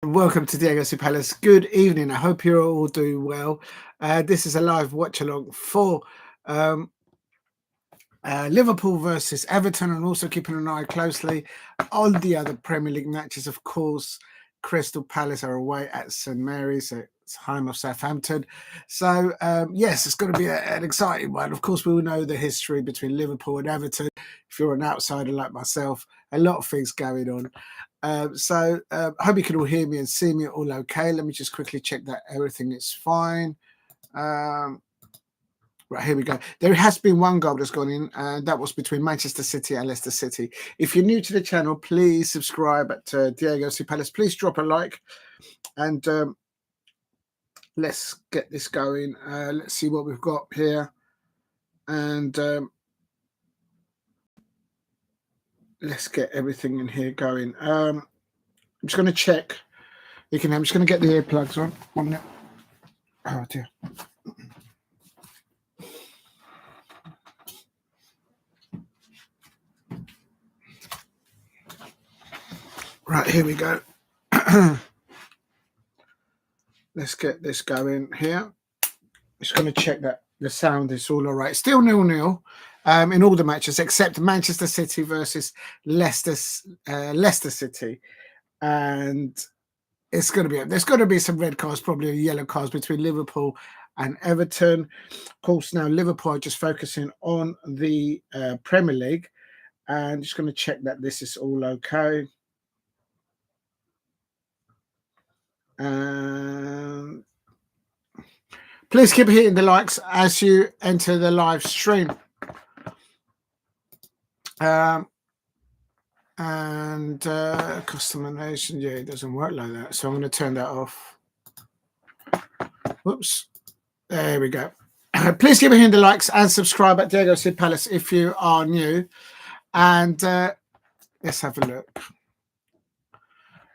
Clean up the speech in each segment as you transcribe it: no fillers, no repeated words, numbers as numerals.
Welcome to Diego C Palace. Good evening. I hope you're all doing well. This is a live watch along for um, Liverpool versus Everton, and also keeping an eye closely on the other Premier League matches. Of course, Crystal Palace are away at St Mary's, so it's home of Southampton. So, yes, it's going to be an exciting one. Of course, we all know the history between Liverpool and Everton. If you're an outsider like myself, a lot of things going on. I hope you can all hear me and see me all okay. Let me just quickly check that everything is fine. Right, here we go. There has been one goal that's gone in, and that was between Manchester City and Leicester City. If you're new to the channel, please subscribe at Diego C Palace. Please drop a like, and let's get this going. Let's see what we've got here, and let's get everything in here going. I'm just going to check. I'm just going to get the earplugs on. 1 minute. Oh dear. Right, here we go. Let's get this going here. Just going to check that the sound is all right. Still 0-0 in all the matches except Manchester City versus Leicester City, and there's going to be some red cards, probably yellow cards between Liverpool and Everton. Of course, now Liverpool are just focusing on the Premier League, and just going to check that this is all okay. Please keep hitting the likes as you enter the live stream. Customization, yeah, it doesn't work like that. So I'm going to turn that off. Whoops. There we go. Please keep hitting the likes and subscribe at Diego C Palace if you are new. And let's have a look.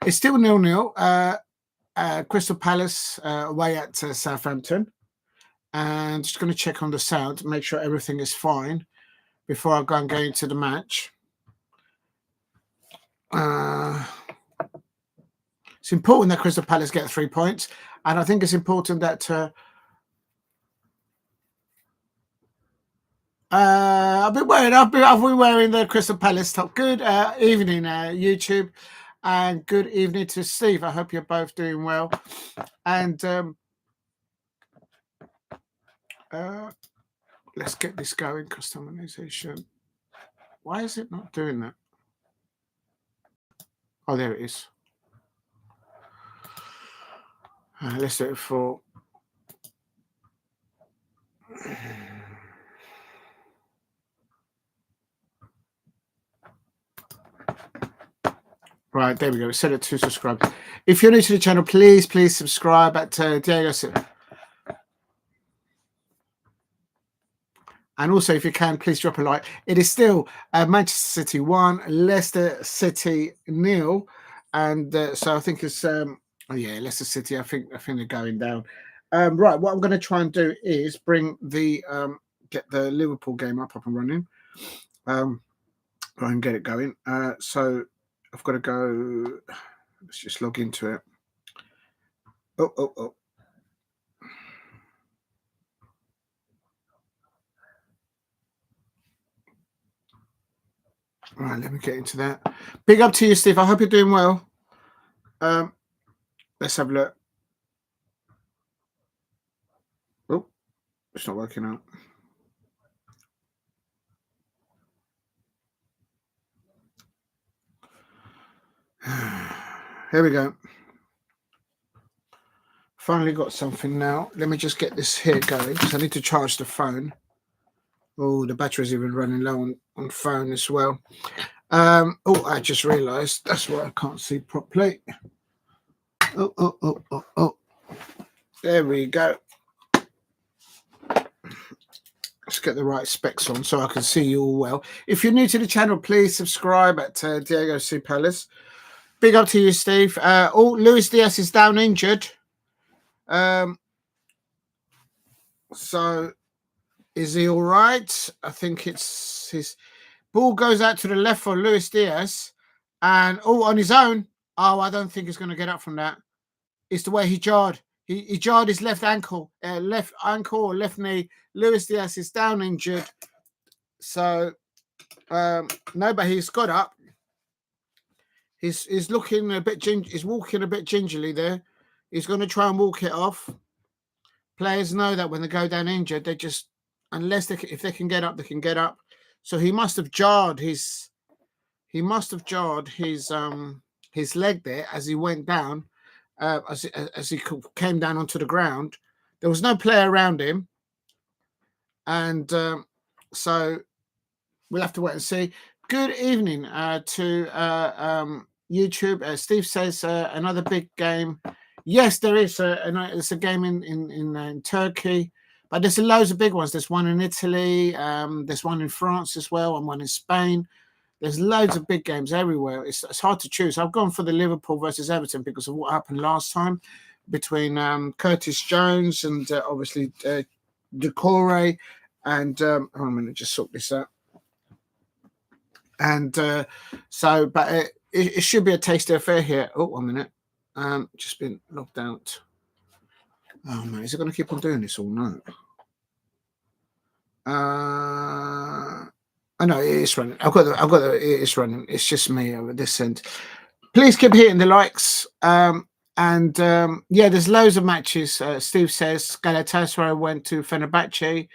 It's still 0-0. Crystal Palace away at Southampton. And just going to check on the sound, make sure everything is fine before I go and get into the match. It's important that Crystal Palace get 3 points, and I think it's important that I've been wearing the Crystal Palace top. Good evening, YouTube, and good evening to Steve. I hope you're both doing well. And let's get this going. Customization. Why is it not doing that? Oh, there it is. Let's do it for. Right, there we go. Set it to subscribe. If you're new to the channel, please subscribe at Diego. And also, if you can, please drop a like. It is still Manchester City 1, Leicester City 0. And so I think it's, Leicester City, I think they're going down. Right, what I'm going to try and do is bring the, get the Liverpool game up and running. Go and get it going. So I've got to go, let's just log into it. Oh. All right, let me get into that. Big up to you, Steve. I hope you're doing well. Let's have a look. Oh, it's not working out. Here we go. Finally got something now. Let me just get this here going because I need to charge the phone. Oh, the battery's even running low on phone as well. I just realised that's why I can't see properly. Oh. There we go. Let's get the right specs on so I can see you all well. If you're new to the channel, please subscribe at Diego C Palace. Big up to you, Steve. Luis Diaz is down injured. So is he all right? I think it's his ball goes out to the left for Luis Diaz, and on his own. Oh, I don't think he's going to get up from that. It's the way he jarred. He jarred his left ankle or left knee. Luis Diaz is down injured. So, no, but he's got up. He's looking a bit he's walking a bit gingerly there. He's going to try and walk it off. Players know that when they go down injured, they just, unless if they can get up, they can get up. So he must have jarred his leg there as he went down, as he came down onto the ground. There was no player around him, and so we'll have to wait and see. Good evening to YouTube. Steve says another big game. Yes, there is. It's a game in Turkey, but there's loads of big ones. There's one in Italy. There's one in France as well, and one in Spain. There's loads of big games everywhere. It's hard to choose. I've gone for the Liverpool versus Everton because of what happened last time between Curtis Jones and obviously Decore. And hold on a minute, just sort this out. And but it should be a tasty affair here. Oh, 1 minute. Just been logged out. Oh man, is it going to keep on doing this all night? I know it is running. It's running. It's just me over this end. Please keep hitting the likes. Yeah, there's loads of matches. Steve says Galatasaray went to Fenerbahce,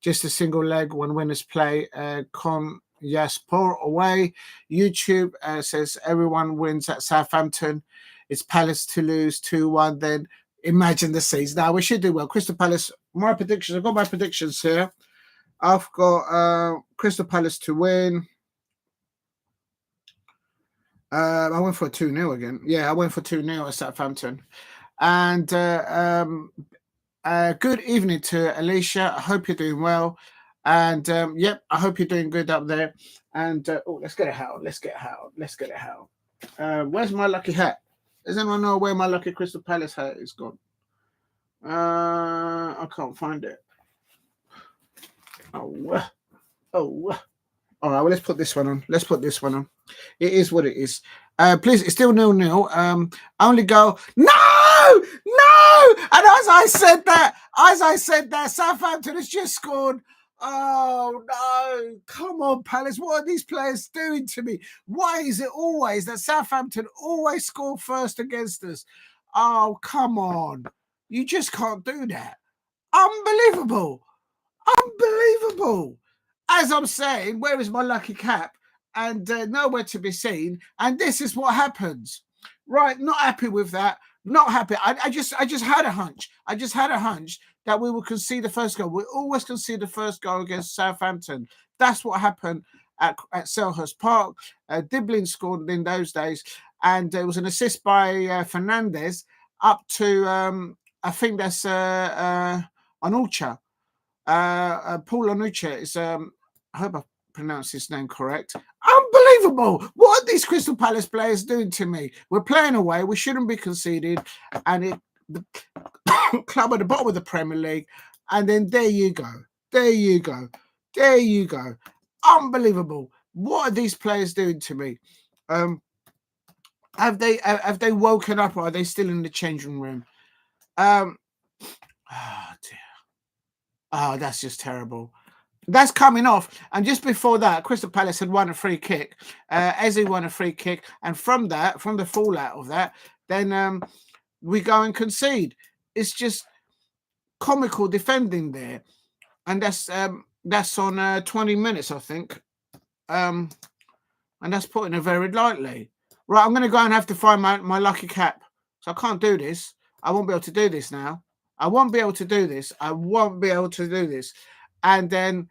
just a single leg, one winners play. Konyaspor away. YouTube says everyone wins at Southampton. It's Palace to lose 2-1. Then imagine the scenes. Now we should do well. Crystal Palace. My predictions. I've got my predictions here. I've got Crystal Palace to win. I went for a 2-0 again. Yeah, I went for 2-0 at Southampton. And good evening to Alicia. I hope you're doing well. And yep, I hope you're doing good up there. And let's get a howl. Let's get a howl. Where's my lucky hat? Does anyone know where my lucky Crystal Palace hat is gone? I can't find it. Oh, all right. Well, let's put this one on. It is what it is. Please, it's still 0-0. Only go. No. And as I said that, Southampton has just scored. Oh no! Come on, Palace. What are these players doing to me? Why is it always that Southampton always score first against us? Oh, come on. You just can't do that. Unbelievable. As I'm saying, where is my lucky cap? And nowhere to be seen. And this is what happens. Right, not happy with that. Not happy. I just had a hunch. That we will concede the first goal. We always concede the first goal against Southampton. That's what happened at Selhurst Park. Diblin scored in those days. And there was an assist by Fernandes up to, I think that's Onuachu. Paul Onuachu is, I hope I pronounced his name correct. Unbelievable! What are these Crystal Palace players doing to me? We're playing away. We shouldn't be conceded. And the club at the bottom of the Premier League. And then there you go. Unbelievable. What are these players doing to me? Have they woken up, or are they still in the changing room? Oh dear. Oh, that's just terrible. That's coming off. And just before that, Crystal Palace had won a free kick. Eze won a free kick. And from the fallout of that, then we go and concede. It's just comical defending there. And that's on 20 minutes, I think. And that's putting it very lightly. Right, I'm going to go and have to find my lucky cap. So I can't do this. I won't be able to do this now. I won't be able to do this. And then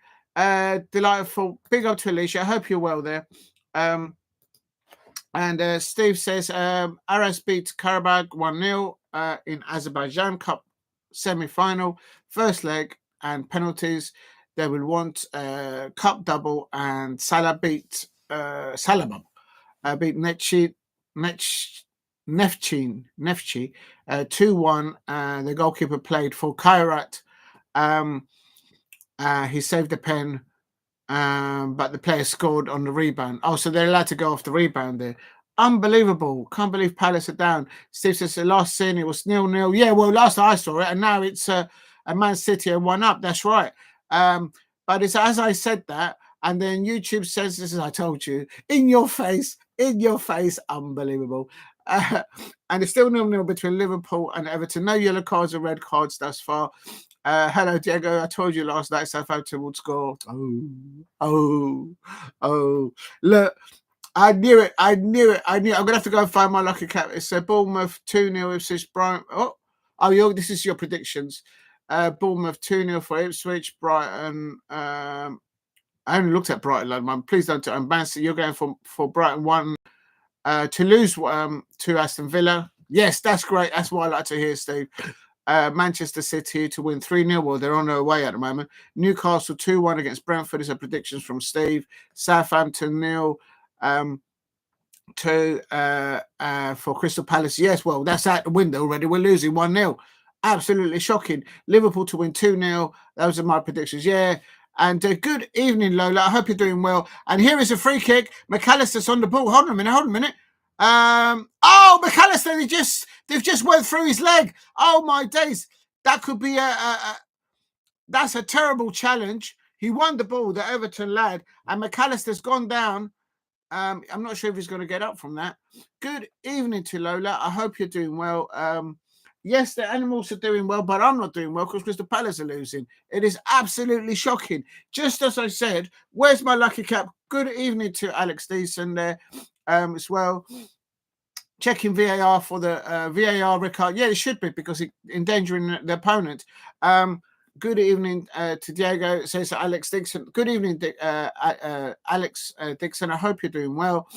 delightful. Big up to Alicia. I hope you're well there. And Steve says Aras beat Karabakh 1-0 in Azerbaijan Cup semi-final. First leg and penalties. They will want cup double, and Salah beat Salabab. Beat Nefchi 2-1. The goalkeeper played for Kairat. He saved the pen, but the player scored on the rebound. Oh, so they're allowed to go off the rebound there. Unbelievable. Can't believe Palace are down. Steve says the last scene it was 0-0. Yeah, well, last I saw it, and now it's a Man City and 1-up. That's right. But it's as I said that, and then YouTube says this is I told you in your face, unbelievable. And it's still 0-0 between Liverpool and Everton. No yellow cards or red cards thus far. Hello, Diego. I told you last night Southampton would score. Oh. Look, I knew it. I'm going to have to go and find my lucky cap. It's Bournemouth 2-0 Ipswich. Brighton. This is your predictions. Bournemouth 2-0 for Ipswich. Brighton. I only looked at Brighton, man. Please don't. Banster, you're going for Brighton 1 to lose to Aston Villa. Yes, that's great. That's what I like to hear, Steve. Manchester City to win 3-0. Well, they're on their way at the moment. Newcastle 2-1 against Brentford is a predictions from Steve. Southampton 0 for Crystal Palace. Yes, well, that's out the window already. We're losing 1-0. Absolutely shocking. Liverpool to win 2-0. Those are my predictions. Yeah. And good evening, Lola. I hope you're doing well. And here is a free kick. McAllister's on the ball. Hold on a minute. McAllister, they've just went through his leg. Oh my days. That could be that's a terrible challenge. He won the ball, the Everton lad, and McAllister's gone down. I'm not sure if he's going to get up from that. Good evening to Lola. I hope you're doing well. Yes, the animals are doing well, but I'm not doing well because Crystal Palace are losing. It is absolutely shocking. Just as I said, where's my lucky cap? Good evening to Alex Deason there as well. Checking VAR for the VAR record. Yeah, it should be because it's endangering the opponent. Good evening to Diego. It says Alex Dixon. Good evening, Alex Dixon. I hope you're doing well.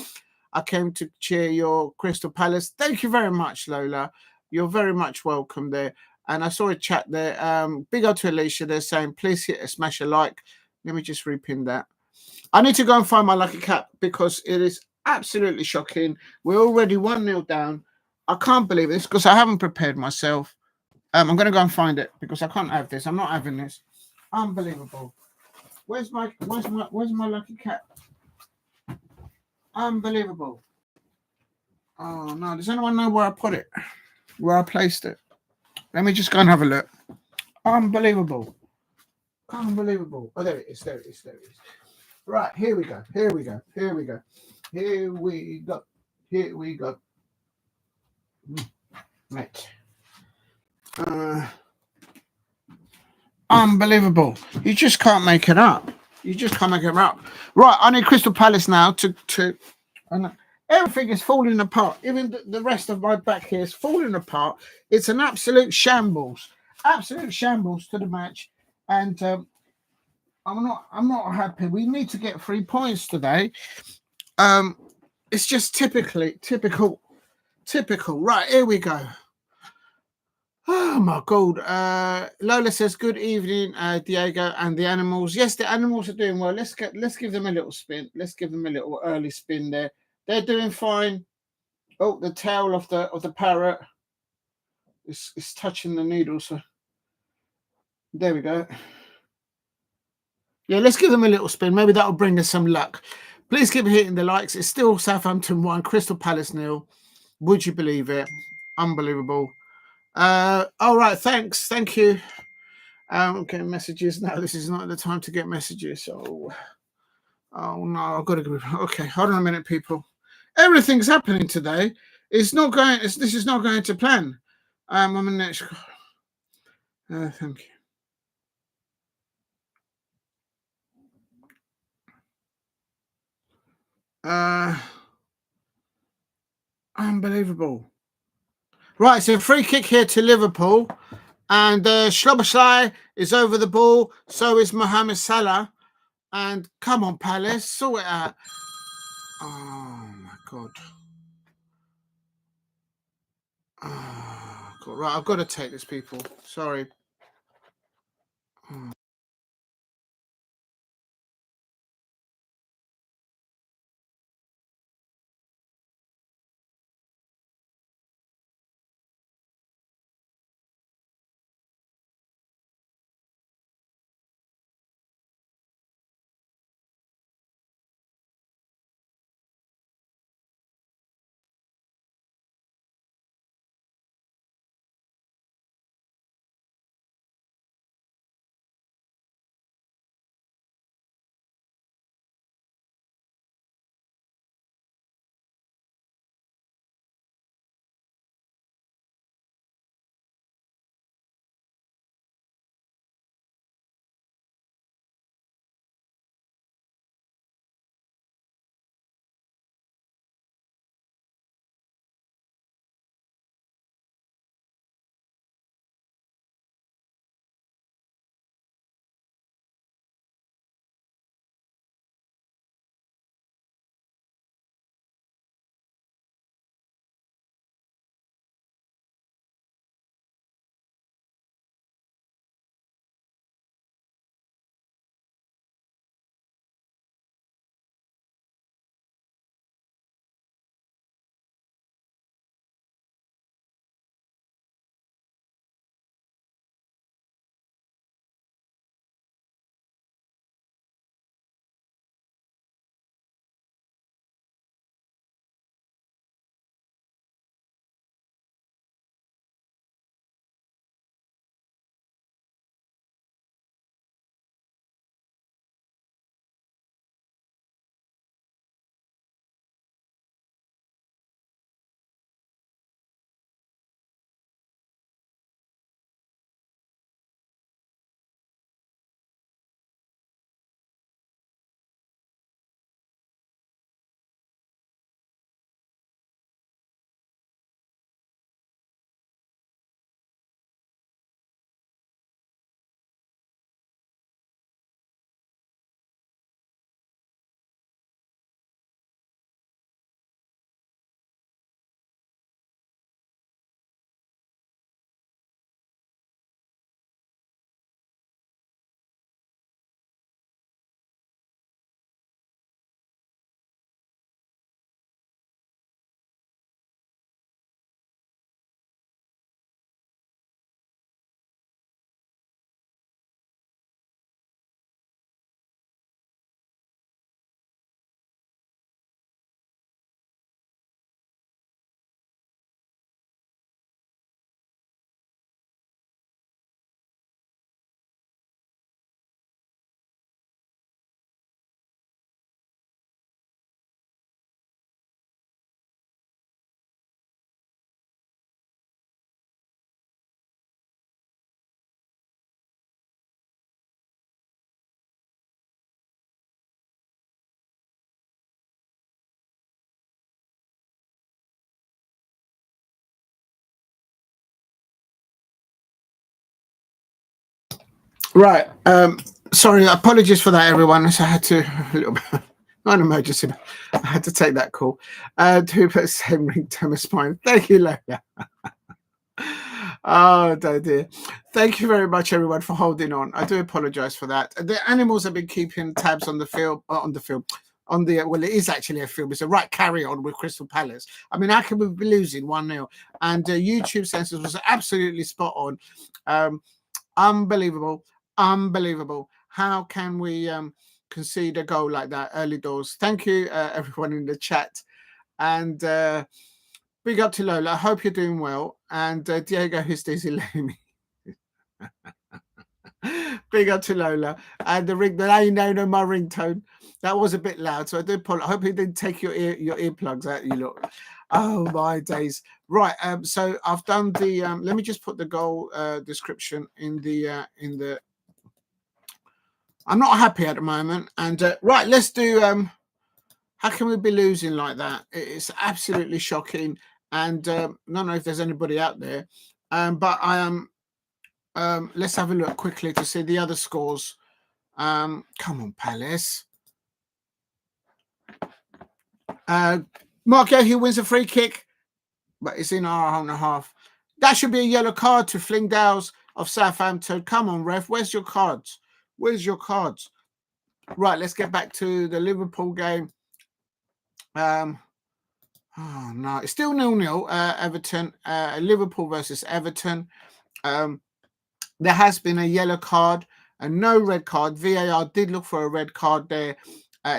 I came to cheer your Crystal Palace. Thank you very much, Lola. You're very much welcome there. And I saw a chat there. Big up to Alicia. They're saying, please smash a like. Let me just repin that. I need to go and find my lucky cap because it is absolutely shocking. We're already 1-0 down. I can't believe this because I haven't prepared myself. I'm going to go and find it because I can't have this. I'm not having this. Unbelievable. Where's my lucky cap? Unbelievable. Oh no, does anyone know where I put it? Where I placed it? Let me just go and have a look. Unbelievable. Oh, there it is. Right, here we go. Right. Unbelievable. You just can't make it up. Right, I need Crystal Palace now to everything is falling apart. Even the rest of my back here is falling apart. It's an absolute shambles. Absolute shambles to the match. And I'm not happy. We need to get 3 points today. It's just typical. Right, here we go. Oh my God. Lola says, good evening, Diego and the animals. Yes, the animals are doing well. Let's give them a little spin. Let's give them a little early spin there. They're doing fine. Oh, the tail of the parrot is touching the needle. So there we go. Yeah, let's give them a little spin. Maybe that'll bring us some luck. Please keep hitting the likes. It's still Southampton 1, Crystal Palace 0. Would you believe it? Unbelievable. All right, thanks. Thank you. Okay, messages. No, this is not the time to get messages. Oh no, I've got to go. Okay, hold on a minute, people. Everything's happening today. It's not going. This is not going to plan. I'm in next. Thank you. Unbelievable. Right, so free kick here to Liverpool. And Szoboszlai is over the ball. So is Mohamed Salah. And come on, Palace, sort it out. Oh, my God. Oh, God. Right, I've got to take this, people. Sorry. Oh. Right. Sorry, apologies for that, everyone. So I had to a little bit. Not an emergency, but I had to take that call. To put same ring Thomas Pine. Thank you, Lola. Oh dear. Thank you very much, everyone, for holding on. I do apologise for that. The animals have been keeping tabs on the field, well, it is actually a film. It's a right carry on with Crystal Palace. I mean, how can we be losing 1-0? And YouTube census was absolutely spot on. Unbelievable. How can we concede a goal like that early doors? Thank you, everyone in the chat. And big up to Lola. I hope you're doing well. And Diego Lerma. Big up to Lola. And the ring, now you know my ringtone. That was a bit loud, so I do apologize. I hope you didn't take your earplugs out. You look. Oh my days! Right. So I've done the. Let me just put the goal description in the. I'm not happy at the moment, and right. Let's do. How can we be losing like that? It's absolutely shocking, and I don't know if there's anybody out there, but I am. Let's have a look quickly to see the other scores. Come on, Palace. Mark Yehu wins a free kick, but it's in our own half. That should be a yellow card to Flingdales of Southampton. Come on, ref. Where's your cards? Where's your cards? Right, let's get back to the Liverpool game. Oh no, it's still 0-0. Everton, Liverpool versus Everton. There has been a yellow card and no red card. VAR did look for a red card there.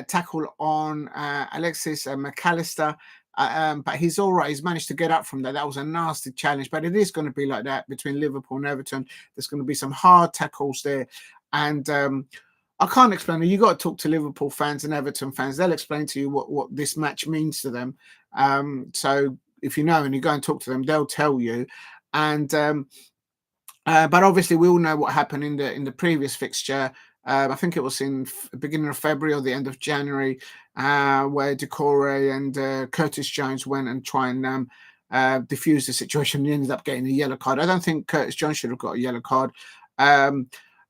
Tackle on Alexis McAllister. But he's all right. He's managed to get up from there. That was a nasty challenge, but it is going to be like that between Liverpool and Everton. There's going to be some hard tackles there. And I can't explain it. You got to talk to Liverpool fans and Everton fans. They'll explain to you what this match means to them. So if you know and you go and talk to them, they'll tell you. And but obviously we all know what happened in the previous fixture. I think it was in the beginning of February or the end of January, where Decore and Curtis Jones went and try and diffuse the situation. He ended up getting a yellow card. I don't think Curtis Jones should have got a yellow card.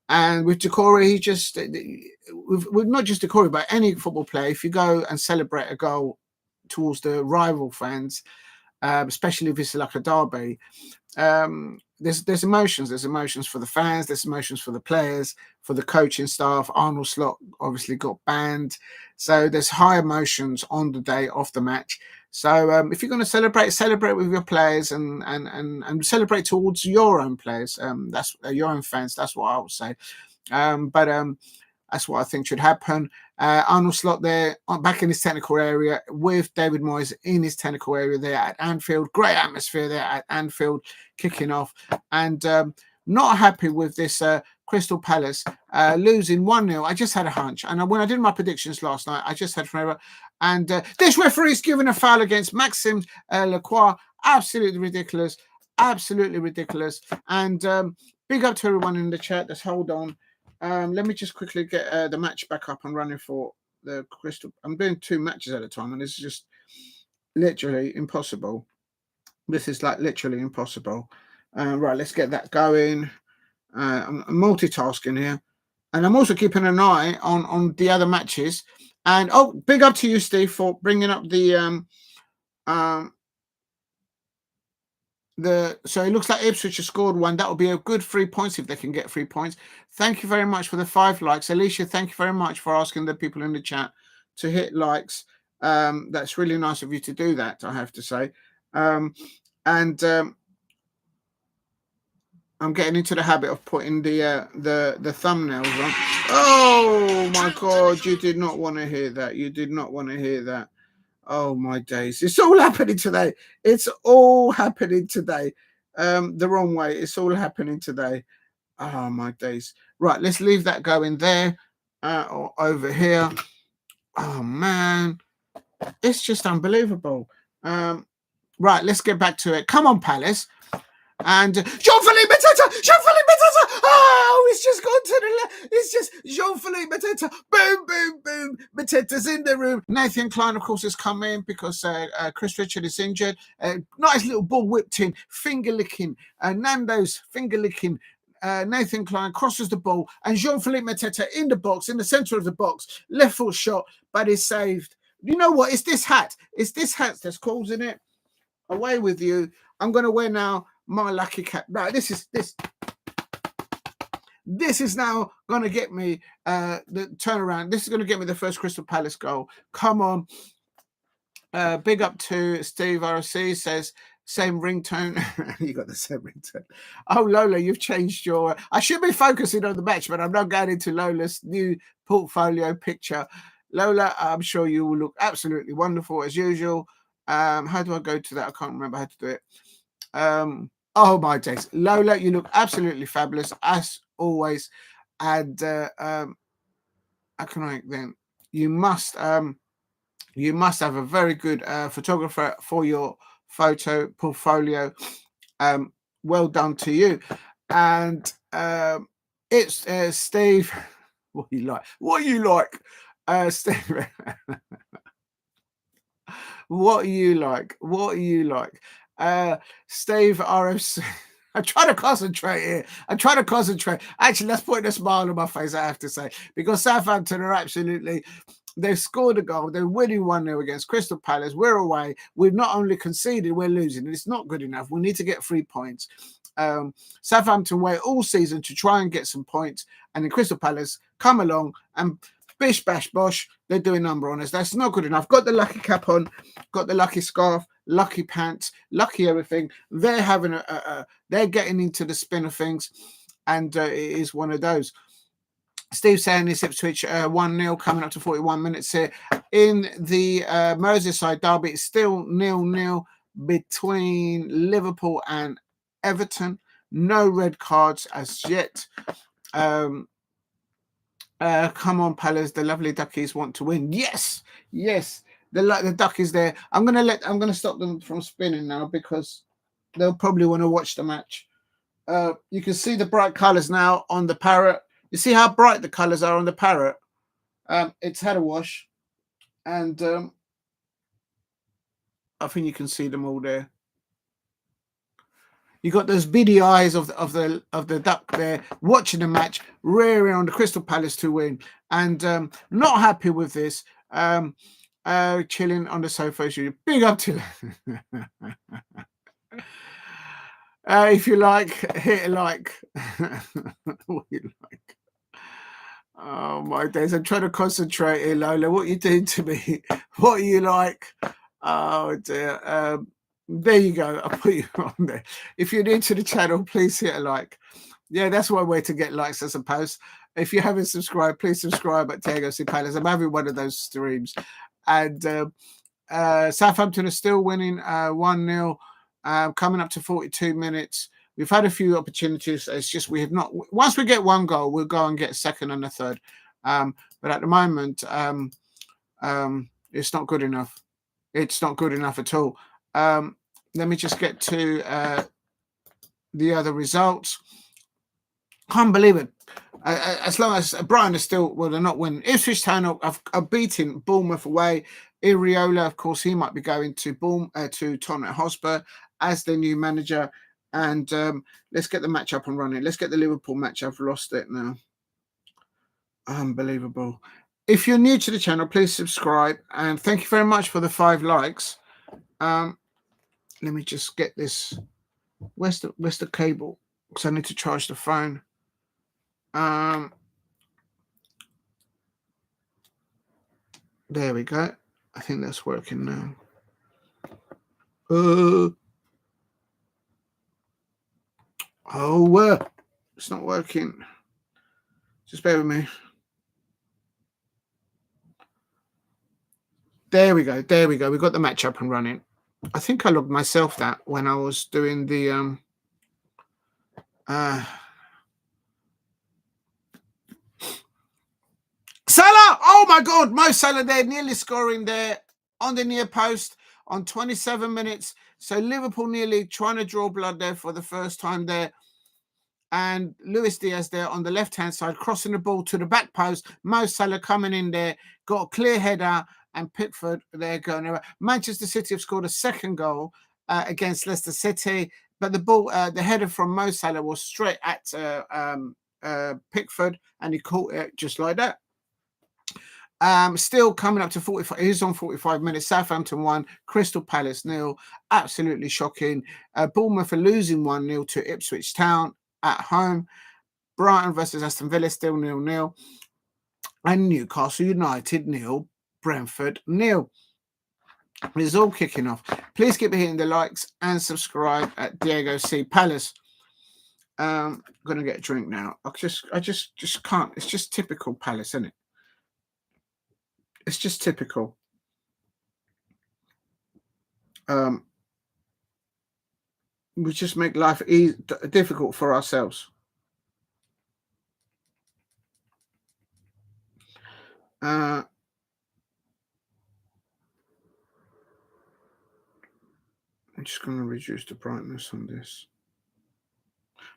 And with Decore, he just, with not just Decore, but any football player, if you go and celebrate a goal towards the rival fans, especially if it's like a derby, there's emotions. There's emotions for the fans. There's emotions for the players, for the coaching staff. Arnold Slot obviously got banned. So there's high emotions on the day of the match. So if you're going to celebrate with your players and celebrate towards your own players. That's your own fans. That's what I would say. But that's what I think should happen. Arnold Slot there, back in his technical area with David Moyes in his technical area there at Anfield. Great atmosphere there at Anfield, kicking off. And not happy with this Crystal Palace losing 1-0. I just had a hunch. And when I did my predictions last night, I just had forever. And this referee's given a foul against Maxime Lacroix. Absolutely ridiculous. Absolutely ridiculous. And big up to everyone in the chat. Let's hold on. Let me just quickly get the match back up and running for the Crystal. I'm doing 2 matches at a time, and it's just literally impossible. This is like literally impossible. Right, let's get that going. I'm multitasking here, and I'm also keeping an eye on the other matches. And big up to you, Steve, for bringing up the so it looks like Ipswich has scored 1. That will be a good 3 points if they can get 3 points. Thank you very much for the 5 likes. Alicia, thank you very much for asking the people in the chat to hit likes. That's really nice of you to do that, I have to say. I'm getting into the habit of putting the thumbnails on. Oh my God, you did not want to hear that. You did not want to hear that. Oh my days. It's all happening today. It's all happening today. The wrong way. It's all happening today. Oh my days. Right, let's leave that going there or over here. Oh man. It's just unbelievable. Right, let's get back to it. Come on, Palace. And Jean-Philippe Mateta! Oh, it's just gone to the left. It's just Jean-Philippe Mateta. Boom, boom, boom. Mateta's in the room. Nathan Klein, of course, has come in because Chris Richard is injured. Nice little ball whipped in. Finger licking. Nando's finger licking. Nathan Klein crosses the ball, and Jean-Philippe Mateta in the box, in the centre of the box, left foot shot, but is saved. You know what? It's this hat. It's this hat that's causing it. Away with you. I'm going to wear now my lucky cap. No, this is now going to get me the turnaround. This is going to get me the first Crystal Palace goal. Come on. Big up to Steve RC, says, same ringtone. You got the same ringtone. Oh, Lola, you've changed your... I should be focusing on the match, but I'm not going into Lola's new portfolio picture. Lola, I'm sure you will look absolutely wonderful as usual. How do I go to that? I can't remember how to do it. Oh, my days. Lola, you look absolutely fabulous, as always. And how can I then? You must have a very good photographer for your photo portfolio. Well done to you. And it's Steve. What you like? What you like? Steve. What are you like? What are you like? Steve RFC. I'm trying to concentrate here. I'm trying to concentrate. Actually, let's put a smile on my face, I have to say, because Southampton are absolutely... They've scored a goal. They're winning 1-0 against Crystal Palace. We're away. We've not only conceded, we're losing. It's not good enough. We need to get 3 points. Southampton wait all season to try and get some points. And then Crystal Palace come along and bish, bash, bosh. They're doing number on us. That's not good enough. Got the lucky cap on. Got the lucky scarf. Lucky pants. Lucky everything. They're having they're getting into the spin of things. And it is one of those. Steve saying this Ipswich 1-0 coming up to 41 minutes here. In the Merseyside derby, it's still 0-0 between Liverpool and Everton. No red cards as yet. Come on, Palace. The lovely Duckies want to win. Yes, yes. The Duckies there. I'm gonna stop them from spinning now because they'll probably want to watch the match. You can see the bright colours now on the parrot. You see how bright the colours are on the parrot? It's had a wash. And I think you can see them all there. You got those beady eyes of the duck there watching the match, rearing on the Crystal Palace to win. And not happy with this. Chilling on the sofa as you. Big up to if you like, hit a like. What you like. Oh my days, I'm trying to concentrate here, Lola. What are you doing to me? What are you like? Oh dear. There you go. I'll put you on there. If you're new to the channel, please hit a like. Yeah, that's one way to get likes, I suppose. If you haven't subscribed, please subscribe at DIEGO C CRUZ. I'm having one of those streams. And Southampton are still winning 1-0, coming up to 42 minutes. We've had a few opportunities. It's just we have not. Once we get one goal, we'll go and get a second and a third. But at the moment, it's not good enough. It's not good enough at all. Let me just get to the other results. Can't believe it. As long as Brighton is still, well, they're not winning. Ipswich Town are beating Bournemouth away. Iriola, of course, he might be going to Tottenham Hotspur as their new manager. And let's get the match up and running. Let's get the Liverpool match. I've lost it now. Unbelievable. If you're new to the channel, please subscribe. And thank you very much for the 5 likes. Let me just get this. Where's the cable? Because I need to charge the phone. There we go. I think that's working now. It's not working. Just bear with me. There we go. There we go. We got the match up and running. I think I logged myself that when I was doing the Salah! Oh my God, Mo Salah there, nearly scoring there on the near post on 27 minutes. So Liverpool nearly trying to draw blood there for the first time there. And Luis Diaz there on the left-hand side, crossing the ball to the back post. Mo Salah coming in there, got a clear header, and Pickford there going over. Manchester City have scored a second goal against Leicester City. but the ball, the header from Mo Salah was straight at Pickford, and he caught it just like that. Still coming up to 45. He's on 45 minutes. Southampton 1, Crystal Palace 0. Absolutely shocking. Bournemouth are losing 1-0 to Ipswich Town at home. Brighton versus Aston Villa still 0-0. And Newcastle United 0, Brentford 0. It's all kicking off. Please keep hitting the likes and subscribe at Diego C Palace. I'm gonna get a drink now. I just can't. It's just typical Palace, isn't it? It's just typical. We just make life difficult for ourselves. I'm just going to reduce the brightness on this.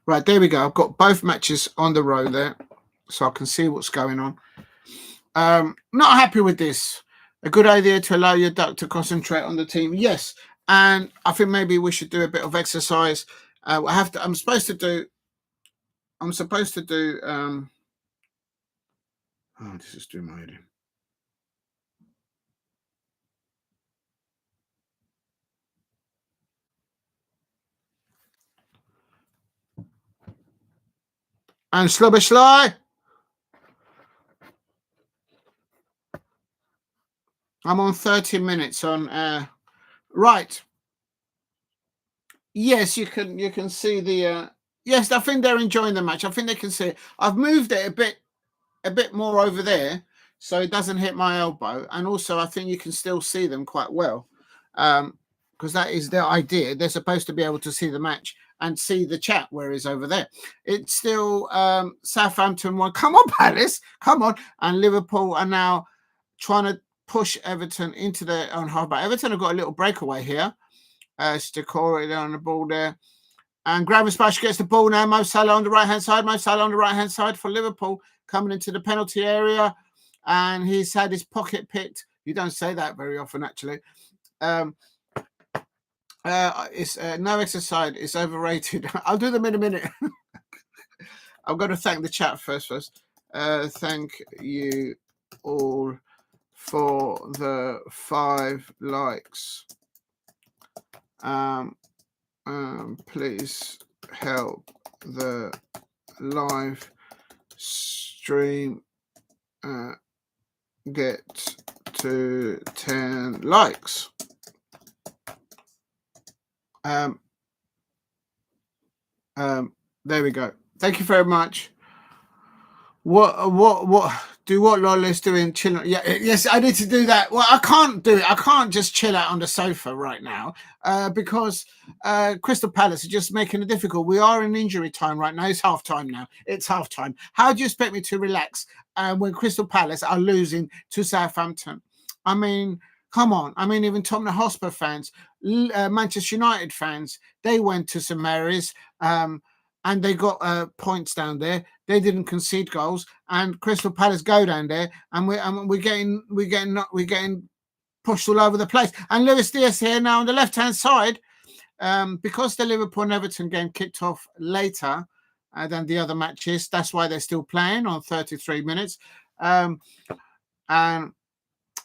Right, there we go. I've got both matches on the row there, so I can see what's going on. Not happy with this. A good idea to allow your duck to concentrate on the team. Yes, and I think maybe we should do a bit of exercise. I'm supposed to do. Oh, this is doing my head in. And slobber sly. I'm on 30 minutes on right. Yes, you can see the yes, I think they're enjoying the match. I think they can see it. I've moved it a bit more over there so it doesn't hit my elbow, and also I think you can still see them quite well. Because that is their idea. They're supposed to be able to see the match and see the chat, whereas over there it's still Southampton 1. Come on, Palace, come on. And Liverpool are now trying to push Everton into their own half. But Everton have got a little breakaway here. Stikora on the ball there. And Gravenspach gets the ball now. Mo Salah on the right-hand side. Mo Salah on the right-hand side for Liverpool, coming into the penalty area. And he's had his pocket picked. You don't say that very often, actually. It's no exercise. It's overrated. I'll do them in a minute. I've got to thank the chat first. Thank you all for the 5 likes. Please help the live stream get to 10 likes. There we go. Thank you very much. What Lola's doing? Chilling? Yeah, yes, I need to do that. Well, I can't do it. I can't just chill out on the sofa right now because Crystal Palace are just making it difficult. We are in injury time right now. It's half time now. It's half time. How do you expect me to relax when Crystal Palace are losing to Southampton? I mean, come on. I mean, even Tottenham Hotspur fans, Manchester United fans, they went to St Mary's and they got points down there. They didn't concede goals, and Crystal Palace go down there, and we're getting pushed all over the place. And Luis Diaz here now on the left-hand side, because the Liverpool and Everton game kicked off later than the other matches. That's why they're still playing on 33 minutes. And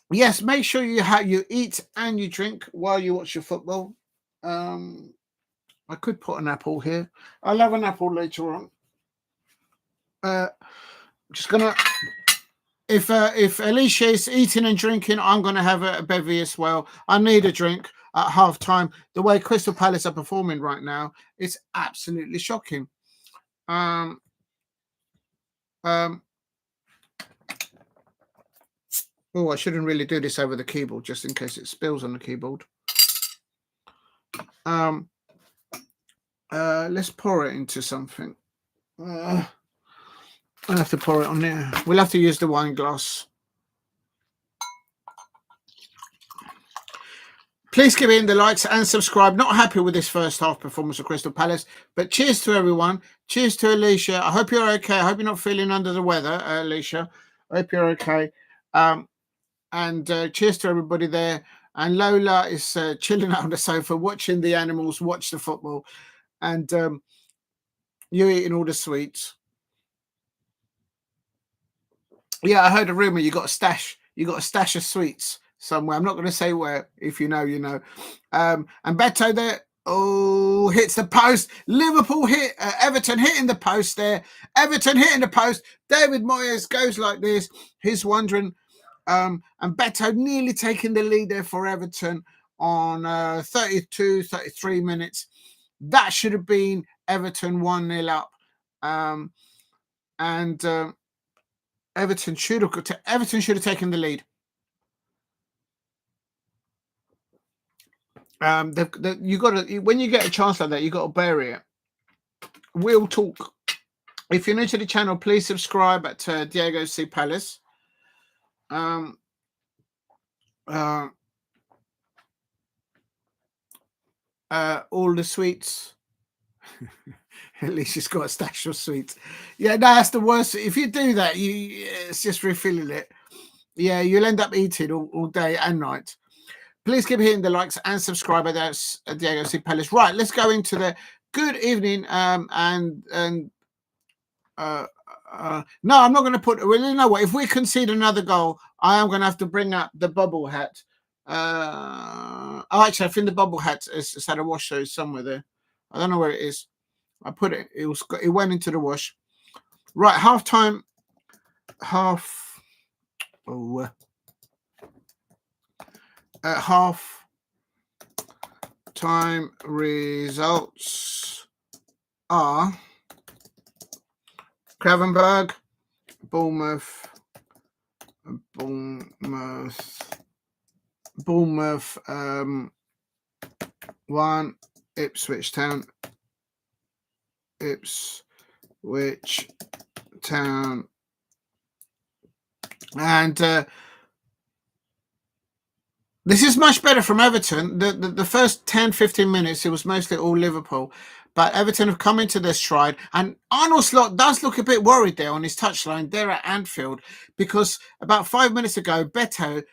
yes, make sure you eat and you drink while you watch your football. I could put an apple here. I'll have an apple later on. Just gonna, if Alicia is eating and drinking, I'm gonna have a bevy as well. I need a drink at half time. The way Crystal Palace are performing right now, it's absolutely shocking. Oh, I shouldn't really do this over the keyboard just in case it spills on the keyboard. Let's pour it into something. I'll have to pour it on there. We'll have to use the wine glass. Please give in the likes and subscribe. Not happy with this first half performance of Crystal Palace, but cheers to everyone. Cheers to Alicia. I hope you're okay. I hope you're not feeling under the weather, Alicia. I hope you're okay. And cheers to everybody there. And Lola is chilling out on the sofa, watching the animals, watch the football. and you're eating all the sweets. Yeah, I heard a rumor you got a stash. You got a stash of sweets somewhere. I'm not going to say where. If you know, you know. And Beto there. Oh, hits the post. Liverpool hit. Everton hitting the post there. Everton hitting the post. David Moyes goes like this. He's wondering. And Beto nearly taking the lead there for Everton on 32, 33 minutes. That should have been Everton 1-0 up. Everton should have taken the lead. You got to, when you get a chance like that, you got to bury it. We'll talk. If you're new to the channel, please subscribe at Diego C Palace. All the sweets. At least she's got a stash of sweets. Yeah, no, that's the worst. If you do that, it's just refilling it. Yeah, you'll end up eating all day and night. Please keep hitting the likes and subscribe. That's Diego C Palace. Right, let's go into the good evening. No, I'm not going to put. Well, you know what? If we concede another goal, I am going to have to bring up the bubble hat. Actually, I think the bubble hat has had a wash, so it's somewhere there. I don't know where it is. I put it. It went into the wash. Right, half time. Half time results are Cravenberg, Bournemouth, 1, Ipswich Town, and this is much better from Everton. The first 10-15 minutes, it was mostly all Liverpool. But Everton have come into their stride. And Arnold Slot does look a bit worried there on his touchline there at Anfield. Because about 5 minutes ago, Beto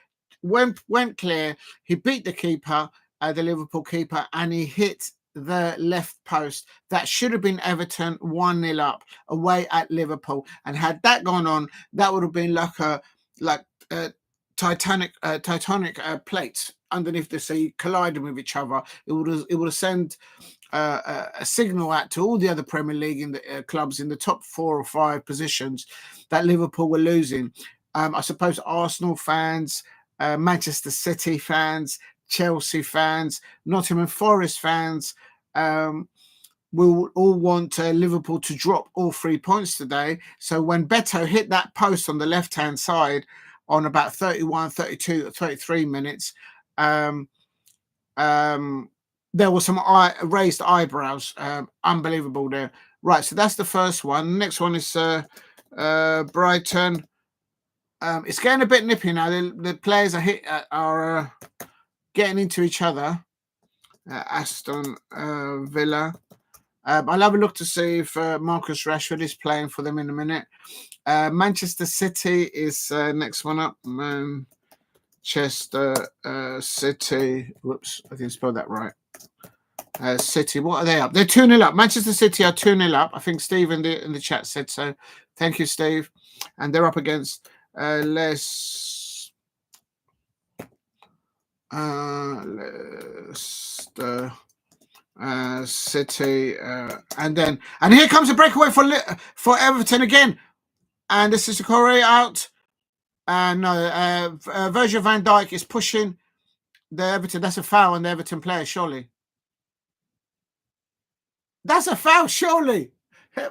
went clear. He beat the keeper, the Liverpool keeper, and he hit the left post. That should have been Everton 1-0 up away at Liverpool. And had that gone on, that would have been like Titanic plates underneath the sea colliding with each other. It would have sent a signal out to all the other Premier League in the clubs in the top 4 or 5 positions that Liverpool were losing. I suppose Arsenal fans, Manchester City fans, Chelsea fans, Nottingham Forest fans will all want Liverpool to drop all 3 points today. So when Beto hit that post on the left-hand side on about 31, 32, 33 minutes, there were some raised eyebrows. Unbelievable there. Right, so that's the first one. The next one is Brighton. It's getting a bit nippy now. The players are getting into each other. Aston Villa. I'll have a look to see if Marcus Rashford is playing for them in a minute. Manchester City is next one up. Manchester City. Whoops, I didn't spell that right. City, what are they up? They're 2-0 up. Manchester City are 2-0 up. I think Steve in the chat said so. Thank you, Steve. And they're up against Leicester City, and here comes a breakaway for Everton again, and this is Corey out, and Virgil van Dijk is pushing the Everton. That's a foul on the Everton player, surely. That's a foul, surely.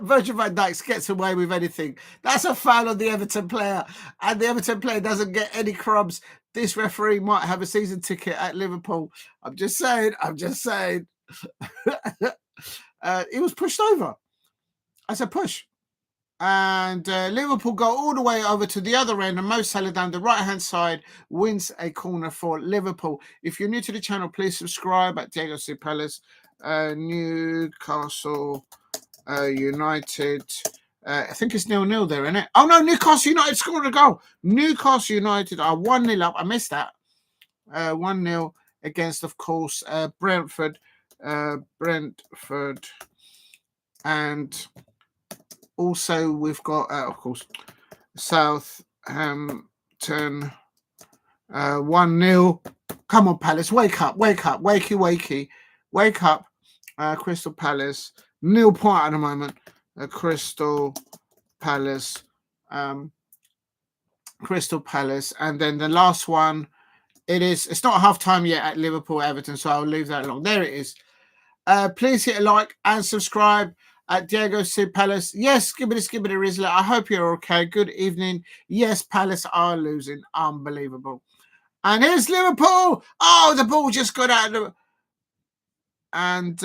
Virgil van Dijk gets away with anything. That's a foul on the Everton player, and the Everton player doesn't get any crumbs. This referee might have a season ticket at Liverpool. I'm just saying. He was pushed over. That's a push. And Liverpool go all the way over to the other end, and Mo Salah down the right-hand side wins a corner for Liverpool. If you're new to the channel, please subscribe at Diego C Palace. Newcastle United. I think it's 0-0 there, isn't it? Oh, no, Newcastle United scored a goal. Newcastle United are 1-0 up. I missed that. 1-0 against, of course, Brentford. Brentford, and also we've got, of course, Southampton 1-0. Come on, Palace, wake up, wakey, wake up. Crystal Palace 0 point at the moment. Crystal Palace, and then the last one. It's not half time yet at Liverpool Everton, so I'll leave that alone. There it is. Please hit a like and subscribe at Diego C Palace. Yes, skibbity Rizla. I hope you're okay. Good evening. Yes, Palace are losing. Unbelievable. And here's Liverpool. Oh, the ball just got out of the... And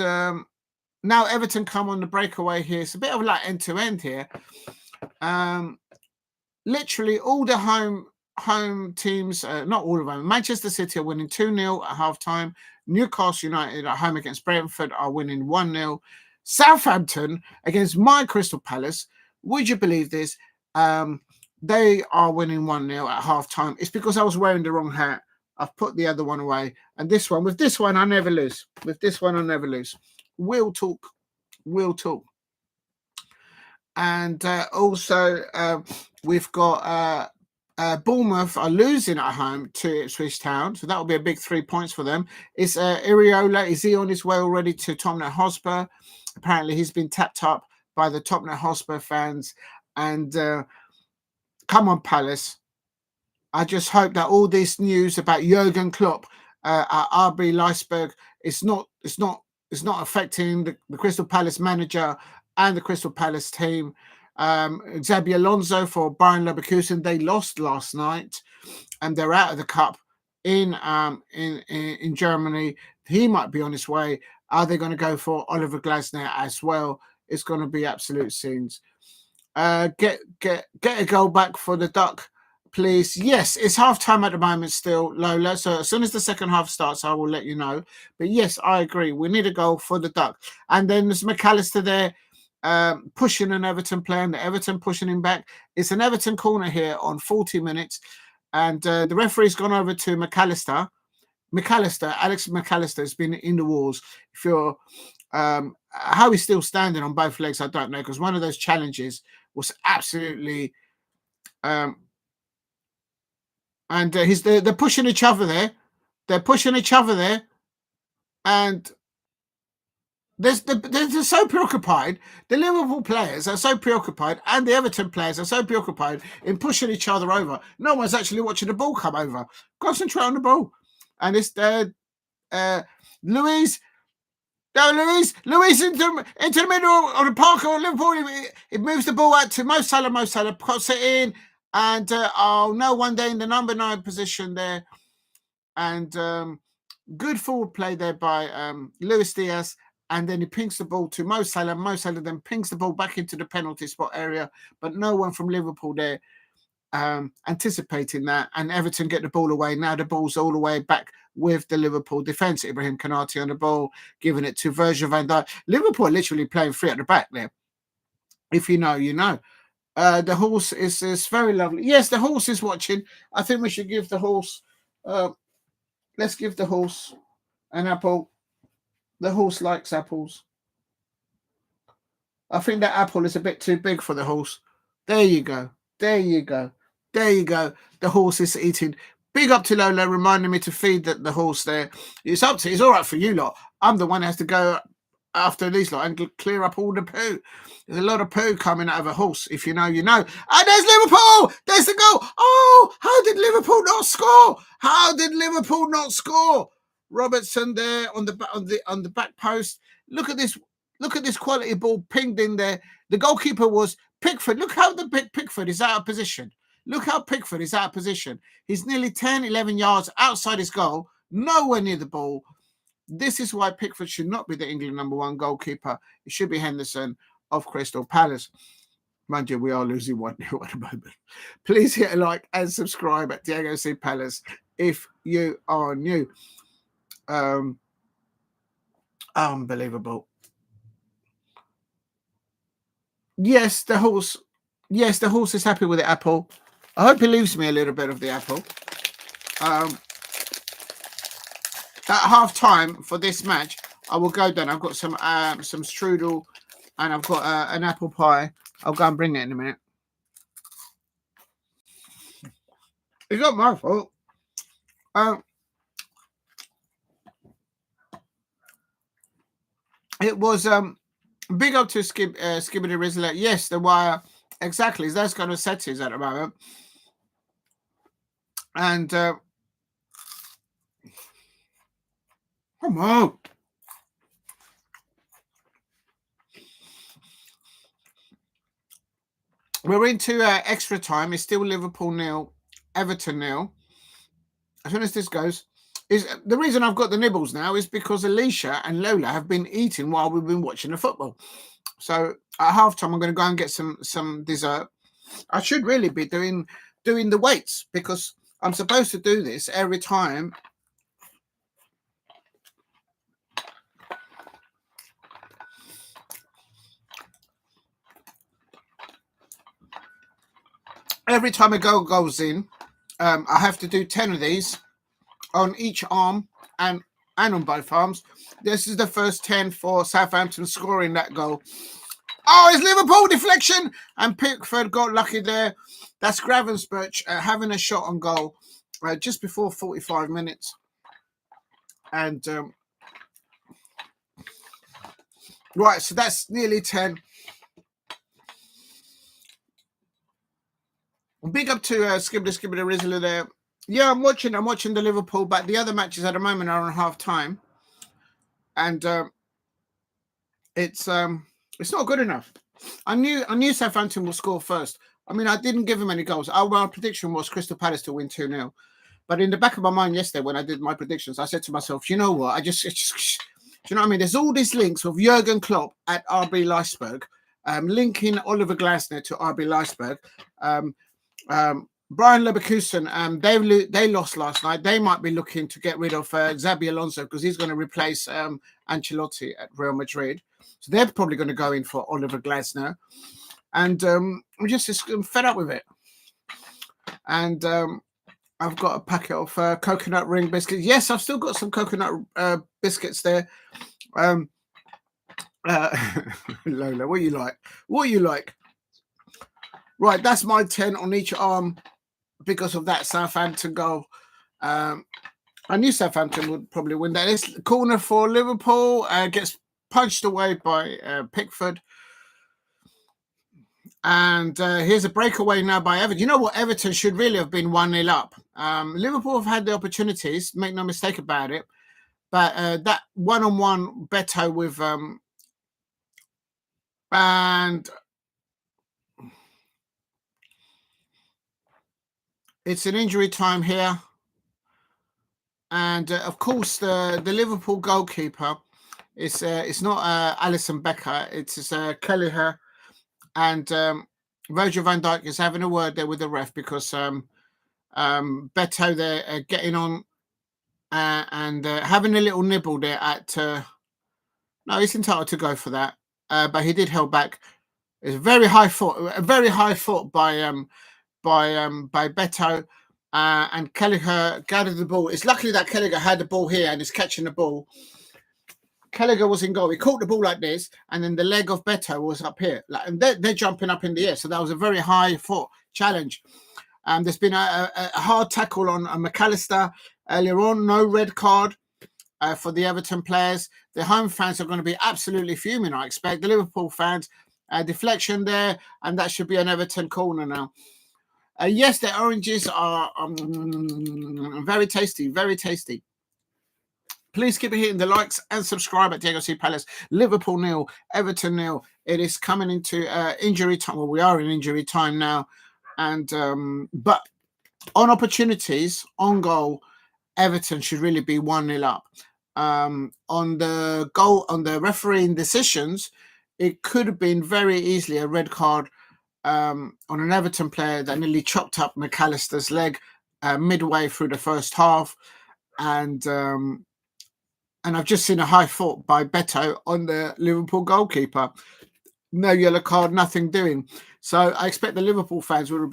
now Everton come on the breakaway here. It's a bit of like end-to-end here. Literally all the home teams, not all of them. Manchester City are winning 2-0 at half-time. Newcastle United at home against Brentford are winning 1-0. Southampton against my Crystal Palace. Would you believe this? They are winning 1-0 at half-time. It's because I was wearing the wrong hat. I've put the other one away. And with this one, I never lose. We'll talk. And also, we've got Bournemouth are losing at home to Ipswich Town. So that will be a big 3 points for them. Is Iriola, is he on his way already to Tottenham Hotspur? Apparently, he's been tapped up by the Tottenham Hotspur fans. And come on, Palace. I just hope that all this news about Jurgen Klopp at RB Leipzig is not affecting the Crystal Palace manager and the Crystal Palace team. Xabi Alonso for Bayern Leverkusen, they lost last night and they're out of the cup in Germany. He might be on his way. Are they going to go for Oliver Glasner as well? It's going to be absolute scenes. Get a goal back for the Duck, please. Yes, it's half time at the moment still, Lola. So as soon as the second half starts, I will let you know. But yes, I agree. We need a goal for the Duck. And then there's McAllister there pushing an Everton player, and the Everton pushing him back. It's an Everton corner here on 40 minutes. And the referee's gone over to McAllister. Alex McAllister has been in the walls. If you're how he's still standing on both legs, I don't know, because one of those challenges was absolutely and they're pushing each other there. And they're so preoccupied. The Liverpool players are so preoccupied, and the Everton players are so preoccupied in pushing each other over. No one's actually watching the ball come over. Concentrate on the ball. And it's Luis. No, Luis into the middle of the park of Liverpool. It moves the ball out to Mo Salah. Mo Salah puts it in. And no one there in the number 9 position there. And good forward play there by Luis Diaz. And then he pings the ball to Mo Salah. Mo Salah then pings the ball back into the penalty spot area. But no one from Liverpool there anticipating that. And Everton get the ball away. Now the ball's all the way back with the Liverpool defence. Ibrahim Konate on the ball, giving it to Virgil van Dijk. Liverpool are literally playing 3 at the back there. If you know, you know. The horse is very lovely. Yes, the horse is watching. I think we should give the horse... let's give the horse an apple. The horse likes apples. I think that apple is a bit too big for the horse. There you go. The horse is eating. Big up to Lola, reminding me to feed the horse there. It's all right for you lot. I'm the one that has to go after these lot and clear up all the poo. There's a lot of poo coming out of a horse. If you know, you know. And there's Liverpool. There's the goal. Oh, how did Liverpool not score? Robertson there on the back post. Look at this quality ball pinged in there. The goalkeeper was Pickford. Look how Pickford is out of position. He's nearly 10, 11 yards outside his goal, nowhere near the ball. This is why Pickford should not be the England number 1 goalkeeper. It should be Henderson of Crystal Palace. Mind you, we are losing 1-0 at the moment. Please hit a like and subscribe at Diego C Palace if you are new. Unbelievable. Yes, the horse is happy with the apple. I hope he leaves me a little bit of the apple. At half time for this match, I will go down. I've got some strudel, and I've got an apple pie. I'll go and bring it in a minute. It's not my fault. It was big up to Skibbity Rizzler. Yes, the wire. Exactly. Those kind of settings at the moment. And come on. We're into extra time. It's still Liverpool 0, Everton 0. As soon as this goes, is the reason I've got the nibbles now is because Alicia and Lola have been eating while we've been watching the football. So at halftime, I'm going to go and get some dessert. I should really be doing the weights because I'm supposed to do this every time. Every time a goal goes in, I have to do 10 of these on each arm and on both arms. This is the first 10 for Southampton scoring that goal. Oh, it's Liverpool deflection, and Pickford got lucky there. That's Gravenberch having a shot on goal just before 45 minutes. And right, so that's nearly 10. Big up to Skibbity Rizzler there. Yeah, I'm watching the Liverpool, but the other matches at the moment are on half time, and it's not good enough. I knew Southampton will score first. I mean, I didn't give them any goals. Our prediction was Crystal Palace to win 2-0. But in the back of my mind yesterday, when I did my predictions, I said to myself, you know what? Do you know what I mean? There's all these links with Jurgen Klopp at RB Leipzig, linking Oliver Glasner to RB Leipzig. Brian Leverkusen, they lost last night. They might be looking to get rid of Xabi Alonso because he's going to replace Ancelotti at Real Madrid. So they're probably going to go in for Oliver Glasner. And I'm just fed up with it. And I've got a packet of coconut ring biscuits. Yes, I've still got some coconut biscuits there. Lola, what you like? What you like? Right, that's my 10 on each arm because of that Southampton goal. I knew Southampton would probably win that. This corner for Liverpool gets punched away by Pickford. And here's a breakaway now by Everton. You know what? Everton should really have been 1-0 up. Liverpool have had the opportunities, make no mistake about it. But that one-on-one Beto with... and it's an injury time here. And, of course, the Liverpool goalkeeper, it's not Alisson Becker. It's Kelleher. And Virgil van Dijk is having a word there with the ref because Beto there getting on and having a little nibble there at... no, he's entitled to go for that. But he did held back. It's a very high foot by Beto. And Kelleher gathered the ball. It's lucky that Kelleher had the ball here and is catching the ball. Kelleher was in goal. He caught the ball like this, and then the leg of Beto was up here. And they're jumping up in the air. So that was a very high foot challenge. There's been a hard tackle on McAllister earlier on. No red card for the Everton players. The home fans are going to be absolutely fuming, I expect. The Liverpool fans, deflection there, and that should be an Everton corner now. Yes, the oranges are very tasty, very tasty. Please keep hitting the likes and subscribe at Diego C Palace. Liverpool 0, Everton 0. It is coming into injury time. Well, we are in injury time now. And but on opportunities, on goal, Everton should really be 1-0 up. On the goal, on the refereeing decisions, it could have been very easily a red card on an Everton player that nearly chopped up McAllister's leg midway through the first half. And I've just seen a high foot by Beto on the Liverpool goalkeeper. No yellow card, nothing doing. So I expect the Liverpool fans were a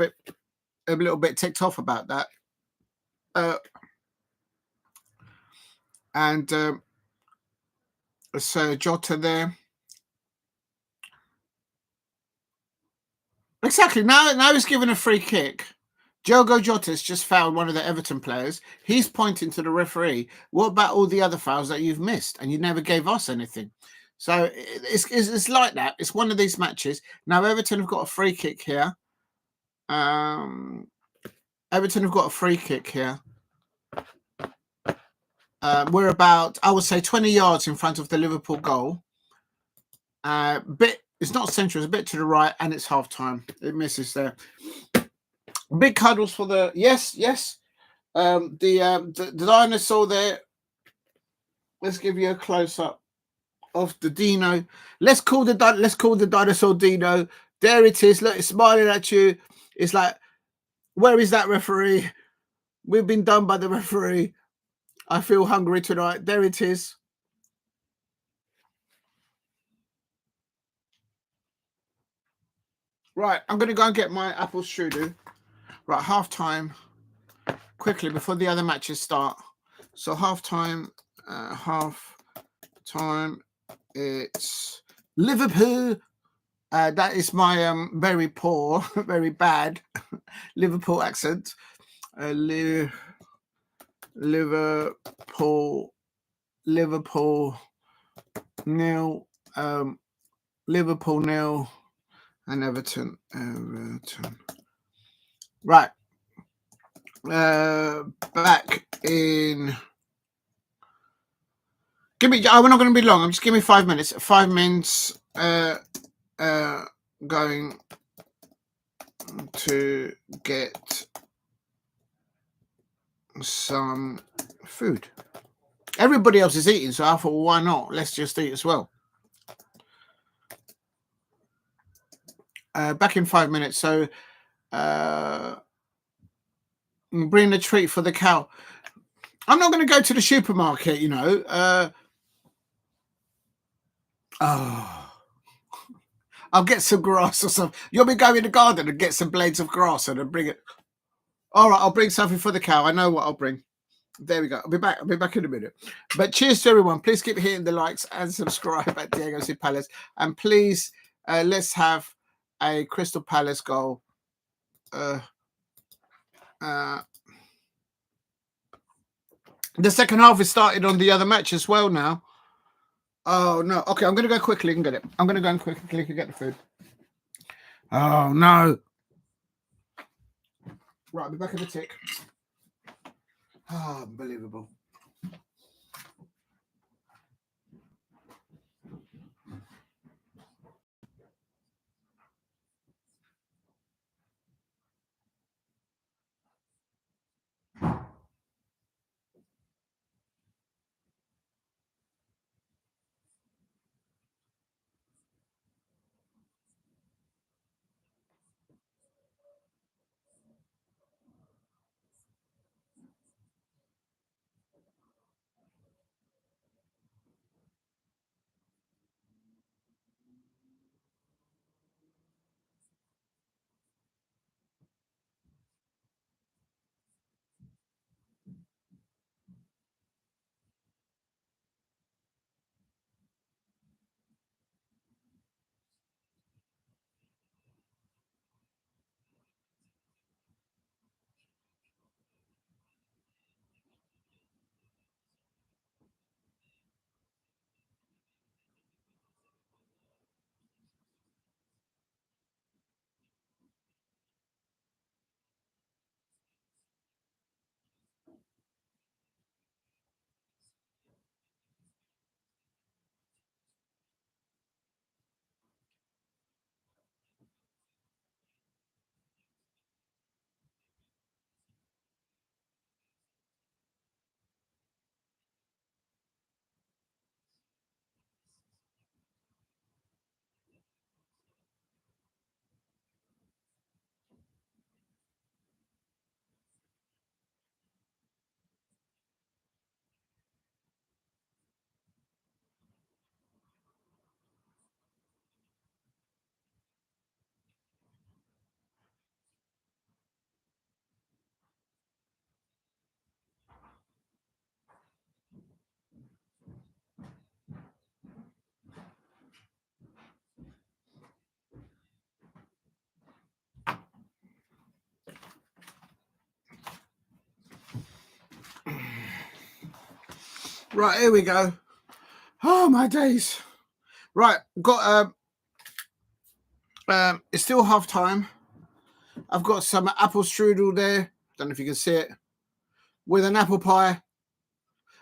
little bit ticked off about that. And So Jota there. Exactly. Now he's given a free kick. Diogo Jota's just fouled one of the Everton players. He's pointing to the referee. What about all the other fouls that you've missed and you never gave us anything? So it's like that. It's one of these matches. Now Everton have got a free kick here. Everton have got a free kick here. We're about, I would say, 20 yards in front of the Liverpool goal. It's not central, it's a bit to the right, and it's half time. It misses there. Big cuddles for the yes. The dinosaur there. Let's give you a close up of the Dino. Let's call the dinosaur Dino. There it is. Look, it's smiling at you. It's like, where is that referee? We've been done by the referee. I feel hungry tonight. There it is. Right, I'm going to go and get my apple strudel. Right, half time. Quickly before the other matches start. So half time. It's Liverpool. That is my very poor, very bad Liverpool accent. Liverpool nil. Liverpool nil. And Everton. Right. Back in. We're not going to be long. Just give me 5 minutes. 5 minutes. Going to get some food. Everybody else is eating, so I thought, well, why not? Let's just eat as well. Back in 5 minutes. So, bring a treat for the cow. I'm not going to go to the supermarket, I'll get some grass or something. You'll be going in the garden and get some blades of grass and then bring it. All right, I'll bring something for the cow. I know what I'll bring. There we go. I'll be back in a minute. But cheers to everyone. Please keep hitting the likes and subscribe at Diego C Palace. And please, let's have a Crystal Palace goal. The second half is started on the other match as well now. Oh, no. Okay, I'm going to go quickly and get it. I'm going to go and quickly get the food. Oh, no. Right, I'll be back in a tick. Oh, unbelievable. Right, here we go. Oh, my days. Right, got it's still half time. I've got some apple strudel there. Don't know if you can see it. With an apple pie.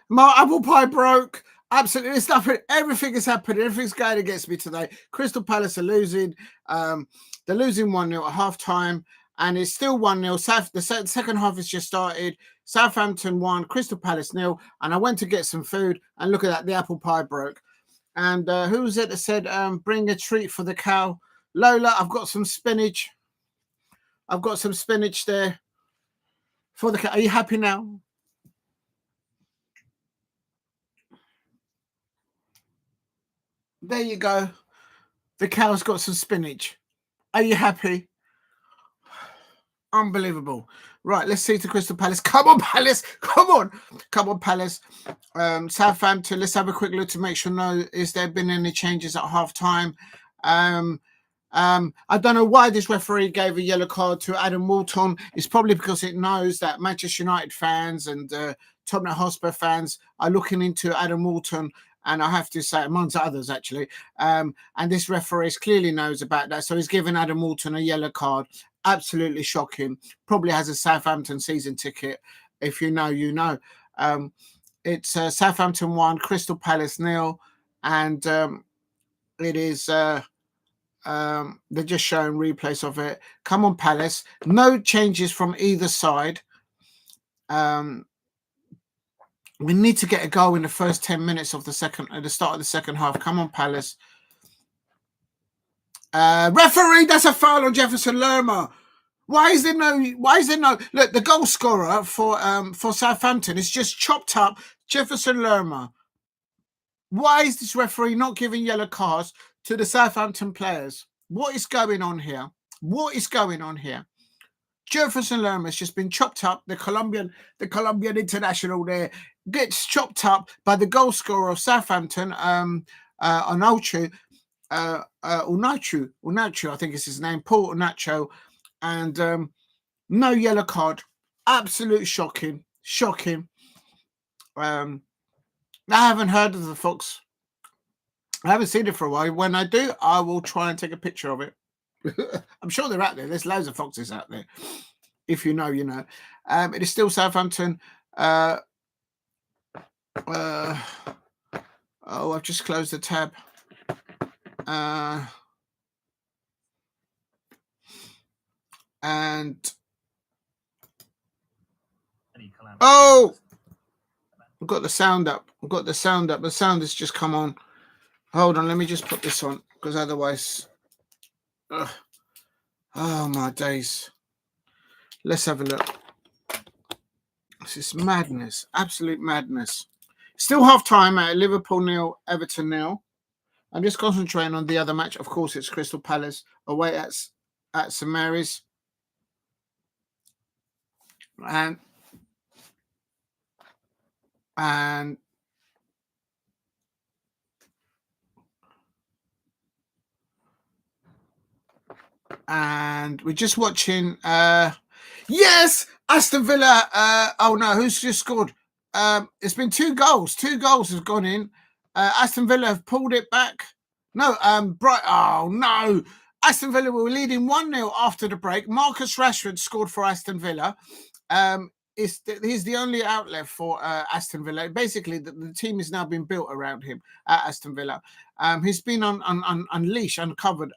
My apple pie broke. Absolutely, it's nothing. Everything is happening. Everything's going against me today. Crystal Palace are losing. They're losing 1-0 at half time, and it's still 1-0. The second half has just started. Southampton 1, Crystal Palace 0. And I went to get some food, and look at that, the apple pie broke. And who was it that said, bring a treat for the cow? Lola, I've got some spinach. I've got some spinach there for the cow. Are you happy now? There you go. The cow's got some spinach. Are you happy? Unbelievable. Right, let's see to Crystal Palace. Come on, Palace. Come on. Come on, Palace. Southampton, let's have a quick look to make sure is there been any changes at half time. I don't know why this referee gave a yellow card to Adam Walton. It's probably because it knows that Manchester United fans and Tottenham Hotspur fans are looking into Adam Walton. And I have to say, amongst others, actually. And this referee clearly knows about that. So he's given Adam Walton a yellow card. Absolutely shocking. Probably has a Southampton season ticket. If you know, you know. It's Southampton 1, Crystal Palace 0. And it is... they're just showing replays of it. Come on, Palace. No changes from either side. We need to get a goal in the first 10 minutes of the start of the second half. Come on, Palace. Referee, that's a foul on Jefferson Lerma. Why is there no? Look, the goal scorer for Southampton is just chopped up Jefferson Lerma. Why is this referee not giving yellow cards to the Southampton players? What is going on here? What is going on here? Jefferson Lerma has just been chopped up. The Colombian international there gets chopped up by the goal scorer of Southampton, Onuachu. Onuachu, I think is his name, Paul Onuachu, and no yellow card. Absolute shocking. I haven't heard of the fox. I haven't seen it for a while. When I do, I will try and take a picture of it. I'm sure they're out there. There's loads of foxes out there. If you know, you know. It is still Southampton. Oh, I've just closed the tab. And oh, I've got the sound up. The sound has just come on. Hold on, let me just put this on because otherwise, oh my days. Let's have a look. This is madness, absolute madness. Still half time at Liverpool 0, Everton 0. I'm just concentrating on the other match. Of course, it's Crystal Palace away at St Mary's. And we're just watching. Yes, Aston Villa. Oh no, who's just scored? It's been 2 goals. 2 goals have gone in. Aston Villa have pulled it back. No, oh no. Aston Villa were leading 1-0 after the break. Marcus Rashford scored for Aston Villa. He's the only outlet for Aston Villa. Basically, the team has now been built around him at Aston Villa. He's been uncovered,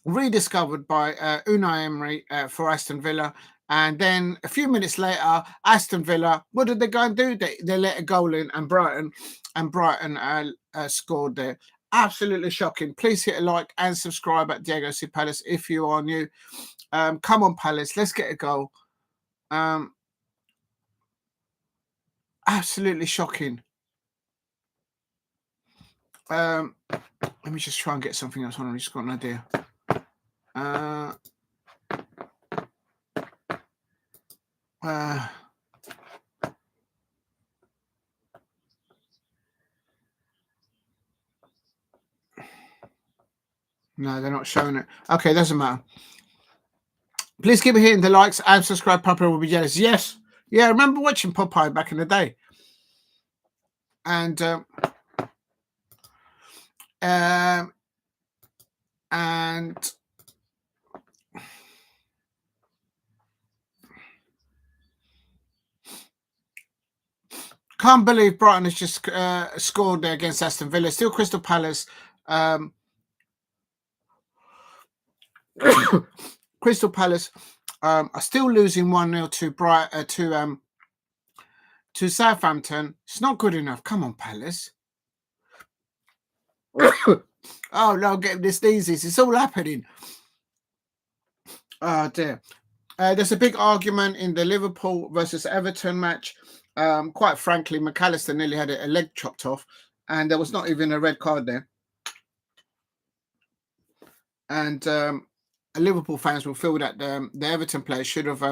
rediscovered by Unai Emery for Aston Villa. And then a few minutes later, Aston Villa, what did they go and do? They let a goal in, and Brighton scored there. Absolutely shocking. Please hit a like and subscribe at Diego C Palace if you are new. Come on, Palace. Let's get a goal. Absolutely shocking. Let me just try and get something else on. I just got an idea. No, they're not showing it. Okay, doesn't matter. Please keep hitting the likes and subscribe. Papa will be jealous. Yes. Yeah, I remember watching Popeye back in the day. and can't believe Brighton has just scored there against Aston Villa. Still Crystal Palace. Crystal Palace are still losing 1-0 to Southampton. It's not good enough. Come on, Palace. Oh no, get the sneezes. It's all happening. Oh dear. There's a big argument in the Liverpool versus Everton match. Quite frankly, McAllister nearly had a leg chopped off, and there was not even a red card there. And Liverpool fans will feel that the Everton players should have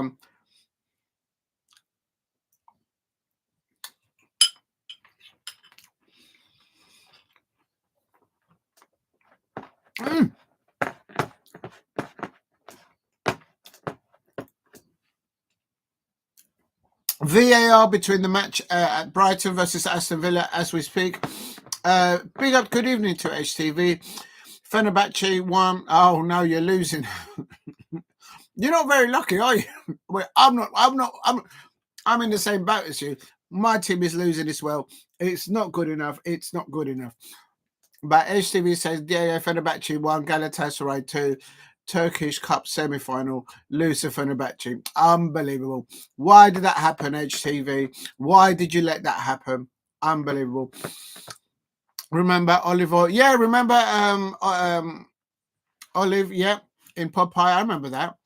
VAR between the match at Brighton versus Aston Villa as we speak. Big up, good evening to HTV. Fenerbahce won. Oh no, you're losing. You're not very lucky, are you? Well, I'm not. I'm in the same boat as you. My team is losing as well. It's not good enough. It's not good enough. But HTV says, yeah, Fenerbahce won, Galatasaray 2, Turkish Cup semi-final, lose to Fenerbahce. Unbelievable. Why did that happen, HTV? Why did you let that happen? Unbelievable. Remember Oliver? Yeah, remember Olive? Yeah, in Popeye. I remember that.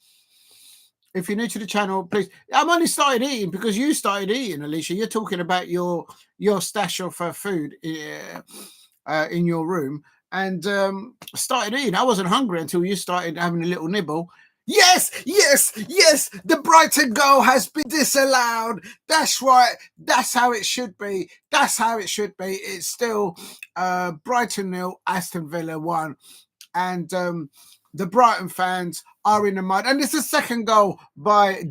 If you're new to the channel, please. I'm only started eating because you started eating, Alicia. You're talking about your stash of food in your room, and started eating. I wasn't hungry until you started having a little nibble. Yes. The Brighton goal has been disallowed. That's right. That's how it should be. It's still Brighton 0, Aston Villa 1, and the Brighton fans are in the mud. And it's the second goal by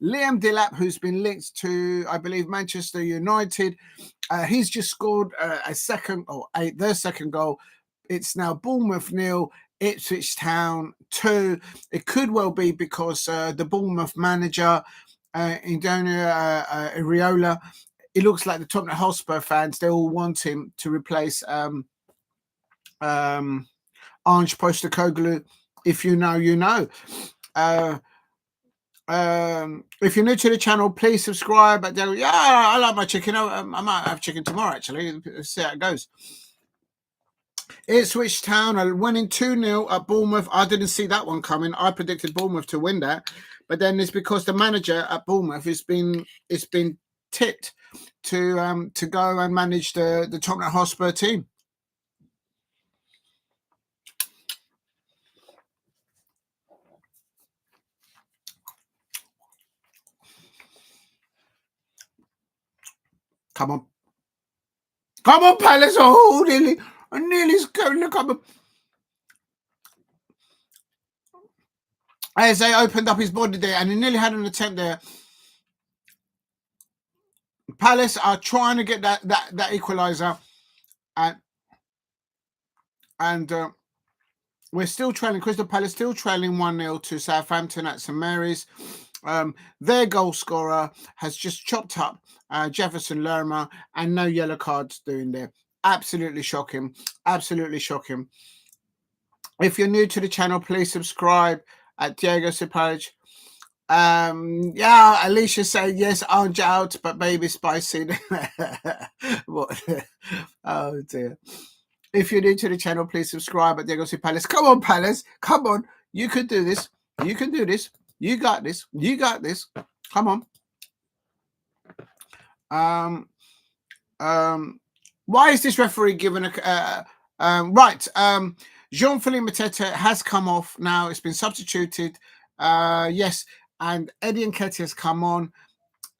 Liam Delap, who's been linked to, I believe, Manchester United. He's just scored their second goal. It's now Bournemouth 0, Ipswich Town 2. It could well be because the Bournemouth manager, Indonia Iriola, it looks like the Tottenham Hotspur fans, they all want him to replace Ange Postecoglou. If you know, you know. If you're new to the channel, please subscribe. But yeah, I like my chicken. I might have chicken tomorrow, actually. Let's see how it goes. Ipswich Town are winning 2-0 at Bournemouth. I didn't see that one coming. I predicted Bournemouth to win that, but then it's because the manager at Bournemouth has been tipped to go and manage the Tottenham Hotspur team. Come on, Palace! Oh, nearly look up. As they opened up his body there, and he nearly had an attempt there. Palace are trying to get that equaliser, and we're still trailing. Crystal Palace still trailing 1-0 to Southampton at St Mary's. Their goal scorer has just chopped up Jefferson Lerma, and no yellow cards doing there. Absolutely shocking. Absolutely shocking. If you're new to the channel, please subscribe at DIEGO C CRUZ. Yeah, Alicia said yes, Orange out, but baby spicy. What? Oh dear. If you're new to the channel, please subscribe at DIEGO C CRUZ. Come on, Palace. Come on. You can do this. You can do this. You got this. You got this. Come on. Why is this referee given a right? Jean-Philippe Mateta has come off now. It's been substituted. Yes, and Eddie Nketiah has come on,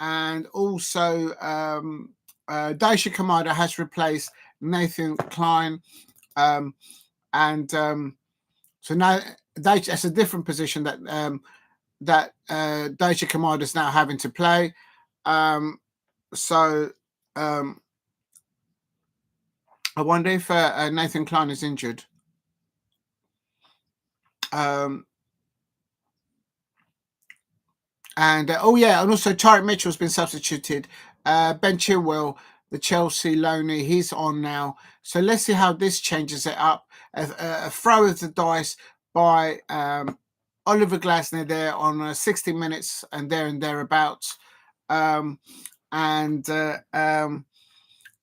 and also Daisha Kamada has replaced Nathan Klein, so now that's a different position that Daisha Kamada is now having to play. I wonder if Nathan Klein is injured. And oh yeah, and also Tyrick Mitchell's been substituted. Ben Chilwell, the Chelsea loanee, he's on now. So let's see how this changes it up. A throw of the dice by Oliver Glasner there on 60 minutes and thereabouts.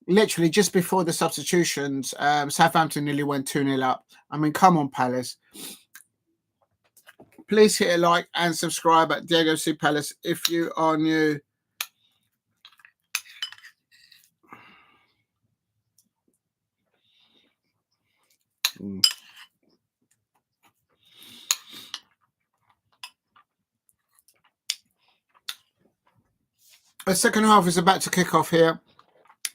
Literally just before the substitutions, Southampton nearly went 2-0 up. I mean, come on, Palace. Please hit a like and subscribe at Diego C Palace if you are new. The second half is about to kick off here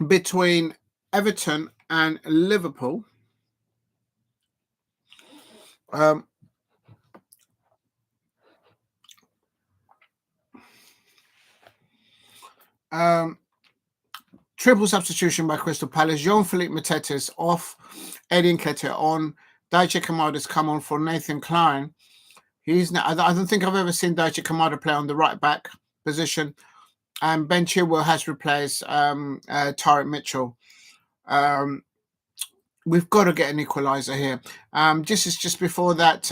between Everton and Liverpool. Triple substitution by Crystal Palace. Jean-Philippe Mateus off. Eddie Nketiah on. Daichi Kamada's come on for Nathan Klein. I don't think I've ever seen Daichi Kamada play on the right back position. And Ben Chilwell has replaced Tyrick Mitchell. We've got to get an equaliser here. Just before that,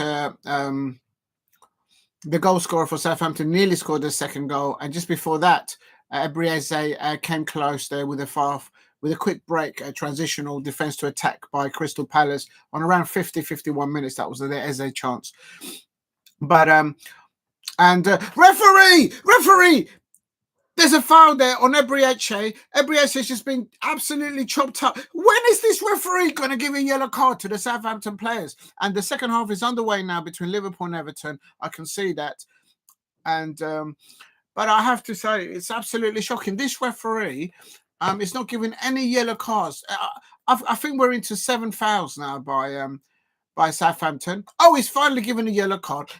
the goal scorer for Southampton nearly scored the second goal, and just before that, Ebrieze came close there with a quick break, a transitional defence to attack by Crystal Palace on around 50-51 minutes. That was the Eze chance. But referee! There's a foul there on Ebrieze. Ebrieze has just been absolutely chopped up. When is this referee going to give a yellow card to the Southampton players? And the second half is underway now between Liverpool and Everton. I can see that. And but I have to say, it's absolutely shocking. This referee is not giving any yellow cards. I think we're into 7 fouls now by Southampton. Oh, he's finally given a yellow card.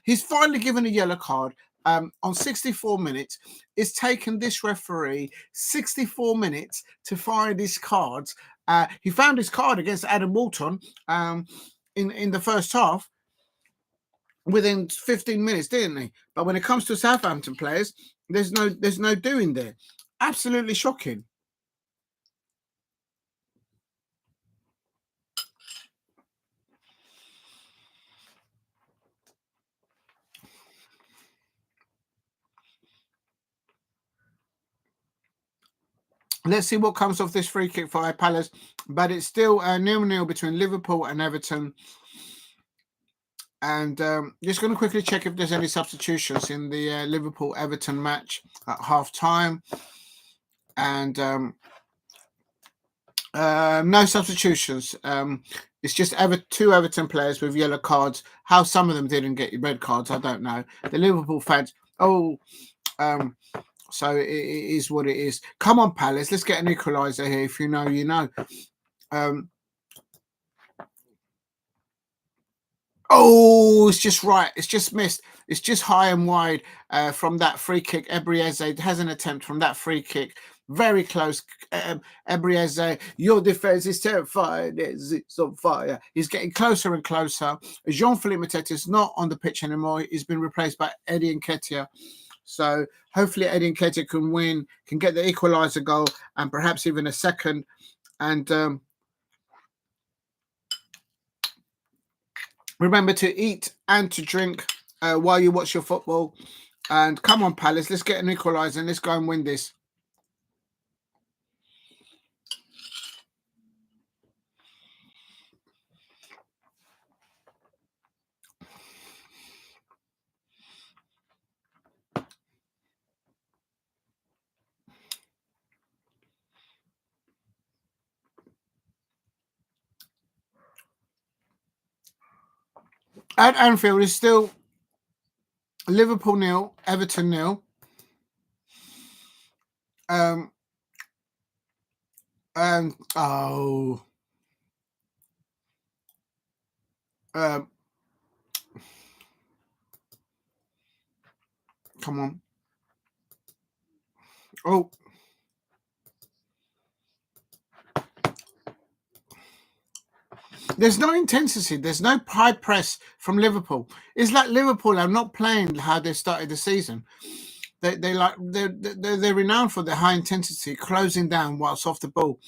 On 64 minutes. It's taken this referee 64 minutes to find his cards. He found his card against Adam Walton in the first half within 15 minutes, didn't he? But when it comes to Southampton players, there's no doing there. Absolutely shocking. Let's see what comes off this free kick for Palace. But it's still 0-0 between Liverpool and Everton. And just going to quickly check if there's any substitutions in the Liverpool-Everton match at half-time. And no substitutions. It's just two Everton players with yellow cards. How some of them didn't get red cards, I don't know. The Liverpool fans, so it is what it is. Come on, Palace, let's get an equaliser here. If you know, you know. Oh, it's just right. It's just missed. It's just high and wide from that free kick. Ebrieze has an attempt from that free kick. Very close. Ebrieze, your defense is terrifying. It's on fire. He's getting closer and closer. Jean-Philippe Mateus is not on the pitch anymore. He's been replaced by Eddie Nketiah. So hopefully Eddie Nketiah can win, can get the equaliser goal, and perhaps even a second. And remember to eat and to drink while you watch your football. And come on, Palace, let's get an equaliser and let's go and win this. At Anfield is still Liverpool 0, Everton 0. Come on. Oh. There's no intensity. There's no high press from Liverpool. It's like Liverpool are not playing how they started the season. They're renowned for their high intensity, closing down whilst off the ball.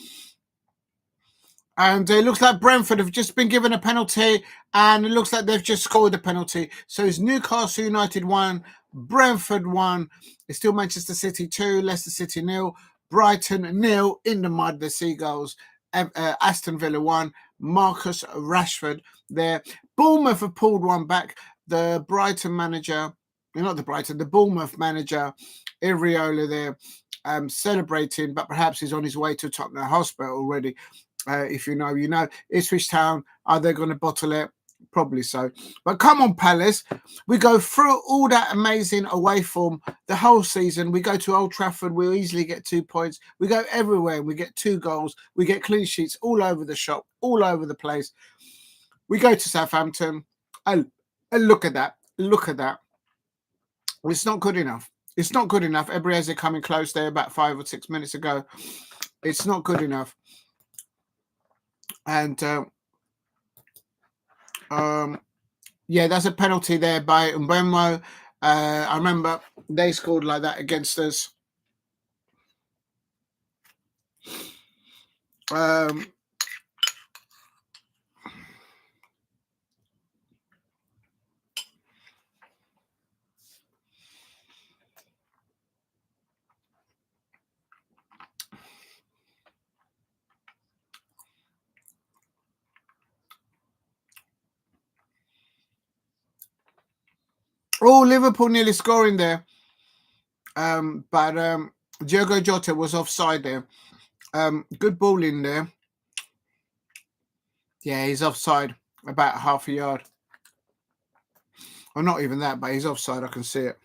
And it looks like Brentford have just been given a penalty, and it looks like they've just scored a penalty. So it's Newcastle United 1, Brentford 1. It's still Manchester City 2, Leicester City 0, Brighton 0 in the mud, the Seagulls. Aston Villa 1, Marcus Rashford there. Bournemouth have pulled one back. The Brighton manager, not the Brighton, the Bournemouth manager, Iriola there, celebrating, but perhaps he's on his way to Tottenham Hospital already. If you know, you know. Ipswich Town, are they going to bottle it? Probably so. But come on, Palace. We go through all that amazing away form the whole season. We go to Old Trafford. We'll easily get 2 points. We go everywhere. We get 2 goals. We get clean sheets all over the shop, all over the place. We go to Southampton. And look at that. Look at that. It's not good enough. It's not good enough. Eberezer coming close there about 5 or 6 minutes ago. It's not good enough. And yeah, that's a penalty there by Mbembo. I remember they scored like that against us. Oh, Liverpool nearly scoring there. But Diogo Jota was offside there. Good ball in there. Yeah, he's offside about half a yard. Or not even that, but he's offside. I can see it.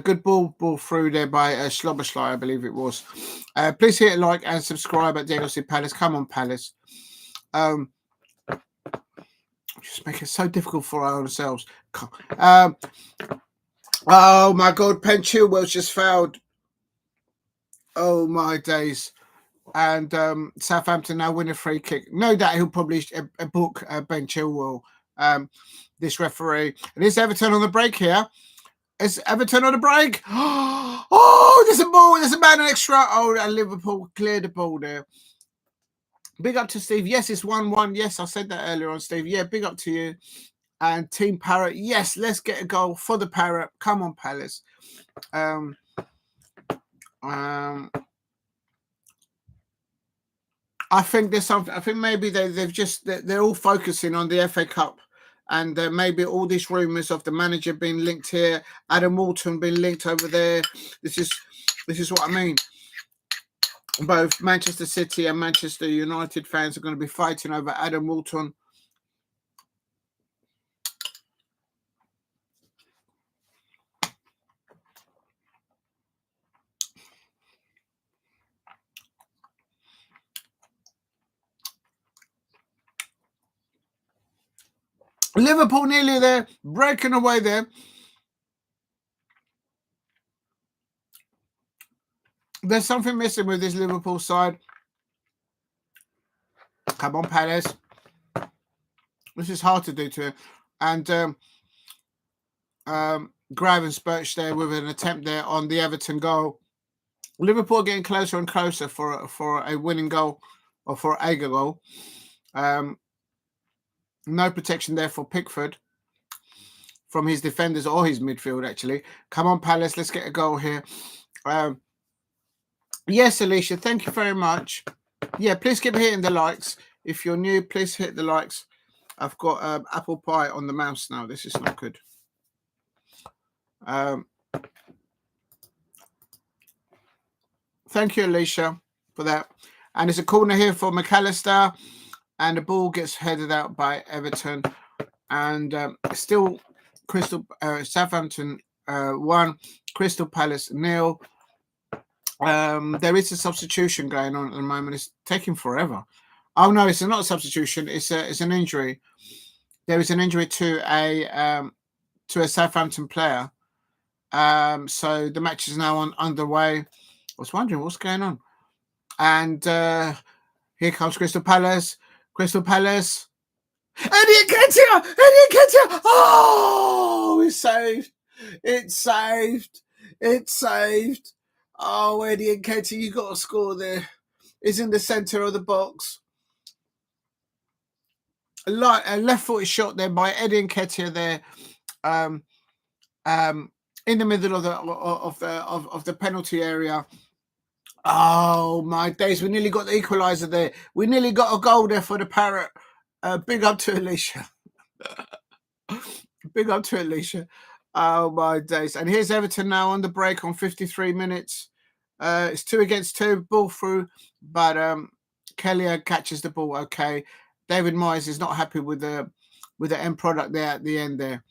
Good ball through there by Schloberschlei, I believe it was. Please hit a like and subscribe at DIEGO C Palace. Come on, Palace. Just make it so difficult for ourselves. Oh my God, Ben Chilwell's just fouled. Oh my days. And Southampton now win a free kick. No doubt he'll probably book Ben Chilwell, this referee. And it's Everton on the break here. It's Everton on the break. Oh, there's a ball. There's a man extra. Oh, and Liverpool cleared the ball there. Big up to Steve. Yes, it's 1-1. Yes, I said that earlier on, Steve. Yeah, big up to you. And Team Parrot. Yes, let's get a goal for the Parrot. Come on, Palace. I think there's something. I think maybe they're all focusing on the FA Cup, and maybe all these rumours of the manager being linked here, Adam Walton being linked over there. This is what I mean. Both Manchester City and Manchester United fans are going to be fighting over Adam Walton. Liverpool nearly there, breaking away there. There's something missing with this Liverpool side. Come on, Palace. This is hard to do to him. And Gravenberch there with an attempt there on the Everton goal. Liverpool getting closer and closer for a winning goal or for a goal. No protection there for Pickford from his defenders or his midfield, actually. Come on, Palace. Let's get a goal here. Yes, Alicia, thank you very much. Yeah, please keep hitting the likes. If you're new, please hit the likes. I've got apple pie on the mouse now. This is not good. Thank you, Alicia, for that. And there's a corner here for McAllister. And the ball gets headed out by Everton. And still Southampton 1, Crystal Palace 0. There is a substitution going on at the moment. It's taking forever. Oh no, it's not a substitution. It's an injury. There is an injury to a Southampton player. So the match is now underway. I was wondering what's going on. And here comes Crystal Palace. Crystal Palace. Eddie Nketiah! Oh, it's saved. It's saved. It's saved. Oh, Eddie Nketiah, you got to score there. He's in the centre of the box. A left-footed shot there by Eddie Nketiah there. In the middle of the penalty area. Oh my days! We nearly got the equaliser there. We nearly got a goal there for the Parrot. Big up to Alicia. Big up to Alicia. Oh my days! And here's Everton now on the break on 53 minutes. It's 2 against 2, ball through, but Nketiah catches the ball. Okay, David Moyes is not happy with the end product there at the end there.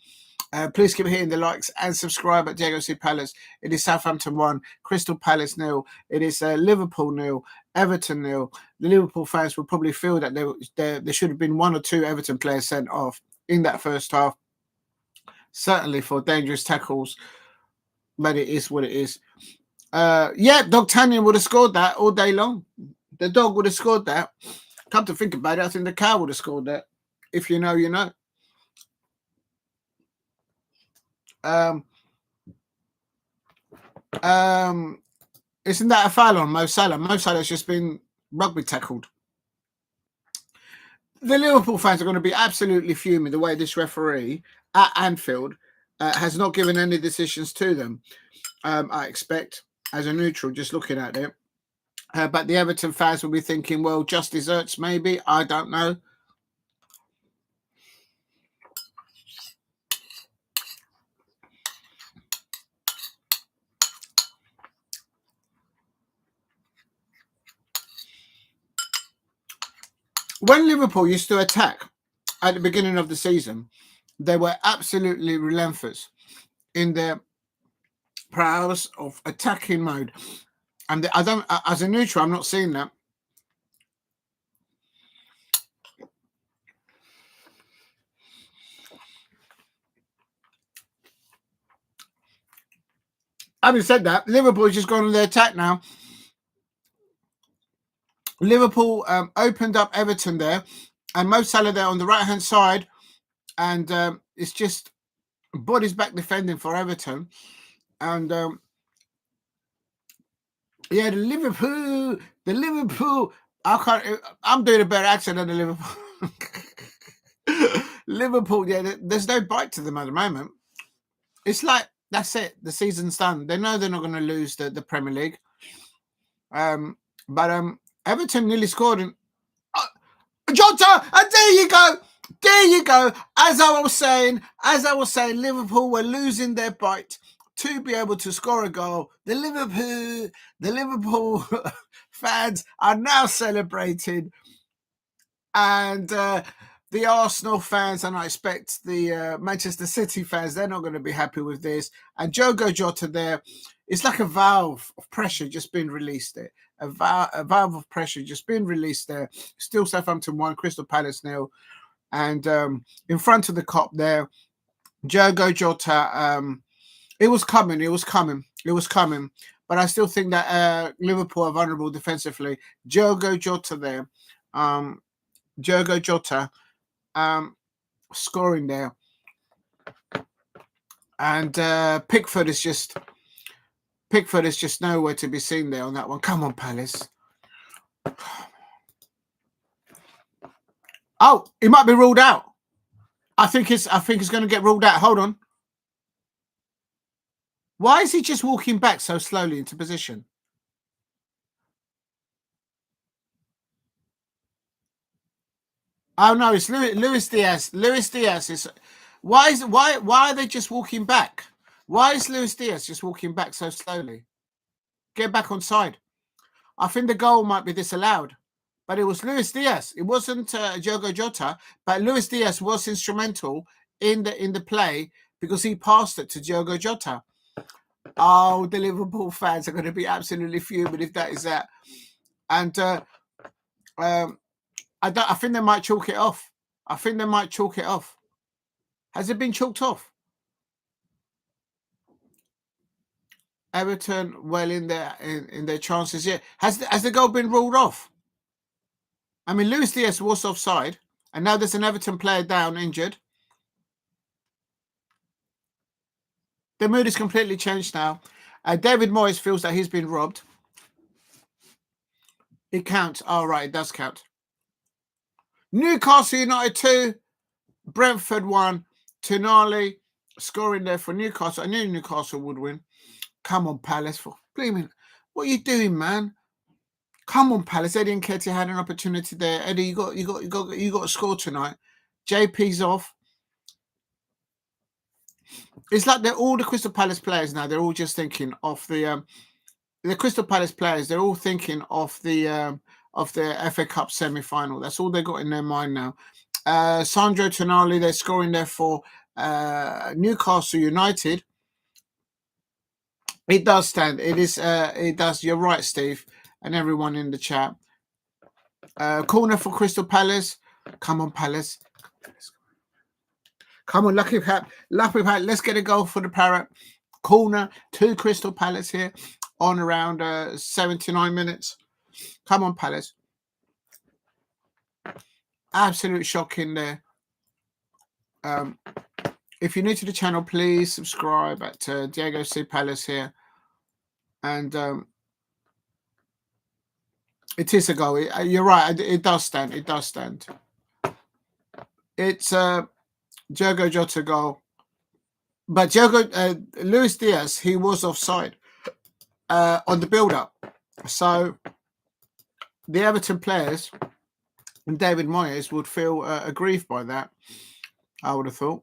Please keep hitting the likes and subscribe at Diego C Palace. It is Southampton 1, Crystal Palace 0. It is Liverpool 0, Everton 0. The Liverpool fans will probably feel that there should have been 1 or 2 Everton players sent off in that first half. Certainly for dangerous tackles, but it is what it is. Yeah, Dogtanian would have scored that all day long. The dog would have scored that. Come to think about it, I think the cow would have scored that. If you know, you know. Isn't that a foul on Mo Salah? Mo Salah's just been rugby tackled. The Liverpool fans are going to be absolutely fuming the way this referee at Anfield has not given any decisions to them. I expect, as a neutral, just looking at it. But the Everton fans will be thinking, well, just desserts maybe. I don't know. When Liverpool used to attack at the beginning of the season, they were absolutely relentless in their prowess of attacking mode. And I don't, as a neutral, I'm not seeing that. Having said that, Liverpool's just gone on their attack now. Liverpool opened up Everton there, and Mo Salah there on the right-hand side, and it's just bodies back defending for Everton. And yeah, the Liverpool. I'm doing a better accent than the Liverpool. Liverpool, yeah, there's no bite to them at the moment. It's like, that's it. The season's done. They know they're not going to lose the Premier League. But Everton nearly scored. And Jota, and there you go. There you go. As I was saying, Liverpool were losing their bite to be able to score a goal. The Liverpool fans are now celebrating, and the Arsenal fans, and I expect the Manchester City fans, they're not going to be happy with this. And Diogo Jota there, it's like a valve of pressure just being released there. A valve of pressure just being released there. Still Southampton 1, Crystal Palace 0. And in front of the cop there, Diogo Jota, it was coming. But I still think that Liverpool are vulnerable defensively. Diogo Jota there. Diogo Jota scoring there. And Pickford is just nowhere to be seen there on that one. Come on, Palace. Oh, he might be ruled out. I think it's going to get ruled out. Hold on. Why is he just walking back so slowly into position? Oh no, it's Luis Diaz. Luis Diaz is. Why are they just walking back? Why is Luis Diaz just walking back so slowly? Get back on side. I think the goal might be disallowed, but it was Luis Diaz. It wasn't Diogo Jota, but Luis Diaz was instrumental in the play because he passed it to Diogo Jota. Oh, the Liverpool fans are going to be absolutely fuming if that is that. And I think they might chalk it off. Has it been chalked off? Everton well in their chances. Yeah. Has the goal been ruled off? I mean, Luis Diaz was offside. And now there's an Everton player down, injured. The mood is completely changed now. David Moyes feels that he's been robbed. It counts. Oh, right, it does count. Newcastle United 2, Brentford 1. Tonali scoring there for Newcastle. I knew Newcastle would win. Come on, Palace. For blimey, what are you doing, man? Come on, Palace. Eddie Nketiah had an opportunity there. Eddie, you got to score tonight. JP's off. It's like they're all the Crystal Palace players now. They're all just thinking of the Crystal Palace players. They're all thinking of the FA Cup semi-final. That's all they got in their mind now. Sandro Tonali, they're scoring there for Newcastle United. It does stand. It is. It does. You're right, Steve, and everyone in the chat. Corner for Crystal Palace. Come on, Palace. Come on, Lucky Pat. Let's get a goal for the Parrot. Corner to Crystal Palace here on around 79 minutes. Come on, Palace. Absolute shocking there. If you're new to the channel, please subscribe at Diego C Palace here. And it is a goal. You're right. It does stand. It does stand. It's Diogo Jota goal. But Luis Diaz, he was offside on the build-up. So the Everton players and David Moyes would feel aggrieved by that, I would have thought.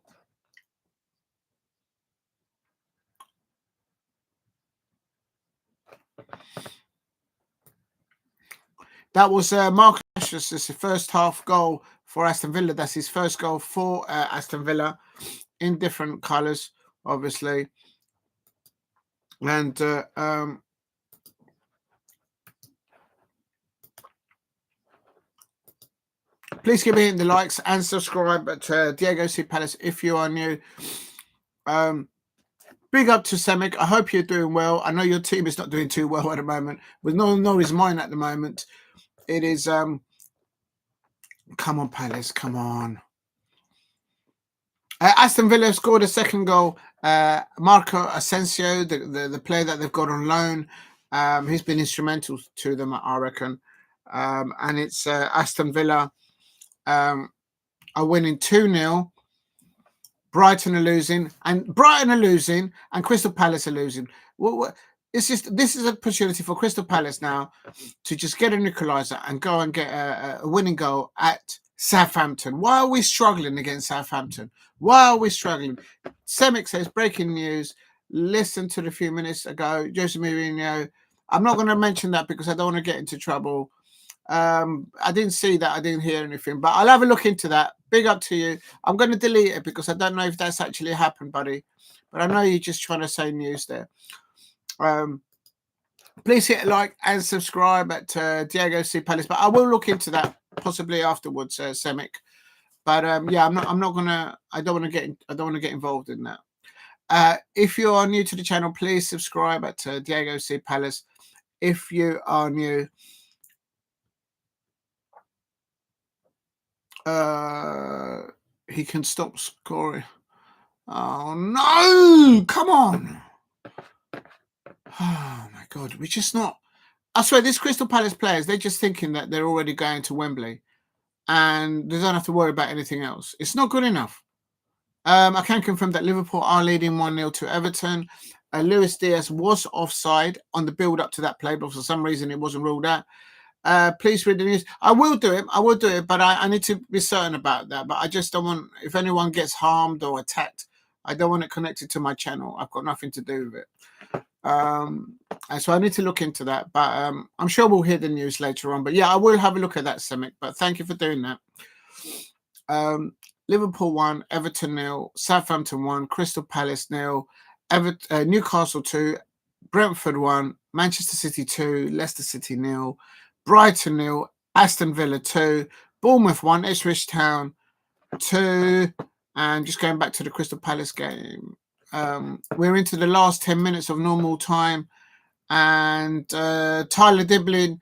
That was Marcus Rashford's first half goal for Aston Villa. That's his first goal for Aston Villa in different colours, obviously. And please keep hitting the likes and subscribe at Diego C Palace if you are new. Big up to Semic. I hope you're doing well. I know your team is not doing too well at the moment. With no is mine at the moment. It is come on, Palace, come on. Aston Villa scored a second goal. Marco Asensio, the player that they've got on loan, he's been instrumental to them, I reckon. And it's Aston Villa are winning 2-0. Brighton are losing, and Crystal Palace are losing. This is an opportunity for Crystal Palace now to just get an equaliser and go and get a winning goal at Southampton. Why are we struggling against Southampton? Why are we struggling? Semic says, breaking news. Listen to the few minutes ago. Jose Mourinho. I'm not going to mention that because I don't want to get into trouble. I didn't see that. I didn't hear anything, but I'll have a look into that. Big up to you. I'm going to delete it because I don't know if that's actually happened, buddy. But I know you're just trying to say news there. Please hit a like and subscribe at Diego C Palace. But I will look into that possibly afterwards, Semic. But yeah, I don't want to get involved in that. If you are new to the channel, please subscribe at Diego C Palace. If you are new, he can stop scoring. Oh no! Come on! Oh my God, we're just not. I swear, these Crystal Palace players, they're just thinking that they're already going to Wembley and they don't have to worry about anything else. It's not good enough. I can confirm that Liverpool are leading 1-0 to Everton. Luis Diaz was offside on the build-up to that play, but for some reason it wasn't ruled out. Please read the news. I will do it, but I need to be certain about that. But I just don't want, if anyone gets harmed or attacked, I don't want it connected to my channel. I've got nothing to do with it. And so I need to look into that. But I'm sure we'll hear the news later on. But yeah, I will have a look at that, Semic. But thank you for doing that. Liverpool 1, Everton 0, Southampton 1, Crystal Palace 0, Newcastle 2, Brentford 1, Manchester City 2, Leicester City 0, Brighton 0, Aston Villa 2, Bournemouth 1, Ipswich Town 2, and just going back to the Crystal Palace game. We're into the last 10 minutes of normal time, and Tyler Diblin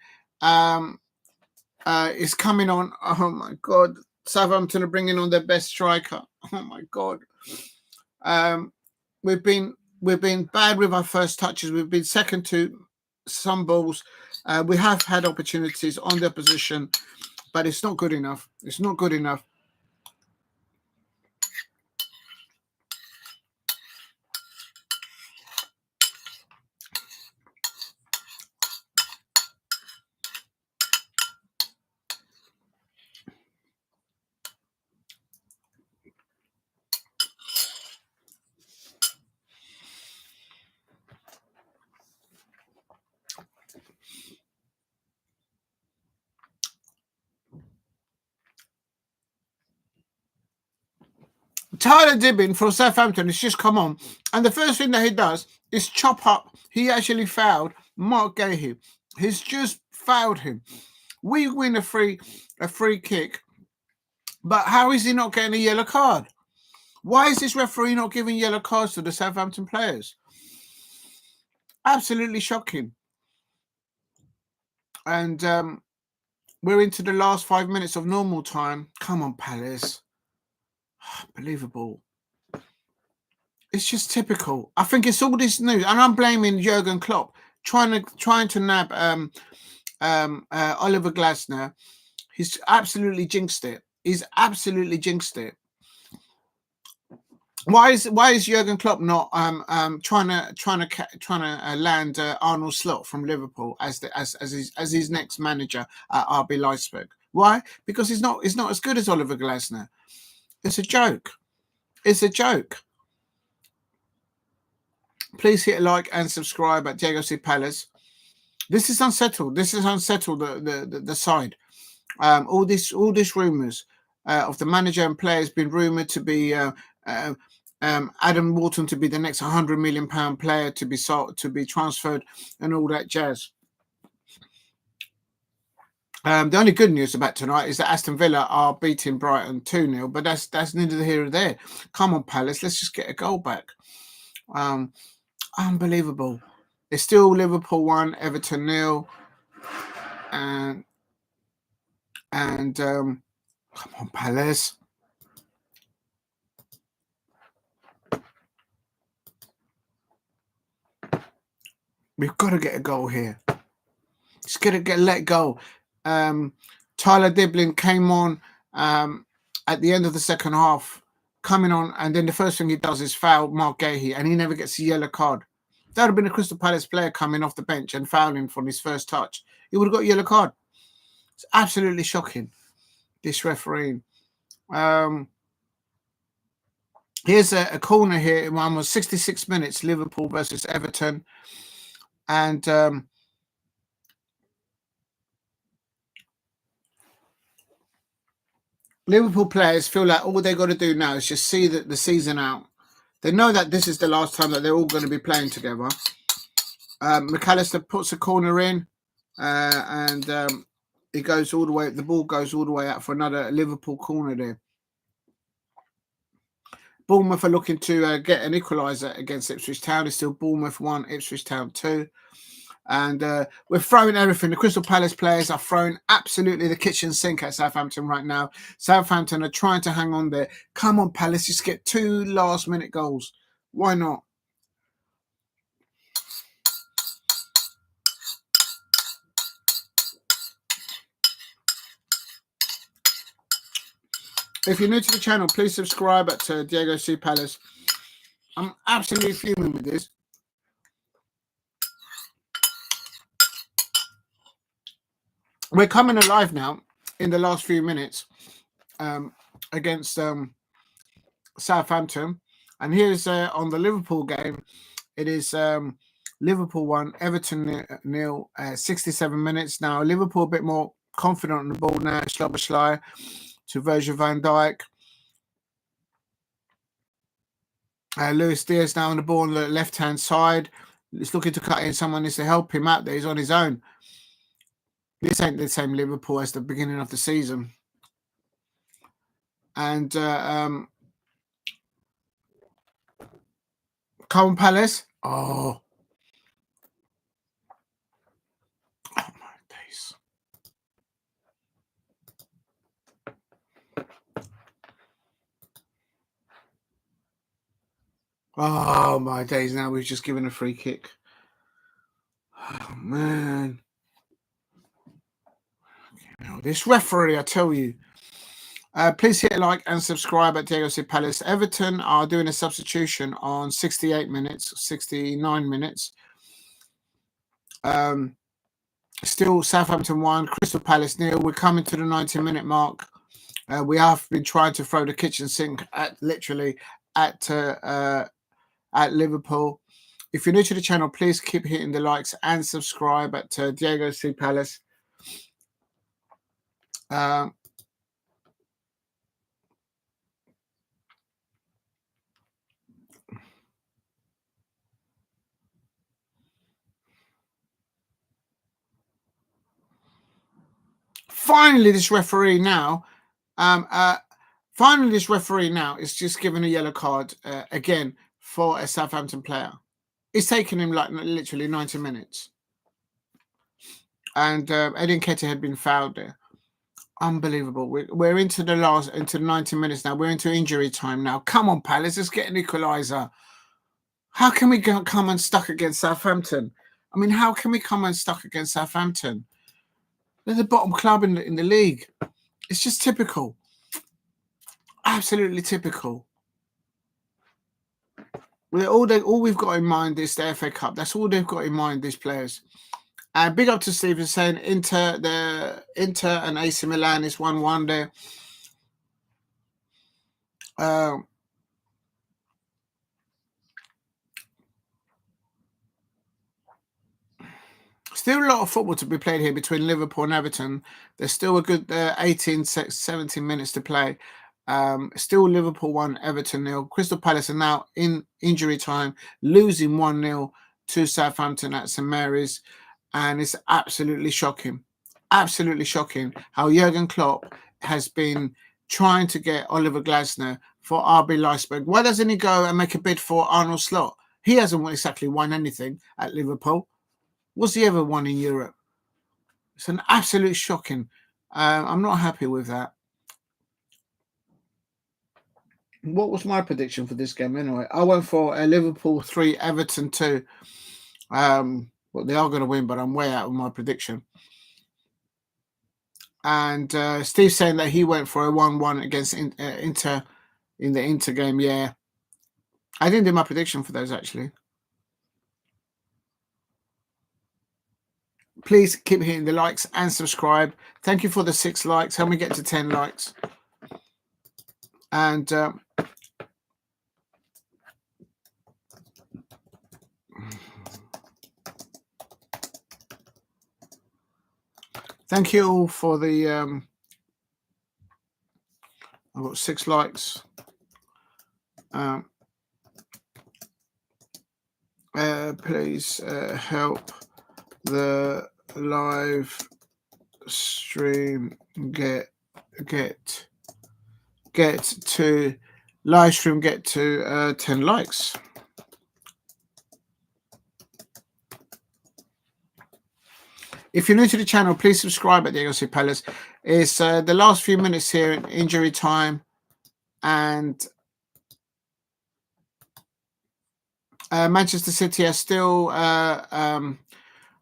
is coming on. Oh my God, Southampton are bringing on their best striker. Oh my God. We've been bad with our first touches. We've been second to some balls. We have had opportunities on their position, but it's not good enough. It's not good enough. Tyler Dibbin from Southampton has just come on, and the first thing that he does is chop up. He actually fouled Mark Gahey. He's just fouled him. We win a free kick, but how is he not getting a yellow card? Why is this referee not giving yellow cards to the Southampton players? Absolutely shocking. And we're into the last 5 minutes of normal time. Come on, Palace. Unbelievable. It's just typical. I think it's all this news, and I'm blaming Jurgen Klopp trying to nab Oliver Glasner. He's absolutely jinxed it. He's absolutely jinxed it. Why is Jurgen Klopp not trying to land Arnold Slot from Liverpool as his next manager at RB Leipzig? Why? Because he's not as good as Oliver Glasner. It's a joke. It's a joke. Please hit a like and subscribe at Diego C Palace. This is unsettled. This is unsettled. The side. All this rumours of the manager and players been rumoured to be Adam Wharton to be the next £100 million player to be sold, to be transferred, and all that jazz. The only good news about tonight is that Aston Villa are beating Brighton 2-0, but that's neither here nor there. Come on, Palace, let's just get a goal back. Unbelievable. It's still Liverpool 1, Everton 0, and come on, Palace. We've got to get a goal here. It's going to get let go. Tyler Diblin came on at the end of the second half, coming on, and then the first thing he does is foul Mark Gahey, and he never gets a yellow card. That would have been a Crystal Palace player coming off the bench and fouling from his first touch. He would have got a yellow card. It's absolutely shocking, this refereeing. Here's a corner here. One was 66 minutes, Liverpool versus Everton. And Liverpool players feel like all they've got to do now is just see the season out. They know that this is the last time that they're all going to be playing together. McAllister puts a corner in, and it goes all the way. The ball goes all the way out for another Liverpool corner there. Bournemouth are looking to get an equaliser against Ipswich Town. It's still Bournemouth 1, Ipswich Town 2. And we're throwing everything. The Crystal Palace players are throwing absolutely the kitchen sink at Southampton right now. Southampton are trying to hang on there. Come on, Palace, just get 2 last-minute goals. Why not? If you're new to the channel, please subscribe at Diego C Palace. I'm absolutely fuming with this. We're coming alive now in the last few minutes against Southampton. And here's on the Liverpool game. It is Liverpool 1, Everton 0, 67 minutes. Now, Liverpool a bit more confident on the ball now. Szoboszlai to Virgil van Dijk. Luis Diaz now on the ball on the left-hand side. He's looking to cut in. Someone needs to help him out there. He's on his own. This ain't the same Liverpool as the beginning of the season. And come on, Palace. Oh my days. Oh, my days. Now we've just given a free kick. Oh, man. This referee, I tell you. Please hit like and subscribe at Diego C Palace. Everton are doing a substitution on 68 minutes, 69 minutes. Still Southampton 1, Crystal Palace 0. We're coming to the 90-minute mark. We have been trying to throw the kitchen sink at Liverpool. If you're new to the channel, please keep hitting the likes and subscribe at Diego C Palace. Finally, this referee now is just given a yellow card again for a Southampton player. It's taken him like literally 90 minutes. And Nketiah had been fouled there. Unbelievable. We're into the 90 minutes now. We're into injury time now. Come on, Palace, let's get an equaliser. How can we come unstuck against Southampton? I mean, how can we come unstuck against Southampton? They're the bottom club in the league. It's just typical. Absolutely typical. All we've got in mind is the FA Cup. That's all they've got in mind, these players. And big up to Steve for saying Inter and AC Milan is 1-1 there. Still a lot of football to be played here between Liverpool and Everton. There's still a good 18, 17 minutes to play. Still Liverpool 1, Everton 0. Crystal Palace are now in injury time, losing 1-0 to Southampton at St Mary's. And it's absolutely shocking. Absolutely shocking how Jurgen Klopp has been trying to get Oliver Glasner for RB Leipzig. Why doesn't he go and make a bid for Arnold Slot? He hasn't exactly won anything at Liverpool. What's he ever won in Europe? It's an absolute shocking. I'm not happy with that. What was my prediction for this game anyway? I went for a Liverpool 3, Everton 2. Well, they are going to win, but I'm way out of my prediction. And Steve's saying that he went for a 1-1 against Inter in the Inter game. Yeah, I didn't do my prediction for those, actually. Please keep hitting the likes and subscribe. Thank you for the 6 likes. Help me get to 10 likes. And thank you all for the I've got 6 likes. Please help the live stream get to 10 likes. If you're new to the channel, please subscribe at Diego C Palace. It's the last few minutes here in injury time, and Manchester City are still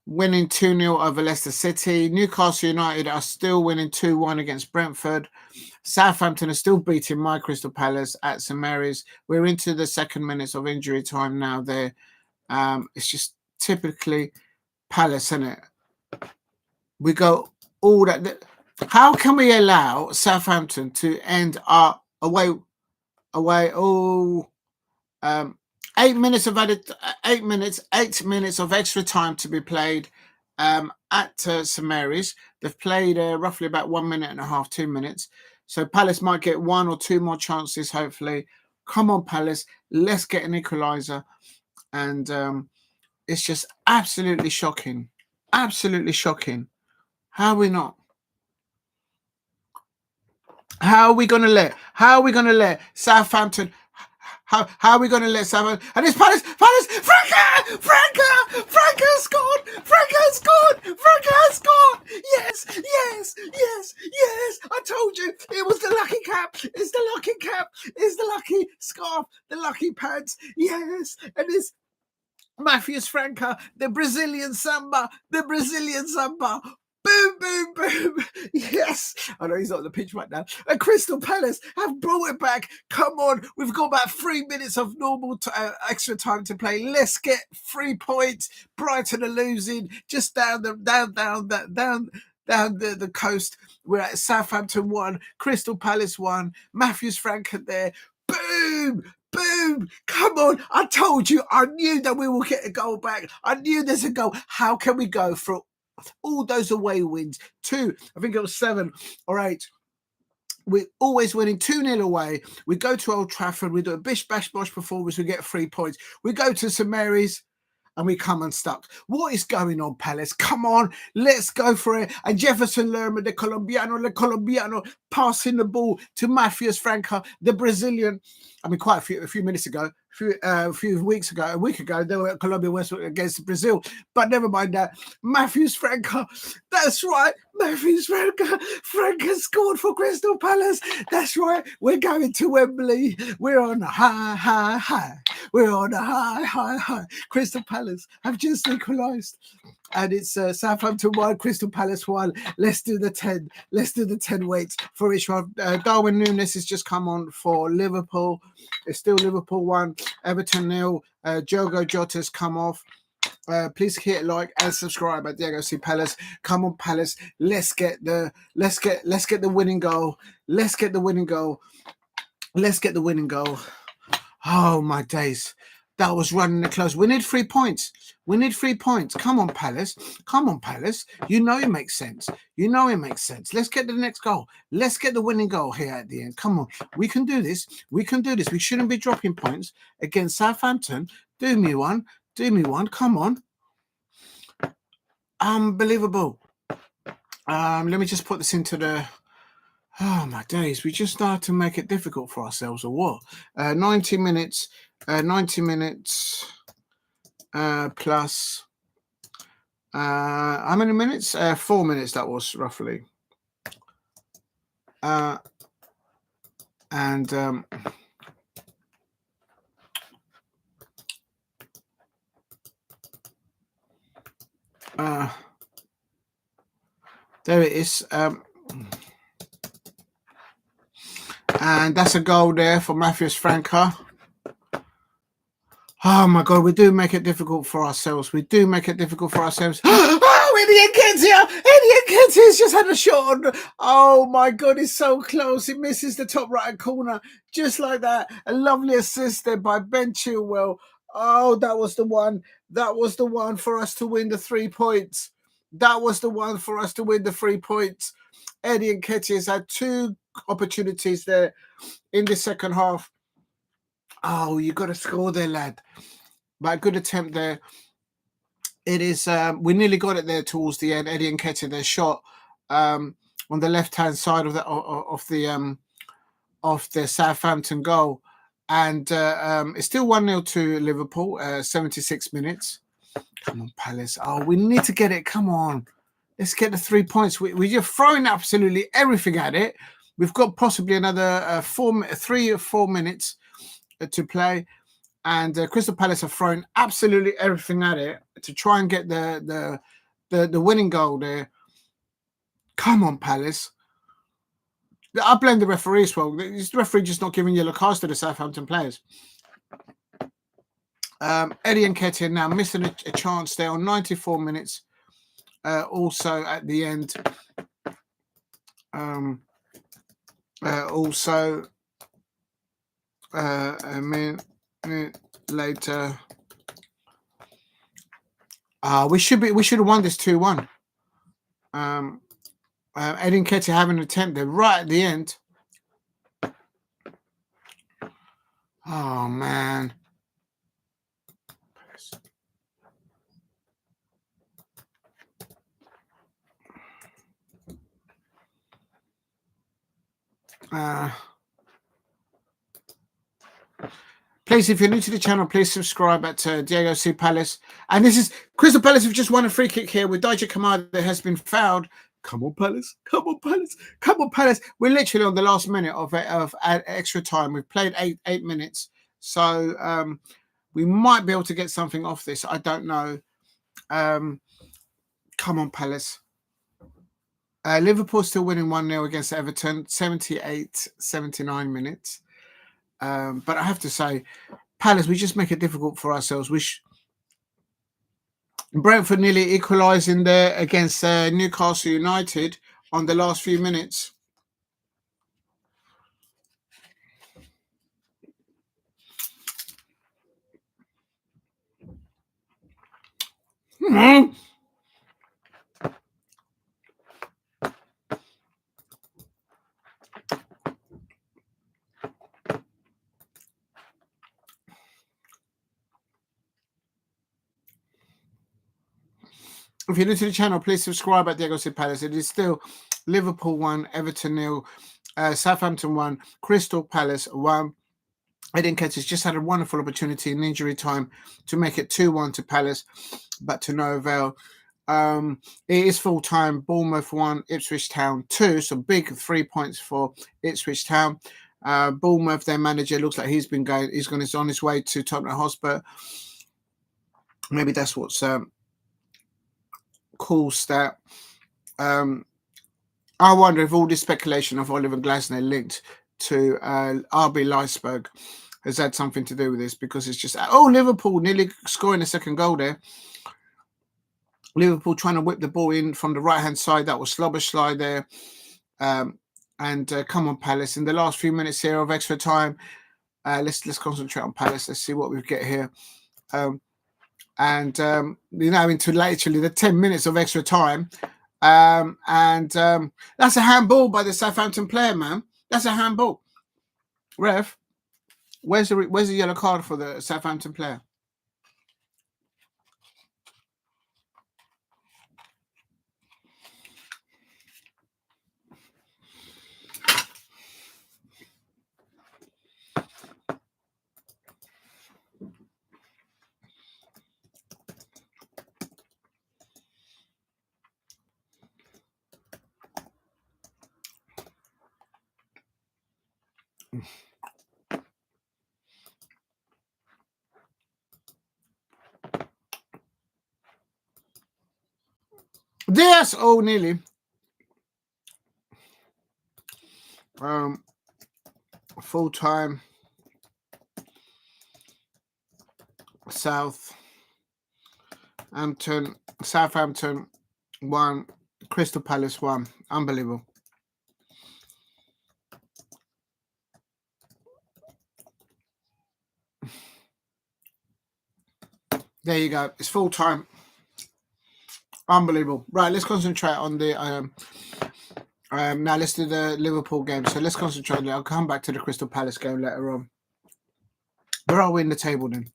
winning 2-0 over Leicester City. Newcastle United are still winning 2-1 against Brentford. Southampton are still beating my Crystal Palace at St Mary's. We're into the 2nd minutes of injury time now there. It's just typically Palace, isn't it? We go all that. How can we allow Southampton to end our away? 8 minutes of 8 minutes of extra time to be played at St Mary's. They've played roughly about 1 minute and a half, 2 minutes. So Palace might get 1 or 2 more chances, hopefully. Come on, Palace. Let's get an equaliser. And it's just absolutely shocking. Absolutely shocking. How are we not? How are we going to let Southampton? How are we going to let Southampton? And it's Palace, Franca scored, Franca scored. Yes. I told you it was the lucky cap. It's the lucky cap. It's the lucky scarf, the lucky pants. Yes, and it's Matheus França, the Brazilian samba. Boom. Yes. I know he's not on the pitch right now. And Crystal Palace have brought it back. Come on. We've got about 3 minutes of normal extra time to play. Let's get 3 points. Brighton are losing just down the coast. We're at Southampton 1, Crystal Palace 1, Matheus França there. Boom. Come on. I told you. I knew that we will get a goal back. I knew there's a goal. How can we go for all those away wins? 2, I think it was 7 or 8. We're always winning 2-0 away. We go to Old Trafford. We do a bish bash bosh performance. We get 3 points. We go to St Mary's and we come unstuck. What is going on, Palace? Come on, let's go for it. And Jefferson Lerma, the Colombiano, passing the ball to Matheus França, the Brazilian. I mean, quite a few minutes ago, a week ago, they were at Colombia West against Brazil. But never mind that. Matheus França, that's right. Matheus França scored for Crystal Palace. That's right. We're going to Wembley. We're on a high. We're on a high. Crystal Palace have just equalised. And it's Southampton 1, Crystal Palace 1. Let's do the 10. Let's do the 10 weights for each one. Darwin Núñez has just come on for Liverpool. It's still Liverpool 1, Everton 0. Diogo Jota's come off. Please hit like and subscribe at Diego C Palace. Come on, Palace. Let's get the winning goal. Let's get the winning goal. Oh my days. That was running the close. We need 3 points. Come on, Palace. You know it makes sense. Let's get the next goal. Let's get the winning goal here at the end. Come on. We can do this. We shouldn't be dropping points against Southampton. Do me one. Come on. Unbelievable. Let me just put this into the... Oh, my days. We just start to make it difficult for ourselves, or what? 90 minutes... 90 minutes plus how many minutes? 4 minutes that was roughly. And there it is. And that's a goal there for Matheus França. Oh my God, we do make it difficult for ourselves. Oh, Eddie Nketiah's just had a shot on. Oh my God, he's so close. He misses the top right corner. Just like that. A lovely assist there by Ben Chilwell. Oh, that was the one. That was the one for us to win the 3 points. Eddie Nketiah's had 2 opportunities there in the second half. Oh, you got to score there, lad. But a good attempt there. It is. We nearly got it there towards the end. Eddie Nketiah, their shot on the left-hand side of the Southampton goal, and it's still 1-0 to Liverpool. 76 minutes. Come on, Palace. Oh, we need to get it. Come on, let's get the 3 points. We're just throwing absolutely everything at it. We've got possibly another 3 or 4 minutes to play, and Crystal Palace have thrown absolutely everything at it to try and get the winning goal there. Come on, Palace. I blame the referee as well. This referee just not giving yellow cards to the Southampton players. Eddie Nketiah now missing a chance there on 94 minutes. Also at the end. Also a minute later. We should have won this 2-1. Eddie Nketiah having an attempt there right at the end. Oh man. Please, if you're new to the channel, please subscribe at Diego C Palace. And this is Crystal Palace have just won a free kick here with DIEGO C that has been fouled. Come on, Palace. Come on, Palace. Come on, Palace. We're literally on the last minute of extra time. We've played eight minutes. So we might be able to get something off this. I don't know. Come on, Palace. Liverpool still winning 1-0 against Everton, 78-79 minutes. But I have to say, Palace, we just make it difficult for ourselves. Brentford nearly equalising there against Newcastle United on the last few minutes. If you're new to the channel, please subscribe at Diego C Palace. It is still Liverpool 1, Everton 0, Southampton 1, Crystal Palace 1. Nketiah just had a wonderful opportunity in injury time to make it 2-1 to Palace, but to no avail. It is full time. Bournemouth 1, Ipswich Town 2. So big 3 points for Ipswich Town. Bournemouth, their manager, looks like he's on his way to Tottenham Hotspur. Maybe that's what's caused that. I wonder if all this speculation of Oliver Glasner linked to RB Leipzig has had something to do with this, because it's just, Liverpool nearly scoring a second goal there. Liverpool trying to whip the ball in from the right-hand side. That was Slobberslide there. Come on, Palace. In the last few minutes here of extra time, let's concentrate on Palace. Let's see what we get here. Into literally the 10 minutes of extra time. That's a handball by the Southampton player, man. That's a handball. Ref, where's the yellow card for the Southampton player? Yes, nearly. Full time. Southampton 1, Crystal Palace 1. Unbelievable. There you go. It's full time. Unbelievable. Right, let's concentrate on the now let's do the Liverpool game. So let's concentrate. I'll come back to the Crystal Palace game later on. Where are we in the table then?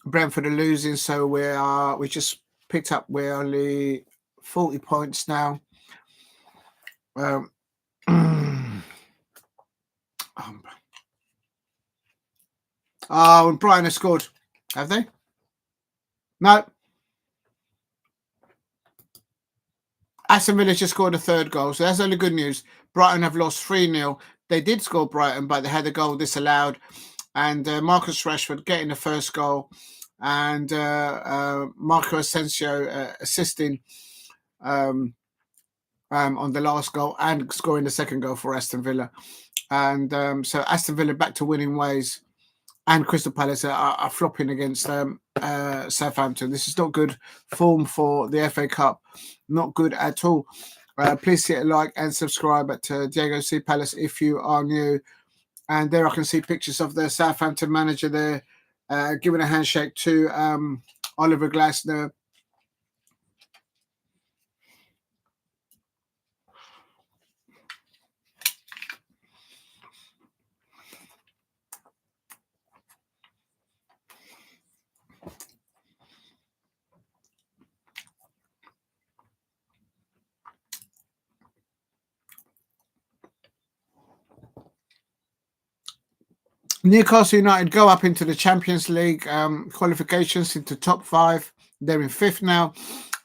Brentford are losing, so we just picked up. We're only 40 points now. And Brighton has scored. Have they? No. Aston Villa just scored a third goal, so that's only good news. Brighton have lost 3-0. They did score Brighton, but they had a goal disallowed. And Marcus Rashford getting the first goal, and Marco Asensio assisting on the last goal and scoring the second goal for Aston Villa. And so Aston Villa back to winning ways, and Crystal Palace are flopping against Southampton. This is not good form for the FA Cup. Not good at all. Please hit a like and subscribe at Diego C Palace if you are new. And there I can see pictures of the Southampton manager there giving a handshake to Oliver Glasner. Newcastle United go up into the Champions League qualifications into top 5. They're in 5th now.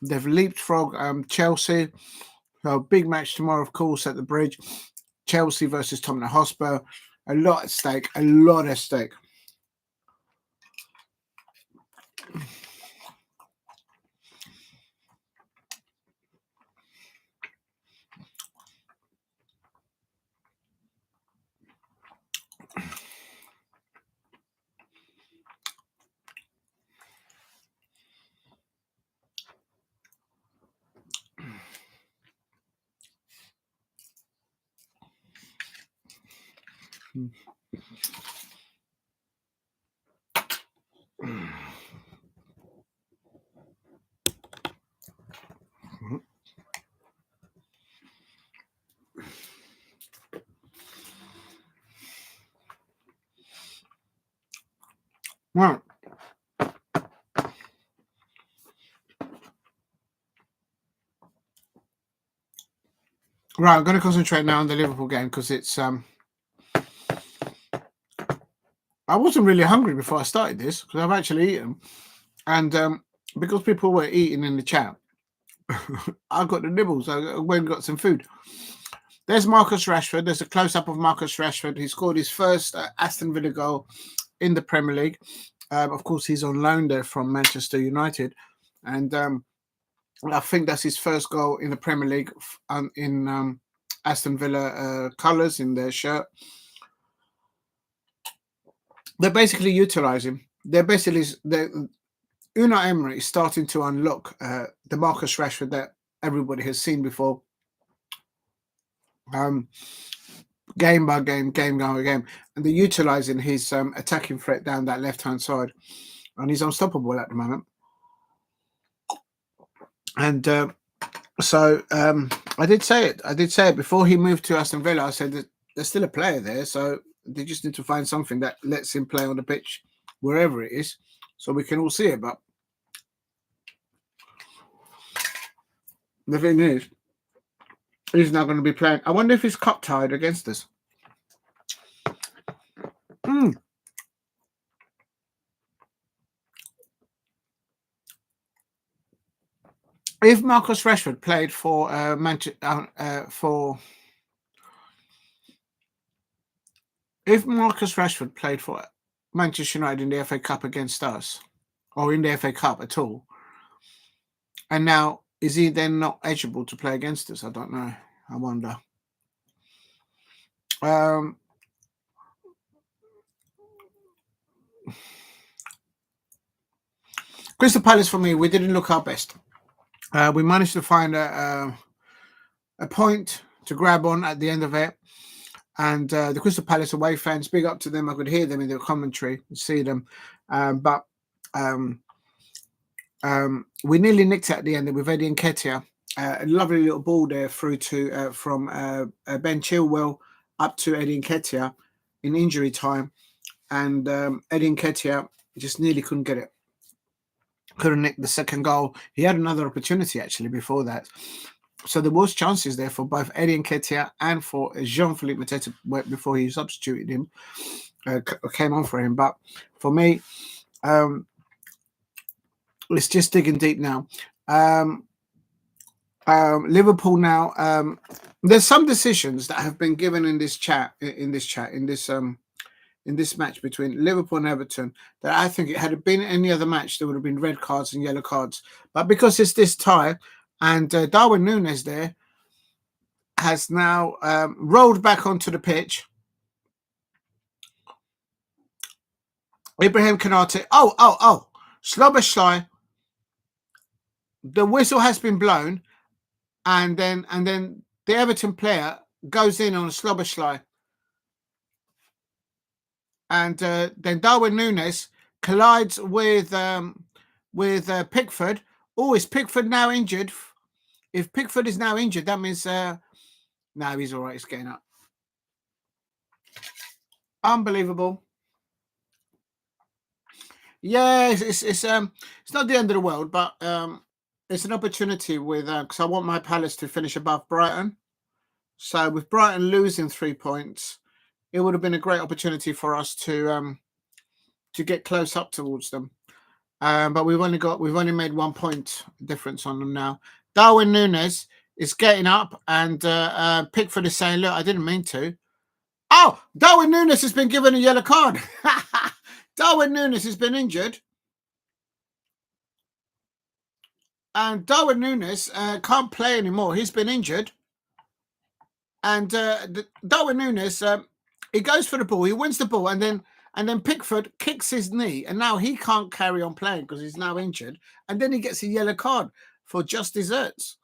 They've leapfrog Chelsea. So big match tomorrow, of course, at the Bridge. Chelsea versus Tottenham Hotspur. A lot at stake. A lot at stake. Right. Right, I'm going to concentrate now on the Liverpool game because it's I wasn't really hungry before I started this because I've actually eaten, and because people were eating in the chat, I got the nibbles. I went and got some food. There's Marcus Rashford. There's a close-up of Marcus Rashford. He scored his first Aston Villa goal in the Premier League. Of course, he's on loan there from Manchester United, and I think that's his first goal in the Premier League in Aston Villa colours in their shirt. They're basically utilising. Unai Emery is starting to unlock the Marcus Rashford that everybody has seen before. Game by game, game by game, and they're utilising his attacking threat down that left-hand side, and he's unstoppable at the moment. And so I did say it before he moved to Aston Villa. I said that there's still a player there, so they just need to find something that lets him play on the pitch wherever it is, so we can all see it. But the thing is, he's not going to be playing. I wonder if he's cup tied against us. If Marcus Rashford played for if Marcus Rashford played for Manchester United in the FA Cup against us, or in the FA Cup at all, and now is he then not eligible to play against us? I don't know. I wonder. Crystal Palace, for me, we didn't look our best. We managed to find a point to grab on at the end of it. And the Crystal Palace away fans, big up to them. I could hear them in the commentary and see them. But we nearly nicked it at the end with Eddie Nketiah. A lovely little ball there through to from Ben Chilwell up to Eddie Nketiah in injury time. And Eddie Nketiah just nearly couldn't get it. Couldn't nick the second goal. He had another opportunity actually before that. So there was chances there for both Eddie Nketiah and for Jean-Philippe Mateta before he substituted him, came on for him. But for me, it's just digging deep now. Liverpool now. There's some decisions that have been given in this match between Liverpool and Everton that I think it had it been any other match, there would have been red cards and yellow cards. But because it's this tie, and Darwin Núñez there has now rolled back onto the pitch. Ibrahim Konate. Oh. Szoboszlai. The whistle has been blown, and then the Everton player goes in on Szoboszlai. And then Darwin Núñez collides with Pickford. Oh, is Pickford now injured? If Pickford is now injured, that means no, he's all right. He's getting up. Unbelievable. Yeah, it's not the end of the world, but it's an opportunity with because I want my Palace to finish above Brighton. So with Brighton losing 3 points, it would have been a great opportunity for us to get close up towards them. But we've only made 1 point difference on them now. Darwin Núñez is getting up, and Pickford is saying, "Look, I didn't mean to." Oh, Darwin Núñez has been given a yellow card. Darwin Núñez has been injured. And Darwin Núñez can't play anymore. He's been injured. And Darwin Núñez, he goes for the ball. He wins the ball. And then Pickford kicks his knee. And now he can't carry on playing because he's now injured. And then he gets a yellow card for just desserts.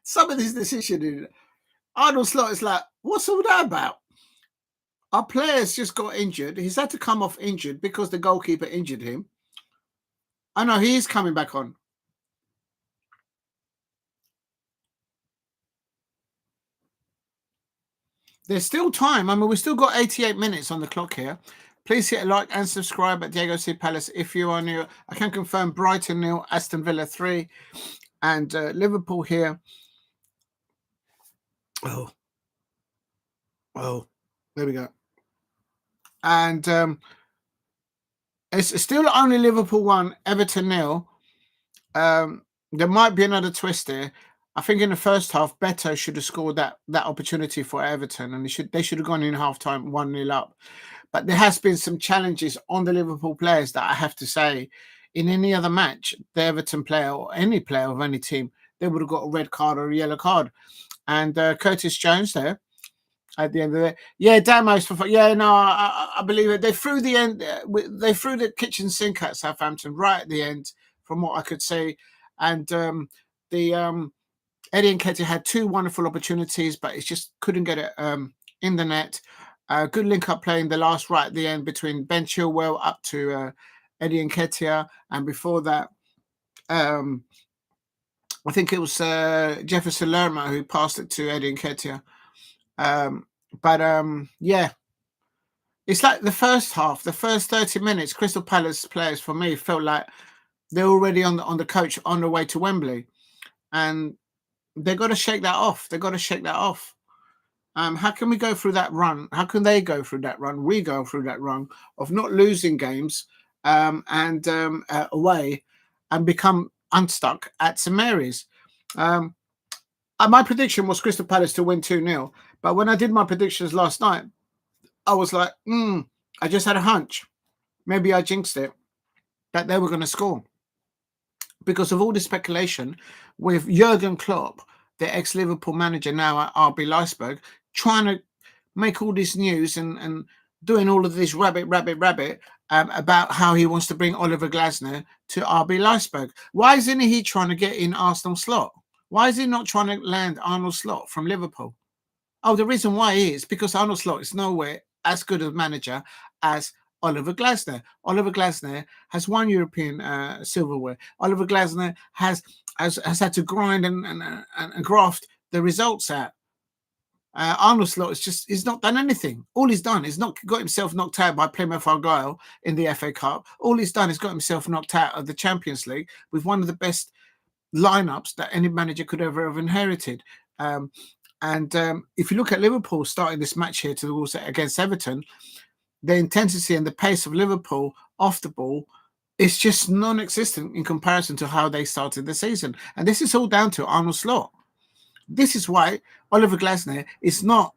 Some of these decisions. Arnold Slot is like, what's all that about? Our player's just got injured. He's had to come off injured because the goalkeeper injured him. I know he's coming back on. There's still time. I mean, we've still got 88 minutes on the clock here. Please hit a like and subscribe at Diego C Palace if you are new. I can confirm Brighton 0, Aston Villa 3, and Liverpool here. Oh, there we go. And it's still only Liverpool 1, Everton 0. There might be another twist here. I think in the first half, Beto should have scored that opportunity for Everton, and they should have gone in half-time 1-0 up. But there has been some challenges on the Liverpool players that I have to say, in any other match, the Everton player or any player of any team, they would have got a red card or a yellow card. And Curtis Jones there at the end of it. Yeah, Damos. Yeah, no, I believe it. They threw the end. They threw the kitchen sink at Southampton right at the end, from what I could say. And Eddie Nketiah had 2 wonderful opportunities, but he just couldn't get it in the net. Good link-up play in the last right at the end between Ben Chilwell up to Eddie Nketiah. And before that, I think it was Jefferson Lerma who passed it to Eddie Nketiah. Yeah, it's like the first half, the first 30 minutes, Crystal Palace players, for me, felt like they're already on the coach on the way to Wembley. And they've got to shake that off. They've got to shake that off. How can we go through that run? How can they go through that run? We go through that run of not losing games away and become unstuck at St Mary's. My prediction was Crystal Palace to win 2-0. But when I did my predictions last night, I was like, I just had a hunch. Maybe I jinxed it, that they were going to score. Because of all the speculation with Jurgen Klopp, the ex-Liverpool manager now at RB Leipzig, trying to make all this news and doing all of this rabbit about how he wants to bring Oliver Glasner to RB Leipzig. Why isn't he trying to get in Arsenal slot? Why is he not trying to land Arnold Slot from Liverpool? Oh, the reason why is because Arnold Slot is nowhere as good a manager as Oliver Glasner. Oliver Glasner has won European silverware. Oliver Glasner has had to grind and graft the results out. Arnold Slot he's not done anything. All he's done is not got himself knocked out by Plymouth Argyle in the FA Cup. All he's done is got himself knocked out of the Champions League with one of the best lineups that any manager could ever have inherited. If you look at Liverpool starting this match here against Everton, the intensity and the pace of Liverpool off the ball is just non-existent in comparison to how they started the season. And this is all down to Arnold Slot. This is why Oliver Glasner is not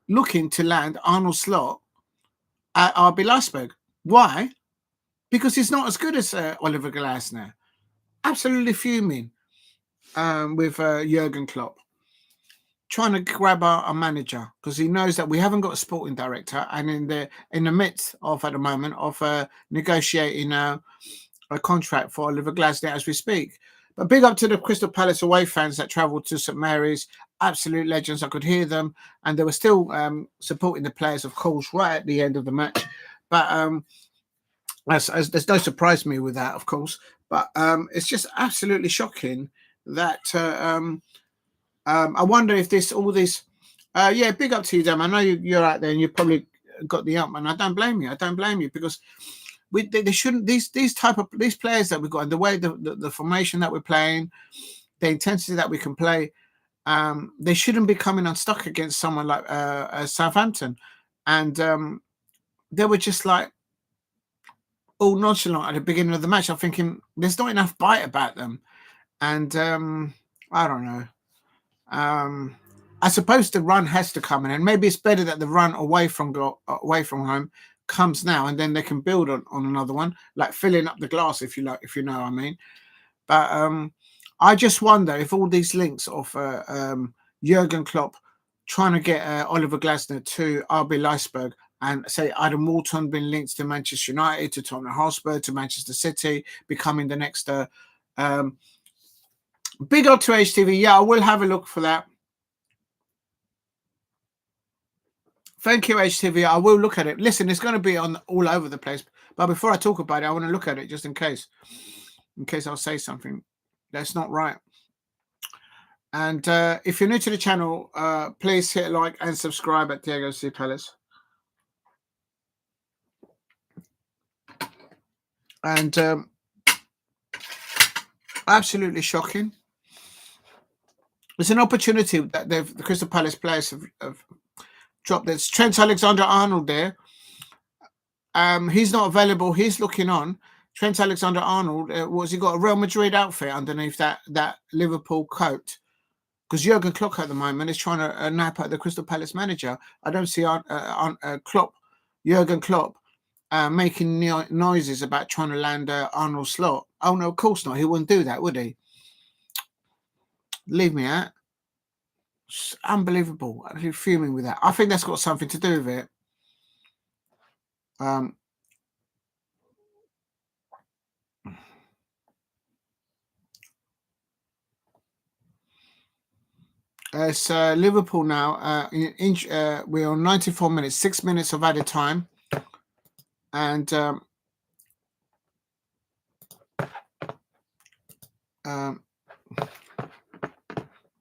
looking to land Arnold Slot at RB Leipzig. Why? Because he's not as good as Oliver Glasner. Absolutely fuming with Jurgen Klopp. Trying to grab a manager because he knows that we haven't got a sporting director, and in the midst of at the moment of negotiating a contract for Oliver Glasner as we speak. But big up to the Crystal Palace away fans that travelled to St Mary's, absolute legends. I could hear them, and they were still supporting the players, of course, right at the end of the match. But there's no surprise me with that, of course. But it's just absolutely shocking that. I wonder if yeah, big up to you, Dan. I know you're out there and you probably got the ump, and I don't blame you. I don't blame you because they shouldn't. These players that we've got, and the way the formation that we're playing, the intensity that we can play, they shouldn't be coming unstuck against someone like Southampton. And they were just like all nonchalant at the beginning of the match. I'm thinking there's not enough bite about them. And I don't know. I suppose the run has to come in, and maybe it's better that the run away from home comes now, and then they can build on another one, like filling up the glass, if you like, if you know what I mean. But I just wonder if all these links of Jurgen Klopp trying to get Oliver Glasner to RB Leipzig, and say Adam Walton been linked to Manchester United, to Tottenham Hotspur, to Manchester City, becoming the next big up to HTV. Yeah, I will have a look for that. Thank you, HTV. I will look at it. Listen, it's going to be on all over the place. But before I talk about it, I want to look at it just in case I'll say something that's not right. And if you're new to the channel, please hit like and subscribe at Diego C Palace. And absolutely shocking. It's an opportunity that the Crystal Palace players have dropped. There's Trent Alexander-Arnold there. He's not available. He's looking on. Trent Alexander-Arnold, he got a Real Madrid outfit underneath that Liverpool coat? Because Jurgen Klopp at the moment is trying to nap at the Crystal Palace manager. I don't see Jurgen Klopp making noises about trying to land Arnold's slot. Oh no, of course not. He wouldn't do that, would he? Leave me out. It's unbelievable. I'm fuming with that. I think that's got something to do with it. It's Liverpool now. We're on 94 minutes, 6 minutes of added time. And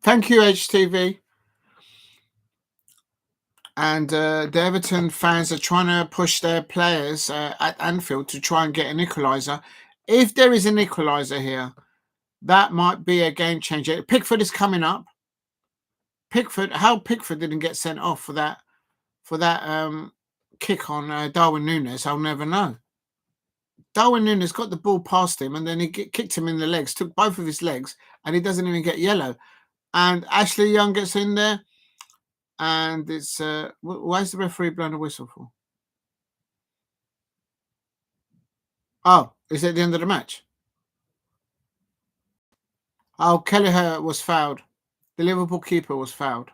thank you, HTV. And the Everton fans are trying to push their players at Anfield to try and get an equaliser. If there is an equaliser here, that might be a game changer. Pickford is coming up. How Pickford didn't get sent off for that kick on Darwin Núñez, I'll never know. Darwin Núñez got the ball past him, and then he kicked him in the legs, took both of his legs, and he doesn't even get yellow. And Ashley Young gets in there, and it's why is the referee blowing a whistle for? Oh, is it the end of the match? Oh, Kelleher was fouled. The Liverpool keeper was fouled.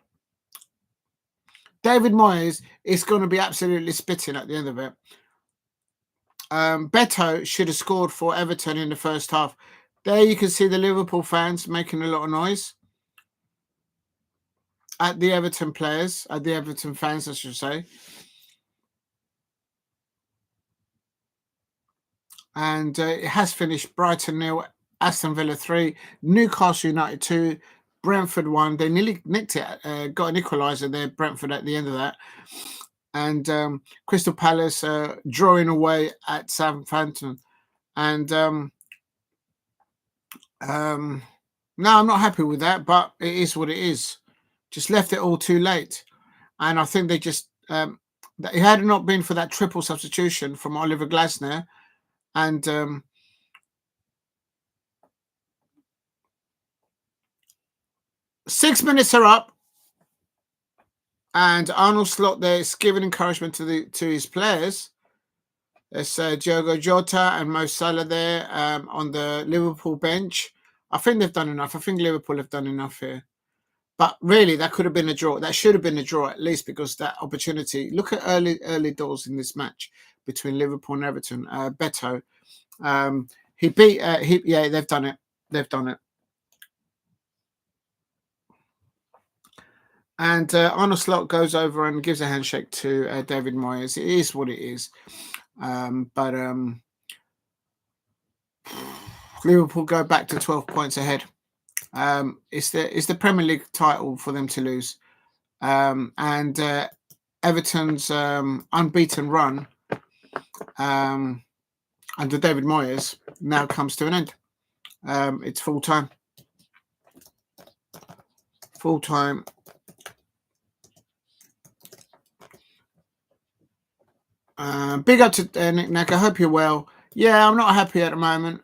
David Moyes is going to be absolutely spitting at the end of it. Beto should have scored for Everton in the first half. There you can see the Liverpool fans making a lot of noise at the Everton players, at the Everton fans, I should say. And it has finished. Brighton 0, Aston Villa 3, Newcastle United 2, Brentford 1. They nearly nicked it, got an equaliser there, Brentford, at the end of that. And Crystal Palace drawing away at Southampton. And no, I'm not happy with that, but it is what it is. Just left it all too late. And I think they just, it had not been for that triple substitution from Oliver Glasner, and 6 minutes are up, and Arnold Slot there is giving encouragement to his players. There's Diogo Jota and Mo Salah there on the Liverpool bench. I think they've done enough. I think Liverpool have done enough here. But really, that could have been a draw. That should have been a draw at least, because that opportunity. Look at early doors in this match between Liverpool and Everton. Beto, he beat. Yeah, they've done it. They've done it. And Arnold Slot goes over and gives a handshake to David Moyes. It is what it is. But Liverpool go back to 12 points ahead. It's the Premier League title for them to lose. And Everton's unbeaten run under David Moyes now comes to an end. It's full time. full time. Big up to Nick Nack. I hope you're well. Yeah, I'm not happy at the moment.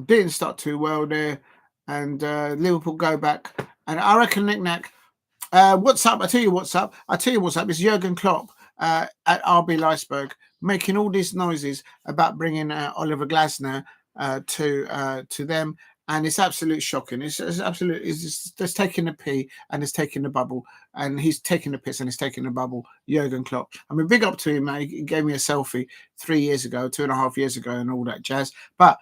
Didn't start too well there, and Liverpool go back. And I reckon Nick Nack. What's up? I tell you what's up. It's Jurgen Klopp at RB Leipzig making all these noises about bringing Oliver Glasner to them, and it's absolutely shocking. It's absolutely it's taking the pee and it's taking the bubble, and he's taking the piss and he's taking the bubble. Jurgen Klopp. I mean, big up to him, mate. He gave me a selfie 3 years ago, 2.5 years ago, and all that jazz. But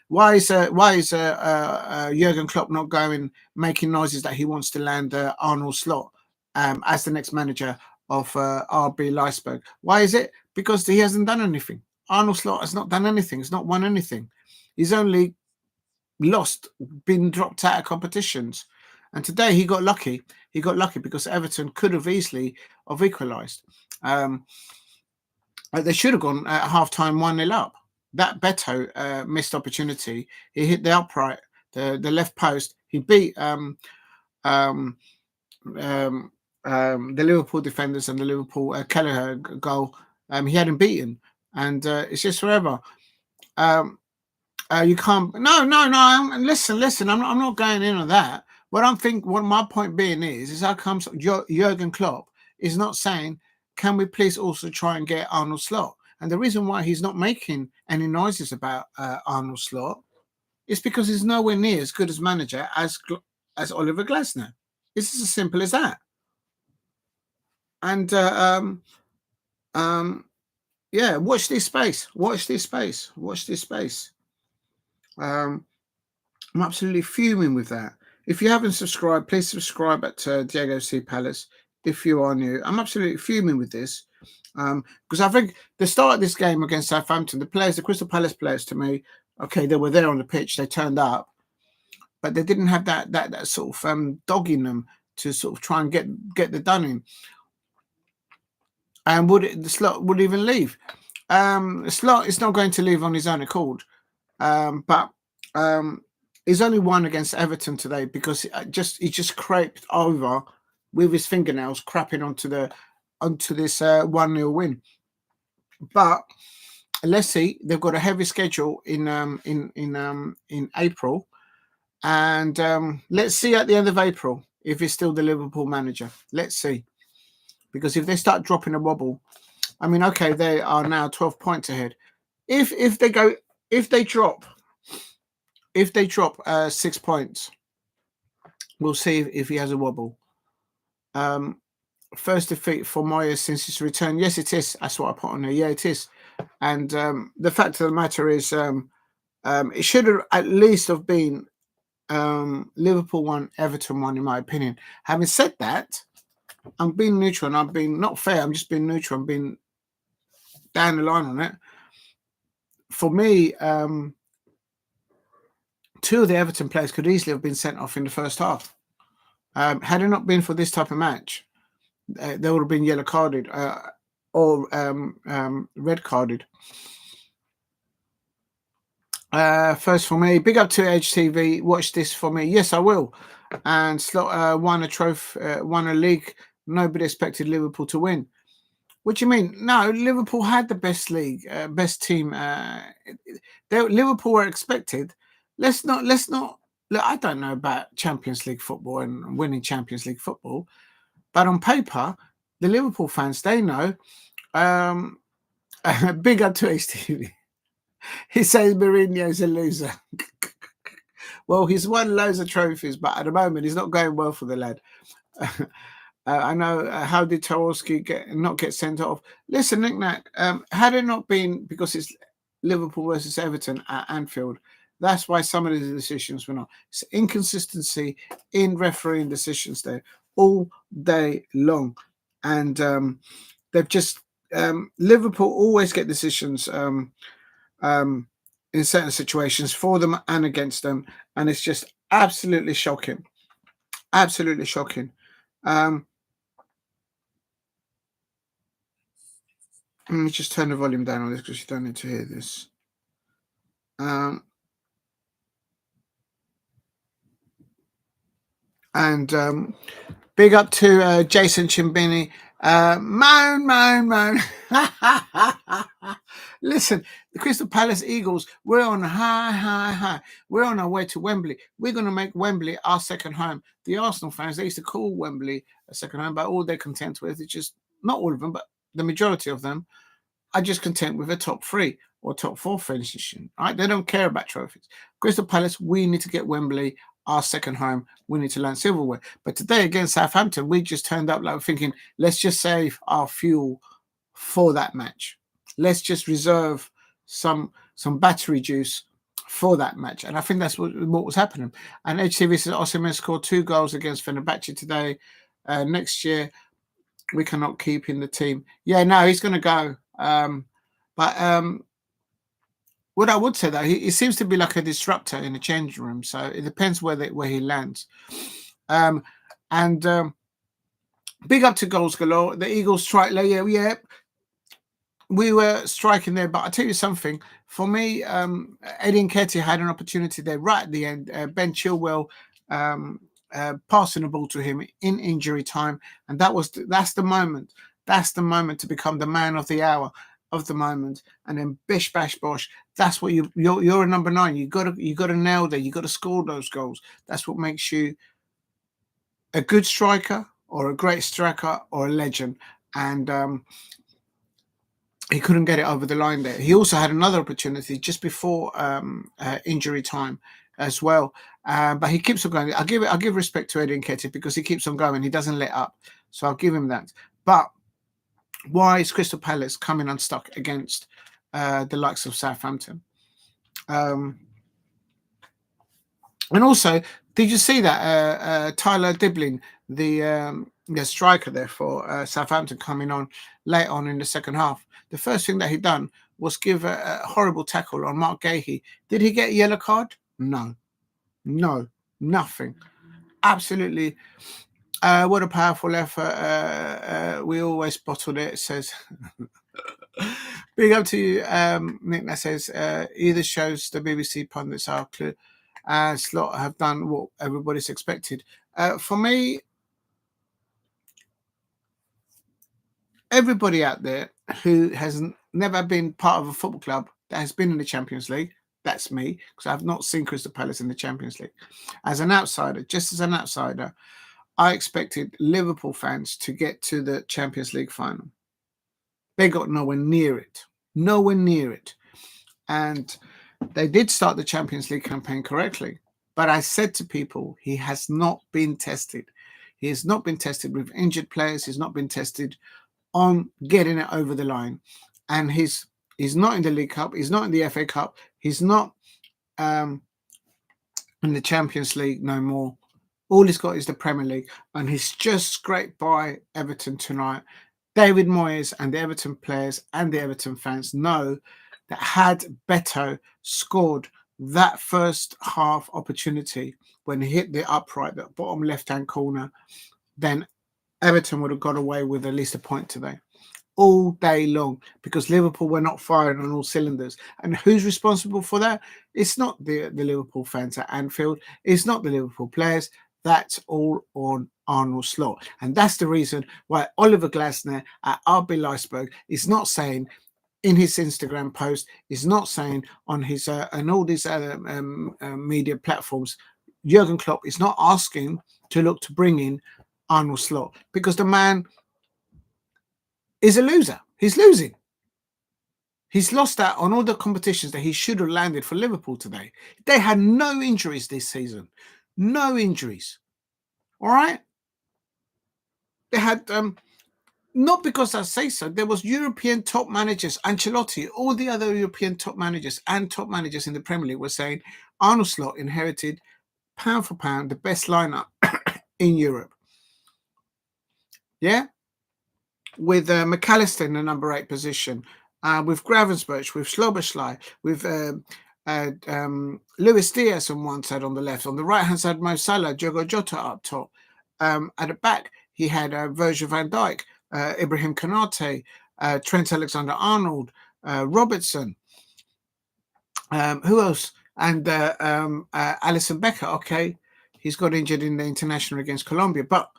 why is Jurgen Klopp not going making noises that he wants to land Arnold Slot as the next manager of RB Leipzig? Why is it? Because he hasn't done anything. Arnold Slot has not done anything. He's not won anything. He's only lost, been dropped out of competitions. And today he got lucky. He got lucky because Everton could have easily have equalised. They should have gone at half-time 1-0 up. That Beto missed opportunity. He hit the upright, the left post. He beat the Liverpool defenders and the Liverpool Kelleher goal. He hadn't beaten, and it's just forever. You can't. No. Listen. I'm not going in on that. What my point being is how comes Jurgen Klopp is not saying, can we please also try and get Arnold Slot? And the reason why he's not making any noises about Arnold Slot is because he's nowhere near as good as manager as Oliver Glasner. It's as simple as that. And yeah, watch this space. I'm absolutely fuming with that. If you haven't subscribed, please subscribe at Diego C Palace. If you are new, I'm absolutely fuming with this because I think the start of this game against Southampton, the Crystal Palace players, to me, okay, they were there on the pitch, they turned up, but they didn't have that sort of dog in them to sort of try and get the done in. And the Slot would even leave? Slot is not going to leave on his own accord, but he's only won against Everton today because he just craped over with his fingernails, crapping onto this 1-0 win. But let's see, they've got a heavy schedule in April, and let's see at the end of April if he's still the Liverpool manager. Let's see, because if they start dropping a wobble, I mean, okay, they are now 12 points ahead. If they drop 6 points, we'll see if he has a wobble. First defeat for Moyes since his return. Yes, it is. That's what I put on there. Yeah, it is. And the fact of the matter is, it should have at least have been Liverpool 1, Everton 1, in my opinion. Having said that, I'm being neutral, and I'm being not fair. I'm just being neutral. I'm being down the line on it. For me, 2 of the Everton players could easily have been sent off in the first half. Had it not been for this type of match, they would have been yellow carded or red carded. First for me, big up to HTV. Watch this for me. Yes, I will. And Slot won a trophy, won a league. Nobody expected Liverpool to win. What do you mean? No, Liverpool had the best league, best team. Liverpool were expected. Let's not. Look, I don't know about Champions League football and winning Champions League football, but on paper, the Liverpool fans, they know. Big up to HTV. He says Mourinho's a loser. Well, he's won loads of trophies, but at the moment, he's not going well for the lad. I know. How did Tarkowski not get sent off? Listen, Nick Nack, had it not been because it's Liverpool versus Everton at Anfield, that's why some of the decisions were not. It's inconsistency in refereeing decisions there all day long. And they've just Liverpool always get decisions in certain situations for them and against them, and it's just absolutely shocking. Absolutely shocking. Let me just turn the volume down on this because you don't need to hear this. And big up to Jason Chimbini. Moan. Listen, the Crystal Palace Eagles, we're on high. We're on our way to Wembley. We're going to make Wembley our second home. The Arsenal fans, they used to call Wembley a second home, but all they're content with, it's just, not all of them, but the majority of them are just content with a top 3 or top 4 finishing. Right? They don't care about trophies. Crystal Palace, we need to get Wembley our second home. We need to land silverware. But today against Southampton, we just turned up like thinking, let's just save our fuel for that match. Let's just reserve some battery juice for that match. And I think that's what was happening. And HTV says Osimhen scored 2 goals against Fenerbahce today. Next year, we cannot keep in the team. Yeah, no, he's going to go. But what I would say, though, he seems to be like a disruptor in the changing room. So it depends where he lands. Big up to Goals Galore. The Eagles strike. Yeah. We were striking there. But I'll tell you something. For me, Eddie Nketiah had an opportunity there right at the end. Ben Chilwell passing the ball to him in injury time. And that's the moment. That's the moment to become the man of the hour. Of the moment, and then bish bash bosh. That's what you're a number 9. You got to nail there. You got to score those goals. That's what makes you a good striker or a great striker or a legend. And he couldn't get it over the line there. He also had another opportunity just before injury time as well. But he keeps on going. I'll give respect to Eddie Nketiah because he keeps on going. He doesn't let up. So I'll give him that. But why is Crystal Palace coming unstuck against the likes of Southampton? And also, did you see that Tyler Dibbling, the striker there for Southampton, coming on late on in the second half? The first thing that he done was give a horrible tackle on Mark Gahey. Did he get a yellow card? No, nothing. Absolutely. What a powerful effort. We always bottled it, says. Big up to you, Nick, that says, either shows the BBC pundits are clear. Slot have done what everybody's expected. For me, everybody out there who has never been part of a football club that has been in the Champions League, that's me, because I've not seen Crystal Palace in the Champions League. As an outsider, I expected Liverpool fans to get to the Champions League final. They got nowhere near it. And they did start the Champions League campaign correctly. But I said to people, he has not been tested. He has not been tested with injured players. He's not been tested on getting it over the line. And he's not in the League Cup. He's not in the FA Cup. He's not in the Champions League no more. All he's got is the Premier League, and he's just scraped by Everton tonight. David Moyes and the Everton players and the Everton fans know that had Beto scored that first half opportunity when he hit the upright, the bottom left-hand corner, then Everton would have got away with at least a point today. All day long, because Liverpool were not firing on all cylinders. And who's responsible for that? It's not the Liverpool fans at Anfield. It's not the Liverpool players. That's all on Arnold Slot. And that's the reason why Oliver Glasner at RB Leipzig is not saying in his Instagram post, is not saying on his and all these other media platforms, Jurgen Klopp is not asking to look to bring in Arnold Slot, because the man is a loser. He's losing. He's lost out on all the competitions that he should have landed for Liverpool today. They had no injuries this season. No injuries. All right? They had, not because I say so, there was European top managers, Ancelotti, all the other European top managers and top managers in the Premier League were saying Arnold Slot inherited, pound for pound, the best lineup in Europe. Yeah? With McAllister in the number 8 position, with Gravensburg, with Szoboszlai, with Luis Diaz on one side on the left. On the right-hand side, Mo Salah, Diogo Jota up top. At the back, he had Virgil van Dijk, Ibrahim Konate, Trent Alexander-Arnold, Robertson. Who else? And Alisson Becker, okay. he's got injured in the international against Colombia. But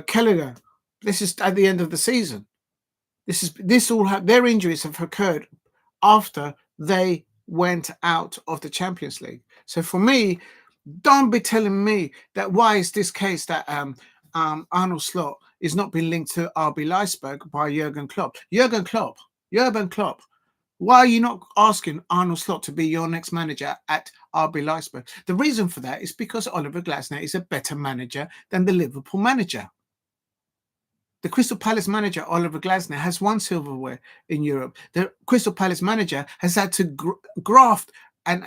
Kelleher, this is at the end of the season. Their injuries have occurred after they went out of the Champions League. So for me, don't be telling me that why is this case that Arnold Slot is not being linked to RB Leipzig by Jurgen Klopp. Jurgen Klopp. Why are you not asking Arnold Slot to be your next manager at RB Leipzig? The reason for that is because Oliver Glasner is a better manager than the Liverpool manager. The Crystal Palace manager, Oliver Glasner, has won silverware in Europe. The Crystal Palace manager has had to graft and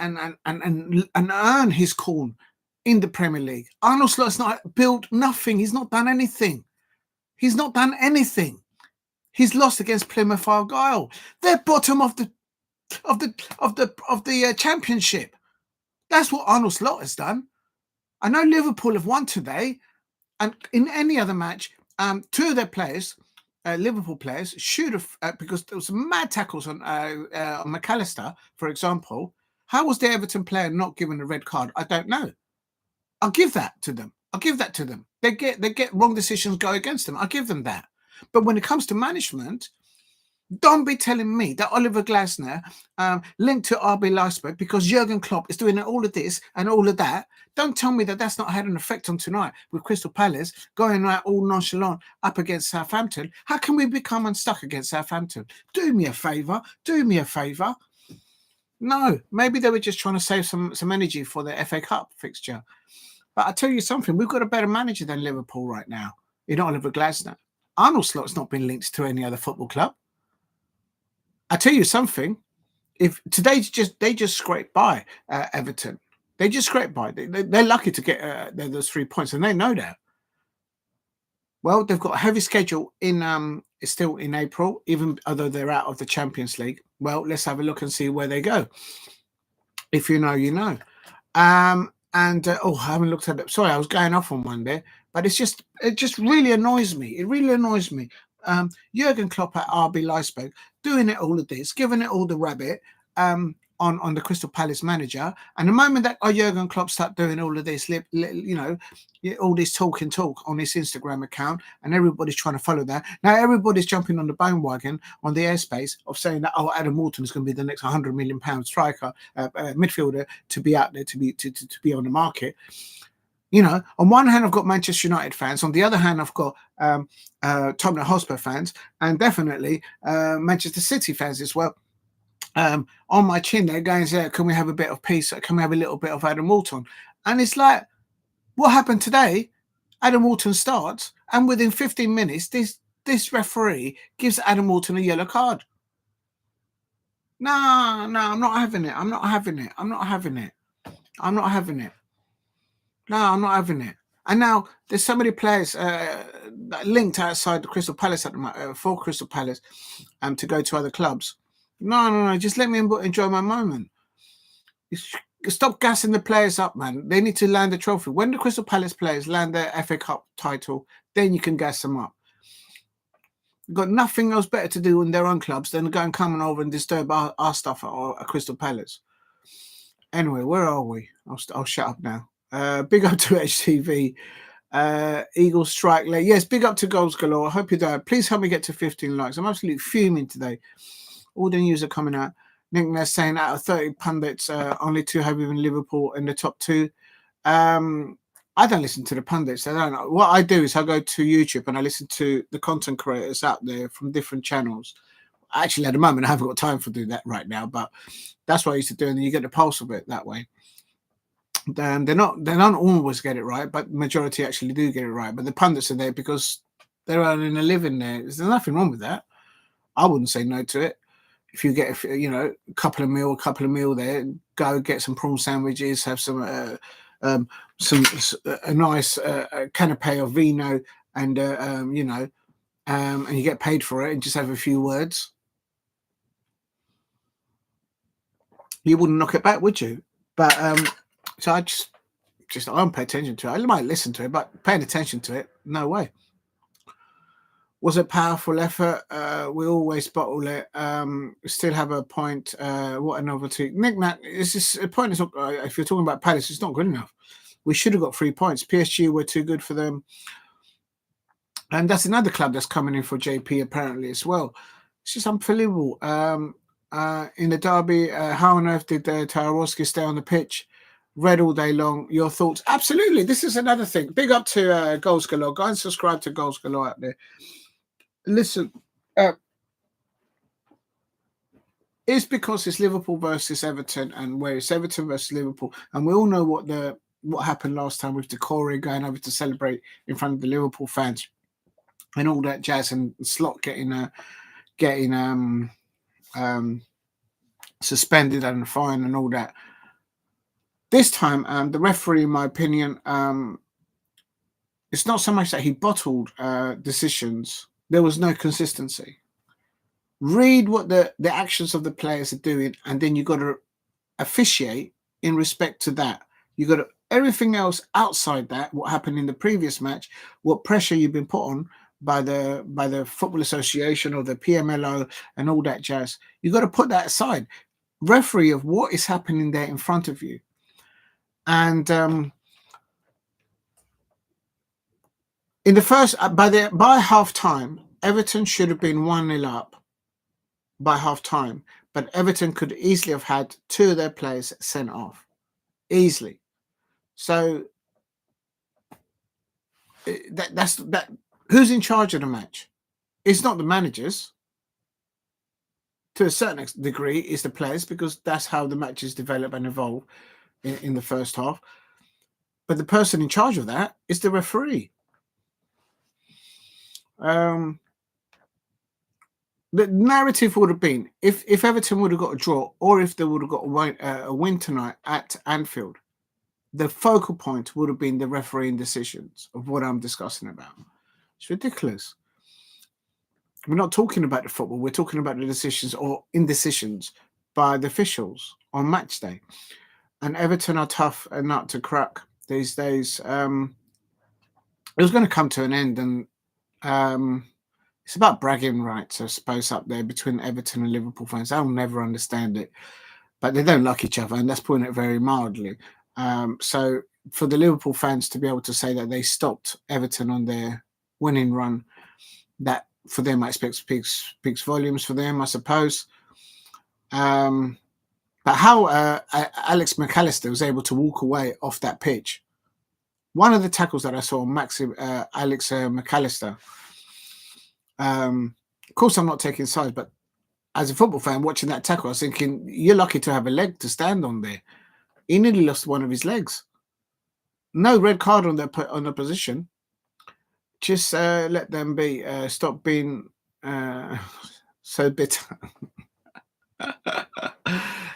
earn his corn in the Premier League. Arnold Slot's not built nothing. He's not done anything. He's lost against Plymouth Argyle. They're bottom of the championship. That's what Arnold Slot has done. I know Liverpool have won today, and in any other match, two of their players, Liverpool players, should have because there was some mad tackles on McAllister, for example. How was the Everton player not given a red card? I don't know. I'll give that to them. They get wrong decisions go against them. I'll give them that. But when it comes to management, don't be telling me that Oliver Glasner linked to RB Leipzig because Jurgen Klopp is doing all of this and all of that. Don't tell me that that's not had an effect on tonight with Crystal Palace going out all nonchalant up against Southampton. How can we become unstuck against Southampton? Do me a favour. No, maybe they were just trying to save some energy for the FA Cup fixture. But I tell you something, we've got a better manager than Liverpool right now in Oliver Glasner. Arnold Slot's not been linked to any other football club. I tell you something, if today they just scraped by Everton. They just scraped by. They're lucky to get those 3 points, and they know that. Well, they've got a heavy schedule in still in April, even although they're out of the Champions League. Well, let's have a look and see where they go. If you know, you know. I haven't looked at it. Sorry, I was going off on one there, but it just really annoys me. It really annoys me. Jurgen Klopp at RB Leipzig doing it all of this, giving it all the rabbit on the Crystal Palace manager. And the moment that Jurgen Klopp start doing all of this, all this talk on his Instagram account, and everybody's trying to follow that. Now everybody's jumping on the bandwagon on the airspace of saying that Adam Morton is going to be the next £100 million striker midfielder to be out there to be on the market. You know, on one hand, I've got Manchester United fans. On the other hand, I've got Tottenham Hotspur fans, and definitely Manchester City fans as well. On my chin, they're going, can we have a bit of peace? Can we have a little bit of Adam Morton? And it's like, what happened today? Adam Morton starts, and within 15 minutes, this referee gives Adam Morton a yellow card. No, I'm not having it. I'm not having it. No, I'm not having it. And now there's so many players linked outside the Crystal Palace at the moment, for Crystal Palace to go to other clubs. No. Just let me enjoy my moment. Stop gassing the players up, man. They need to land the trophy. When the Crystal Palace players land their FA Cup title, then you can gas them up. Got nothing else better to do in their own clubs than go and come over and disturb our stuff at Crystal Palace. Anyway, where are we? I'll shut up now. Big up to HTV. Eagles strike late. Yes, big up to Goals Galore. I hope you do. Please help me get to 15 likes. I'm absolutely fuming today. All the news are coming out. Nick Ness saying out of 30 pundits, only 2 have even Liverpool in the top 2. I don't listen to the pundits. I don't know. What I do is I go to YouTube and I listen to the content creators out there from different channels. Actually, at the moment, I haven't got time to do that right now, but that's what I used to do, and then you get the pulse of it that way. They don't always get it right, but majority actually do get it right. But the pundits are there because they're earning a living there. There's nothing wrong with that. I wouldn't say no to it. If you get a couple of meal there, go get some prawn sandwiches, have some a nice canapé of vino, and and you get paid for it, and just have a few words. You wouldn't knock it back, would you? But so I just I don't pay attention to it. I might listen to it, but paying attention to it, no way. Was a powerful effort. We always bottle it. Still have a point. What a novelty. Nick, this is a point. If you're talking about Palace, it's not good enough. We should have got 3 points. PSG were too good for them. And that's another club that's coming in for JP apparently as well. It's just unbelievable. In the derby, how on earth did Tarkowski stay on the pitch? Red all day long. Your thoughts? Absolutely. This is another thing. Big up to Goals Galore. Go and subscribe to Goals Galore out there. Listen, it's because it's Liverpool versus Everton, and where it's Everton versus Liverpool, and we all know what happened last time with Decore going over to celebrate in front of the Liverpool fans and all that jazz, and Slot getting suspended and fined and all that. This time, the referee, in my opinion, it's not so much that he bottled decisions. There was no consistency. Read what the actions of the players are doing, and then you got to officiate in respect to that. You got to everything else outside that, what happened in the previous match, what pressure you've been put on by the Football Association or the PMLO and all that jazz. You got to put that aside. Referee of what is happening there in front of you. And in the first, by half time, Everton should have been 1-0 up by half time, but Everton could easily have had 2 of their players sent off, easily. So that's who's in charge of the match? It's not the managers. To a certain degree, it's the players, because that's how the matches develop and evolve in the first half. But the person in charge of that is the referee. The narrative would have been, if Everton would have got a draw, or if they would have got a win tonight at Anfield, the focal point would have been the refereeing decisions of what I'm discussing about. It's ridiculous. We're not talking about the football. We're talking about the decisions or indecisions by the officials on match day. And Everton are tough and nut to crack these days. It was going to come to an end, and it's about bragging rights, I suppose, up there between Everton and Liverpool fans. I'll never understand it, but they don't like each other, and that's putting it very mildly. So for the Liverpool fans to be able to say that they stopped Everton on their winning run, that for them, I expect speaks volumes for them, I suppose. But how Alex McAllister was able to walk away off that pitch. One of the tackles that I saw, Alex McAllister. Of course, I'm not taking sides, but as a football fan watching that tackle, I was thinking, you're lucky to have a leg to stand on there. He nearly lost one of his legs. No red card on the position. Just let them be. Stop being so bitter.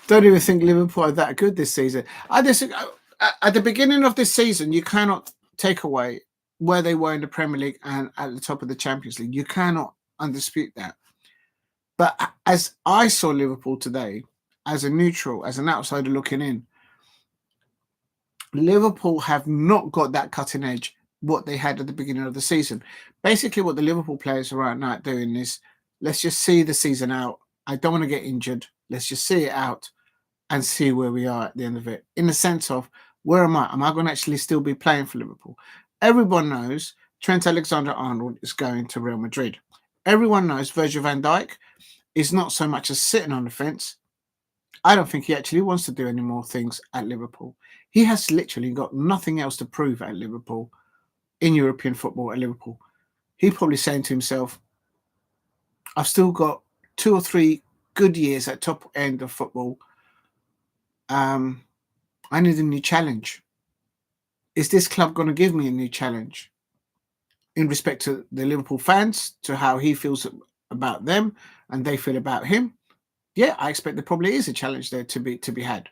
Don't even think Liverpool are that good this season. At the beginning of this season, you cannot take away where they were in the Premier League and at the top of the Champions League. You cannot undispute that. But as I saw Liverpool today, as a neutral, as an outsider looking in, Liverpool have not got that cutting edge what they had at the beginning of the season. Basically, what the Liverpool players are right now doing is, let's just see the season out. I don't want to get injured. Let's just see it out and see where we are at the end of it. In the sense of, where am I? Am I going to actually still be playing for Liverpool? Everyone knows Trent Alexander-Arnold is going to Real Madrid. Everyone knows Virgil van Dijk is not so much as sitting on the fence. I don't think he actually wants to do any more things at Liverpool. He has literally got nothing else to prove at Liverpool, in European football at Liverpool. He's probably saying to himself, I've still got 2 or 3 good years at top end of football. I need a new challenge. Is this club going to give me a new challenge? In respect to the Liverpool fans, to how he feels about them and they feel about him. Yeah, I expect there probably is a challenge there to be had.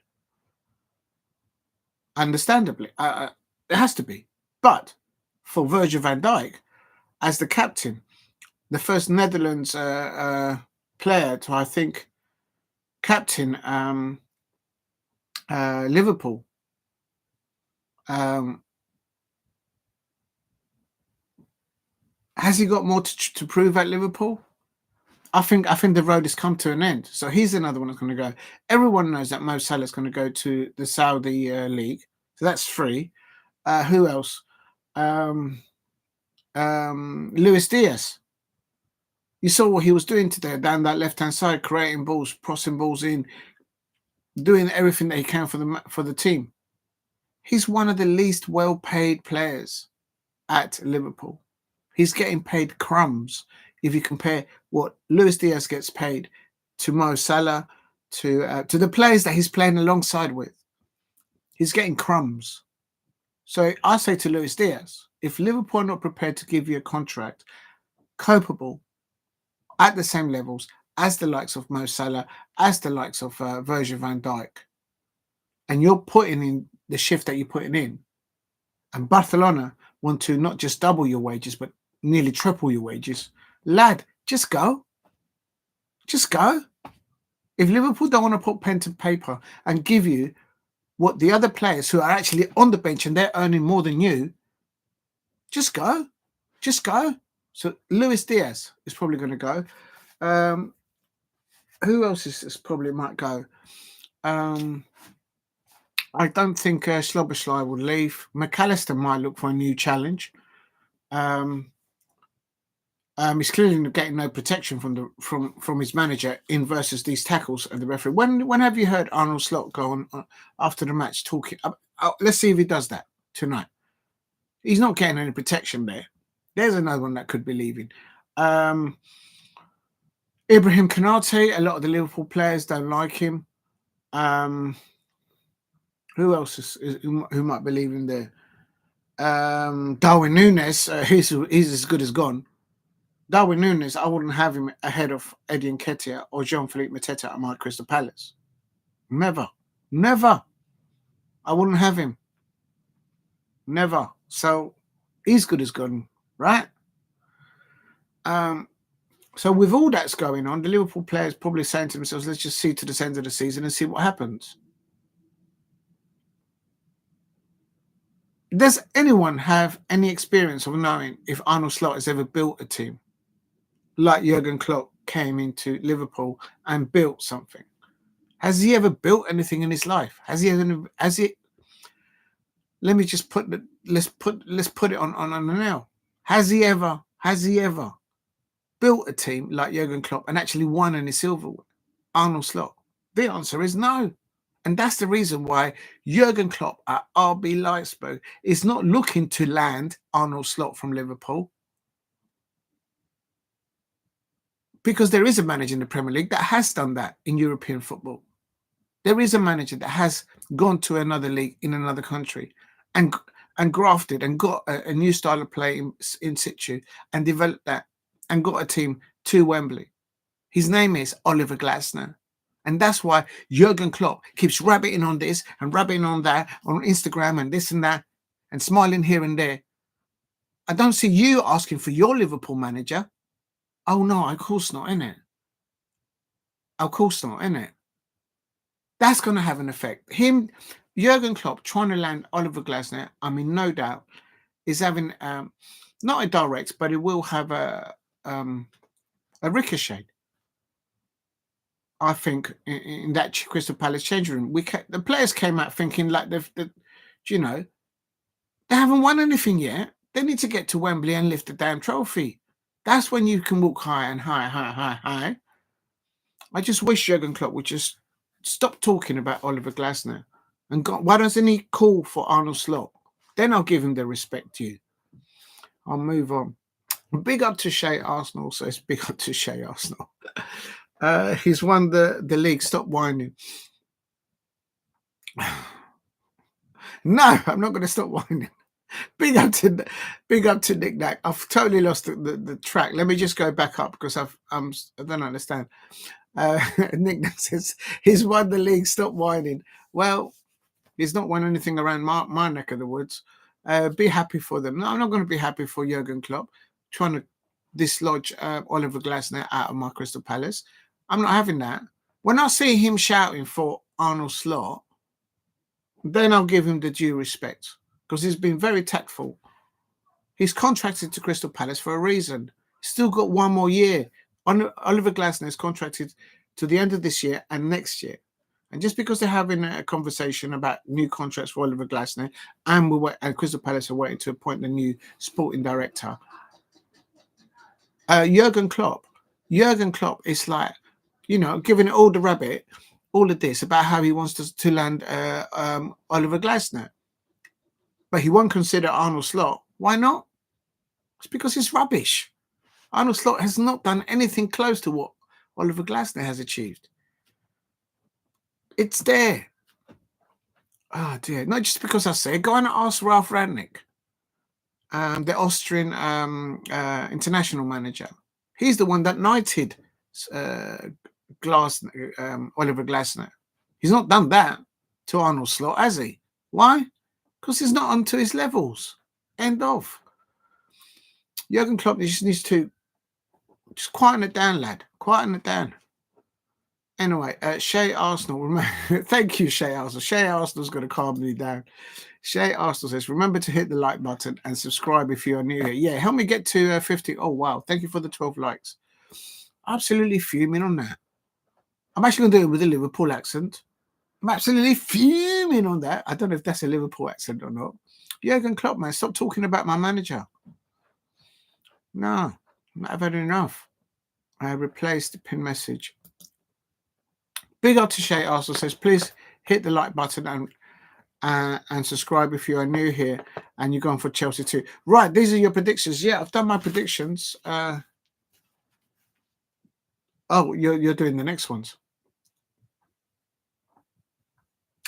Understandably, it has to be. But for Virgil van Dijk, as the captain, the first Netherlands player to, I think, captain Liverpool, has he got more to prove at Liverpool? I think the road has come to an end. So he's another one that's going to go. Everyone knows that Mo Salah is going to go to the Saudi League. So that's free. Who else? Luis Diaz. You saw what he was doing today down that left-hand side, creating balls, crossing balls in, doing everything that he can for the team. He's one of the least well-paid players at Liverpool. He's getting paid crumbs if you compare what Luis Diaz gets paid to Mo Salah, to the players that he's playing alongside with. He's getting crumbs. So I say to Luis Diaz, if Liverpool are not prepared to give you a contract capable at the same levels as the likes of Mo Salah, as the likes of Virgil van Dijk, and you're putting in the shift that you're putting in, and Barcelona want to not just double your wages, but nearly triple your wages, lad, just go. Just go. If Liverpool don't want to put pen to paper and give you what the other players who are actually on the bench and they're earning more than you, just go. Just go. So Luis Diaz is probably going to go. Who else is probably might go? I don't think Szoboszlai will leave. McAllister might look for a new challenge. He's clearly getting no protection from his manager in versus these tackles and the referee. When have you heard Arnold Slot go on after the match talking? Let's see if he does that tonight. He's not getting any protection there. There's another one that could be leaving. Ibrahim Konate, a lot of the Liverpool players don't like him. Who else who might be leaving there? Darwin Núñez, he's as good as gone. Darwin Núñez, I wouldn't have him ahead of Eddie Nketiah or Jean-Philippe Mateta at my Crystal Palace. Never. Never. I wouldn't have him. Never. So he's good as gone, right? So with all that's going on, the Liverpool players probably saying to themselves, let's just see to the end of the season and see what happens. Does anyone have any experience of knowing if Arnold Slot has ever built a team like Jurgen Klopp came into Liverpool and built something? Has he ever built anything in his life? Has he? Let me just let's put it on the nail. Has he ever built a team like Jurgen Klopp and actually won any silverware? Arnold Slot. The answer is no. And that's the reason why Jurgen Klopp at RB Leipzig is not looking to land Arnold Slot from Liverpool. Because there is a manager in the Premier League that has done that in European football. There is a manager that has gone to another league in another country and grafted and got a new style of play in situ and developed that and got a team to Wembley. His name is Oliver Glasner. And that's why Jurgen Klopp keeps rabbiting on this and rabbiting on that on Instagram and this and that and smiling here and there. I don't see you asking for your Liverpool manager. Oh, no, of course not, innit? Of course not, innit? That's going to have an effect. Jurgen Klopp trying to land Oliver Glasner, I mean, no doubt, is having not a direct, but it will have a ricochet. I think in that Crystal Palace changing room, the players came out thinking like they haven't won anything yet. They need to get to Wembley and lift the damn trophy. That's when you can walk high and high. I just wish Jurgen Klopp would just stop talking about Oliver Glasner and why doesn't he call for Arnold Slot? Then I'll give him the respect due. I'll move on. Big up to Shea Arsenal, so it's big up to Shea Arsenal. He's won the league. Stop whining. No, I'm not going to stop whining. Big up to Nick Nack. I've totally lost the track. Let me just go back up because I don't understand. Nick Nack says he's won the league. Stop whining. Well, he's not won anything around my neck of the woods. Be happy for them. No, I'm not going to be happy for Jurgen Klopp trying to dislodge Oliver Glasner out of my Crystal Palace. I'm not having that. When I see him shouting for Arnold Slot, then I'll give him the due respect because he's been very tactful. He's contracted to Crystal Palace for a reason. He's still got one more year. Oliver Glasner is contracted to the end of this year and next year. And just because they're having a conversation about new contracts for Oliver Glasner, and Crystal Palace are waiting to appoint the new sporting director, Jurgen Klopp is like, giving it all the rabbit, all of this about how he wants to land Oliver Glasner. But he won't consider Arnold Slot. Why not? It's because he's rubbish. Arnold Slot has not done anything close to what Oliver Glasner has achieved. It's there. Oh dear. Not just because I say it. Go and ask Ralf Rangnick, the Austrian international manager. He's the one that knighted Oliver Glasner. He's not done that to Arnold Slot, has he? Why? Because he's not onto his levels. End of. Jurgen Klopp just needs to just quieten it down, lad. Quieten it down. Anyway, Shay Arsenal. Thank you, Shay Arsenal. Shay Arsenal's going to calm me down. Shay Arsenal says, remember to hit the like button and subscribe if you are new here. Yeah, help me get to 50. Oh, wow. Thank you for the 12 likes. Absolutely fuming on that. I'm actually going to do it with a Liverpool accent. I'm absolutely fuming on that. I don't know if that's a Liverpool accent or not. Jurgen Klopp, man, stop talking about my manager. No, I've had enough. I replaced the pin message. Big up to Shay Arsenal says, please hit the like button and subscribe if you are new here and you're going for Chelsea too. Right, these are your predictions. Yeah, I've done my predictions. Oh, you're doing the next ones.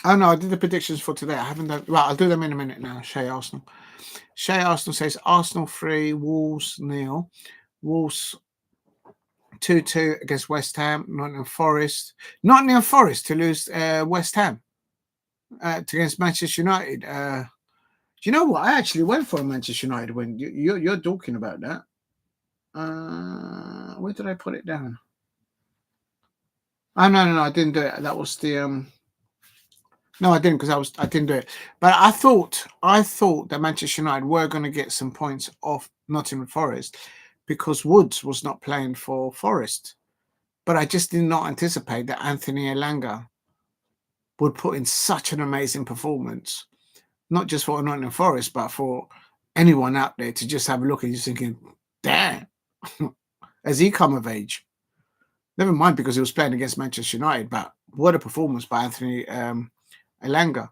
Oh no, I did the predictions for today. I haven't done. Right, I'll do them in a minute now. Shay Arsenal. Shay Arsenal says Arsenal 3, Wolves 0. Wolves 2-2 against West Ham. Nottingham Forest to lose West Ham against Manchester United. Do you know what? I actually went for a Manchester United win. You're talking about that. Where did I put it down? Oh no, I didn't do it. That was the No, I didn't because I didn't do it. But I thought that Manchester United were going to get some points off Nottingham Forest because Woods was not playing for Forest. But I just did not anticipate that Anthony Elanga would put in such an amazing performance, not just for Nottingham Forest, but for anyone out there to just have a look and just thinking, damn, has he come of age? Never mind because he was playing against Manchester United, but what a performance by Anthony Elanga.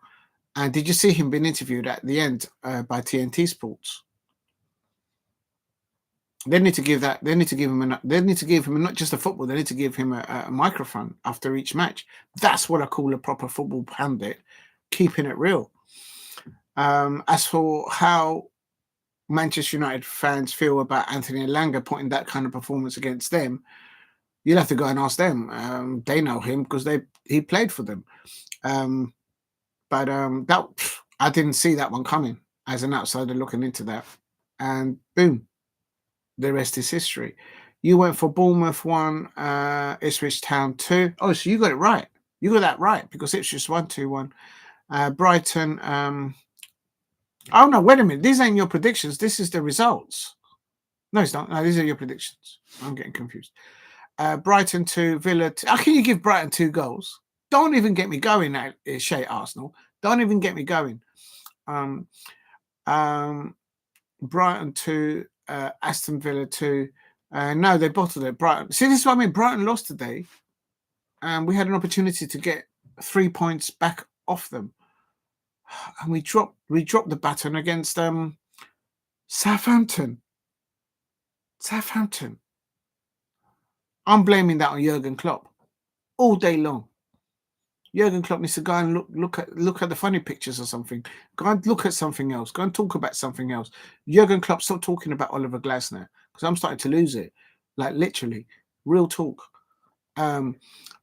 And did you see him being interviewed at the end by TNT Sports? They need to give him not just a football. They need to give him a microphone after each match. That's what I call a proper football pundit, keeping it real. As for how Manchester United fans feel about Anthony Elanga putting that kind of performance against them, you'll have to go and ask them. They know him because he played for them. But that I didn't see that one coming as an outsider looking into that, and boom. The rest is history. You went for Bournemouth 1, Ipswich Town 2. Oh, so you got it right. You got that right because Ipswich 1-2-1. Brighton. Oh, no, wait a minute. These ain't your predictions. This is the results. No, it's not. No, these are your predictions. I'm getting confused. Brighton 2, Villa 2. How can you give Brighton 2 goals? Don't even get me going now, Shay Arsenal. Don't even get me going. Brighton 2. Aston Villa 2. No, they bottled it. Brighton. See, this is what I mean. Brighton lost today, and we had an opportunity to get 3 points back off them, and we dropped the baton against Southampton. I'm blaming that on Jurgen Klopp all day long. Jurgen Klopp needs to go and look at the funny pictures or something. Go and look at something else. Go and talk about something else. Jurgen Klopp, stop talking about Oliver Glasner because I'm starting to lose it. Like literally, real talk.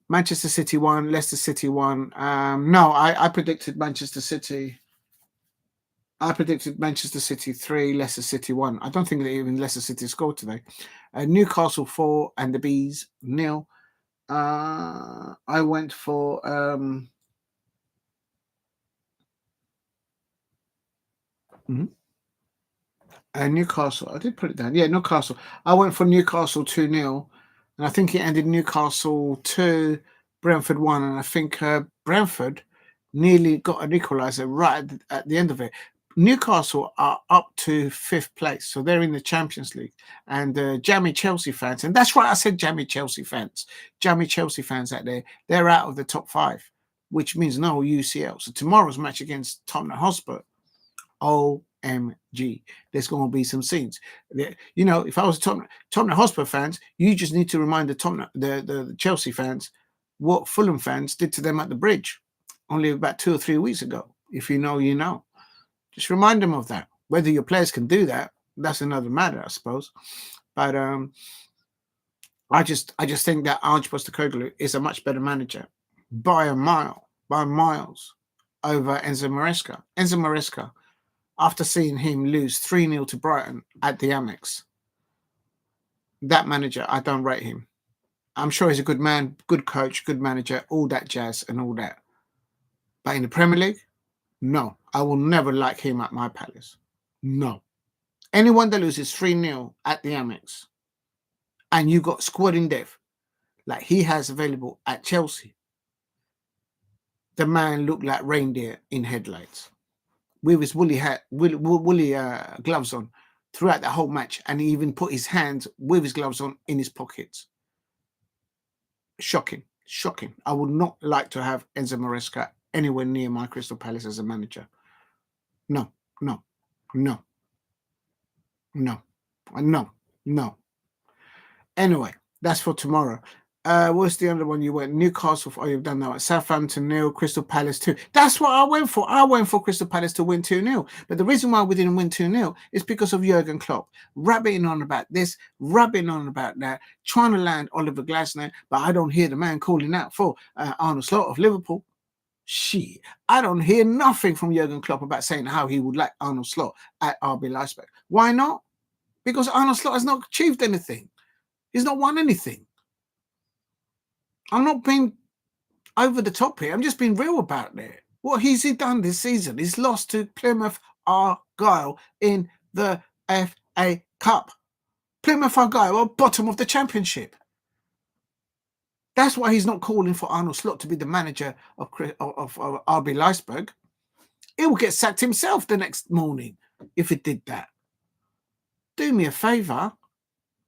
Manchester City 1, Leicester City 1. No, I predicted Manchester City. I predicted Manchester City 3, Leicester City 1. I don't think that even Leicester City scored today. Newcastle 4 and the Bees 0. I went for Newcastle. I did put it down. Yeah, Newcastle. I went for Newcastle 2-0, and I think it ended Newcastle 2, Brentford won, and I think Brentford nearly got an equaliser right at the end of it. Newcastle are up to 5th place, so they're in the Champions League. And jammy Chelsea fans, and that's right, I said jammy Chelsea fans out there, they're out of the top 5, which means no UCL. So tomorrow's match against Tottenham Hotspur, OMG, there's going to be some scenes. You know, if I was Tottenham Hotspur fans, you just need to remind the Chelsea fans what Fulham fans did to them at the Bridge only about 2 or 3 weeks ago. If you know, you know. Just remind them of that. Whether your players can do that, that's another matter, I suppose. But I just think that Ange Postecoglou is a much better manager by miles over Enzo Maresca. Enzo Maresca, after seeing him lose 3-0 to Brighton at the Amex, that manager, I don't rate him. I'm sure he's a good man, good coach, good manager, all that jazz and all that. But in the Premier League, no, I will never like him at my Palace. No. Anyone that loses 3-0 at the Amex and you got squad in depth like he has available at Chelsea, the man looked like reindeer in headlights with his woolly gloves on throughout the whole match, and he even put his hands with his gloves on in his pockets. Shocking. I would not like to have Enzo Maresca anywhere near my Crystal Palace as a manager. No. Anyway, that's for tomorrow. What's the other one you went? Newcastle. Oh, you've done that. Southampton 0, Crystal Palace 2. That's what I went for. I went for Crystal Palace to win 2-0. But the reason why we didn't win 2-0 is because of Jurgen Klopp rabbiting on about this, rabbiting on about that, trying to land Oliver Glasner. But I don't hear the man calling out for Arne Slot of Liverpool. Shit, I don't hear nothing from Jurgen Klopp about saying how he would like Arne Slot at RB Leipzig. Why not? Because Arne Slot has not achieved anything. He's not won anything. I'm not being over the top here. I'm just being real about it. What has he done this season? He's lost to Plymouth Argyle in the FA Cup. Plymouth Argyle are bottom of the Championship. That's why he's not calling for Arne Slot to be the manager of RB Leipzig. He will get sacked himself the next morning if he did that. Do me a favour.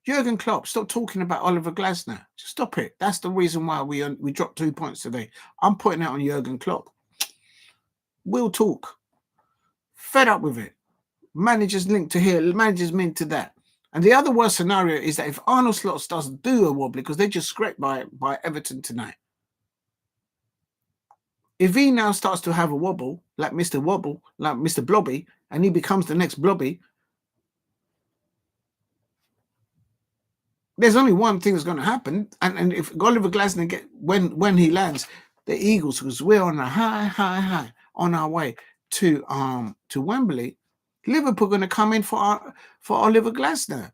Jurgen Klopp, stop talking about Oliver Glasner. Just stop it. That's the reason why we dropped 2 points today. I'm putting it on Jurgen Klopp. We'll talk. Fed up with it. Managers linked to here, managers linked to that. And the other worst scenario is that if Arne Slot doesn't do a wobbly, because they just scraped by Everton tonight. If he now starts to have a wobble, like Mr. Wobble, like Mr. Blobby, and he becomes the next Blobby, there's only one thing that's going to happen, and if Oliver Glasner when he lands, the Eagles, because we're on a high on our way to Wembley, Liverpool going to come in for Oliver Glasner.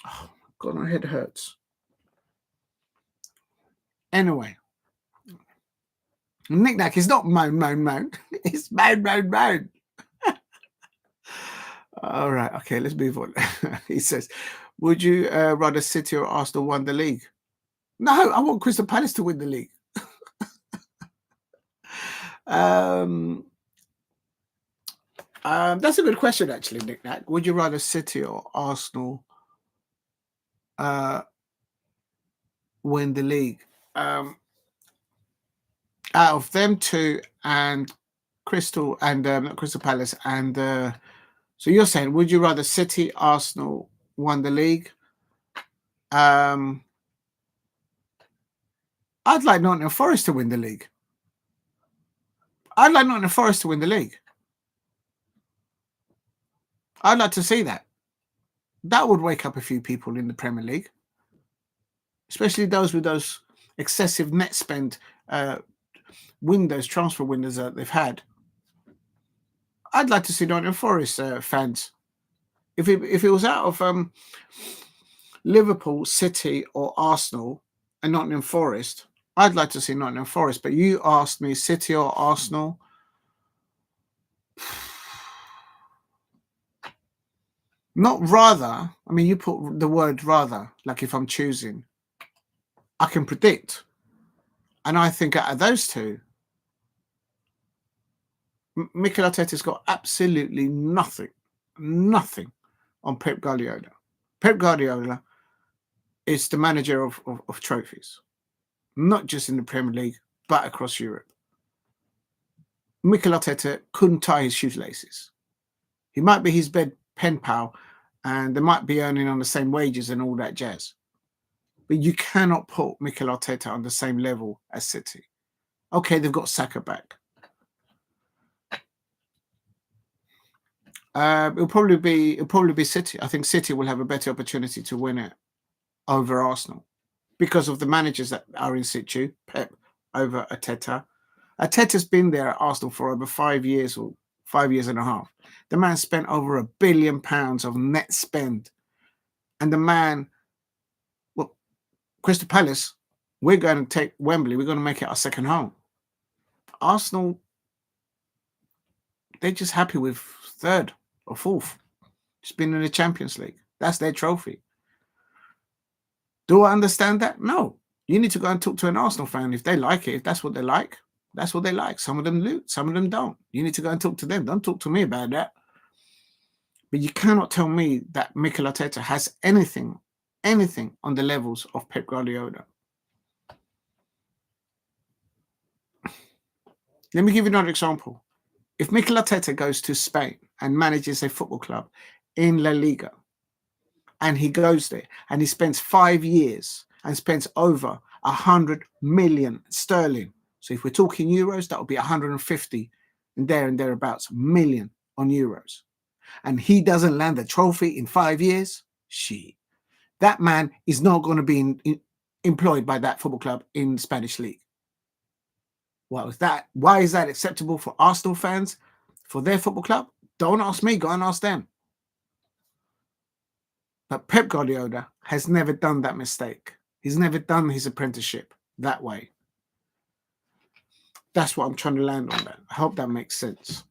Oh God, my head hurts. Anyway, knick-knack is not moan. It's moan. All right, okay, let's move on. He says, would you rather City or Arsenal won the league? No, I want Crystal Palace to win the league. That's a good question, actually, Nick. Would you rather City or Arsenal win the league? Out of them two and Crystal and not Crystal Palace and so you're saying, would you rather City, Arsenal won the league? I'd like Nottingham Forest to win the league. I'd like to see that. That would wake up a few people in the Premier League, especially those with those excessive net spend transfer windows that they've had. I'd like to see Nottingham Forest fans. If it was out of Liverpool, City, or Arsenal and Nottingham Forest, I'd like to see Nottingham Forest. But you asked me City or Arsenal. Not rather. I mean, you put the word rather, like if I'm choosing. I can predict. And I think out of those two, Mikel Arteta's got absolutely nothing on Pep Guardiola. Pep Guardiola is the manager of trophies, not just in the Premier League, but across Europe. Mikel Arteta couldn't tie his shoelaces. He might be his pen pal, and they might be earning on the same wages and all that jazz. But you cannot put Mikel Arteta on the same level as City. Okay, they've got Saka back. It'll probably be City. I think City will have a better opportunity to win it over Arsenal because of the managers that are in situ. Pep over Arteta. Arteta's been there at Arsenal for over 5 years or 5 years and a half. The man spent over £1 billion of net spend, and the man, well, Crystal Palace, we're going to take Wembley. We're going to make it our second home. Arsenal, they're just happy with third or fourth. Just been in the Champions League. That's their trophy. Do I understand that? No. You need to go and talk to an Arsenal fan if they like it. If that's what they like, that's what they like. Some of them do, some of them don't. You need to go and talk to them. Don't talk to me about that. But you cannot tell me that Mikel Arteta has anything on the levels of Pep Guardiola. Let me give you another example. If Mikel Arteta goes to Spain and manages a football club in La Liga, and he goes there and he spends 5 years and spends over 100 million sterling. So if we're talking euros, that would be 150 and thereabouts million on euros. And he doesn't land a trophy in 5 years, that man is not going to be employed by that football club in Spanish league. Why is that acceptable for Arsenal fans, for their football club? Don't ask me, go and ask them. But Pep Guardiola has never done that mistake. He's never done his apprenticeship that way. That's what I'm trying to land on that. I hope that makes sense.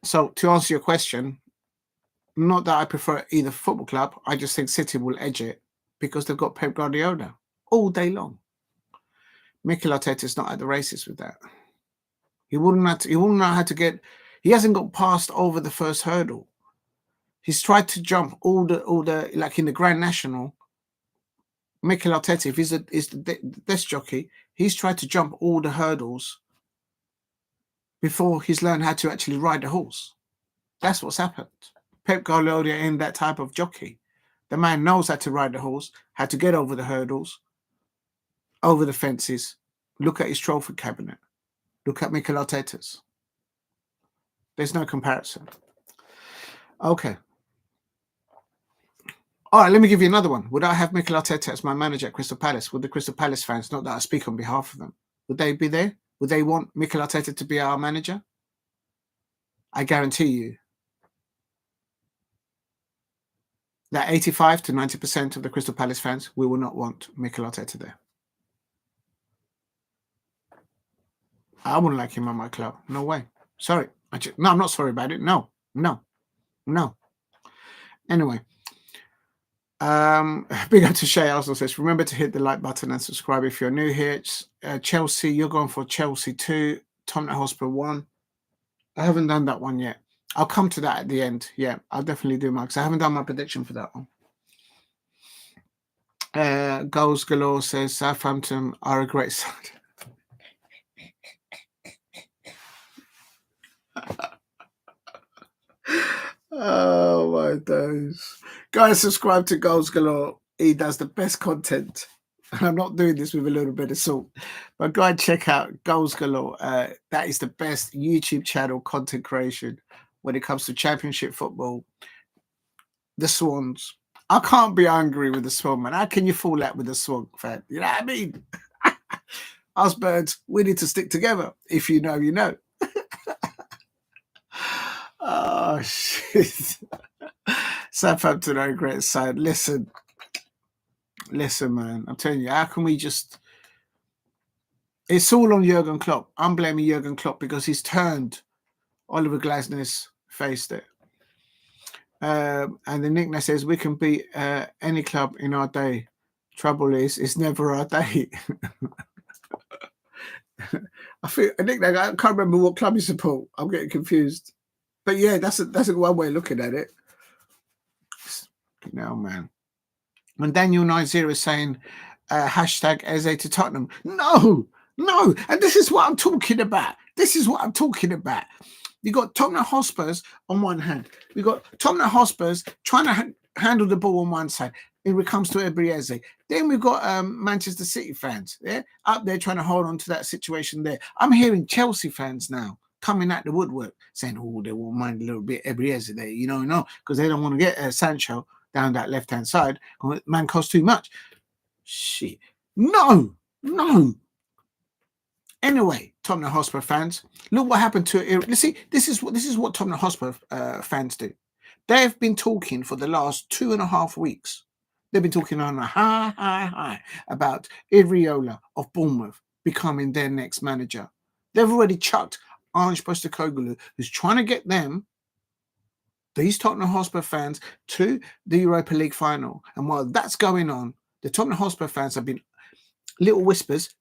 So to answer your question, not that I prefer either football club. I just think City will edge it because they've got Pep Guardiola all day long. Mikel Arteta is not at the races with that. He wouldn't know how to get. He hasn't got past over the first hurdle. He's tried to jump all the like in the Grand National. Mikel Arteta, if he's the desk jockey, he's tried to jump all the hurdles before he's learned how to actually ride the horse. That's what's happened. Pep Guardiola ain't that type of jockey. The man knows how to ride the horse, how to get over the hurdles, over the fences. Look at his trophy cabinet. Look at Mikel Arteta's. There's no comparison. Okay. All right, let me give you another one. Would I have Mikel Arteta as my manager at Crystal Palace? Would the Crystal Palace fans, not that I speak on behalf of them, would they be there? Would they want Mikel Arteta to be our manager? I guarantee you that 85 to 90% of the Crystal Palace fans, we will not want Mikel Arteta there. I wouldn't like him on my club. No way. Sorry. No, I'm not sorry about it. No. Anyway. Big up to Shay also says, remember to hit the like button and subscribe if you're new here. It's Chelsea, you're going for Chelsea 2, Tottenham Hotspur 1. I haven't done that one yet. I'll come to that at the end. Yeah, I'll definitely do mine because I haven't done my prediction for that one. Goals Galore says Southampton are a great side. Oh my days. Guys, subscribe to Goals Galore. He does the best content. And I'm not doing this with a little bit of salt. But go and check out Goals Galore. That is the best YouTube channel content creation when it comes to championship football. The Swans. I can't be angry with the Swan, man. How can you fall out with the Swan fan? You know what I mean? Us birds, we need to stick together. If you know, you know. Oh, shit. Southampton are a great side. Listen, man. I'm telling you, how can we just... It's all on Jurgen Klopp. I'm blaming Jurgen Klopp because he's turned Oliver Glasner's face there. And the nickname says, we can beat any club in our day. Trouble is, it's never our day. I think I can't remember what club you support. I'm getting confused. But yeah, that's a one way of looking at it. No, man. When Daniel 90 is saying hashtag Eze to Tottenham. No. And this is what I'm talking about. You got Tottenham Hotspurs on one hand. We got Tottenham Hotspurs trying to handle the ball on one side. It comes to Eberechi. Then we've got Manchester City fans, up there trying to hold on to that situation there. I'm hearing Chelsea fans now coming at the woodwork saying, "Oh, they won't mind a little bit Eberechi there, no, because they don't want to get Sancho down that left-hand side. Man costs too much." Shit, no. Anyway, Tottenham Hotspur fans, look what happened to it. You see, this is what Tottenham Hotspur fans do. They've been talking for the last 2.5 weeks. They've been talking on a high about Iraola of Bournemouth becoming their next manager. They've already chucked Ange Postecoglou, who's trying to get them, these Tottenham Hotspur fans, to the Europa League final. And while that's going on, the Tottenham Hotspur fans have been little whispers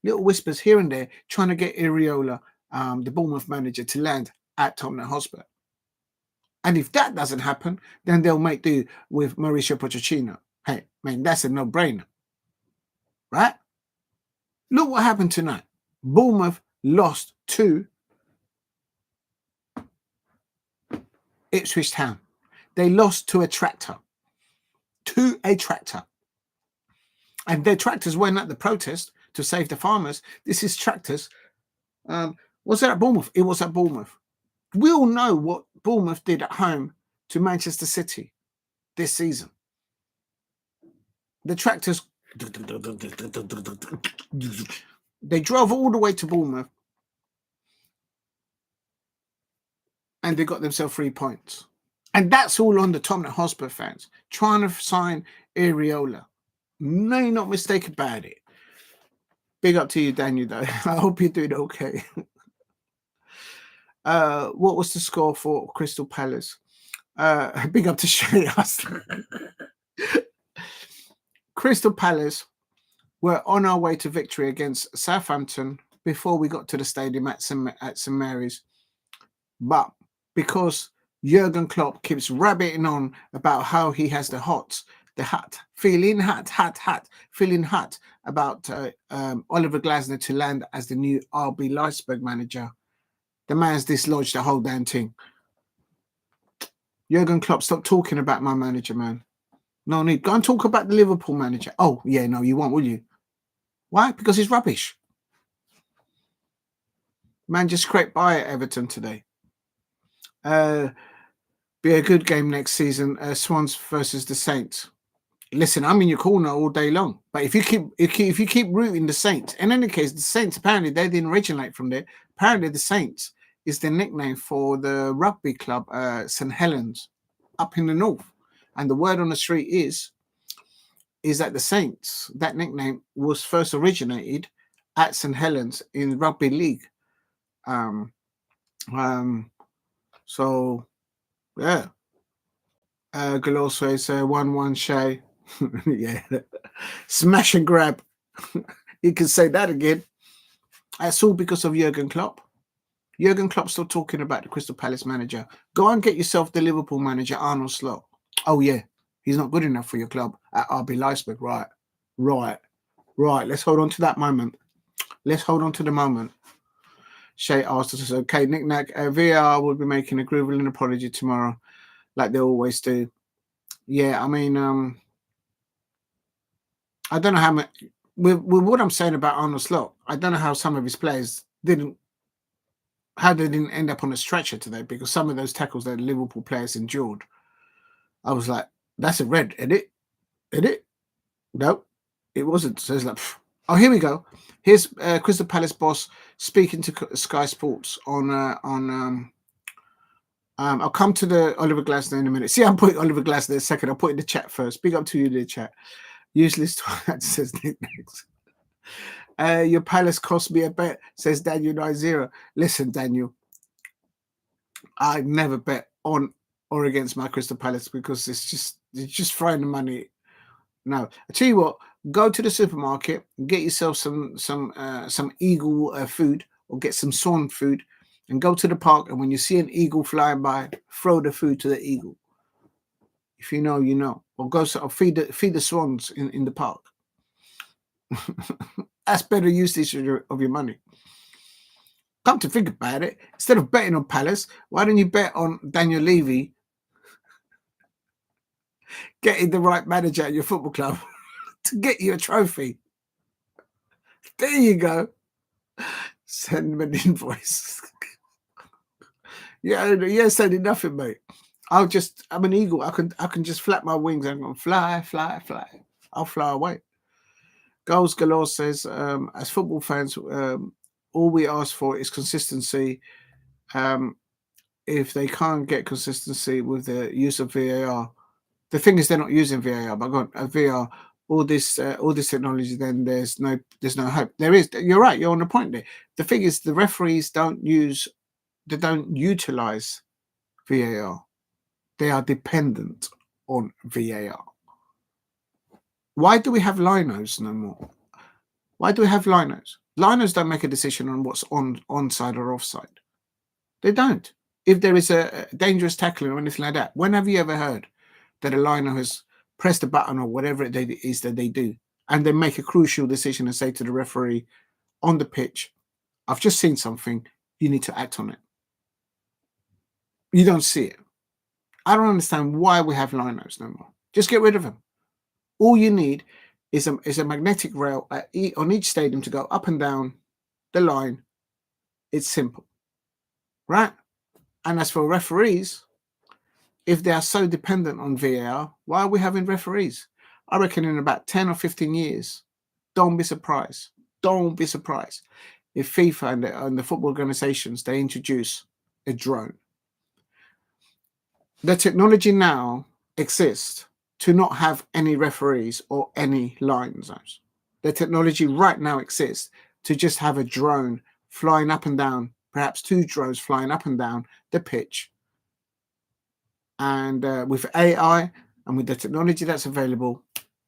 here and there, trying to get Iraola, the Bournemouth manager, to land at Tottenham Hotspur. And if that doesn't happen, then they'll make do with Mauricio Pochettino. Hey, man, that's a no-brainer, right? Look what happened tonight. Bournemouth lost to Ipswich Town. They lost to a tractor. And their tractors went at the protest to save the farmers. This is tractors. Was it at Bournemouth? It was at Bournemouth. We all know what Bournemouth did at home to Manchester City this season. The tractors, they drove all the way to Bournemouth and they got themselves 3 points. And that's all on the Tottenham Hotspur fans trying to sign Iraola. No, not mistake about it. Big up to you, Daniel, though. I hope you're doing okay. What was the score for Crystal Palace? Big up to Shay. Crystal Palace were on our way to victory against Southampton before we got to the stadium at St Mary's. But because Jurgen Klopp keeps rabbiting on about how he has feeling hot about Oliver Glasner to land as the new RB Leipzig manager, the man's dislodged the whole damn thing. Jurgen Klopp, stop talking about my manager, man. No need. Go and talk about the Liverpool manager. Oh, yeah, no, you won't, will you? Why? Because he's rubbish. Man just scraped by at Everton today. Be a good game next season. Swans versus the Saints. Listen, I'm in your corner all day long. But if you keep rooting the Saints, in any case, the Saints, apparently they didn't originate from there. Apparently the Saints is the nickname for the rugby club St Helens up in the north. And the word on the street is that the Saints, that nickname was first originated at St Helens in rugby league. So yeah. Galore says 1-1 Shay. Yeah. Smash and grab. You can say that again. That's all because of Jurgen Klopp. Jurgen Klopp's still talking about the Crystal Palace manager. Go and get yourself the Liverpool manager, Arnold Slot. Oh, yeah. He's not good enough for your club at RB Leipzig. Right. Let's hold on to that moment. Let's hold on to the moment. Shay asked us, okay, Nick-Nack, VR will be making a groovling apology tomorrow, like they always do. Yeah, I mean, I don't know how much, with what I'm saying about Arnold Slot, I don't know how some of his players didn't end up on a stretcher today, because some of those tackles that Liverpool players endured, I was like, that's a red, isn't it? No, it wasn't. So it's like, pff. Oh, here we go. Here's Crystal Palace boss speaking to Sky Sports on I'll come to the Oliver Glasner in a minute. See, I'm putting Oliver Glasner in a second. I'll put in the chat first. Big up to you in the chat. Useless twat, says Nick next. Your Palace cost me a bet, says Daniel 90. Listen, Daniel, I never bet on or against my Crystal Palace because it's just throwing the money. No, I tell you what, go to the supermarket, get yourself some Eagle food or get some swan food and go to the park, and when you see an eagle flying by, throw the food to the eagle. If you know, you know. Or go or feed the swans in the park. That's better usage of your money. Come to think about it, instead of betting on Palace, why don't you bet on Daniel Levy getting the right manager at your football club to get you a trophy? There you go. Send them an invoice. Yeah, sending nothing, mate. I'm an eagle. I can just flap my wings and go fly, fly, fly. I'll fly away. Goals Galore says, as football fans, all we ask for is consistency. If they can't get consistency with the use of VAR, the thing is they're not using VAR. But go on, VAR, all this technology, then there's no hope. There is. You're right. You're on the point there. The thing is, the referees don't utilize VAR. They are dependent on VAR. Why do we have linos no more? Why do we have linos? Linos don't make a decision on what's onside or offside. They don't. If there is a dangerous tackling or anything like that, when have you ever heard that a lino has pressed a button or whatever it is that they do, and they make a crucial decision and say to the referee on the pitch, I've just seen something, you need to act on it. You don't see it. I don't understand why we have linos no more. Just get rid of them. All you need is a magnetic rail on each stadium to go up and down the line. It's simple, right? And as for referees, if they are so dependent on VAR, why are we having referees? I reckon in about 10 or 15 years, don't be surprised. Don't be surprised if FIFA and the football organizations, they introduce a drone. The technology now exists to not have any referees or any line zones. The technology right now exists to just have a drone flying up and down, perhaps 2 drones flying up and down the pitch. And with AI and with the technology that's available,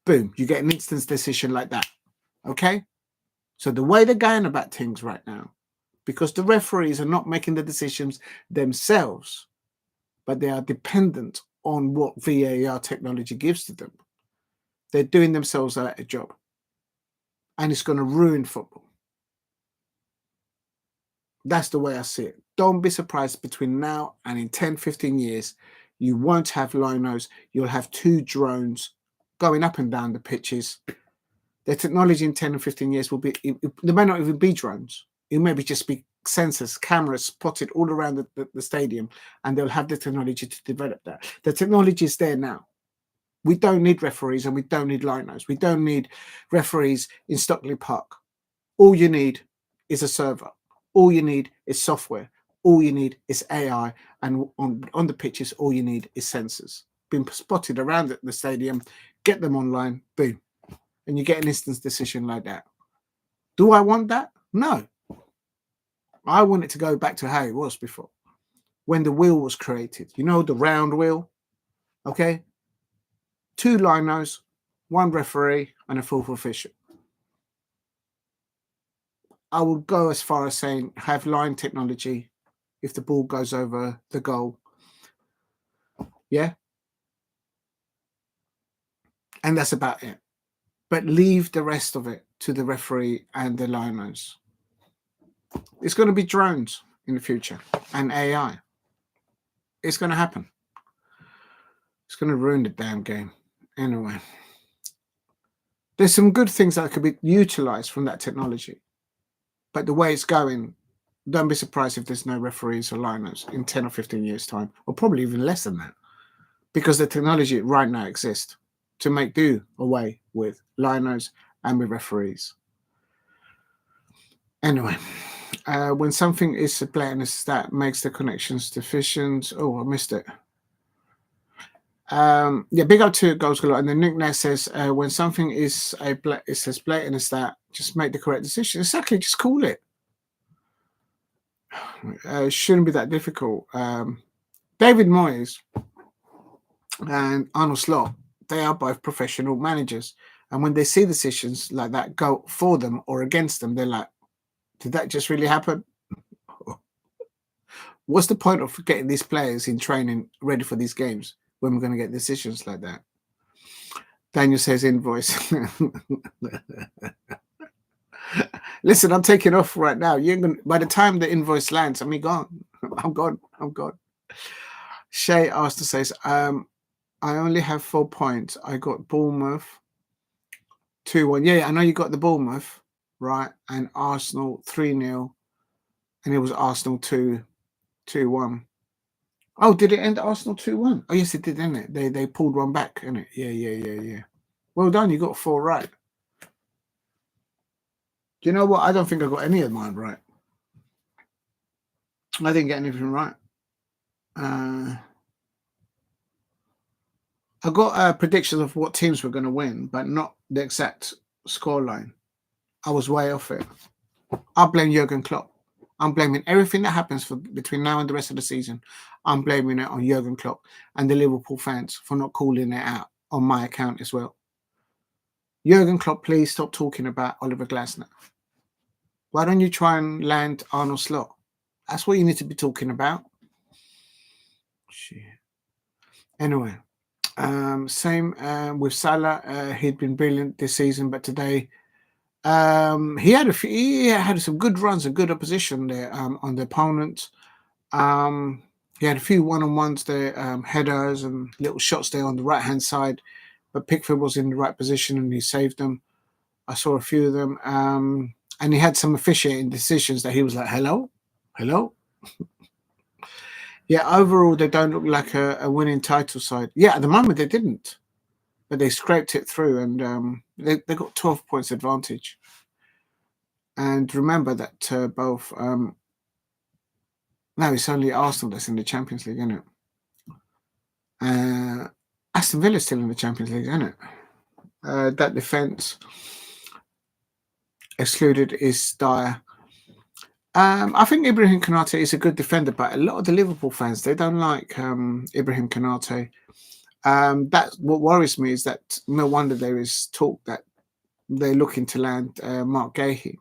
boom, you get an instant decision like that. Okay? So the way they're going about things right now, because the referees are not making the decisions themselves, but they are dependent on what VAR technology gives to them. They're doing themselves out a job. And it's going to ruin football. That's the way I see it. Don't be surprised between now and in 10, 15 years, you won't have linos. You'll have 2 drones going up and down the pitches. The technology in 10 and 15 years will be, there may not even be drones. It may just be sensors, cameras spotted all around the stadium, and they'll have the technology to develop that. The technology is there now. We don't need referees and we don't need linos. We don't need referees in Stockley Park. All you need is a server. All you need is software. All you need is AI. And on the pitches, all you need is sensors. Being spotted around the stadium, get them online, boom. And you get an instant decision like that. Do I want that? No. I want it to go back to how it was before. When the wheel was created. You know, the round wheel? Okay? 2 linos, 1 referee, and a 4th official. I would go as far as saying have line technology if the ball goes over the goal. Yeah? And that's about it. But leave the rest of it to the referee and the linos. It's going to be drones in the future and AI. It's going to happen. It's going to ruin the damn game. Anyway, there's some good things that could be utilized from that technology. But the way it's going, don't be surprised if there's no referees or linos in 10 or 15 years' time, or probably even less than that, because the technology right now exists to make do away with linos and with referees. Anyway, when something is a blatant that makes the connections deficient. Oh, I missed it. Yeah, big up to Goals Galore. And then Nick Ness says, when something is as blatant as that, just make the correct decision. Exactly, just call it. Shouldn't be that difficult. David Moyes and Arnold Slot, they are both professional managers. And when they see decisions like that go for them or against them, they're like, did that just really happen? What's the point of getting these players in training ready for these games when we're going to get decisions like that? Daniel says invoice. Listen, I'm taking off right now. You're gonna, by the time the invoice lands, I'm gone. I'm gone. I'm gone. Shay asked to say, I only have 4 points. I got Bournemouth 2-1. Yeah, I know you got the Bournemouth, right? And Arsenal 3-0. And it was Arsenal 2-1. Oh, did it end Arsenal 2-1? Oh, yes, it did, didn't it? They pulled one back, didn't it? Yeah. Well done. You got 4 right. Do you know what? I don't think I got any of mine right. I didn't get anything right. I got predictions of what teams were going to win, but not the exact scoreline. I was way off it. I blame Jurgen Klopp. I'm blaming everything that happens between now and the rest of the season. I'm blaming it on Jurgen Klopp and the Liverpool fans for not calling it out on my account as well. Jurgen Klopp, please stop talking about Oliver Glasner. Why don't you try and land Arnold Slot? That's what you need to be talking about. Shit. Anyway, same with Salah. He'd been brilliant this season, but today he had some good runs and good opposition there on the opponent. He had a few one-on-ones there, headers and little shots there on the right-hand side, but Pickford was in the right position and he saved them. I saw a few of them, and he had some officiating decisions that he was like, hello? Yeah, overall, they don't look like a winning title side. Yeah, at the moment, they didn't. But they scraped it through, and they got 12 points advantage. And remember that both... no, it's only Arsenal that's in the Champions League, isn't it? Aston Villa's still in the Champions League, isn't it? That defence excluded is dire. I think Ibrahim Konate is a good defender, but a lot of the Liverpool fans, they don't like Ibrahim Konate. That's what worries me, is that no wonder there is talk that they're looking to land Mark Gahey.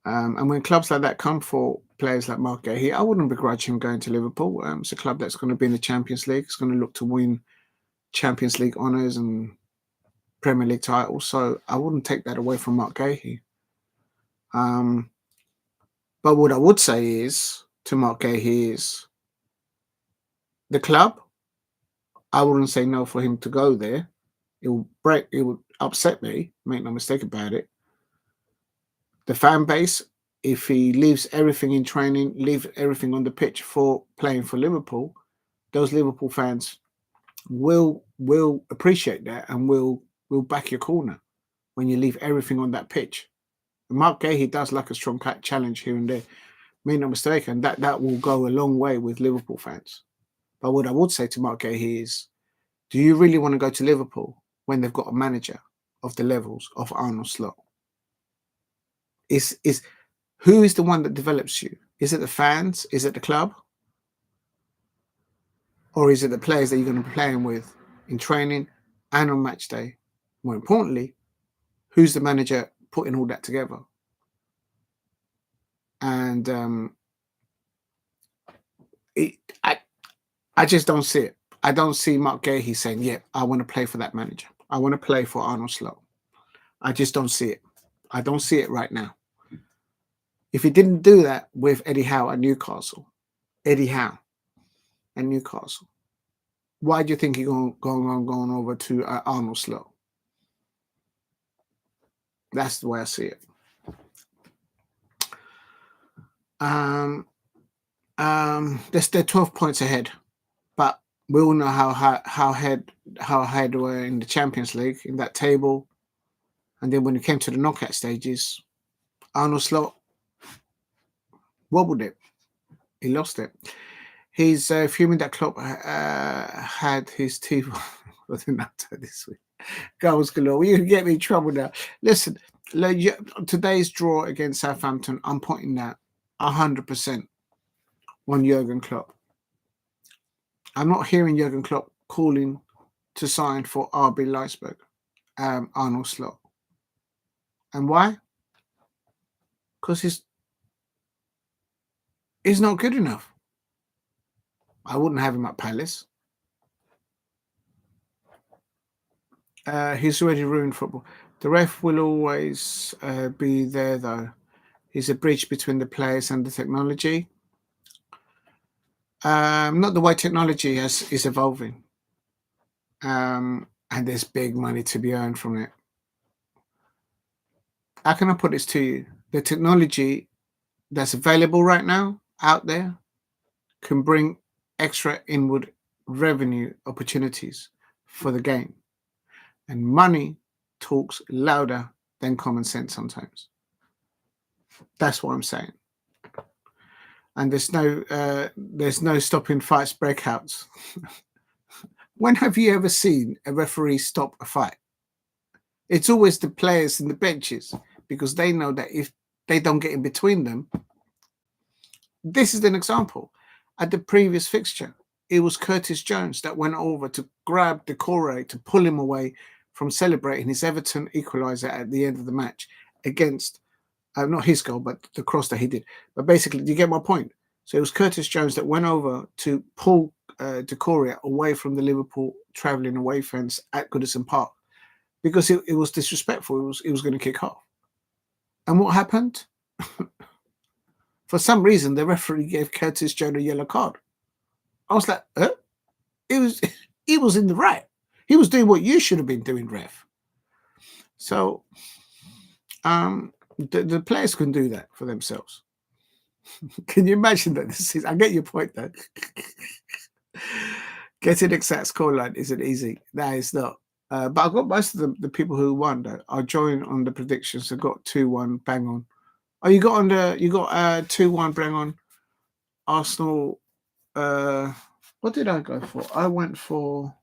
And when clubs like that come for players like Mark Gahey, I wouldn't begrudge him going to Liverpool. It's a club that's going to be in the Champions League. It's going to look to win Champions League honours and Premier League titles. So I wouldn't take that away from Mark Gahey. But what I would say is to Mark Gahey is the club, I wouldn't say no for him to go there. It would upset me, make no mistake about it. The fan base, if he leaves everything in training, leave everything on the pitch for playing for Liverpool, those Liverpool fans will appreciate that and will back your corner when you leave everything on that pitch. Mark Gahey does like a strong challenge here and there. Make no mistake, and that will go a long way with Liverpool fans. But what I would say to Mark Gahey is, do you really want to go to Liverpool when they've got a manager of the levels of Arnold Slot? Who is the one that develops you? Is it the fans? Is it the club? Or is it the players that you're going to be playing with in training and on match day? More importantly, who's the manager putting all that together? And I just don't see it. I don't see Mark Gahey saying, yeah, I want to play for that manager. I want to play for Arnold Slot. I just don't see it. I don't see it right now. If he didn't do that with Eddie Howe at Newcastle, why do you think he's going over to Arnold Slot? That's the way I see it. They're 12 points ahead, but we all know how ahead we're in the Champions League in that table, and then when it came to the knockout stages, Arnold Slot wobbled it. He lost it. He's fuming that Klopp had his teeth with the nutter this week. Goals galore. You can get me in trouble now. Listen, today's draw against Southampton, I'm pointing that 100% on Jurgen Klopp. I'm not hearing Jurgen Klopp calling to sign for RB Leipzig, Arnold Slot. And why? Because he's not good enough. I wouldn't have him at Palace. He's already ruined football. The ref will always be there, though. He's a bridge between the players and the technology. Not the way technology is evolving. And there's big money to be earned from it. How can I put this to you? The technology that's available right now out there can bring extra inward revenue opportunities for the game. And money talks louder than common sense sometimes. That's what I'm saying. And there's no stopping fights breakouts. When have you ever seen a referee stop a fight? It's always the players in the benches, because they know that if they don't get in between them. This is an example. At the previous fixture, it was Curtis Jones that went over to grab Decore to pull him away from celebrating his Everton equaliser at the end of the match against, not his goal, but the cross that he did. But basically, you get my point? So it was Curtis Jones that went over to pull Decore away from the Liverpool travelling away fans at Goodison Park, because it was disrespectful. It was going to kick off. And what happened? For some reason, the referee gave Curtis Jones a yellow card. I was like, he was in the right. He was doing what you should have been doing, ref. So the players can do that for themselves. Can you imagine that? I get your point, though. Getting exact scoreline isn't easy. No, it's not. But I got most of the people who won, though. I joined on the predictions. I got 2-1 bang on. Oh, you got 2-1 bang on. Arsenal. What did I go for? I went for.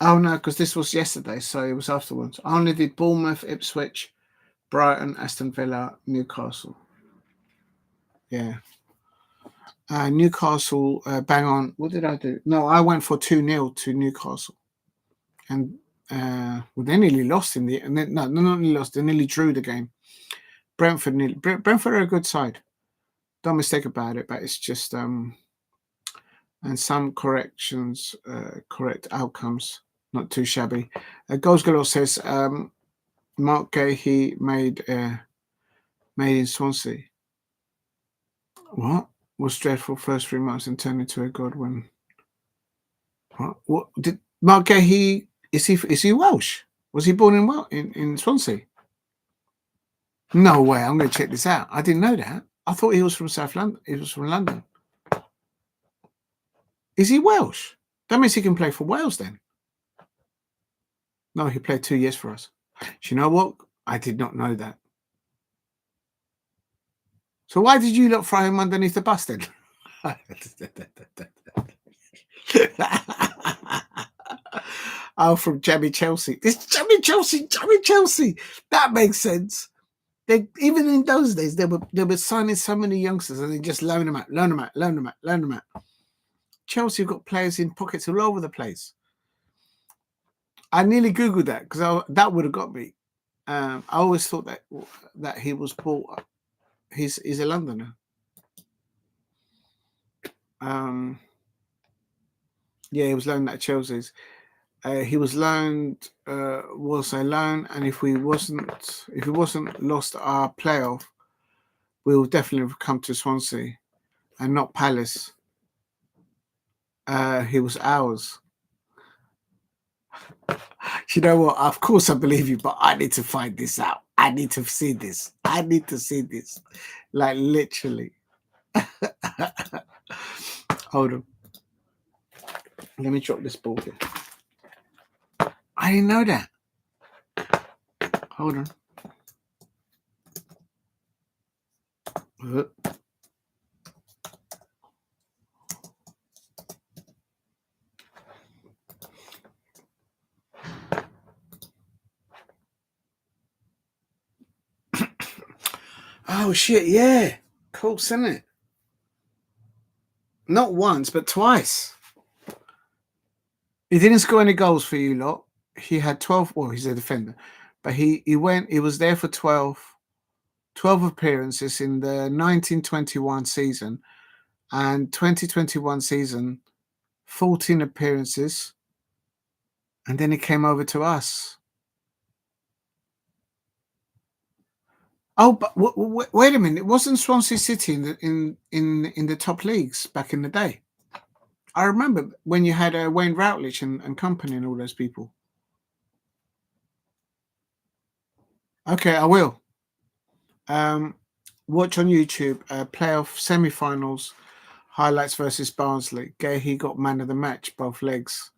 Oh no, because this was yesterday, so it was afterwards. I only did Bournemouth, Ipswich, Brighton, Aston Villa, Newcastle. Yeah. Newcastle, bang on. What did I do? No, I went for 2-0 to Newcastle. And they nearly lost in the... And then, no, not nearly lost. They nearly drew the game. Brentford are a good side. Don't mistake about it, but it's just... and some corrections, correct outcomes. Not too shabby. Goals Galore says, Mark Gahey made in Swansea. What? Was dreadful first 3 months and turned into a god when... What did Mark Gahey... Is he Welsh? Was he born in Swansea? No way. I'm going to check this out. I didn't know that. I thought he was from South London. He was from London. Is he Welsh? That means he can play for Wales then. No, he played 2 years for us. Do you know what? I did not know that. So why did you not throw him underneath the bus then? Oh, from Jammy Chelsea. This Jammy Chelsea. That makes sense. Even in those days, they were signing so many youngsters and they just loan them out. Chelsea have got players in pockets all over the place. I nearly Googled that because that would have got me. I always thought that he was bought. He's a Londoner. Yeah, he was loaned at Chelsea's. He was loaned, was a loan, and if we wasn't lost our playoff, we will definitely have come to Swansea and not Palace. He was ours. You know what? Of course I believe you, but I need to find this out. I need to see this. Like literally. Hold on. Let me drop this ball here. I didn't know that. Hold on. Oh shit, yeah. Cool, isn't it? Not once, but twice. He didn't score any goals for you lot. He had 12. Well, he's a defender, but he was there for 12. 12 appearances in the 1921 season, and 2021 season, 14 appearances, and then he came over to us. Oh, but wait a minute! It wasn't Swansea City in the top leagues back in the day. I remember when you had Wayne Routledge and company and all those people. Okay, I will. Watch on YouTube playoff semi-finals highlights versus Barnsley. Gahey got man of the match, both legs.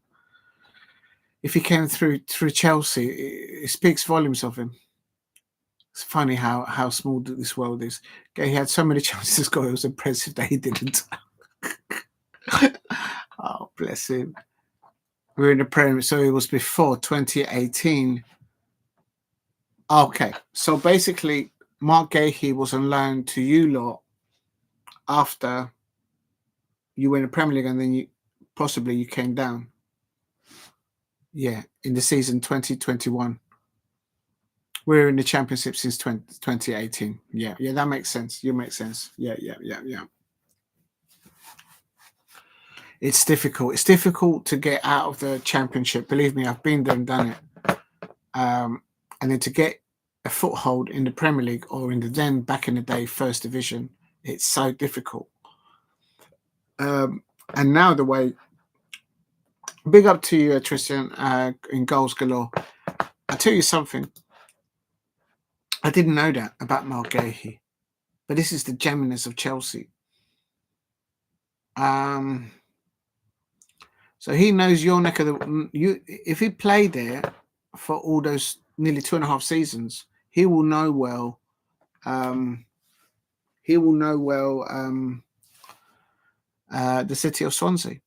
If he came through Chelsea, it speaks volumes of him. It's funny how small this world is. Gahey had so many chances to score. It was impressive that he didn't. Oh, bless him. We're in the Premier, so it was before 2018. Okay, so basically, Mark Gahey was on loan to you lot after you win the Premier League, and then you came down. Yeah, in the season 2021. We're in the championship since 2018. Yeah, that makes sense. You make sense. Yeah. It's difficult. It's difficult to get out of the championship. Believe me, I've been there and done it. And then to get a foothold in the Premier League or in the then back in the day First Division, it's so difficult. And now the way, big up to you, Tristan, in goals galore. I'll tell you something. I didn't know that about Mark Gahey, but this is the geminus of Chelsea. So he knows your neck of the if he played there for all those nearly 2.5 seasons, he will know well. The city of Swansea.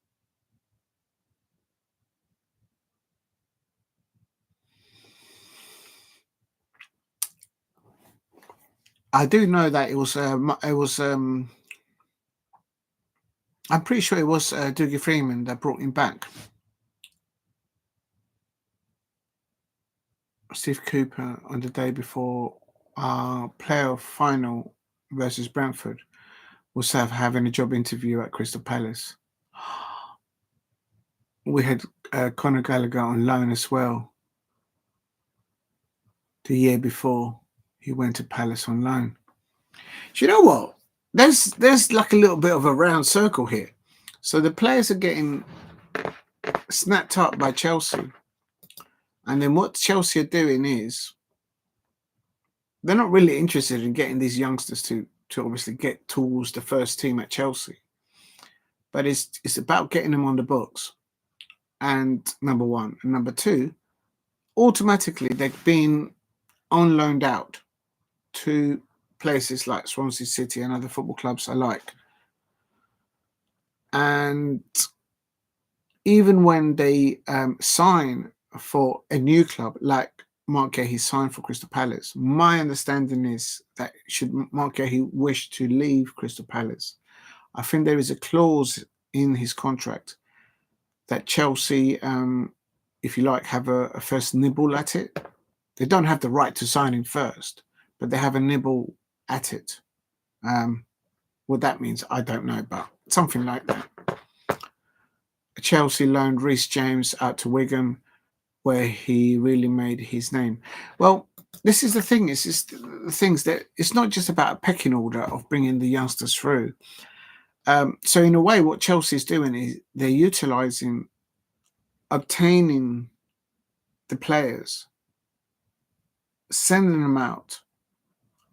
I do know that it was. I'm pretty sure it was Dougie Freeman that brought him back. Steve Cooper on the day before our playoff final versus Brentford was having a job interview at Crystal Palace. We had Conor Gallagher on loan as well. The year before he went to Palace on loan. Do you know what? There's like a little bit of a round circle here. So the players are getting snapped up by Chelsea. And then what Chelsea are doing is they're not really interested in getting these youngsters to obviously get towards the first team at Chelsea. But it's about getting them on the books. And number one. And number two, automatically they've been on loaned out to places like Swansea City and other football clubs alike. And even when they sign for a new club, like Mark Gahey signed for Crystal Palace, my understanding is that should Mark Gahey wish to leave Crystal Palace, I think there is a clause in his contract that Chelsea, if you like, have a first nibble at it. They don't have the right to sign him first, but they have a nibble at it. What that means, I don't know, but something like that. Chelsea loaned Reece James out to Wigan, where he really made his name. Well, this is the thing. It's just the things that it's not just about a pecking order of bringing the youngsters through. So in a way, what Chelsea is doing is they're utilising, obtaining the players, sending them out,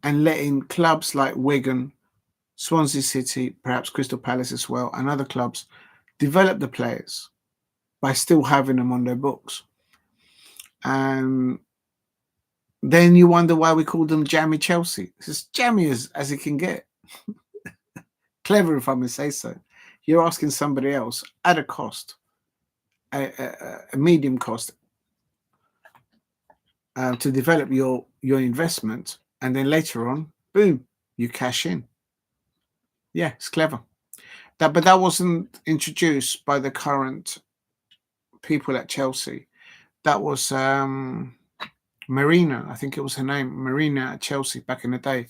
and letting clubs like Wigan, Swansea City, perhaps Crystal Palace as well, and other clubs develop the players by still having them on their books. And then you wonder why we call them jammy Chelsea. It's as jammy as it can get. Clever, if I may say so. You're asking somebody else at a cost, a medium cost, to develop your investment, and then later on, boom, you cash in. Yeah, it's clever. But that wasn't introduced by the current people at Chelsea. That was Marina, I think it was her name, Marina at Chelsea back in the day.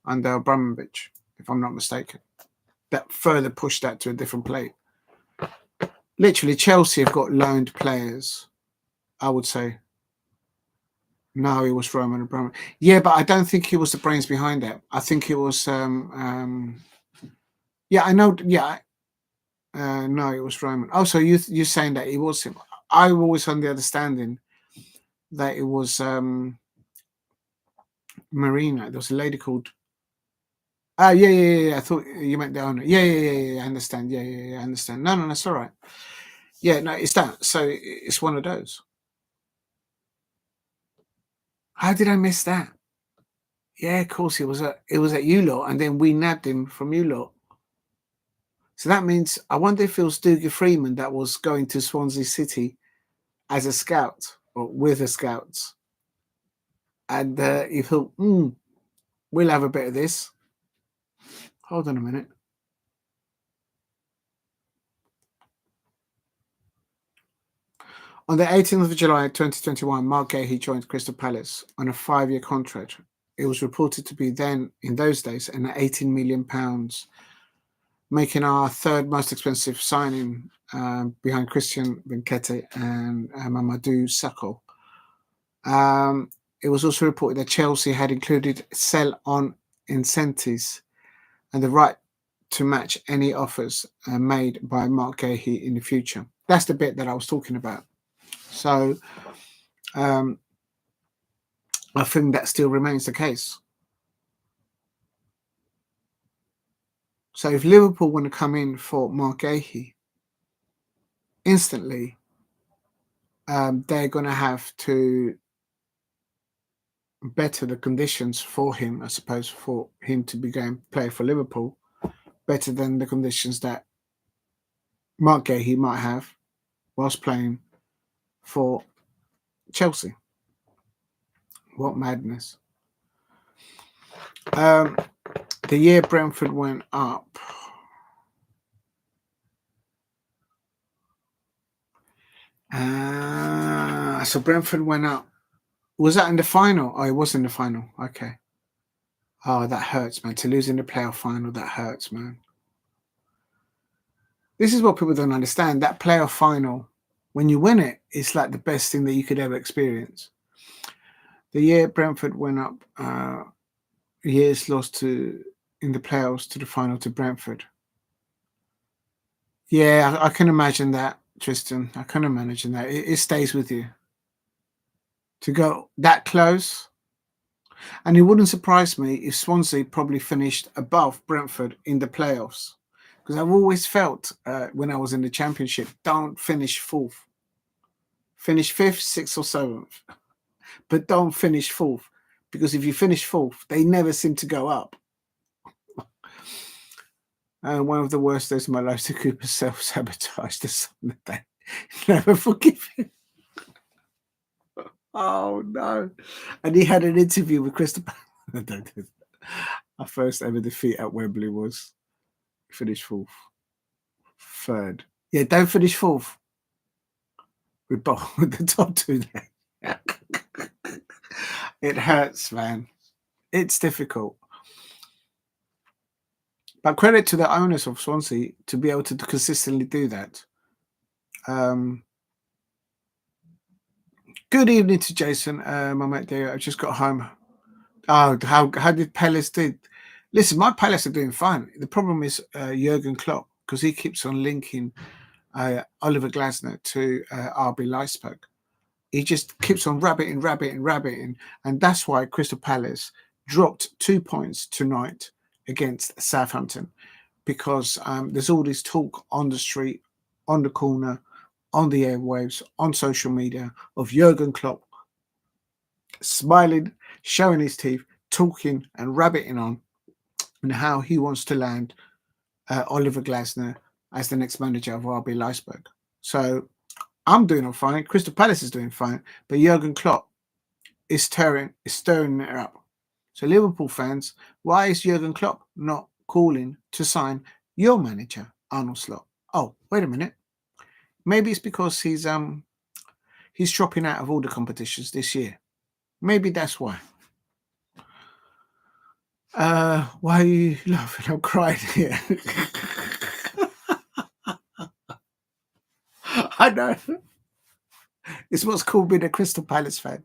under Abramovich, if I'm not mistaken. That further pushed that to a different plate. Literally, Chelsea have got loaned players, I would say. No, it was Roman Abramovich. Yeah, but I don't think he was the brains behind it. I think it was... yeah, I know. Yeah, no, it was Roman. Oh, so you're saying that it was him. I was on the understanding that it was Marina. There was a lady called... yeah. I thought you meant the owner. Yeah. I understand. Yeah. I understand. No, that's all right. Yeah, no, it's that. So it's one of those. How did I miss that? Yeah, of course it was at you lot, and then we nabbed him from you lot. So that means I wonder if it was Dougie Freeman that was going to Swansea City as a scout or with the scouts, and he thought, we'll have a bit of this. Hold on a minute. On the 18th of July 2021, Mark Gahey joined Crystal Palace on a 5-year contract. It was reported to be then, in those days, an £18 million, making our third most expensive signing behind Christian Nketiah and Mamadou Sakho. It was also reported that Chelsea had included sell-on incentives and the right to match any offers made by Mark Gahey in the future. That's the bit that I was talking about. So I think that still remains the case. So if Liverpool want to come in for Mark Gahey, instantly they're going to have to better the conditions for him, I suppose, for him to be going play for Liverpool, better than the conditions that Mark Gahey might have whilst playing for Chelsea. What madness. The year Brentford went up, so Brentford went up. Was that in the final? Oh, it was in the final. Okay. Oh, that hurts, man. To lose in the playoff final, that hurts, man. This is what people don't understand. That playoff final, when you win it, it's like the best thing that you could ever experience. The year Brentford went up, years lost in the playoffs to the final to Brentford. Yeah, I can imagine that, Tristan. I can imagine that. It stays with you. To go that close. And it wouldn't surprise me if Swansea probably finished above Brentford in the playoffs. Because I've always felt when I was in the Championship, don't finish fourth. Finish 5th, 6th or 7th. But don't finish 4th. Because if you finish 4th, they never seem to go up. One of the worst days of my life, to Cooper self-sabotaged the son that never forgive him. Oh no! And he had an interview with Crystal Palace. Our first ever defeat at Wembley was finish 4th, 3rd. Yeah, don't finish 4th. We're both with the top 2 there. It hurts, man. It's difficult. But credit to the owners of Swansea to be able to consistently do that. Good evening to Jason, my mate there. I just got home. Oh, how did Palace do? Listen, my Palace are doing fine. The problem is Jurgen Klopp, because he keeps on linking Oliver Glasner to RB Leipzig. He just keeps on rabbiting, and that's why Crystal Palace dropped 2 points tonight against Southampton, because there's all this talk on the street, on the corner, on the airwaves, on social media of Jurgen Klopp smiling, showing his teeth, talking and rabbiting on and how he wants to land Oliver Glasner as the next manager of RB Leipzig. So I'm doing all fine. Crystal Palace is doing fine, but Jurgen Klopp is stirring it up. So Liverpool fans, why is Jurgen Klopp not calling to sign your manager, Arnold Slot? Oh, wait a minute. Maybe it's because he's dropping out of all the competitions this year. Maybe that's why. Why are you laughing? I'm crying here. I know. It's what's called being a Crystal Palace fan.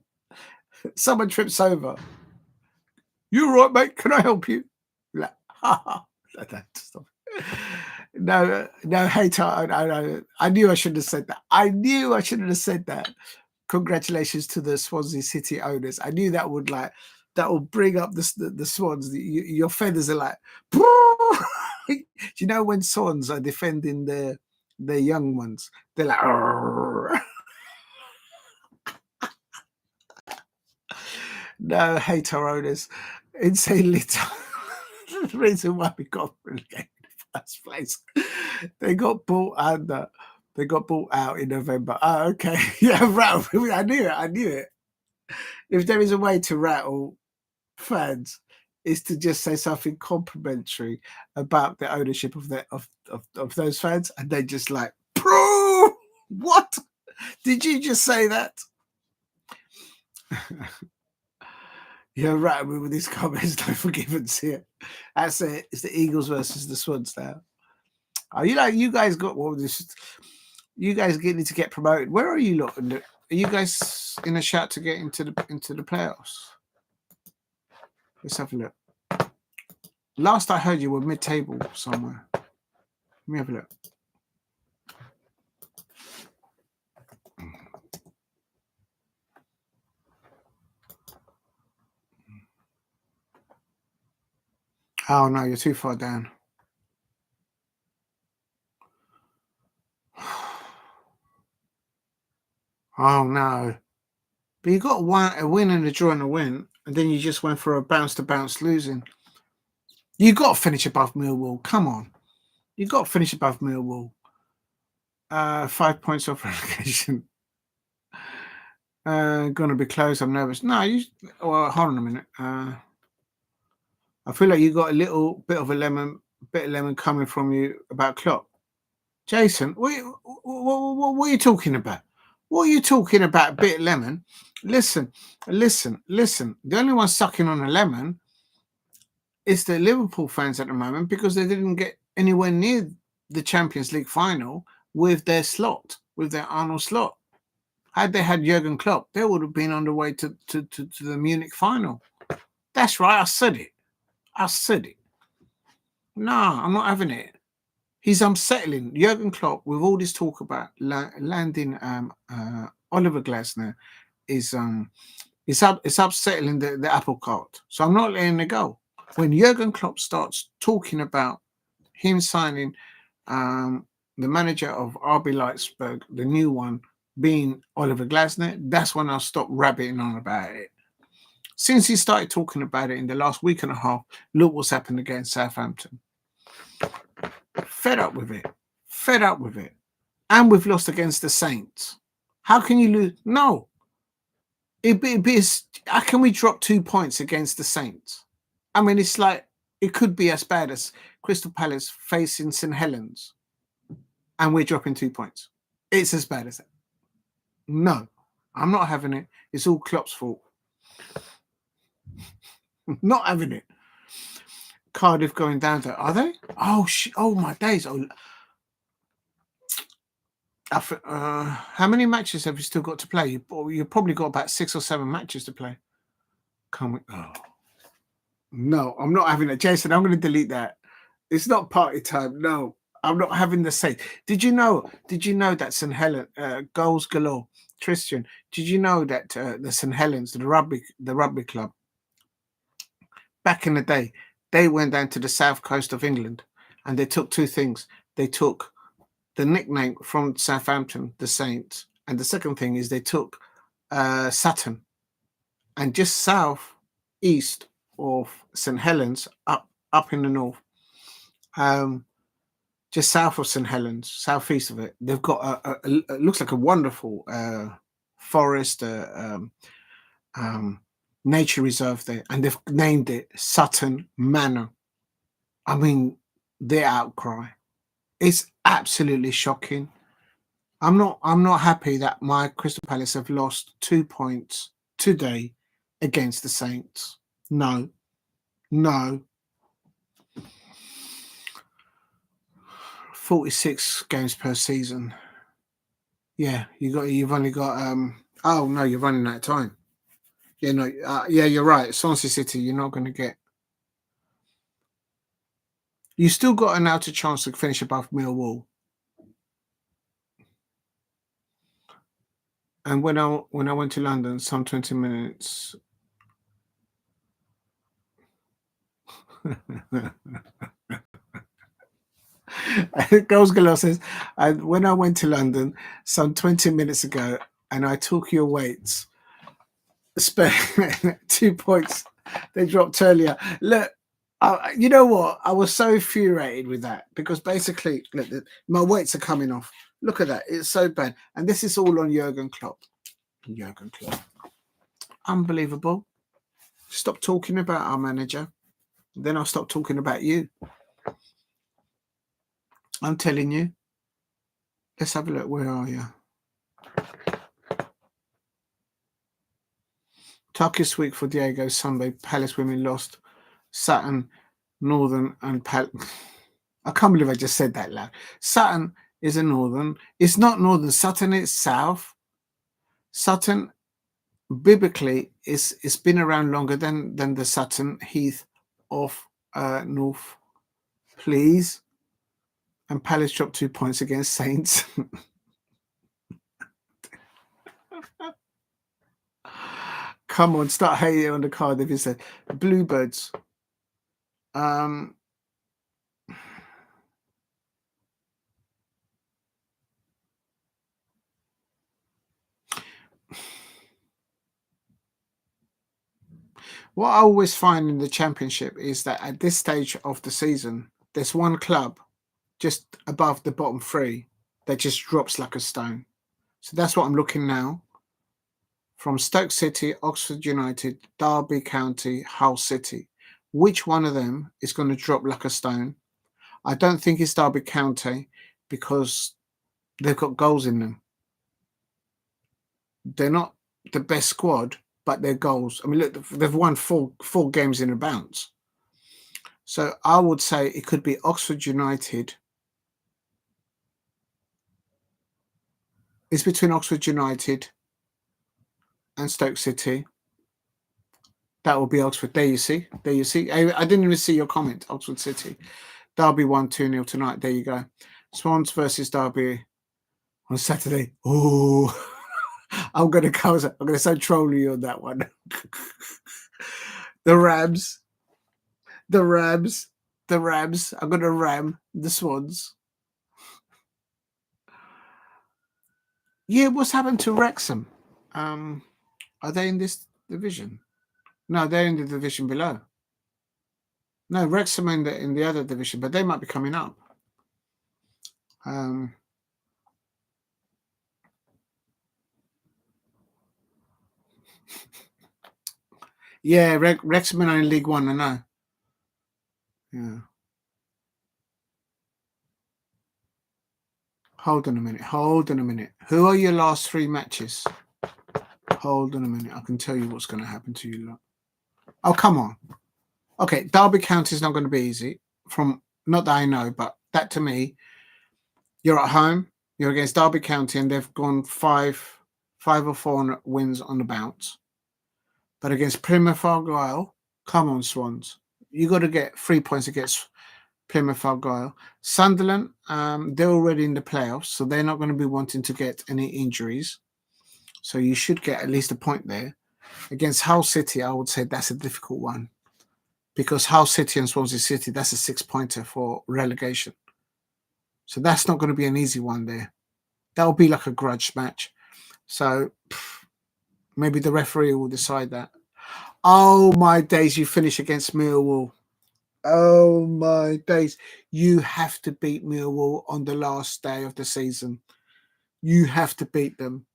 Someone trips over. You all right, mate? Can I help you? Like, ha ha. Stop. No, no, hater. I knew I shouldn't have said that. I knew I shouldn't have said that. Congratulations to the Swansea City owners. I knew that would bring up the Swans. Your feathers are like, do you know when Swans are defending their young ones? They're like, arr. No, hater owners. Insanely the reason why we got relegated in the first place. They got bought under. They got bought out in November. Oh, okay. Yeah, rattle. I knew it. If there is a way to rattle fans, is to just say something complimentary about the ownership of those fans, and they just like, bro, what? Did you just say that? You're right with these comments. No forgiveness here. That's it. It's the Eagles versus the Swans now. Oh, you guys got all this. You guys need to get promoted. Where are you looking? Are you guys in a shout to get into the playoffs? Let's have a look. Last I heard, you were mid-table somewhere. Let me have a look. Oh no, you're too far down. Oh no. But you got a win and a draw and a win, and then you just went for a bounce to bounce losing. You got to finish above Millwall. Come on. You got to finish above Millwall. 5 points off relegation. Gonna be close. I'm nervous. No, hold on a minute. I feel like you got a little bit of lemon coming from you about Klopp. Jason, what are you talking about? What are you talking about, bit of lemon? Listen. The only one sucking on a lemon is the Liverpool fans at the moment, because they didn't get anywhere near the Champions League final with their Arnold slot. Had they had Jurgen Klopp, they would have been on the way to the Munich final. That's right, I said it. Nah, I'm not having it. He's unsettling. Jurgen Klopp, with all this talk about landing Oliver Glasner, is upsetting the apple cart. So I'm not letting it go. When Jurgen Klopp starts talking about him signing the manager of RB Leipzig, the new one, being Oliver Glasner, that's when I'll stop rabbiting on about it. Since he started talking about it in the last week and a half, look what's happened against Southampton. Fed up with it. And we've lost against the Saints. How can you lose? No. How can we drop 2 points against the Saints? I mean, it's like, it could be as bad as Crystal Palace facing St Helens, and we're dropping 2 points. It's as bad as that. No, I'm not having it. It's all Klopp's fault. Not having it. Cardiff going down there, are they? Oh shit! Oh my days! Oh, how many matches have you still got to play? You've probably got about 6 or 7 matches to play. No, I'm not having it, Jason. I'm going to delete that. It's not party time. No, I'm not having the same. Did you know that St Helens goals galore? Tristan, did you know that the St Helens, the rugby club, back in the day, they went down to the south coast of England, and they took 2 things. They took the nickname from Southampton, the Saints, and the second thing is they took Sutton, and just southeast of St Helens, up in the north, just south of St Helens, southeast of it, they've got it looks like a wonderful forest, nature reserve there, and they've named it Sutton Manor. I mean, their outcry, it's absolutely shocking. I'm not happy that my Crystal Palace have lost 2 points today against the Saints. No, No. 46 games per season. Yeah, you've only got oh no, you're running out of time. Yeah, no, yeah, you're right. Swansea City, you're not going to get. You still got an outer chance to finish above Millwall. And when I went to London, some 20 minutes. Goals Galore says, and when I went to London some 20 minutes ago, and I took your weights, 2 points. They dropped earlier. Look, you know what? I was so infuriated with that because basically, look, my weights are coming off. Look at that. It's so bad. And this is all on Jurgen Klopp. Jurgen Klopp. Unbelievable. Stop talking about our manager. Then I'll stop talking about you. I'm telling you. Let's have a look. Where are you? Toughest week for Diego Sunday. Palace women lost. Saturn, Northern, and I can't believe I just said that loud. Saturn is a Northern. It's not Northern. Sutton is South. Sutton, biblically, it's been around longer than the Sutton Heath of North. Please. And Palace dropped 2 points against Saints. Come on, start hating on the card. If you said Bluebirds. What I always find in the Championship is that at this stage of the season, there's one club just above the bottom three that just drops like a stone. So that's what I'm looking now. From Stoke City, Oxford United, Derby County, Hull City. Which one of them is going to drop like a stone? I don't think it's Derby County because they've got goals in them. They're not the best squad, but they're goals. I mean, look, they've won four games in a bounce. So I would say it could be Oxford United. It's between Oxford United and Stoke City. That will be Oxford. There you see. There you see. I didn't even see your comment. Oxford City. Derby won 2-0 tonight. There you go. Swans versus Derby on Saturday. Oh, I'm going to so troll you on that one. The Rams. I'm going to ram the Swans. Yeah, what's happened to Wrexham? Are they in this division? No, they're in the division below. No, Wrexham in the other division, but they might be coming up. Yeah, Wrexham are in League One, I know. Yeah. Hold on a minute. Who are your last 3 matches? Hold on a minute. I can tell you what's going to happen to you lot. Oh, come on. Okay, Derby County is not going to be easy. Not that I know, but that to me, you're at home, you're against Derby County, and they've gone 5 or 4 wins on the bounce. But against Plymouth Argyle, come on, Swans. You got to get 3 points against Plymouth Argyle. Sunderland, they're already in the playoffs, so they're not going to be wanting to get any injuries. So you should get at least a point there. Against Hull City, I would say that's a difficult one. Because Hull City and Swansea City, that's a 6-pointer for relegation. So that's not going to be an easy one there. That will be like a grudge match. So maybe the referee will decide that. Oh, my days, you finish against Millwall. Oh, my days. You have to beat Millwall on the last day of the season. You have to beat them.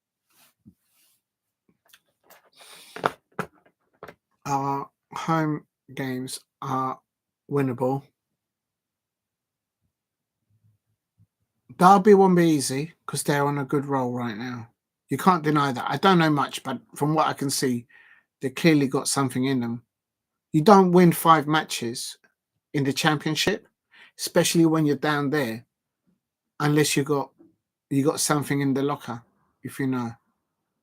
Our home games are winnable. Derby won't be easy because they're on a good roll right now. You can't deny that. I don't know much, but from what I can see, they clearly got something in them. You don't win 5 matches in the Championship, especially when you're down there, unless you got something in the locker, if you know.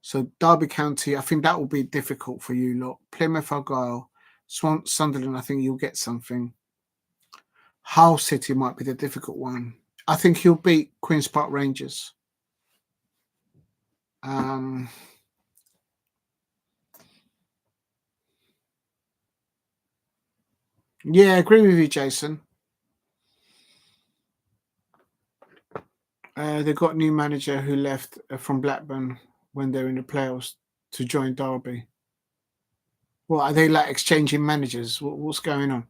So Derby County, I think that will be difficult for you lot. Plymouth Argyle, Sunderland, I think you'll get something. Hull City might be the difficult one. I think he'll beat Queen's Park Rangers. Yeah, I agree with you, Jason. They got a new manager who left from Blackburn when they're in the playoffs to join Derby. Well, are they like exchanging managers? What's going on?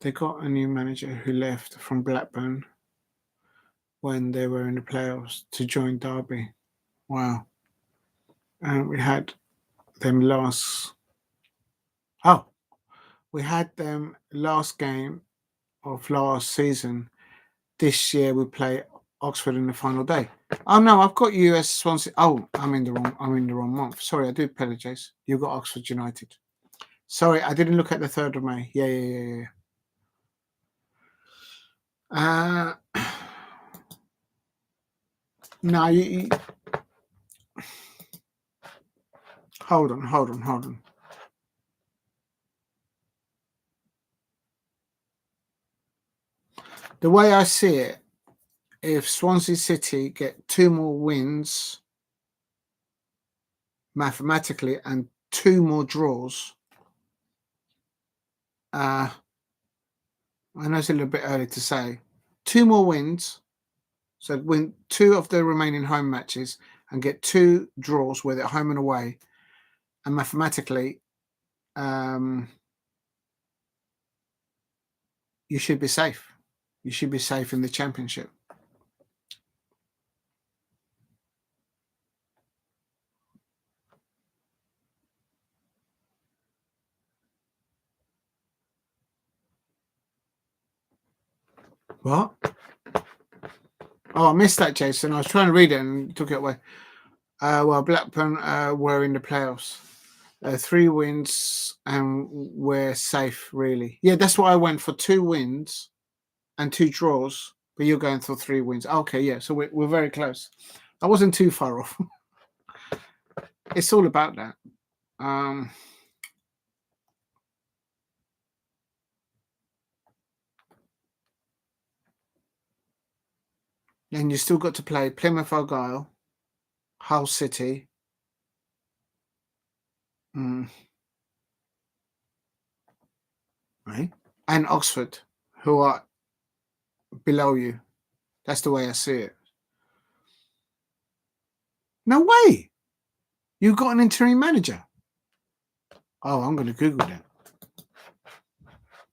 They got a new manager who left from Blackburn when they were in the playoffs to join Derby. Wow. And we had them last. Oh, we had them last game of last season. This year we play Oxford in the final day. Oh no, I've got US Swansea. Oh, I'm in the wrong month. Sorry, I do apologize. You got Oxford United. Sorry, I didn't look at the 3rd of May. Yeah. No, you hold on. The way I see it, if Swansea City get 2 more wins mathematically and 2 more draws, I know it's a little bit early to say, 2 more wins, so win 2 of the remaining home matches and get 2 draws, whether at home and away, and mathematically, you should be safe. You should be safe in the Championship. What? Oh, I missed that, Jason. I was trying to read it and took it away. Well, Blackburn were in the playoffs. 3 wins and we're safe, really. Yeah, that's why I went for 2 wins and 2 draws, but you're going for 3 wins. Okay, yeah, so we're very close. I wasn't too far off. It's all about that. And you still got to play Plymouth Argyle, Hull City, right, and Oxford, who are below you. That's the way I see it. No way. You got an interim manager. Oh, I'm going to Google that.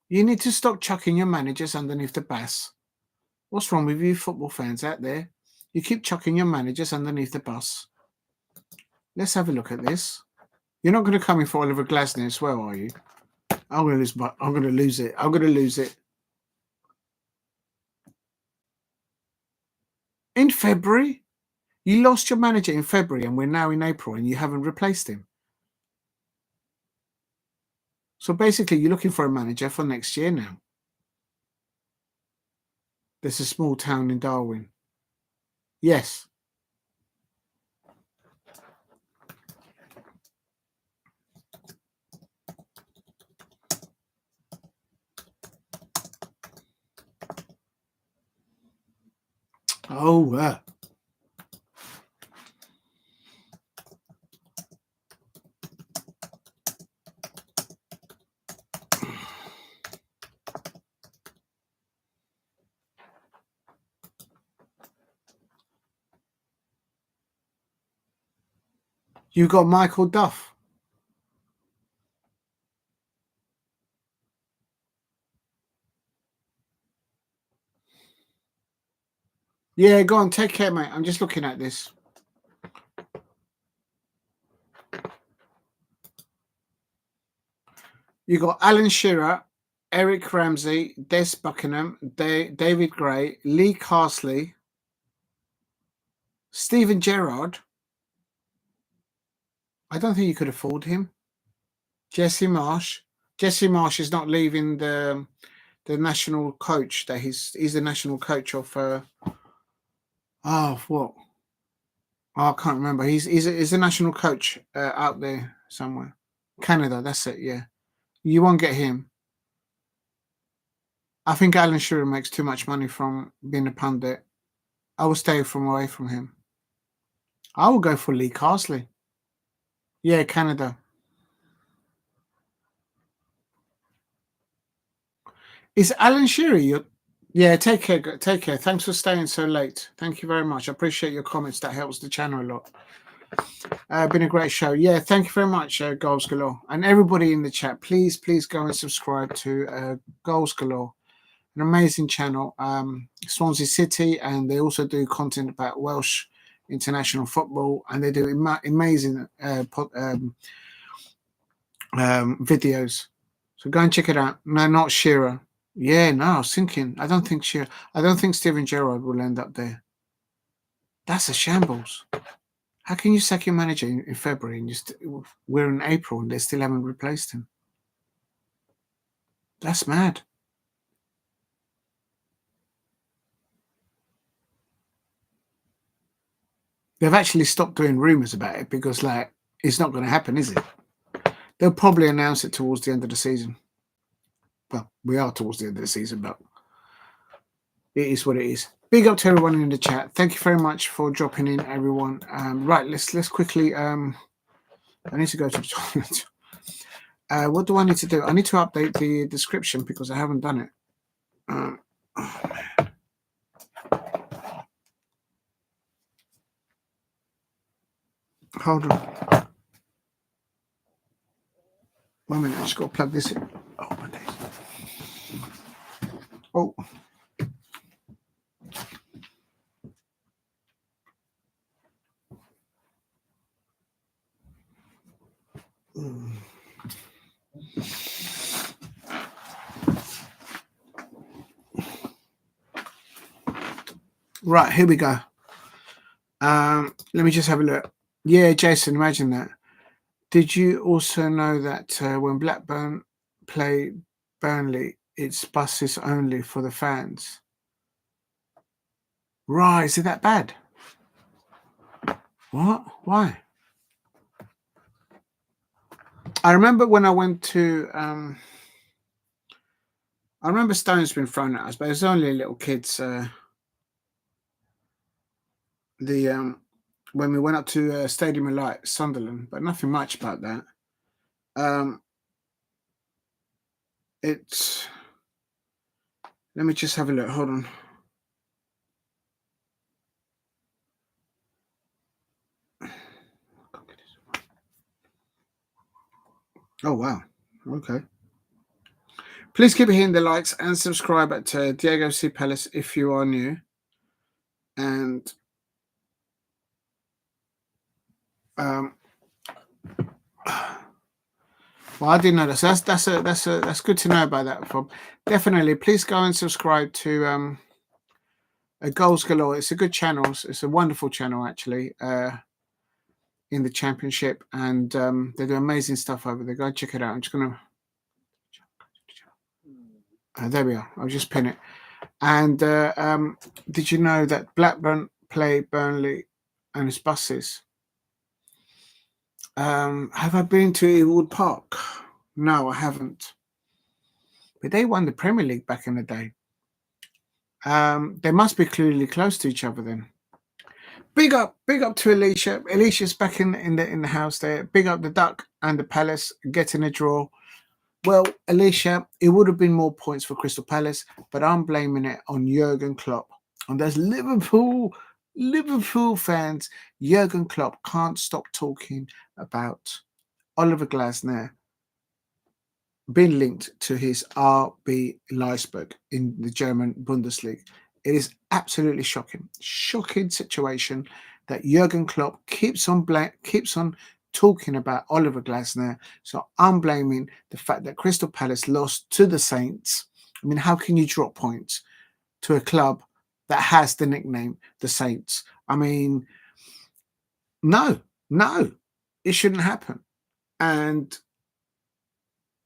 You need to stop chucking your managers underneath the bus. What's wrong with you football fans out there? You keep chucking your managers underneath the bus. Let's have a look at this. You're not going to come in for Oliver Glasner as well, are you? I'm going to lose it. In February? You lost your manager in February and we're now in April and you haven't replaced him. So basically you're looking for a manager for next year now. There's a small town in Darwin. Yes. Oh, you got Michael Duff. Yeah, go on, take care, mate. I'm just looking at this. You got Alan Shearer, Eric Ramsey, Des Buckingham, David Gray, Lee Carsley, Stephen Gerrard. I don't think you could afford him. Jesse Marsh, Jesse Marsh is not leaving the national coach. That he's the national coach of what? Oh, I can't remember. He's a national coach out there somewhere. Canada, that's it. Yeah, you won't get him. I think Alan Shearer makes too much money from being a pundit. I will stay away from him. I will go for Lee Carsley. Yeah, Canada. Is Alan Shearer? Yeah, take care. Take care. Thanks for staying so late. Thank you very much. I appreciate your comments. That helps the channel a lot. Been a great show. Yeah, thank you very much, Goals Galore. And everybody in the chat, please go and subscribe to Goals Galore. An amazing channel. Swansea City, and they also do content about Welsh international football, and they do amazing videos. So go and check it out. No, not Shearer. Yeah, no, I was thinking. I don't think Steven Gerrard will end up there. That's a shambles. How can you sack your manager in February and we're in April and they still haven't replaced him? That's mad. They've actually stopped doing rumours about it because, like, it's not going to happen, is it? They'll probably announce it towards the end of the season. Well, we are towards the end of the season, but it is what it is. Big up to everyone in the chat. Thank you very much for dropping in, everyone. Right, let's quickly. I need to go to the toilet. What do I need to do? I need to update the description because I haven't done it. Oh, man. Hold on. 1 minute. I just got to plug this in. Oh, my days. Oh. Right, here we go. Let me just have a look. Yeah, Jason, imagine that. Did you also know that when Blackburn play Burnley, it's buses only for the fans? Right, is it that bad? What? Why? I remember when I went to I remember stones being thrown at us, but it was only little kids. When we went up to Stadium of Light, Sunderland, but nothing much about that. It's. Let me just have a look. Hold on. Oh wow. Okay. Please keep hitting the likes and subscribe at Diego C Palace if you are new. And well, I didn't know this. That's good to know about that, Bob. Definitely, please go and subscribe to Goals Galore. It's a good channel. It's a wonderful channel, actually, in the Championship, and they do amazing stuff over there. Go check it out. I'm just gonna. There we are. I'll just pin it. And did you know that Blackburn play Burnley and its buses? Have I been to Ewood Park? No, I haven't. But they won the Premier League back in the day. They must be clearly close to each other then. Big up to Alicia. Alicia's back in the house there. Big up the Duck and the Palace getting a draw. Well, Alicia, it would have been more points for Crystal Palace, but I'm blaming it on Jurgen Klopp. And there's Liverpool fans. Jurgen Klopp can't stop talking about Oliver Glasner being linked to his RB Leipzig in the German Bundesliga. It is absolutely shocking situation that Jurgen Klopp keeps on talking about Oliver Glasner. So I'm blaming the fact that Crystal Palace lost to the Saints. I mean, how can you drop points to a club that has the nickname the Saints? I mean, no, it shouldn't happen. And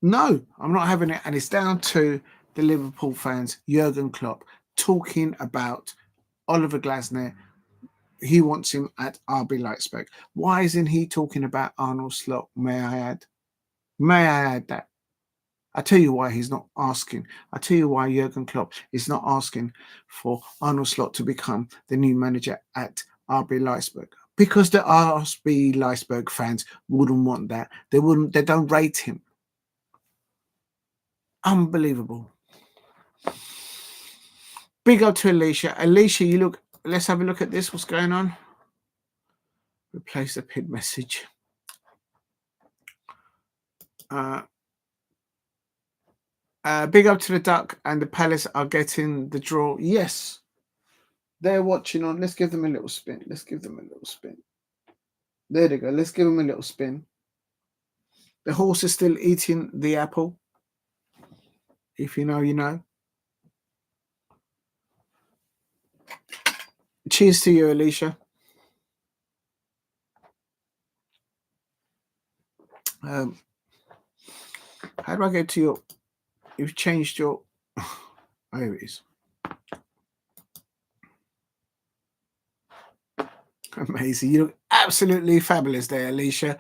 No, I'm not having it. And it's down to the Liverpool fans, Jurgen Klopp, talking about Oliver Glasner. He wants him at RB Leipzig. Why isn't he talking about Arnold Slot? May I add? May I add that? I tell you why he's not asking. I tell you why Jurgen Klopp is not asking for Arnold Slot to become the new manager at RB Leipzig. Because the RB Leipzig fans wouldn't want that. They wouldn't. They don't rate him. Unbelievable. Big up to Alicia. Alicia, you look. Let's have a look at this. What's going on? Replace the pinned message. Big up to the Duck and the Palace are getting the draw. Yes, they're watching on. Let's give them a little spin. Let's give them a little spin. There they go. Let's give them a little spin. The horse is still eating the apple. If you know, you know. Cheers to you, Alicia. How do I get to your... You've changed your... Oh, here it is. Amazing. You look absolutely fabulous there, Alicia.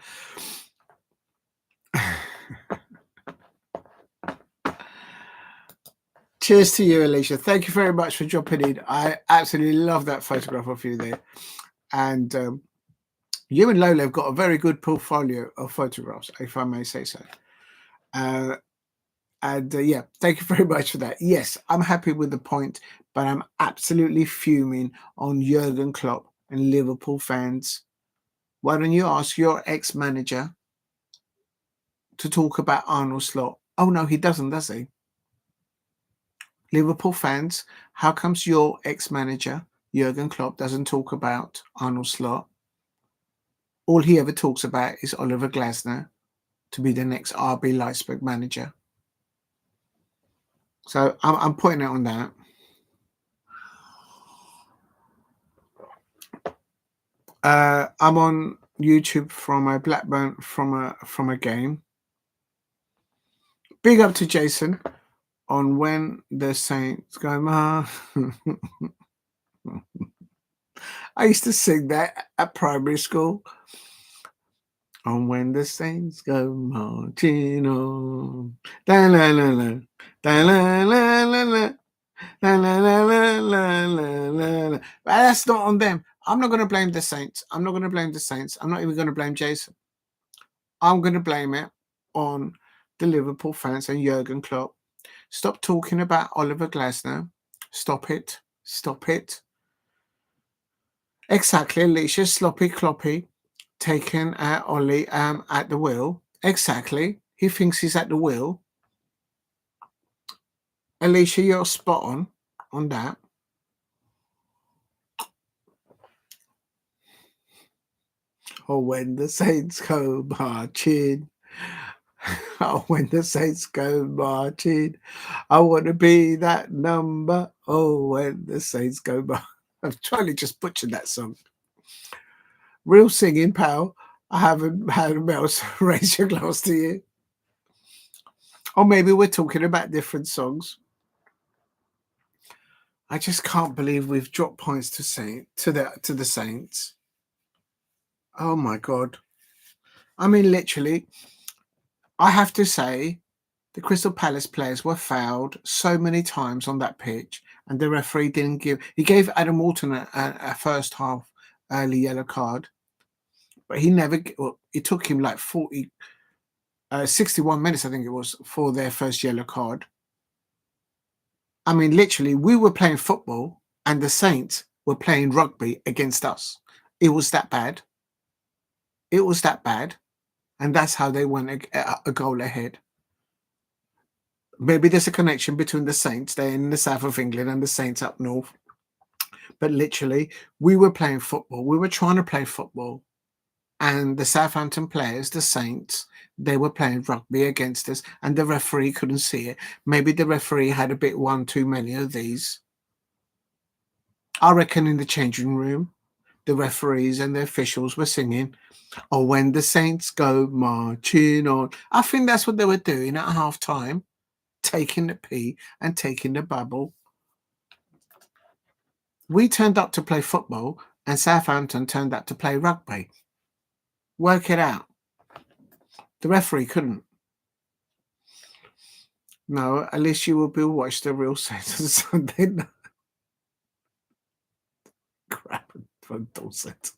Cheers to you, Alicia. Thank you very much for dropping in. I absolutely love that photograph of you there. And you and Lola have got a very good portfolio of photographs, if I may say so. Yeah, thank you very much for that. Yes, I'm happy with the point, but I'm absolutely fuming on Jurgen Klopp and Liverpool fans. Why don't you ask your ex-manager to talk about Arnold Slot? Oh, no, he doesn't, does he? Liverpool fans, how comes your ex-manager, Jurgen Klopp, doesn't talk about Arnold Slot? All he ever talks about is Oliver Glasner to be the next RB Leipzig manager. So I'm putting it on that. I'm on YouTube from a Blackburn from a game. Big up to Jason on when the Saints go. I used to sing that at primary school. On when the Saints go marching on. Da la la la. Da la la la la. La la la la la la la. But that's not on them. I'm not going to blame the Saints. I'm not going to blame the Saints. I'm not even going to blame Jason. I'm going to blame it on the Liverpool fans and Jurgen Klopp. Stop talking about Oliver Glasner. Stop it. Stop it. Exactly, Alicia. Sloppy Cloppy taken Ollie at the wheel. Exactly. He thinks he's at the wheel. Alicia, you're spot on that. Oh, when the Saints go marching. Oh, when the Saints go marching. I want to be that number. Oh, when the Saints go marching. I've totally just butchered that song. Real singing, pal. I haven't had a mouse raise your glass to you. Or maybe we're talking about different songs. I just can't believe we've dropped points to the Saints. Oh my God. I mean, literally, I have to say the Crystal Palace players were fouled so many times on that pitch, and the referee didn't give. He gave Adam Walton a first half early yellow card, but he never. Well, it took him like 61 minutes, I think it was, for their first yellow card. I mean, literally, we were playing football, and the Saints were playing rugby against us. It was that bad. It was that bad, and that's how they went a goal ahead. Maybe there's a connection between the Saints there in the south of England and the Saints up north. But literally, we were playing football. We were trying to play football. And the Southampton players, the Saints, they were playing rugby against us. And the referee couldn't see it. Maybe the referee had a bit one too many of these. I reckon in the changing room, the referees and the officials were singing, "Oh, when the Saints go marching on." I think that's what they were doing at half time, taking the pee and taking the bubble. We turned up to play football and Southampton turned up to play rugby. Work it out. The referee couldn't. No, at least you will be watch the real Saints on Sunday night. Crap from Dorset.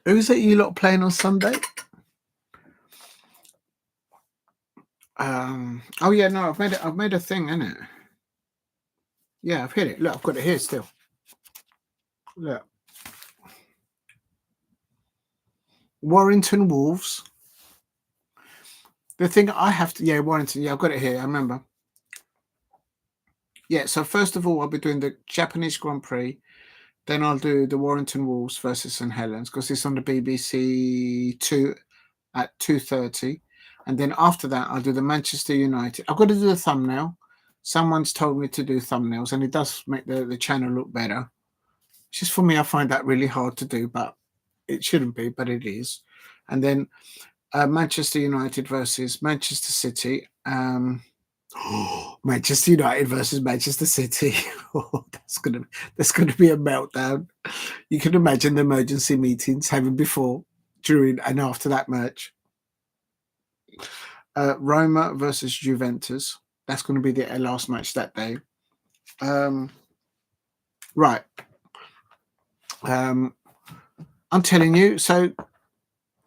Who's it you lot playing on Sunday? Oh yeah, no, I've made a thing, innit? Yeah, I've hit it. Look, I've got it here still. Look. Warrington Wolves. The thing I have to, Warrington, I've got it here, I remember. Yeah, so first of all, I'll be doing the Japanese Grand Prix. Then I'll do the Warrington Wolves versus St Helens because it's on the BBC 2 at 2:30. And then after that, I'll do the Manchester United. I've got to do the thumbnail. Someone's told me to do thumbnails, and it does make the channel look better. It's just for me, I find that really hard to do, but it shouldn't be, but it is. And then Manchester United versus Manchester City. Manchester United versus Manchester City. That's gonna be a meltdown. You can imagine the emergency meetings having before, during, and after that match. Roma versus Juventus. That's going to be the last match that day. Right. I'm telling you, so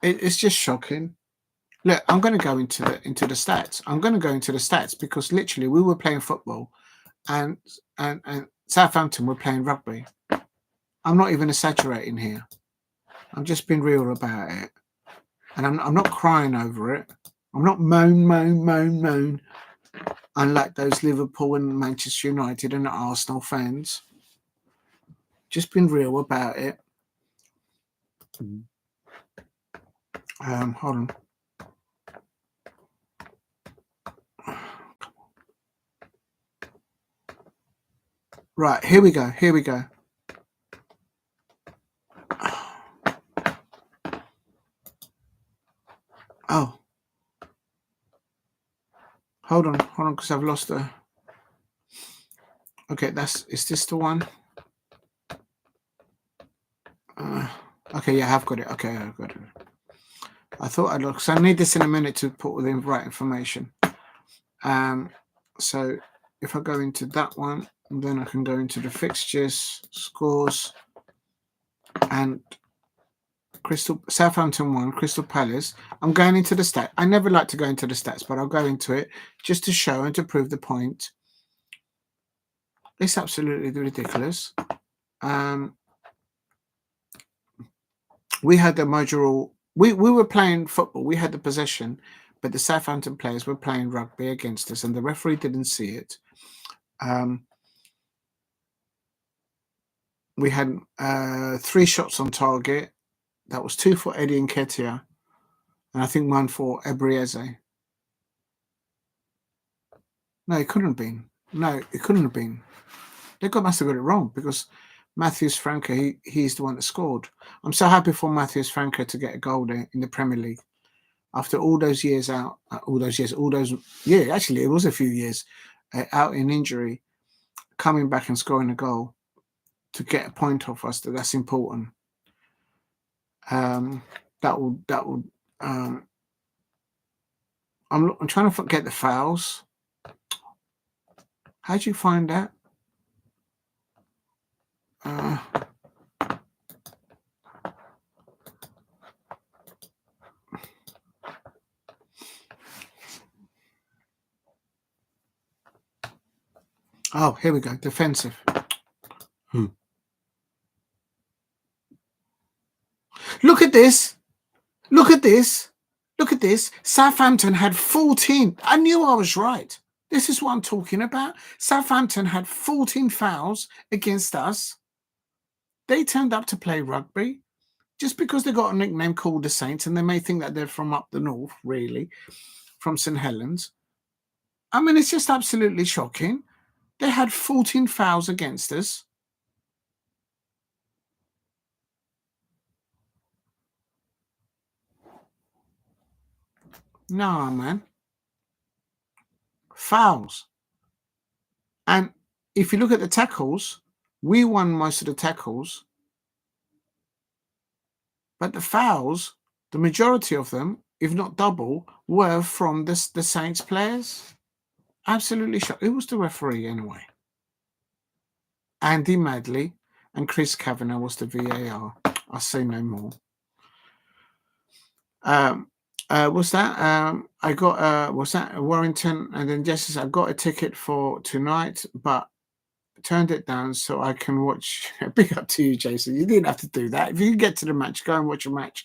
it's just shocking. Look, I'm going to go into the stats. I'm going to go into the stats because literally we were playing football, and Southampton were playing rugby. I'm not even exaggerating here. I'm just being real about it, and I'm not crying over it. I'm not moan. Unlike those Liverpool and Manchester United and Arsenal fans. Just been real about it. Hold on. Right, here we go. Oh. Hold on, because I've lost the... Okay, is this the one? Okay, yeah, I've got it. Okay, I've got it. I thought I'd look, because I need this in a minute to put the right information. So if I go into that one, then I can go into the fixtures, scores, and Southampton 1, Crystal Palace. I'm going into the stats. I never like to go into the stats, but I'll go into it just to show and to prove the point. It's absolutely ridiculous. We had the major. We were playing football. We had the possession, but the Southampton players were playing rugby against us, and the referee didn't see it. We had 3 shots on target. That was 2 for Eddie Nketiah, and I think 1 for Ebrieze. No, it couldn't have been. No, it couldn't have been. They must have got it wrong because Matheus França, he's the one that scored. I'm so happy for Matheus França to get a goal there in the Premier League. After all those years out, actually it was a few years out in injury, coming back and scoring a goal to get a point off us, that's important. I'm trying to forget the fouls. How'd you find that? Oh, here we go. Defensive. Look at this. Look at this. Look at this. Southampton had 14. I knew I was right. This is what I'm talking about. Southampton had 14 fouls against us. They turned up to play rugby just because they got a nickname called the Saints, and they may think that they're from up the north, really, from St Helens. I mean, it's just absolutely shocking. They had 14 fouls against us. No, man. Fouls. And if you look at the tackles, we won most of the tackles. But the fouls, the majority of them, if not double, were from the Saints players. Absolutely shocked. Who was the referee anyway? Andy Madley and Chris Kavanagh was the VAR. I'll say no more. Was that I got was that Warrington, and then Jesse, I got a ticket for tonight, but turned it down so I can watch. Big up to you, Jason. You didn't have to do that. If you can get to the match, go and watch a match.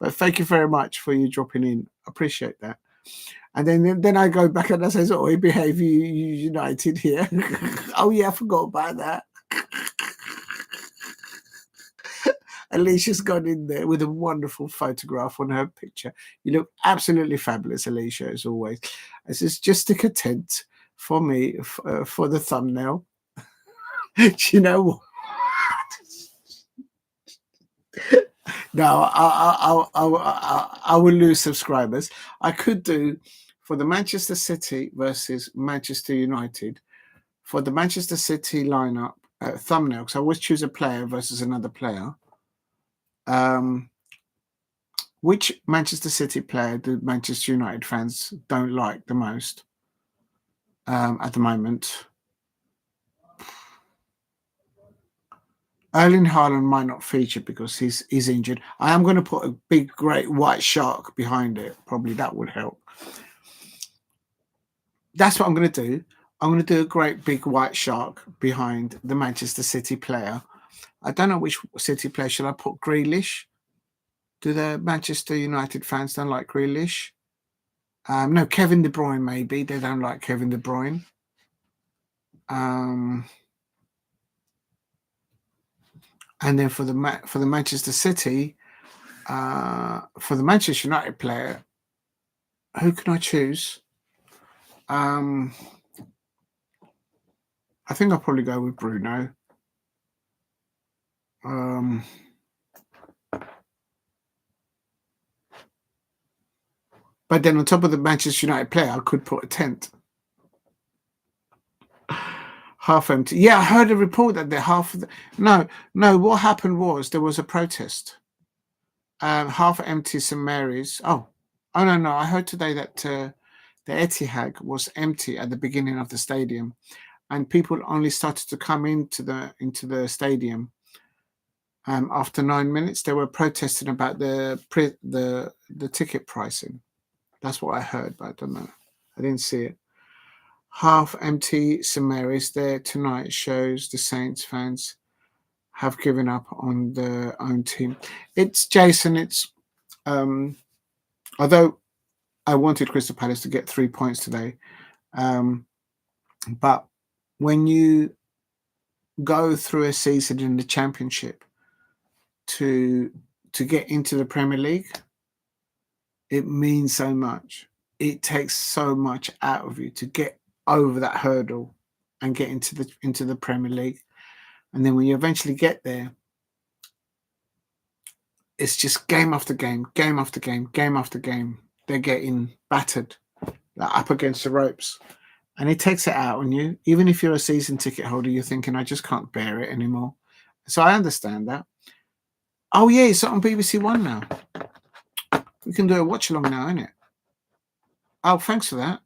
But thank you very much for you dropping in. Appreciate that. And then I go back and I say, "Oh, behave, you United here." Oh yeah, I forgot about that. Alicia's gone in there with a wonderful photograph on her picture. You look absolutely fabulous, Alicia, as always. This is just stick a tent for me for the thumbnail. Do you know what? No, I will lose subscribers. I could do for the Manchester City versus Manchester United. For the Manchester City lineup thumbnail, because I always choose a player versus another player. Which Manchester City player do Manchester United fans don't like the most at the moment? Erling Haaland might not feature because he's injured. I am going to put a big, great white shark behind it. Probably that would help. That's what I'm going to do. I'm going to do a great big white shark behind the Manchester City player. I don't know which City player. Should I put Grealish? Do the Manchester United fans don't like Grealish? No, Kevin De Bruyne maybe. They don't like Kevin De Bruyne. And then for the Manchester City, for the Manchester United player, who can I choose? I think I'll probably go with Bruno. But then on top of the Manchester United player, I could put a tent. Half empty. Yeah, I heard a report that they're half of the... No, what happened was there was a protest. Half empty St. Mary's. Oh, no. I heard today that the Etihad was empty at the beginning of the stadium, and people only started to come into the stadium after 9 minutes. They were protesting about the ticket pricing. That's what I heard, but I don't know. I didn't see it. Half empty St. Mary's there tonight shows the Saints fans have given up on their own team. It's Jason. It's although I wanted Crystal Palace to get 3 points today, but when you go through a season in the Championship to get into the Premier League, it means so much. It takes so much out of you to get over that hurdle and get into the Premier League. And then when you eventually get there, it's just game after game, game after game, game after game. They're getting battered, up against the ropes. And it takes it out on you. Even if you're a season ticket holder, you're thinking, I just can't bear it anymore. So I understand that. Oh, yeah, it's on BBC One now. We can do a watch along now, isn't it? Oh, thanks for that.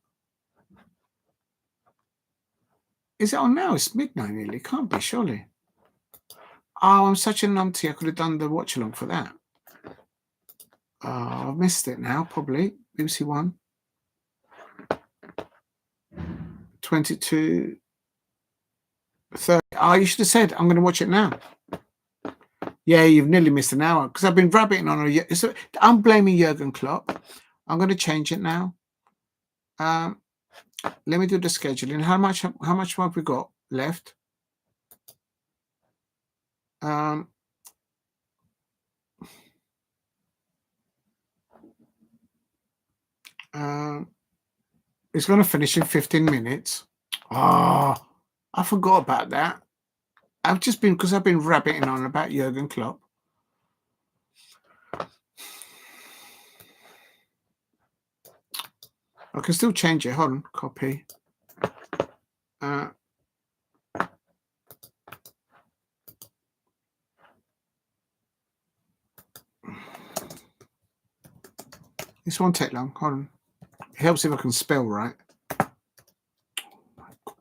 Is it on now? It's midnight nearly. Can't be, surely. Oh, I'm such a numpty. I could have done the watch along for that. Oh, I've missed it now, probably. BBC One. 22, 30. Oh, you should have said, I'm going to watch it now. Yeah, you've nearly missed an hour because I've been rabbiting on I'm blaming Jurgen Klopp. I'm going to change it now. Let me do the scheduling. How much have we got left? It's going to finish in 15 minutes. Oh, I forgot about that. Because I've been rabbiting on about Jurgen Klopp. I can still change it. Hold on, copy. This won't take long. Hold on. It helps if I can spell right. Oh my God.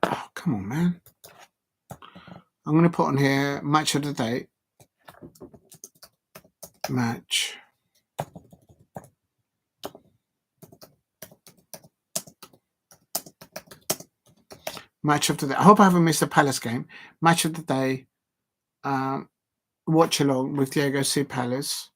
Oh, come on, man. I'm going to put on here match of the day. Match. Match of the day. I hope I haven't missed a Palace game. Match of the day. Watch along with Diego C. Palace.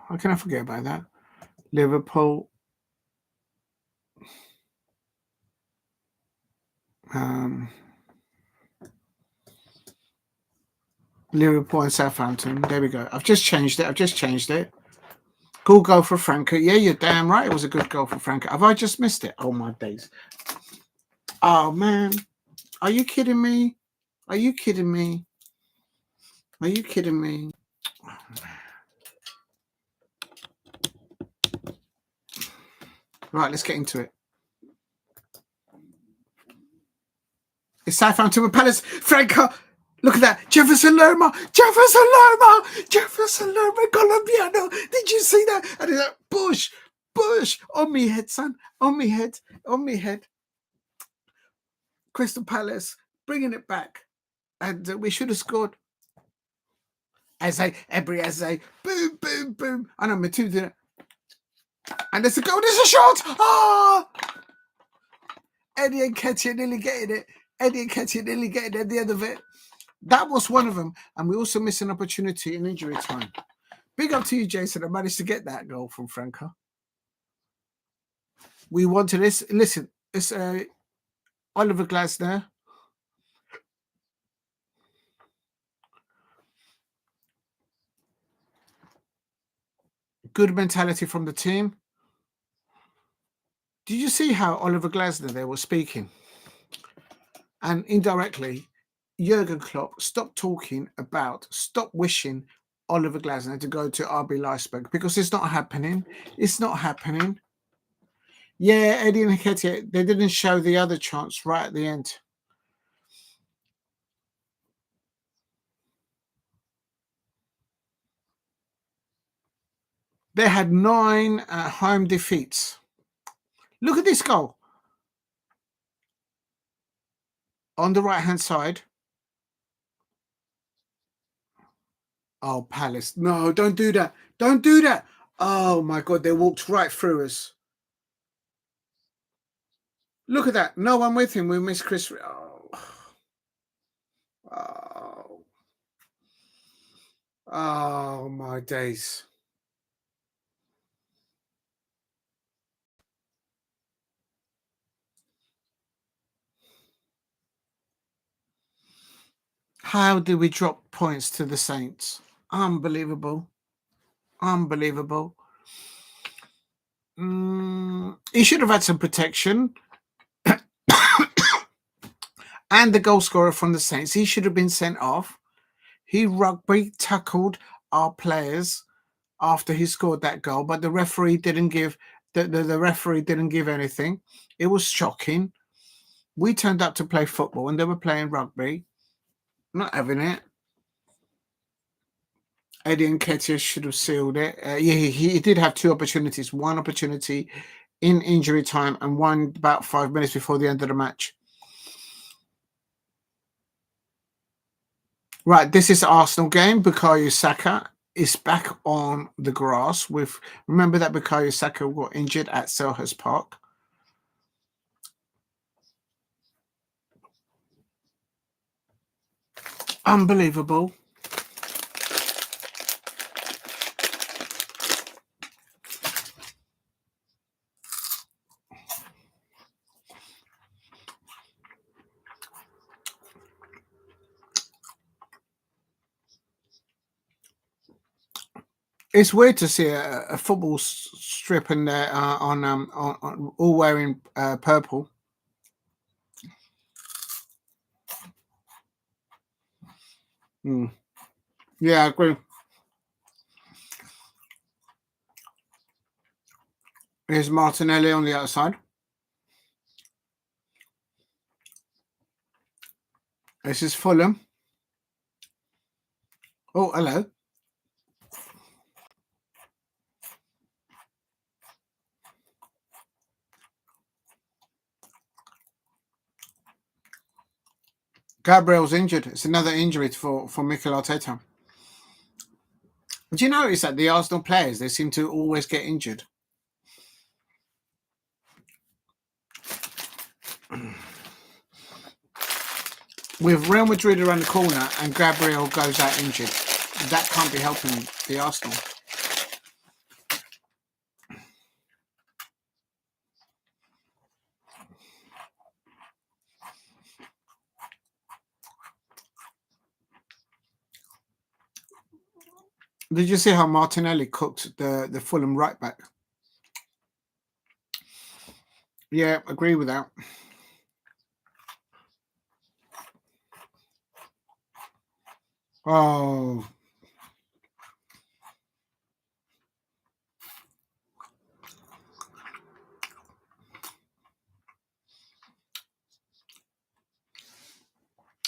How can I forget about that? Liverpool. Liverpool and Southampton. There we go. I've just changed it. Good goal for Franca. Yeah, you're damn right. It was a good goal for Franca. Have I just missed it? Oh, my days. Oh, man. Are you kidding me? Are you kidding me? Are you kidding me? Oh, right, let's get into it. It's Southampton with Palace. Franca. Look at that. Jefferson Lerma, Colombiano. Did you see that? And he's like, Bush, on me head, son. On me head. Crystal Palace, bringing it back. And we should have scored. Eze, boom. I know, Mateus did it. And there's a goal, there's a shot. Oh! Eddie Nketiah nearly getting it. At the end of it. That was one of them. And we also missed an opportunity in injury time. Big up to you, Jason. I managed to get that goal from Franca. We wanted this. Listen, it's Oliver Glasner. Good mentality from the team. Did you see how Oliver Glasner there was speaking? And indirectly, Jurgen Klopp stop wishing Oliver Glasner to go to RB Leipzig because it's not happening. Yeah, Eddie and Nketiah, they didn't show the other chance right at the end. They had 9 home defeats. Look at this goal. On the right-hand side. Oh, Palace. No, don't do that. Don't do that. Oh, my God. They walked right through us. Look at that. No one with him. We missed Chris. Oh, my days. How did we drop points to the Saints? Unbelievable. He should have had some protection. And the goal scorer from the Saints, he should have been sent off. He rugby tackled our players after he scored that goal, but the referee didn't give the referee didn't give anything. It was shocking. We turned up to play football and they were playing rugby. Not having it. Eddie Nketiah should have sealed it. He did have 2 opportunities. One opportunity in injury time and one about 5 minutes before the end of the match. Right, this is the Arsenal game. Bukayo Saka is back on the grass. Remember that Bukayo Saka got injured at Selhurst Park. Unbelievable. It's weird to see a football strip in there on all wearing purple. Yeah, I agree. Here's Martinelli on the outside. This is Fulham. Oh, hello. Gabriel's injured. It's another injury for Mikel Arteta. Do you notice that the Arsenal players, they seem to always get injured? With Real Madrid around the corner and Gabriel goes out injured, that can't be helping the Arsenal. Did you see how Martinelli cooked the Fulham right back? Yeah, agree with that. Oh.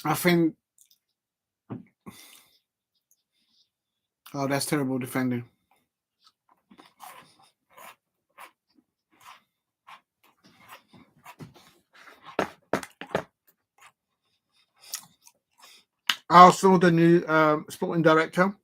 I think... Oh, that's terrible defending. Arsenal, the new sporting director.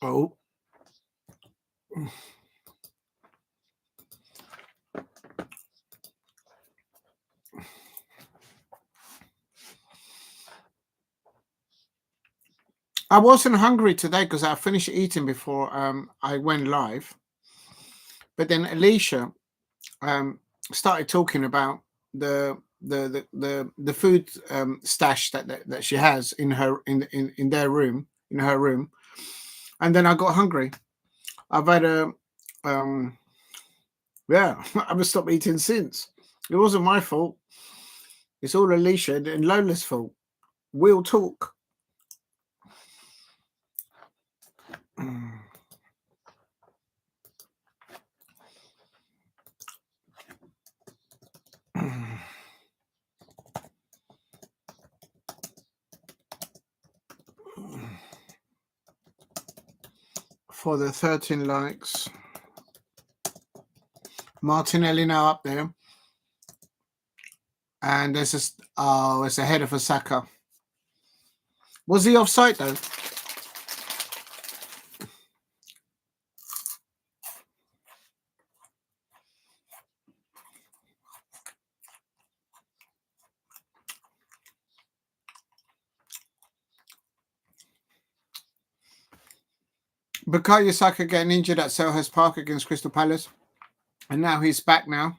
Oh. I wasn't hungry today because I finished eating before I went live. But then Alicia started talking about the food stash that she has in her in their room, in her room, and then I got hungry. I've had a yeah, I haven't stopped eating since. It wasn't my fault. It's all Alicia and Lola's fault. We'll talk. For the 13 likes. Martinelli now up there. And there's just, oh, it's ahead of Osaka. Was he offside though? Bukayo Saka getting injured at Selhurst Park against Crystal Palace. And now he's back now.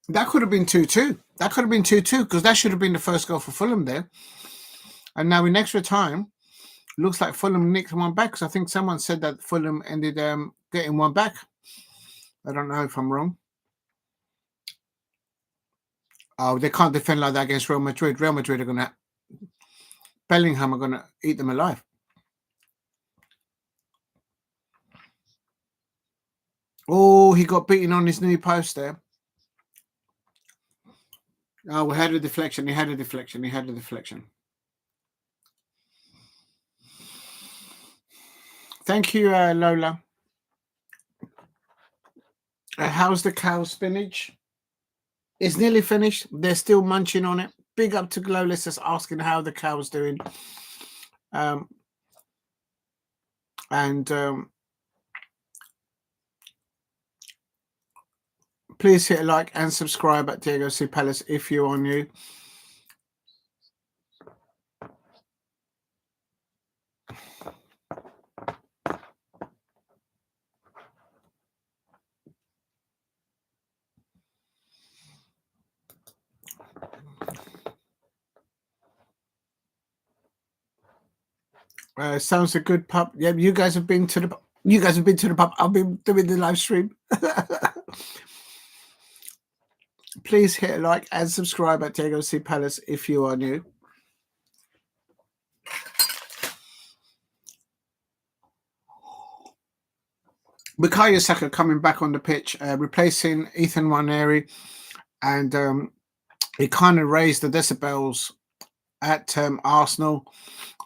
That could have been 2-2. That could have been 2-2 because that should have been the first goal for Fulham there. And now in extra time, looks like Fulham nicked one back because I think someone said that Fulham ended getting one back. I don't know if I'm wrong. Oh, they can't defend like that against Real Madrid. Real Madrid are going to... Bellingham are going to eat them alive. Oh, he got beaten on his new post there. Oh, we had a deflection. He had a deflection. He had a deflection. Thank you, Lola. How's the cow spinach? It's nearly finished. They're still munching on it. Big up to Glowless that's asking how the cow's doing. Please hit a like and subscribe at Diego C Palace if you are new. Sounds a good pub. Yeah, you guys have been to the pub. I've been doing the live stream. Please hit a like and subscribe at Diego C Palace if you are new. Bukayo Saka coming back on the pitch, replacing Ethan Nwaneri, and it kind of raised the decibels at Arsenal.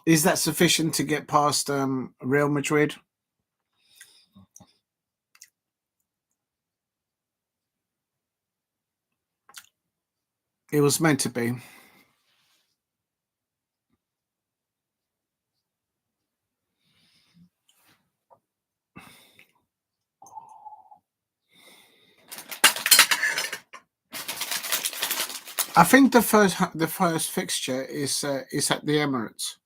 Is that sufficient to get past Real Madrid? It was meant to be. I think the first fixture is at the Emirates.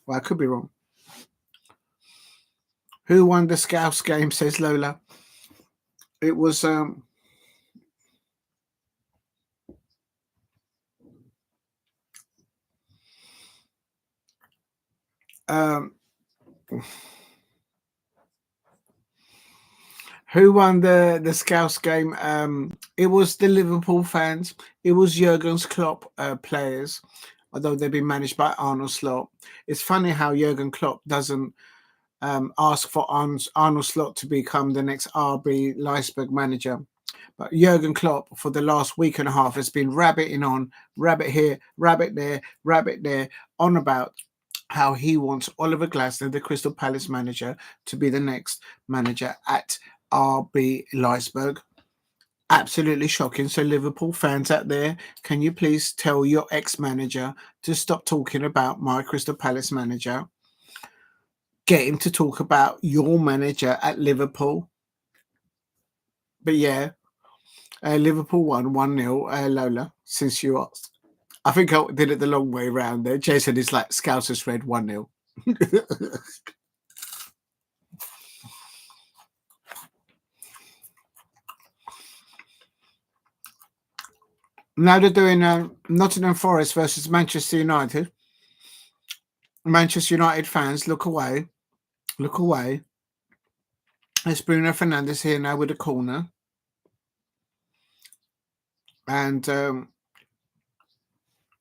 Well, I could be wrong. Who won the Scouts game, says Lola. It was who won the Scouts game? It was the Liverpool fans. It was Jurgen Klopp players, although they've been managed by Arne Slot. It's funny how Jurgen Klopp doesn't ask for Arne Slot to become the next RB Leipzig manager. But Jurgen Klopp, for the last week and a half, has been rabbiting on, rabbit here, rabbit there, on about how he wants Oliver Glasner, the Crystal Palace manager, to be the next manager at RB Leipzig. Absolutely shocking. So Liverpool fans out there, can you please tell your ex-manager to stop talking about my Crystal Palace manager? Get him to talk about your manager at Liverpool. But yeah, Liverpool won 1-0, Lola, since you asked. I think I did it the long way around there. Jason is like, Scousers Red 1-0. Now they're doing Nottingham Forest versus Manchester United. Manchester United fans, look away. Look away. It's Bruno Fernandes here now with a corner. And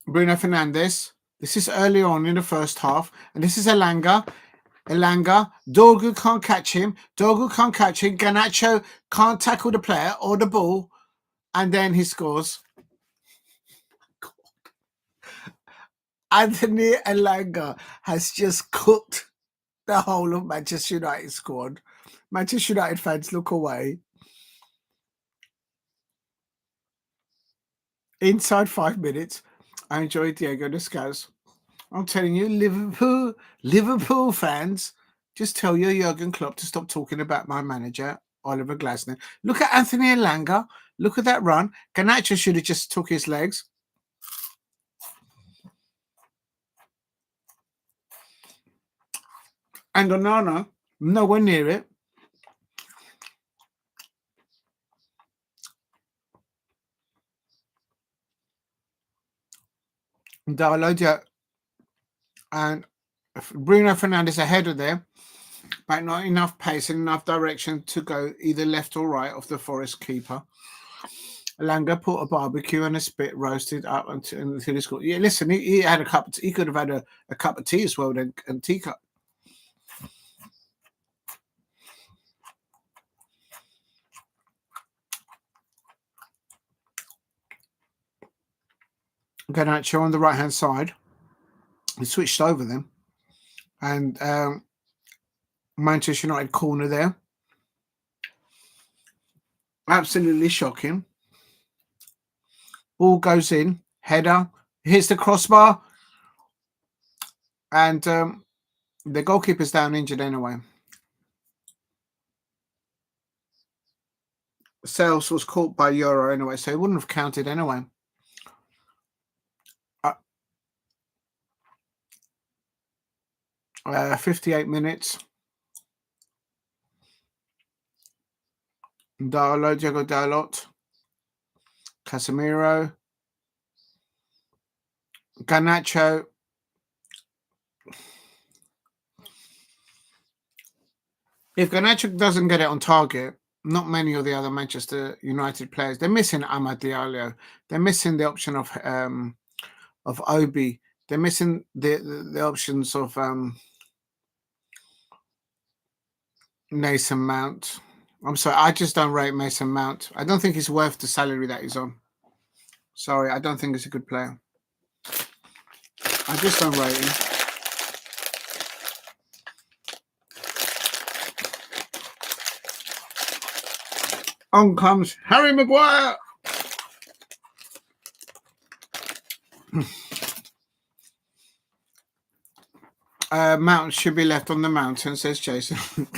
Bruno Fernandes. This is early on in the first half. And this is Elanga. Dorgu can't catch him. Garnacho can't tackle the player or the ball. And then he scores. Anthony Elanga has just cooked the whole of Manchester United squad. Manchester United fans, look away. Inside 5 minutes, I enjoyed Diego the Scouts. I'm telling you, Liverpool fans, just tell your Jurgen Klopp to stop talking about my manager, Oliver Glasner. Look at Anthony Elanga. Look at that run. Garnacho should have just took his legs. And Onana, nowhere near it. Dalot and Bruno Fernandes ahead of there, but not enough pace and enough direction to go either left or right of the Forest keeper. Elanga put a barbecue and a spit roasted up until he scored. Yeah, listen, he had a cup. He could have had a cup of tea as well, and teacup. Garnacho on the right hand side. He switched over them, and Manchester United corner there. Absolutely shocking. Ball goes in, header, hits the crossbar, and the goalkeeper's down injured anyway. Sales was caught by Euro anyway, so he wouldn't have counted anyway. 58 minutes. Diego Dalot, Casemiro, Garnacho. If Garnacho doesn't get it on target, not many of the other Manchester United players. They're missing Amad Diallo. They're missing the option of Obi. They're missing the options of Mason Mount. I'm sorry, I just don't rate Mason Mount. I don't think he's worth the salary that he's on. Sorry, I don't think he's a good player. I just don't rate him. On comes Harry Maguire. Mount should be left on the mountain, says Jason.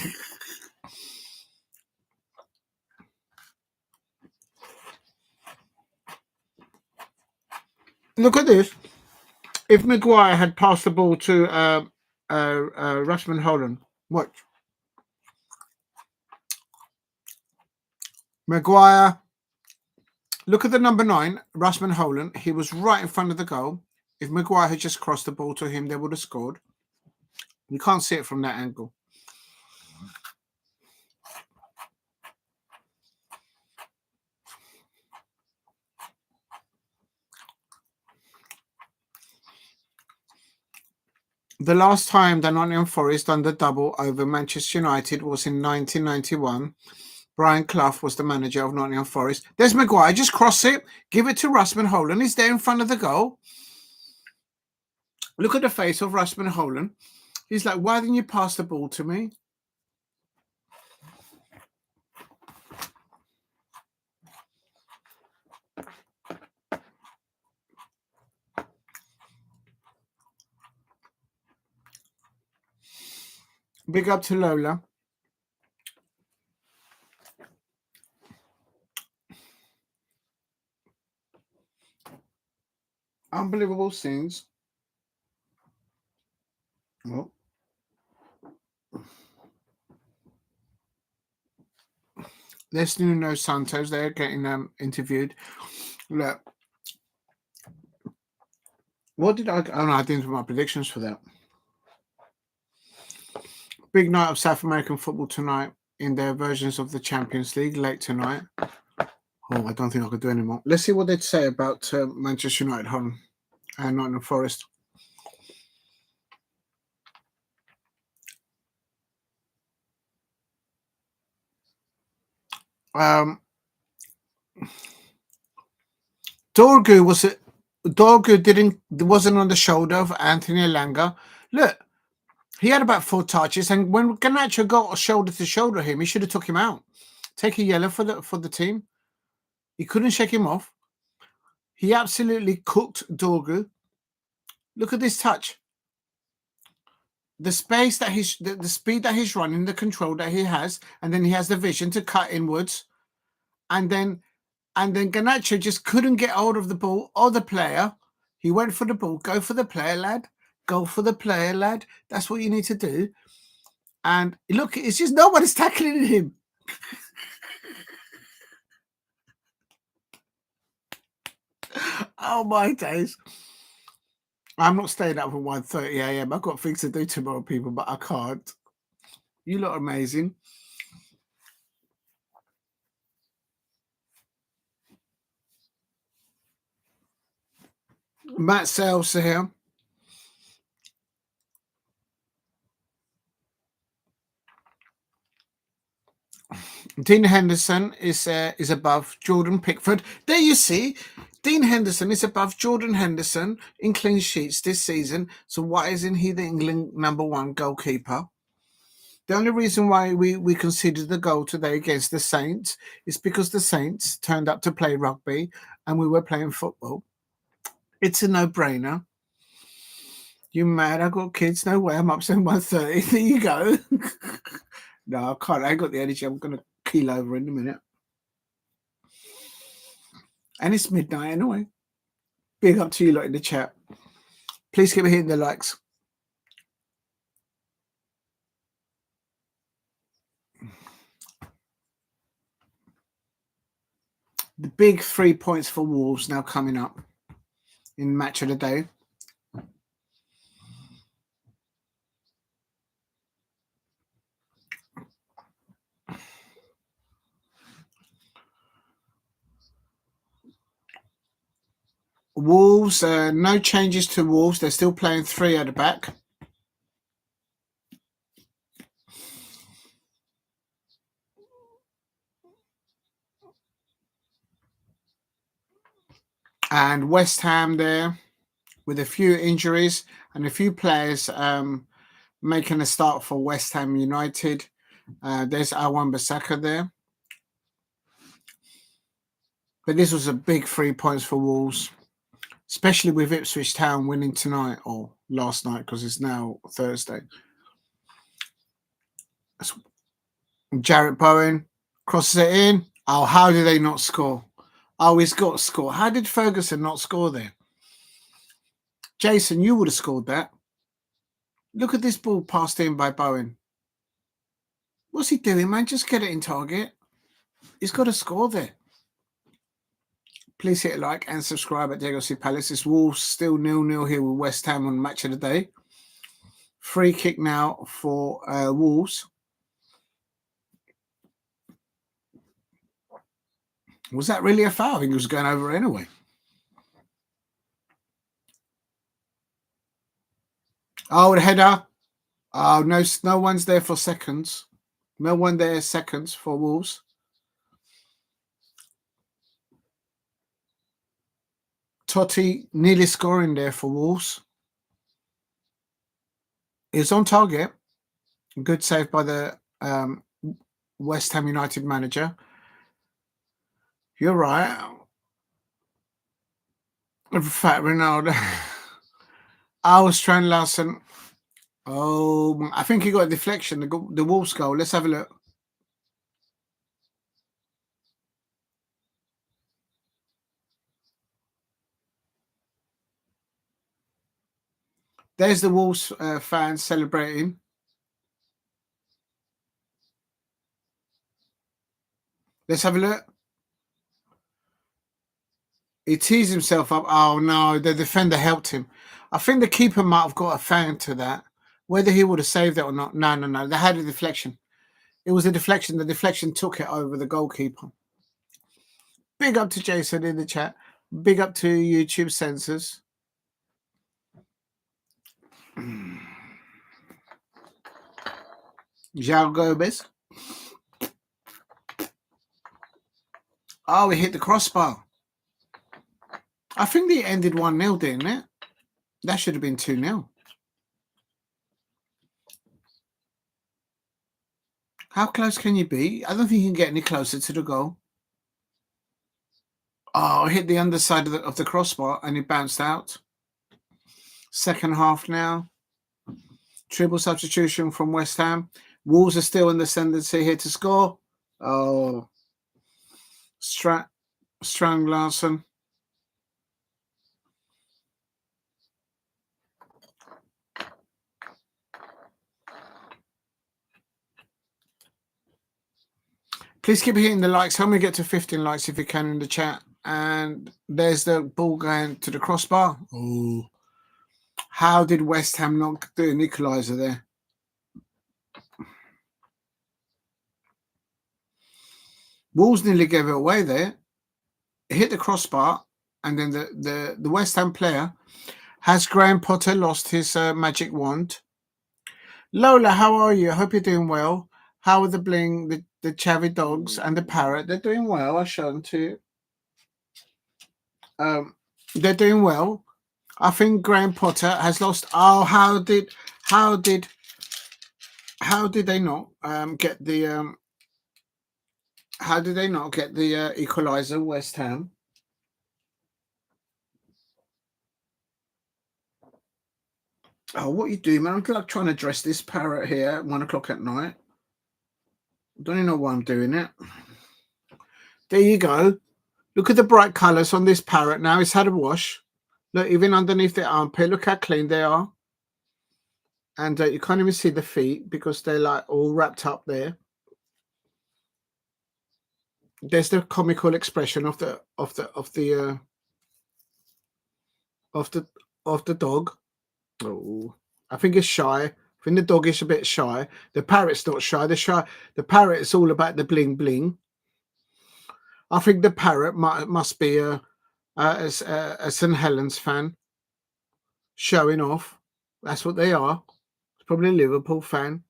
Look at this. If Maguire had passed the ball to Rasmus Højlund, watch. Maguire, look at the number 9, Rasmus Højlund. He was right in front of the goal. If Maguire had just crossed the ball to him, they would have scored. You can't see it from that angle. The last time that Nottingham Forest done the double over Manchester United was in 1991. Brian Clough was the manager of Nottingham Forest. There's Maguire. Just cross it. Give it to Rasmus Højlund. He's there in front of the goal. Look at the face of Rasmus Højlund. He's like, why didn't you pass the ball to me? Big up to Lola. Unbelievable scenes. Well, there's Nuno Santos. They're getting interviewed. Look, what did I? Oh no, I didn't do my predictions for that. Big night of South American football tonight in their versions of the Champions League late tonight. Oh, I don't think I could do anymore. Let's see what they'd say about Manchester United home and Nottingham Forest. Dorgu wasn't on the shoulder of Anthony Elanga. Look, he had about 4 touches, and when Garnacho got shoulder to shoulder him, he should have took him out. Take a yellow for the team. He couldn't shake him off. He absolutely cooked Dorgu. Look at this touch. The space that he's the speed that he's running, the control that he has, and then he has the vision to cut inwards, and then Garnacho just couldn't get hold of the ball or the player. He went for the ball. Go for the player, lad. Go for the player, lad. That's what you need to do. And look, it's just nobody's tackling him. Oh my days. I'm not staying up for 1:30 a.m. I've got things to do tomorrow, people, but I can't. You look amazing. Matt Sales here. Dean Henderson is above Jordan Pickford. There you see, Dean Henderson is above Jordan Henderson in clean sheets this season. So why isn't he the England #1 goalkeeper? The only reason why we considered the goal today against the Saints is because the Saints turned up to play rugby and we were playing football. It's a no-brainer. You mad? I got kids. No way. I'm up to 1:30. There you go. No, I can't. I ain't got the energy. I'm going to keel over in a minute. And it's midnight anyway. Big up to you lot in the chat. Please keep hitting the likes. The big 3 points for Wolves now coming up in match of the day. Wolves, no changes to Wolves. They're still playing 3 at the back. And West Ham there with a few injuries and a few players making a start for West Ham United. There's Wan-Bissaka there. But this was a big 3 points for Wolves, especially with Ipswich Town winning tonight or last night because it's now Thursday. Jarrett Bowen crosses it in. Oh, how did they not score? Oh, he's got to score. How did Ferguson not score there? Jason, you would have scored that. Look at this ball passed in by Bowen. What's he doing, man? Just get it in target. He's got to score there. Please hit a like and subscribe at DIEGO C Palace. It's Wolves still 0-0 here with West Ham on match of the day. Free kick now for Wolves. Was that really a foul? I think it was going over anyway. Oh, the header. Oh, no one's there for seconds. No one there seconds for Wolves. Totti nearly scoring there for Wolves. It's on target. Good save by the West Ham United manager. You're right. Fat Ronaldo. I was trying Larson. Oh, I think he got a deflection. The Wolves goal. Let's have a look. There's the Wolves fans celebrating. Let's have a look. He teased himself up. Oh, no, the defender helped him. I think the keeper might have got a fan to that. Whether he would have saved it or not. No. They had a deflection. It was a deflection. The deflection took it over the goalkeeper. Big up to Jason in the chat. Big up to YouTube censors. João Gomez. Oh, he hit the crossbar. I think they ended 1-0, didn't it? That should have been 2-0. How close can you be? I don't think you can get any closer to the goal. Oh, hit the underside of the crossbar and it bounced out. Second half now. Triple substitution from West Ham. Wolves are still in the ascendancy here to score. Oh, Strang Larson. Please keep hitting the likes. Help me get to 15 likes if you can in the chat. And there's the ball going to the crossbar. Oh, how did West Ham not do an equaliser there? Wolves nearly gave it away there. It hit the crossbar, and then the West Ham player. Has Graham Potter lost his magic wand? Lola, how are you? I hope you're doing well. How are the bling, the Chavy dogs, and the parrot? They're doing well. I'll show them to you. They're doing well. I think Graham Potter has lost. Oh, how did How did they not get the? How did they not get the equaliser? West Ham. Oh, what you doing, man? I'm like trying to dress this parrot here at 1 o'clock at night. Don't even know why I'm doing it. There you go. Look at the bright colours on this parrot now. It's had a wash. Look, even underneath the armpit, look how clean they are. And you can't even see the feet because they're like all wrapped up there. There's the comical expression of the dog. Oh, I think it's shy. I think the dog is a bit shy. The parrot's not shy. The parrot is all about the bling bling. I think the parrot must be a St Helens fan, showing off. That's what they are. It's probably a Liverpool fan,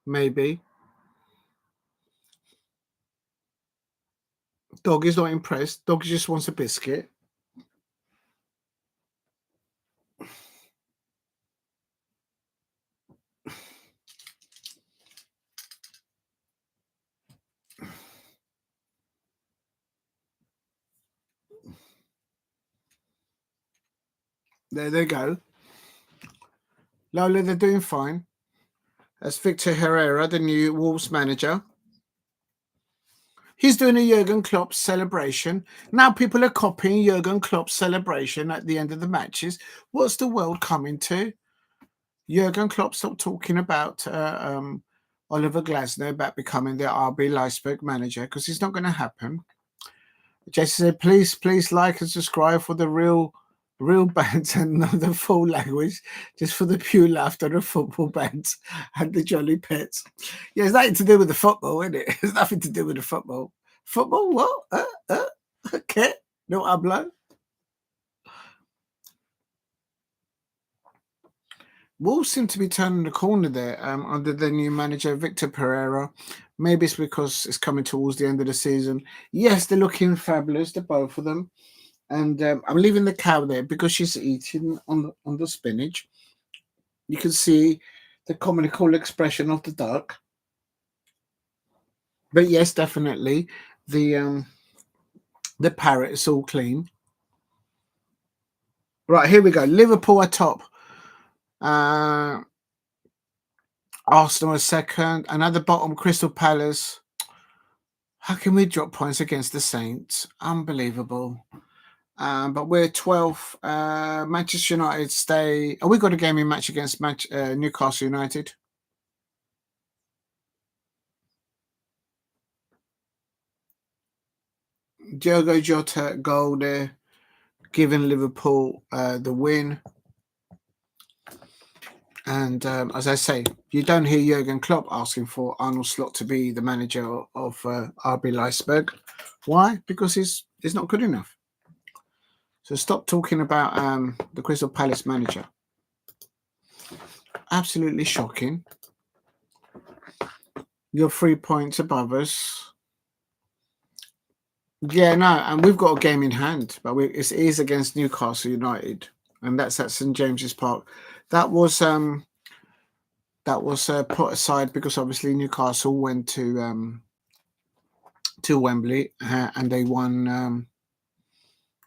maybe. Dog is not impressed. Dog just wants a biscuit. There they go. Lola, they're doing fine. That's Victor Herrera, the new Wolves manager. He's doing a Jurgen Klopp celebration. Now people are copying Jurgen Klopp's celebration at the end of the matches. What's the world coming to? Jurgen Klopp stopped talking about Oliver Glasner about becoming the RB Leipzig manager because it's not going to happen. Jason said, please like and subscribe for the real bands and not the full language, just for the pure laughter of football bands and the jolly pets. Yeah, it's nothing to do with the football, isn't it? It's nothing to do with the football. Football, what? Okay, no hablo. Wolves seem to be turning the corner there under the new manager, Victor Pereira. Maybe it's because it's coming towards the end of the season. Yes, they're looking fabulous, the both of them. And I'm leaving the cow there because she's eating on the spinach. You can see the comical expression of the duck. But yes, definitely the parrot is all clean. Right, here we go. Liverpool are top. Arsenal are second. Another bottom, Crystal Palace. How can we drop points against the Saints? Unbelievable. But we're 12th. Manchester United stay. Oh, we got a gaming match against Newcastle United. Diogo Jota goal there, giving Liverpool the win. And as I say, you don't hear Jurgen Klopp asking for Arnold Slot to be the manager of RB Leipzig. Why? Because he's not good enough. So stop talking about the Crystal Palace manager. Absolutely shocking. You're 3 points above us. Yeah, no, and we've got a game in hand, but it is against Newcastle United, and that's at St James's Park. That was put aside because obviously Newcastle went to Wembley and they won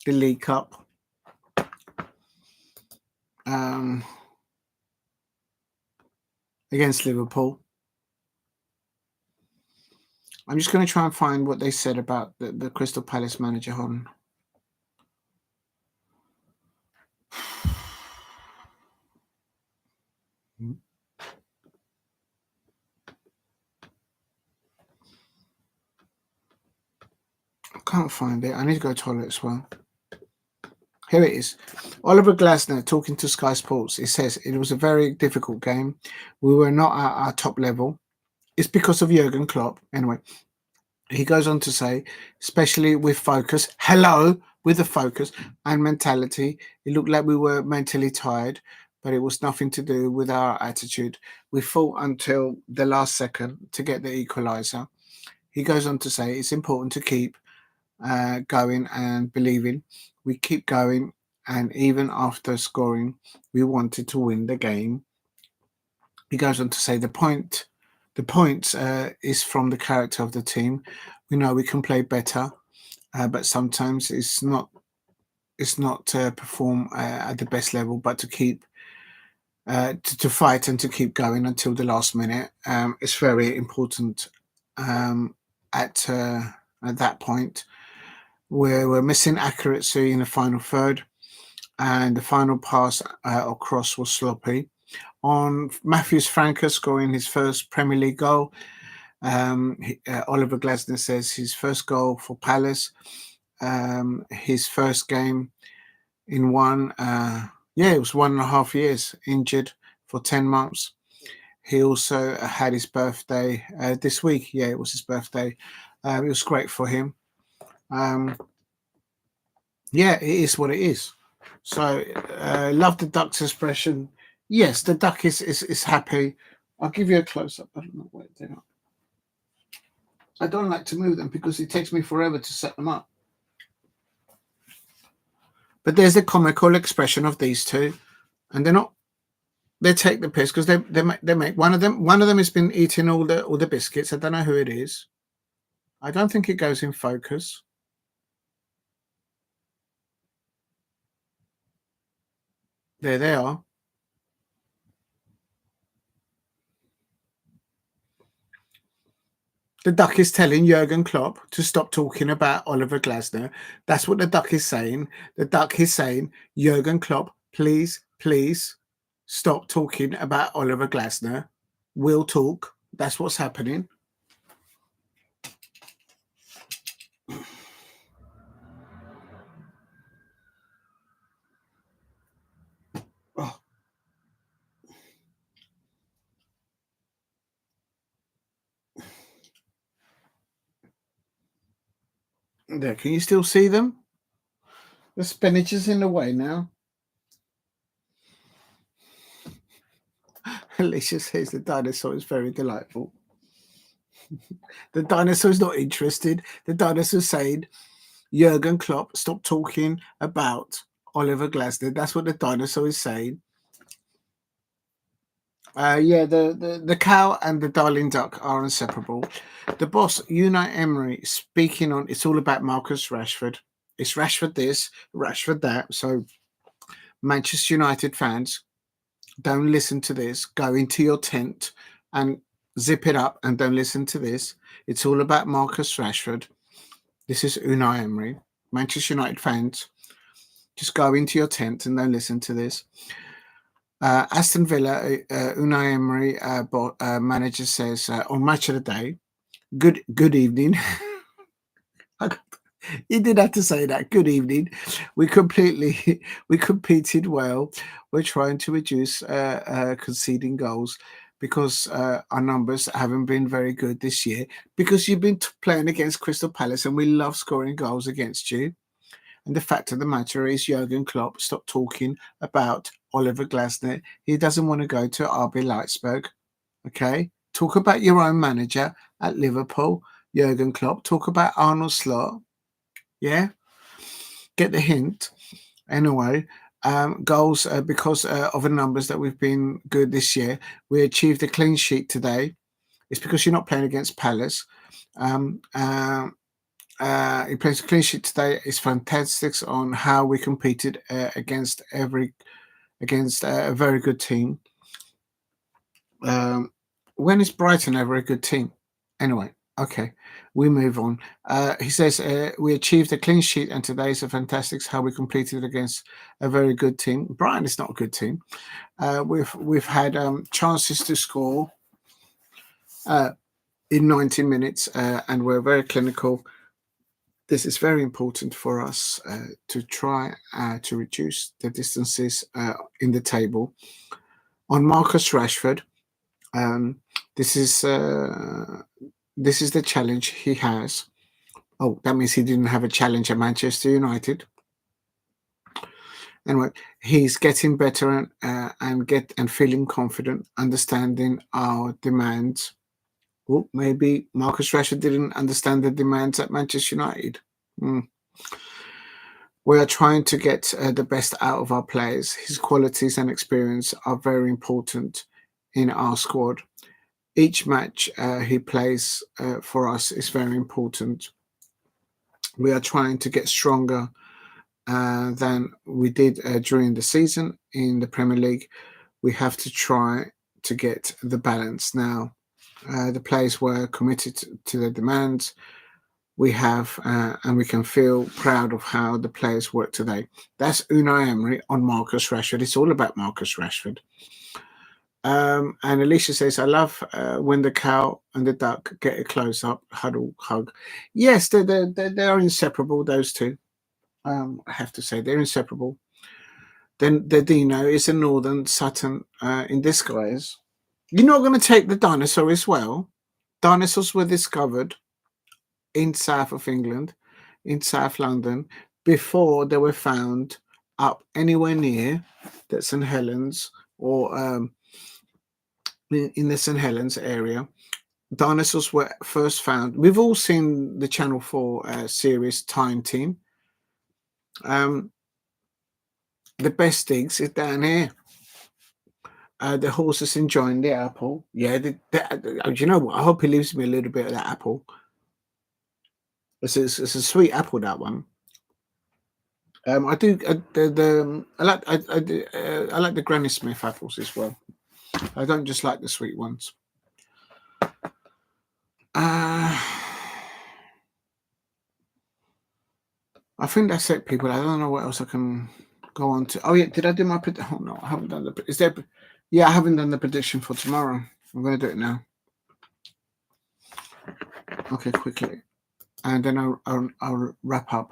the League Cup. Against Liverpool. I'm just going to try and find what they said about the Crystal Palace manager. Hold on. I can't find it. I need to go to the toilet as well. Here it is. Oliver Glasner talking to Sky Sports. It says it was a very difficult game. We were not at our top level. It's because of Jurgen Klopp. Anyway, he goes on to say, especially with focus. Hello, with the focus and mentality. It looked like we were mentally tired, but it was nothing to do with our attitude. We fought until the last second to get the equaliser. He goes on to say it's important to keep going and believing. We keep going, and even after scoring, we wanted to win the game. He goes on to say the points is from the character of the team. We know we can play better, but sometimes it's not to perform at the best level, but to keep to fight and to keep going until the last minute. It's very important at that point. We're missing accuracy in the final third, and the final pass or cross was sloppy. On Matheus França scoring his first Premier League goal, Oliver Glasner says his first goal for Palace, his first game in it was 1.5 years, injured for 10 months. He also had his birthday this week. Yeah, it was his birthday. It was great for him. Yeah, it is what it is. So, love the duck's expression. Yes, the duck is happy. I'll give you a close-up. I don't know where they are. I don't like to move them because it takes me forever to set them up. But there's the comical expression of these two, and they take the piss because they make one of them has been eating all the biscuits. I don't know who it is. I don't think it goes in focus. There they are. The duck is telling Jurgen Klopp to stop talking about Oliver Glasner. That's what the duck is saying. The duck is saying, Jurgen Klopp, please, please stop talking about Oliver Glasner. We'll talk. That's what's happening. Oh. There, can you still see them? The spinach is in the way now. Alicia says the dinosaur is very delightful. The dinosaur's not interested. The dinosaur's saying, Jurgen Klopp, stop talking about Oliver Glasner. That's what the dinosaur is saying. Yeah, the cow and the darling duck are inseparable. The boss, Unai Emery, speaking on, it's all about Marcus Rashford. It's Rashford this, Rashford that. So, Manchester United fans, don't listen to this. Go into your tent and zip it up and don't listen to this. It's all about Marcus Rashford. This is Unai Emery. Manchester United fans, just go into your tent and don't listen to this. Aston Villa, Unai Emery manager says on Match of the Day, good evening. He did have to say that. Good evening. We competed well. We're trying to reduce conceding goals because our numbers haven't been very good this year because you've been playing against Crystal Palace and we love scoring goals against you. And the fact of the matter is, Jurgen Klopp, stop talking about Oliver Glasner. He doesn't want to go to RB Leipzig. Okay? Talk about your own manager at Liverpool, Jurgen Klopp. Talk about Arnold Slot. Yeah? Get the hint. Anyway, goals because of the numbers that we've been good this year. We achieved a clean sheet today. It's because you're not playing against Palace. He plays a clean sheet today. It's fantastic on how we competed against a very good team. When is Brighton ever a good team? Anyway, okay, we move on. He says we achieved a clean sheet, and today is a fantastic how we competed against a very good team. Brighton is not a good team. We've had chances to score in 90 minutes, and we're very clinical. This is very important for us to try to reduce the distances in the table. On Marcus Rashford, this is the challenge he has. Oh, that means he didn't have a challenge at Manchester United. Anyway, he's getting better and feeling confident, understanding our demands. Well, maybe Marcus Rashford didn't understand the demands at Manchester United. We are trying to get the best out of our players. His qualities and experience are very important. in our squad. Each match he plays for us is very important. We are trying to get stronger than we did during the season in the Premier League. We have to try to get the balance now. The players were committed to the demands. We have, and we can feel proud of how the players work today. That's Unai Emery on Marcus Rashford. It's all about Marcus Rashford. And Alicia says, I love when the cow and the duck get a close-up, huddle, hug. Yes, they're inseparable, those two. I have to say, they're inseparable. Then the Dino is a Northern Sutton in disguise. You're not going to take the dinosaur as well. Dinosaurs were discovered in south of England, in South London, before they were found up anywhere near that St Helens or in the St Helens area. Dinosaurs were first found. We've all seen the Channel 4 series Time Team. The best digs is down here. The horse is enjoying the apple. Yeah, you know what? I hope he leaves me a little bit of that apple. It's a sweet apple, that one. I do. I like the Granny Smith apples as well. I don't just like the sweet ones. I think that's it, people. I don't know what else I can go on to. Oh yeah, did I do my prediction? Oh no, I haven't done the. Is there? Yeah, I haven't done the prediction for tomorrow. I'm going to do it now. Okay, quickly, and then I'll wrap up.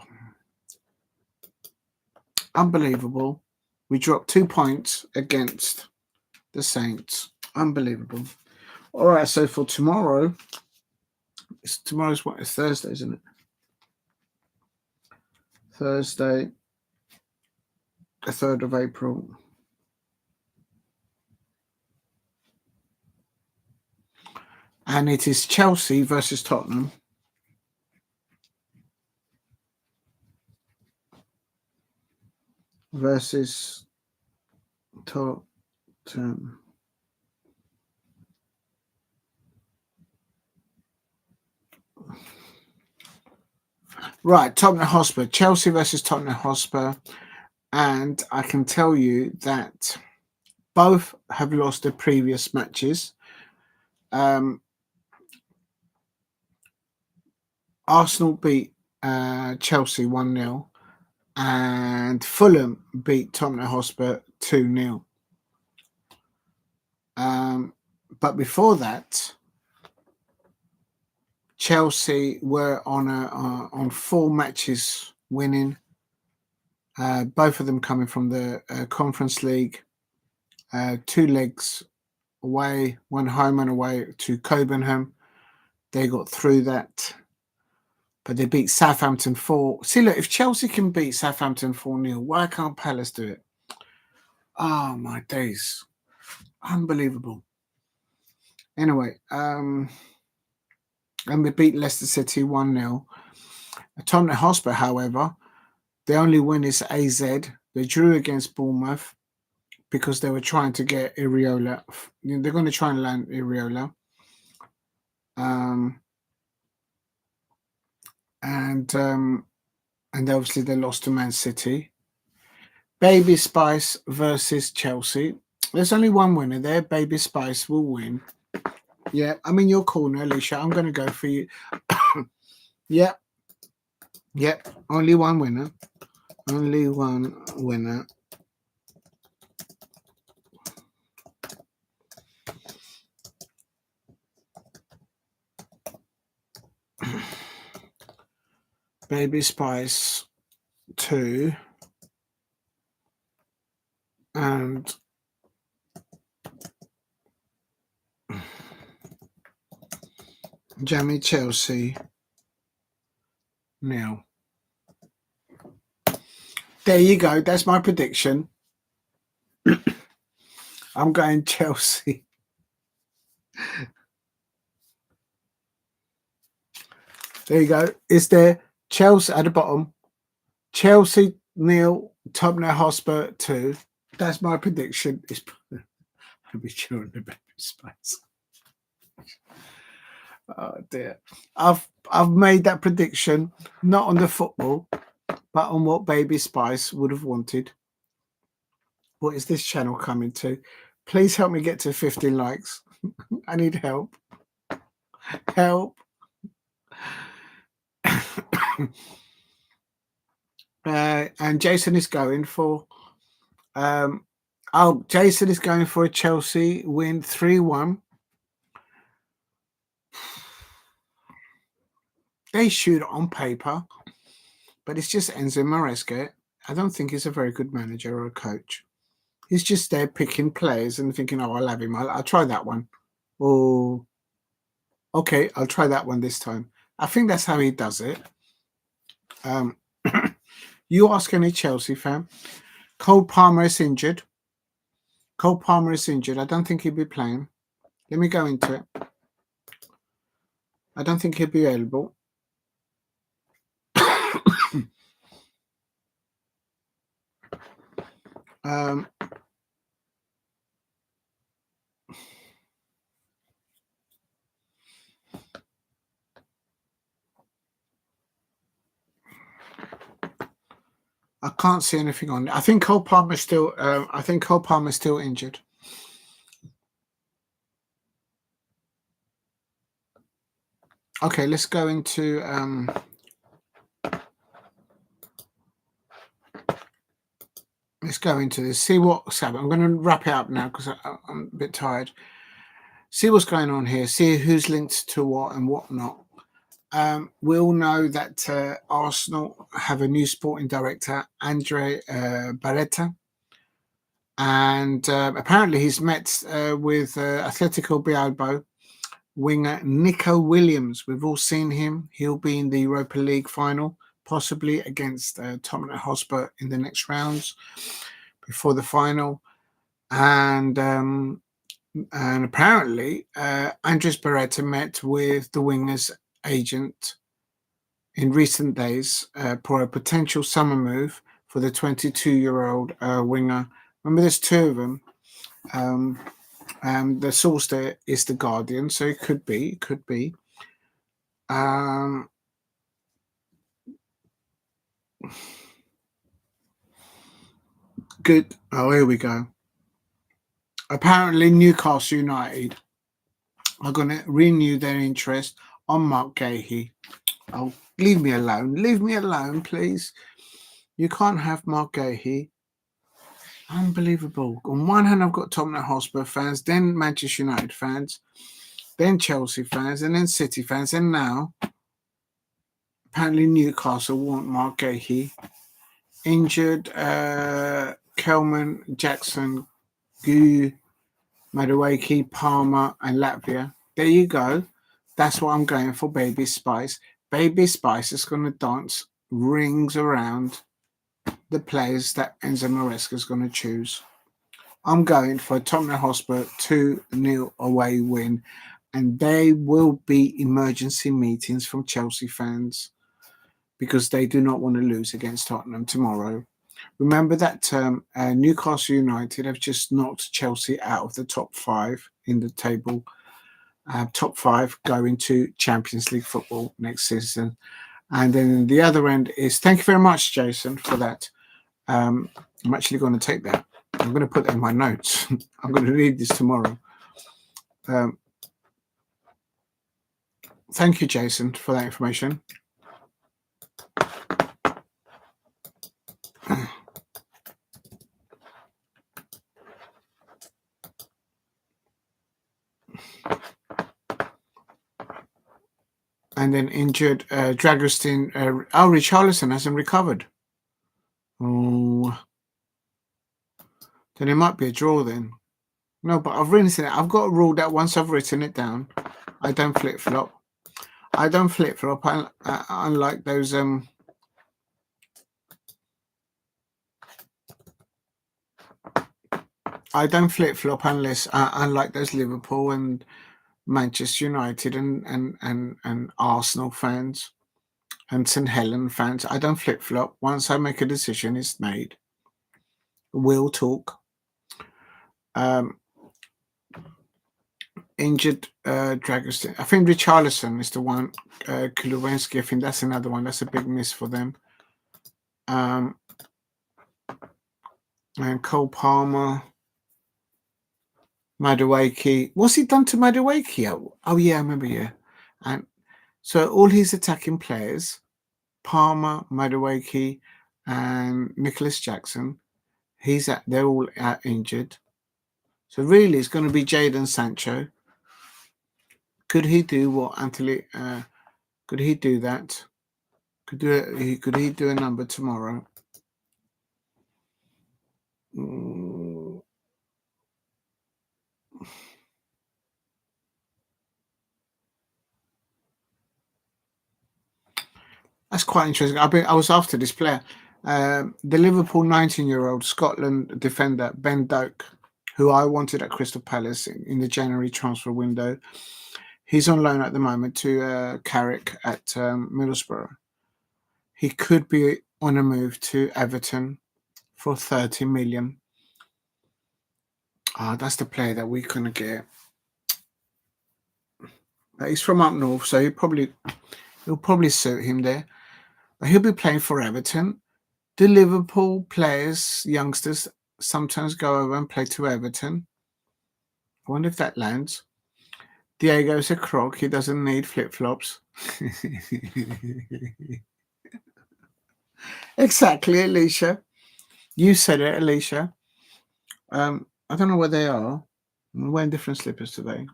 Unbelievable. We dropped 2 points against the Saints. Unbelievable. All right, so for tomorrow, tomorrow's what? It's Thursday, isn't it? Thursday, the 3rd of April. And it is Chelsea versus Tottenham. Versus Tottenham. Right, Tottenham Hotspur. Chelsea versus Tottenham Hotspur. And I can tell you that both have lost their previous matches. Arsenal beat Chelsea 1-0. And Fulham beat Tottenham Hotspur 2-0. But before that, Chelsea were on 4 matches winning. Both of them coming from the Conference League. 2 legs away, 1 home and away to Copenhagen. They got through that. But they beat Southampton 4. See, look, if Chelsea can beat Southampton 4-0, why can't Palace do it? Oh, my days. Unbelievable. Anyway, and we beat Leicester City 1-0. Tottenham Hotspur, however, the only win is AZ. They drew against Bournemouth because they were trying to get Iriola. They're going to try and land Iriola. And obviously they lost to Man City. Baby Spice versus Chelsea. There's only one winner there. Baby Spice will win. Yeah, I'm in your corner, Alicia. I'm going to go for you. Yep. Only one winner. Only one winner. Baby Spice 2 and Jamie Chelsea 0. There you go. That's my prediction. I'm going Chelsea. There you go. Is there Chelsea at the bottom? Chelsea 0, Tottenham Hotspur 2. That's my prediction. I'll be chilling a bit. Spice. Oh dear. I've made that prediction, not on the football, but on what Baby Spice would have wanted. What is this channel coming to? Please help me get to 50 likes. I need help. Help. And Jason is going for Jason is going for a Chelsea win 3-1. They shoot on paper, but it's just Enzo Maresca. I don't think he's a very good manager or a coach. He's just there picking players and thinking, oh, I'll have him. I'll try that one. Oh, okay, I'll try that one this time. I think that's how he does it. You ask any Chelsea fan. Cole Palmer is injured. Cole Palmer is injured. I don't think he'll be playing. Let me go into it. I don't think he'll be available. I can't see anything on it. I think Cole Palmer's still. I think Cole Palmer's still injured. Okay, let's go into. Let's go into this. See what's happening. I'm going to wrap it up now because I'm a bit tired. See what's going on here. See who's linked to what and what not. We all know that Arsenal have a new sporting director, Andre Barreta, and apparently he's met with Atletico Bilbao winger Nico Williams. We've all seen him. He'll be in the Europa League final, possibly against Tottenham Hotspur in the next rounds before the final. And apparently Andres Barreta met with the winger's agent in recent days for a potential summer move for the 22-year-old winger. Remember, there's two of them. The source there is The Guardian, so it could be. Good. Oh, here we go. Apparently, Newcastle United are going to renew their interest on Mark Gahey. Oh, leave me alone. Leave me alone, please. You can't have Mark Gahey. Unbelievable. On one hand, I've got Tottenham Hotspur fans, then Manchester United fans, then Chelsea fans, and then City fans, and now apparently Newcastle want Mark Gahey. Injured Kelman, Jackson, Gu, Madueke, Palmer, and Latvia. There you go. That's what I'm going for, Baby Spice. Baby Spice is going to dance rings around the players that Enzo Maresca is going to choose. I'm going for a Tottenham Hotspur 2-0 away win, and there will be emergency meetings from Chelsea fans because they do not want to lose against Tottenham tomorrow. Remember that Newcastle United have just knocked Chelsea out of the top 5 in the table. Top 5 going to Champions League football next season. And then the other end is, thank you very much, Jason, for that. I'm actually going to take that. I'm going to put that in my notes. I'm going to read this tomorrow. Thank you, Jason, for that information. And then injured Dragostin. Richarlison hasn't recovered. Oh, then it might be a draw then. No, but I've written it. I've got a rule that once I've written it down, I don't flip flop. I don't flip flop. Unlike those I don't flip flop unless unlike those Liverpool and Manchester United and Arsenal fans and St Helen fans. I don't flip flop. Once I make a decision, it's made. We'll talk. Injured Dragons. I think Richarlison is the one. Kulowski, I think that's another one. That's a big miss for them. And Cole Palmer, Madueke. What's he done to Madueke? Oh yeah, I remember. Yeah, and so all his attacking players, Palmer, Madueke, and Nicholas Jackson, they're all out injured. So really, it's going to be Jadon Sancho. Could he do what Anthony? Could he do that? Could he do a number tomorrow? That's quite interesting. I was after this player, the Liverpool 19-year-old Scotland defender Ben Doak, who I wanted at Crystal Palace in the January transfer window. He's on loan at the moment to Carrick at Middlesbrough. He could be on a move to Everton for 30 million. That's the player that we're going to get. He's from up north, so he'll probably suit him there. But he'll be playing for Everton. The Liverpool players, youngsters, sometimes go over and play to Everton. I wonder if that lands. Diego C CRUZ. He doesn't need flip-flops. Exactly, Alicia. You said it, Alicia. I don't know where they are. I'm wearing different slippers today.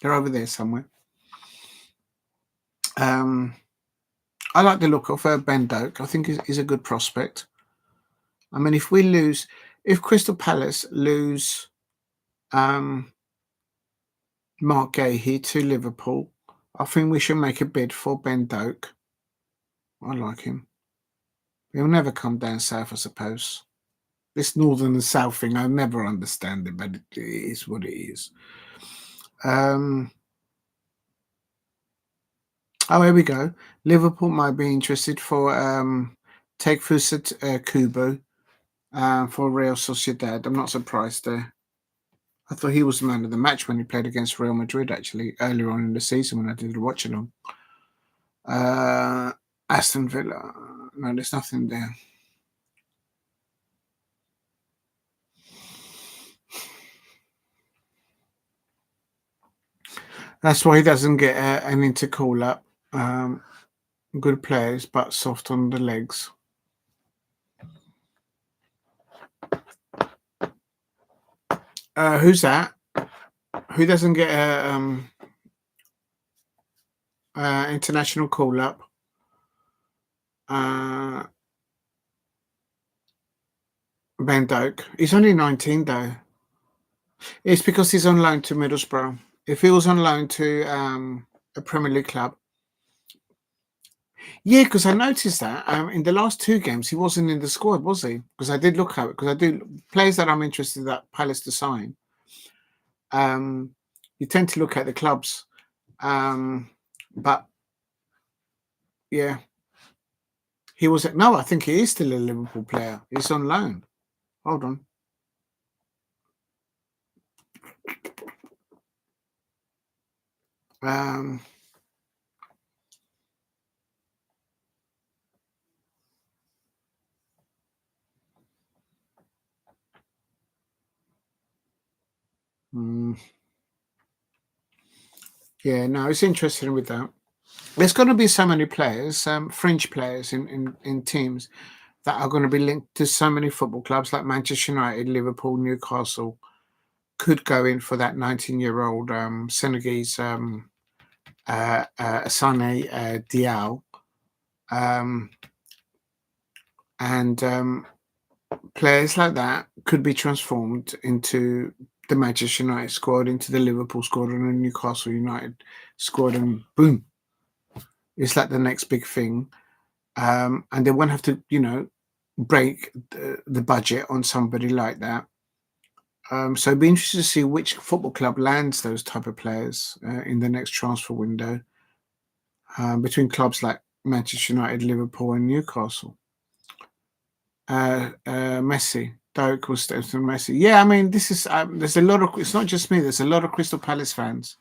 They're over there somewhere. I like the look of Ben Doak. I think he's a good prospect. I mean, if Crystal Palace lose Mark Gahey to Liverpool, I think we should make a bid for Ben Doak. I like him. He'll never come down south, I suppose. This northern and south thing, I'll never understand it, but it is what it is. Oh, here we go. Liverpool might be interested for Tekfusa Kubo for Real Sociedad. I'm not surprised there. I thought he was the man of the match when he played against Real Madrid, actually, earlier on in the season when I did the watch-along. Aston Villa. No, there's nothing there. That's why he doesn't get anything to call up. Good players, but soft on the legs. Who's that? Who doesn't get a international call up? Ben Doak. He's only 19 though. It's because he's on loan to Middlesbrough. If he was on loan to a Premier League club. Yeah, because I noticed that in the last two games he wasn't in the squad, was he? Because I did look at it. Because I do players that I'm interested that Palace to sign. You tend to look at the clubs, but yeah, he was. No, I think he is still a Liverpool player. He's on loan. Hold on. Yeah, no, it's interesting with that. There's going to be so many players, fringe players in teams that are going to be linked to so many football clubs like Manchester United, Liverpool, Newcastle, could go in for that 19-year-old Senegalese Sane Diao. And players like that could be transformed into the Manchester United squad, into the Liverpool squad, and the Newcastle United squad, and boom, it's like the next big thing. And they won't have to, break the budget on somebody like that. So it'd be interesting to see which football club lands those type of players in the next transfer window between clubs like Manchester United, Liverpool, and Newcastle. Messi. Doak was Messi. Yeah, I mean, this is there's a lot of. It's not just me. There's a lot of Crystal Palace fans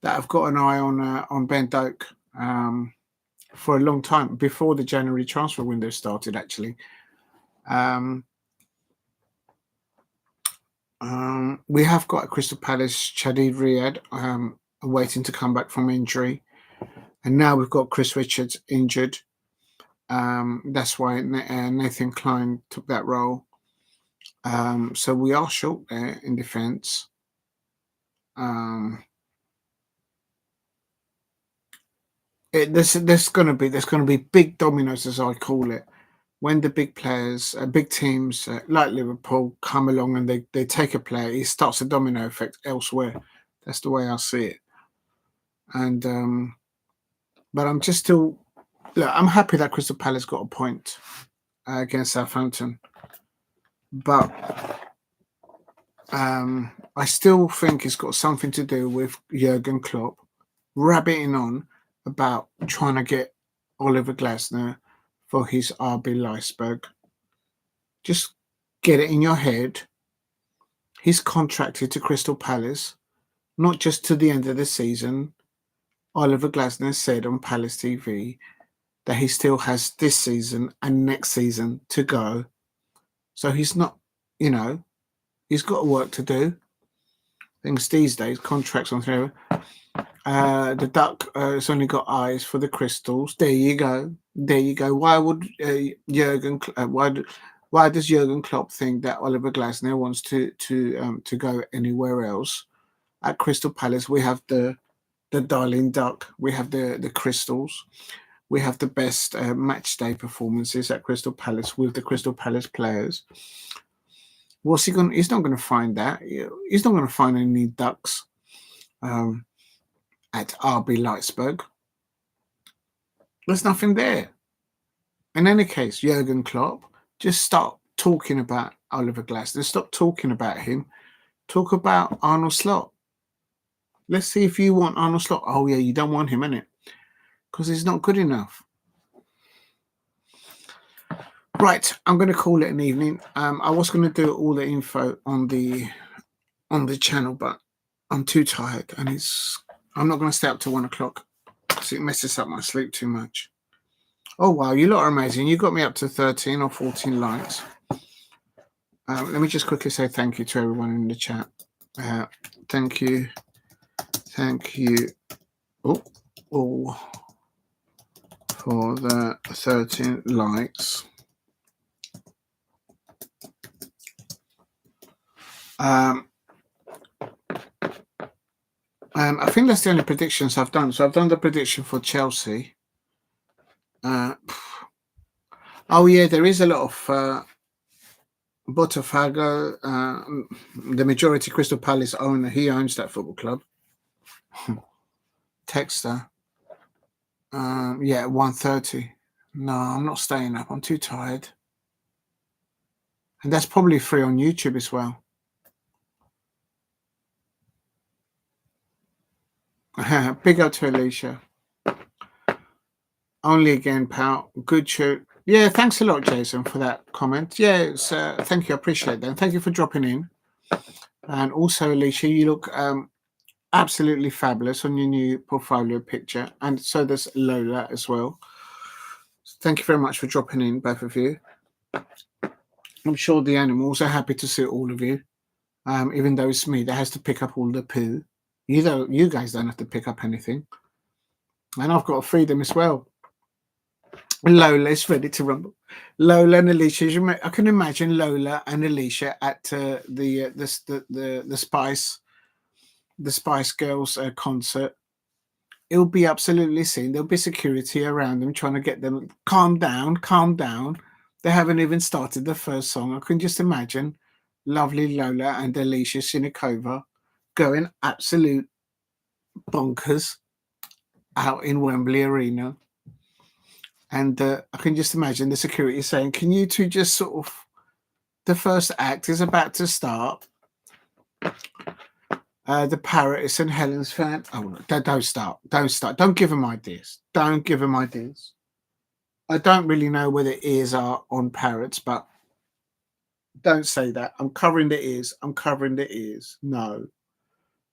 that have got an eye on Ben Doak for a long time, before the January transfer window started. Actually, we have got Crystal Palace Chadid Riyad waiting to come back from injury, and now we've got Chris Richards injured. That's why Nathan Klein took that role. So we are short there in defence. There's going to be big dominoes, as I call it, when the big players, big teams like Liverpool come along and they take a player. It starts a domino effect elsewhere. That's the way I see it. And but I'm just still. Look, I'm happy that Crystal Palace got a point against Southampton, but I still think it's got something to do with Jurgen Klopp rabbiting on about trying to get Oliver Glasner for his RB Leipzig. Just get it in your head. He's contracted to Crystal Palace, not just to the end of the season. Oliver Glasner said on Palace TV that he still has this season and next season to go. So he's not, he's got work to do. Things these days, contracts on through. The duck has only got eyes for the crystals. There you go. Why would why does Jurgen Klopp think that Oliver Glasner wants to go anywhere else? At Crystal Palace, we have the darling duck. We have the crystals. We have the best match day performances at Crystal Palace with the Crystal Palace players. What's he going? He's not going to find that. He's not going to find any ducks at RB Leipzig. There's nothing there. In any case, Jurgen Klopp, just stop talking about Oliver Glasner. Stop talking about him. Talk about Arnold Slot. Let's see if you want Arnold Slot. Oh yeah, you don't want him, innit? Because he's not good enough. Right, I'm going to call it an evening. I was going to do all the info on the channel, but I'm too tired, and I'm not going to stay up till 1 o'clock because it messes up my sleep too much. Oh wow, you lot are amazing. You got me up to 13 or 14 likes. Let me just quickly say thank you to everyone in the chat. Thank you all for the 13 likes. I think that's the only predictions I've done. So I've done the prediction for Chelsea. Oh yeah, there is a lot of Botafogo. The majority Crystal Palace owner. He owns that football club. Texter. Yeah, 1:30. No, I'm not staying up. I'm too tired. And that's probably free on YouTube as well. Big up to Alicia. Only again, pal. Good shoot. Yeah, thanks a lot, Jason, for that comment. Yeah, thank you. I appreciate that. And thank you for dropping in. And also, Alicia, you look absolutely fabulous on your new portfolio picture. And so does Lola as well. Thank you very much for dropping in, both of you. I'm sure the animals are happy to see all of you. Even though it's me that has to pick up all the poo. You guys don't have to pick up anything. And I've got freedom as well. Lola is ready to rumble. Lola and Alicia, I can imagine Lola and Alicia at the Spice Girls concert. It'll be absolutely seen. There'll be security around them trying to get them calm down. They haven't even started the first song. I can just imagine lovely Lola and Alicia Sinikova going absolute bonkers out in Wembley Arena. And I can just imagine the security saying, can you two just sort of, the first act is about to start. The Parrot is St. Helens fan. Oh, don't start. Don't give them ideas. I don't really know where the ears are on parrots, but Don't say that. I'm covering the ears. I'm covering the ears. No,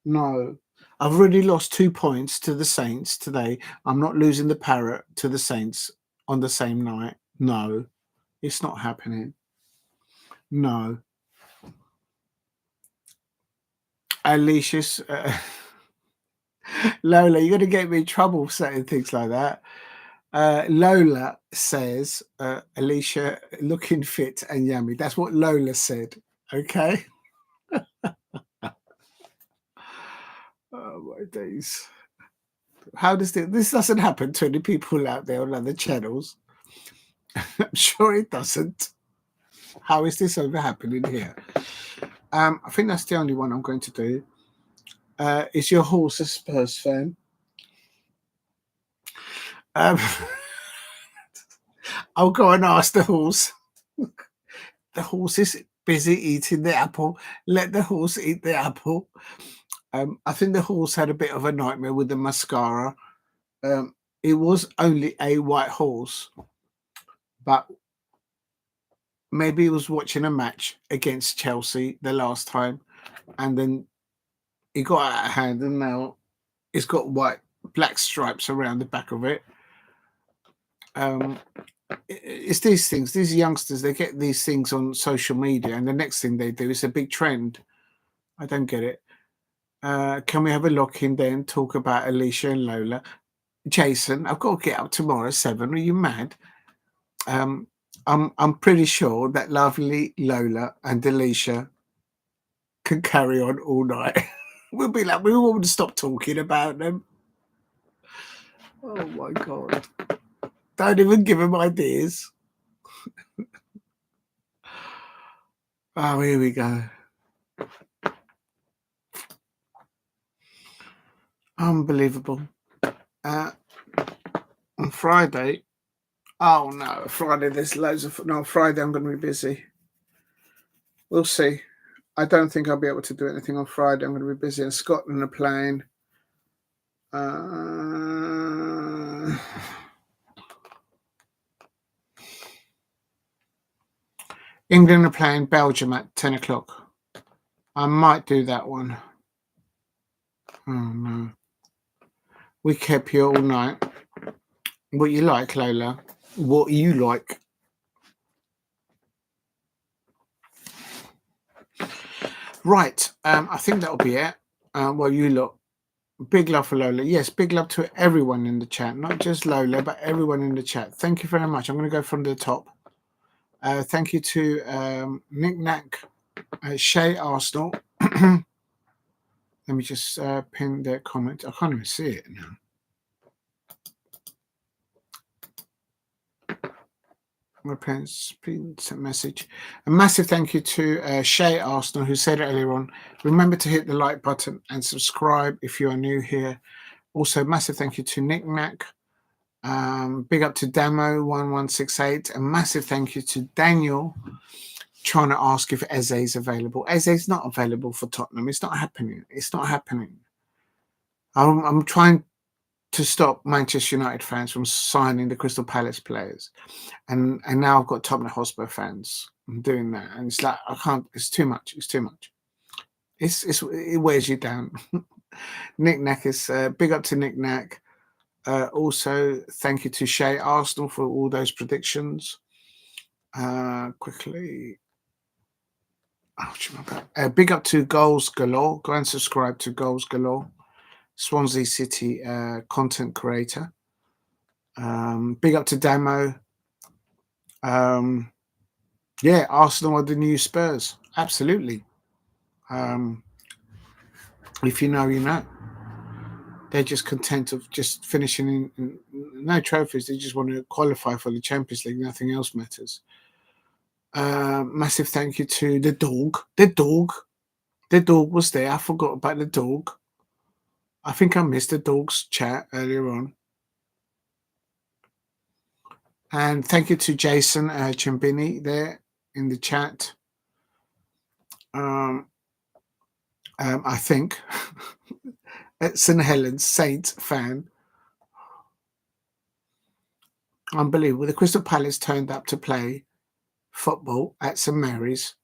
no. I've already lost 2 points to the Saints today. I'm not losing the parrot to the Saints on the same night. No, it's not happening. No. Alicia's Lola, you're gonna get me in trouble saying things like that. Lola says, Alicia looking fit and yummy. That's what Lola said. Okay. Oh my days. How does this doesn't happen to any people out there on other channels? I'm sure it doesn't. How is this ever happening here? I think that's the only one I'm going to do. Is your horse a Spurs fan? I'll go and ask the horse. The horse is busy eating the apple. Let the horse eat the apple. I think the horse had a bit of a nightmare with the mascara. It was only a white horse, but maybe he was watching a match against Chelsea the last time, and then he got out of hand, and now it's got black stripes around the back of it. It's these things. These youngsters, they get these things on social media, and the next thing they do is a big trend. I don't get it. Can we have a lock in then? Talk about Alicia and Lola. Jason, I've got to get up tomorrow at 7. Are you mad? I'm pretty sure that lovely Lola and Alicia can carry on all night. We'll be like, we won't stop talking about them. Oh my God. Don't even give them ideas. Oh, here we go. Unbelievable. On Friday, oh no, Friday there's loads of... No, Friday I'm going to be busy. We'll see. I don't think I'll be able to do anything on Friday. I'm going to be busy in Scotland are playing. England are playing Belgium at 10 o'clock. I might do that one. Oh no. We kept you all night. What you like, Lola? What you like? Right. I think that'll be it. Well, you look. Big love for Lola. Yes, big love to everyone in the chat. Not just Lola, but everyone in the chat. Thank you very much. I'm going to go from the top. Thank you to Nick Knack, Shay Arsenal. Let me just pin their comment. I can't even see it now. I'm going to pin some message. A massive thank you to Shay Arsenal, who said earlier on, remember to hit the like button and subscribe if you are new here. Also, massive thank you to Nick Knack. Big up to Damo1168. A massive thank you to Daniel, trying to ask if Eze is available. Eze is not available for Tottenham. It's not happening. It's not happening. I'm trying to stop Manchester United fans from signing the Crystal Palace players, and now I've got Tottenham Hotspur fans. I'm doing that, and it's like I can't. It's too much. It's too much. It wears you down. Nick Knack is big up to Nick Knack. Also, thank you to Shay Arsenal for all those predictions. Quickly. Big up to Goals Galore. Go and subscribe to Goals Galore, Swansea City content creator. Big up to Damo. Yeah, Arsenal are the new Spurs. Absolutely. If you know, you know. They're just content of just finishing in no trophies. They just want to qualify for the Champions League. Nothing else matters. Massive thank you to the dog. The dog was there. I forgot about the dog. I think I missed the dog's chat earlier on. And thank you to Jason Ciambini there in the chat. I think at St Helens Saints fan. Unbelievable. The Crystal Palace turned up to play football at St Mary's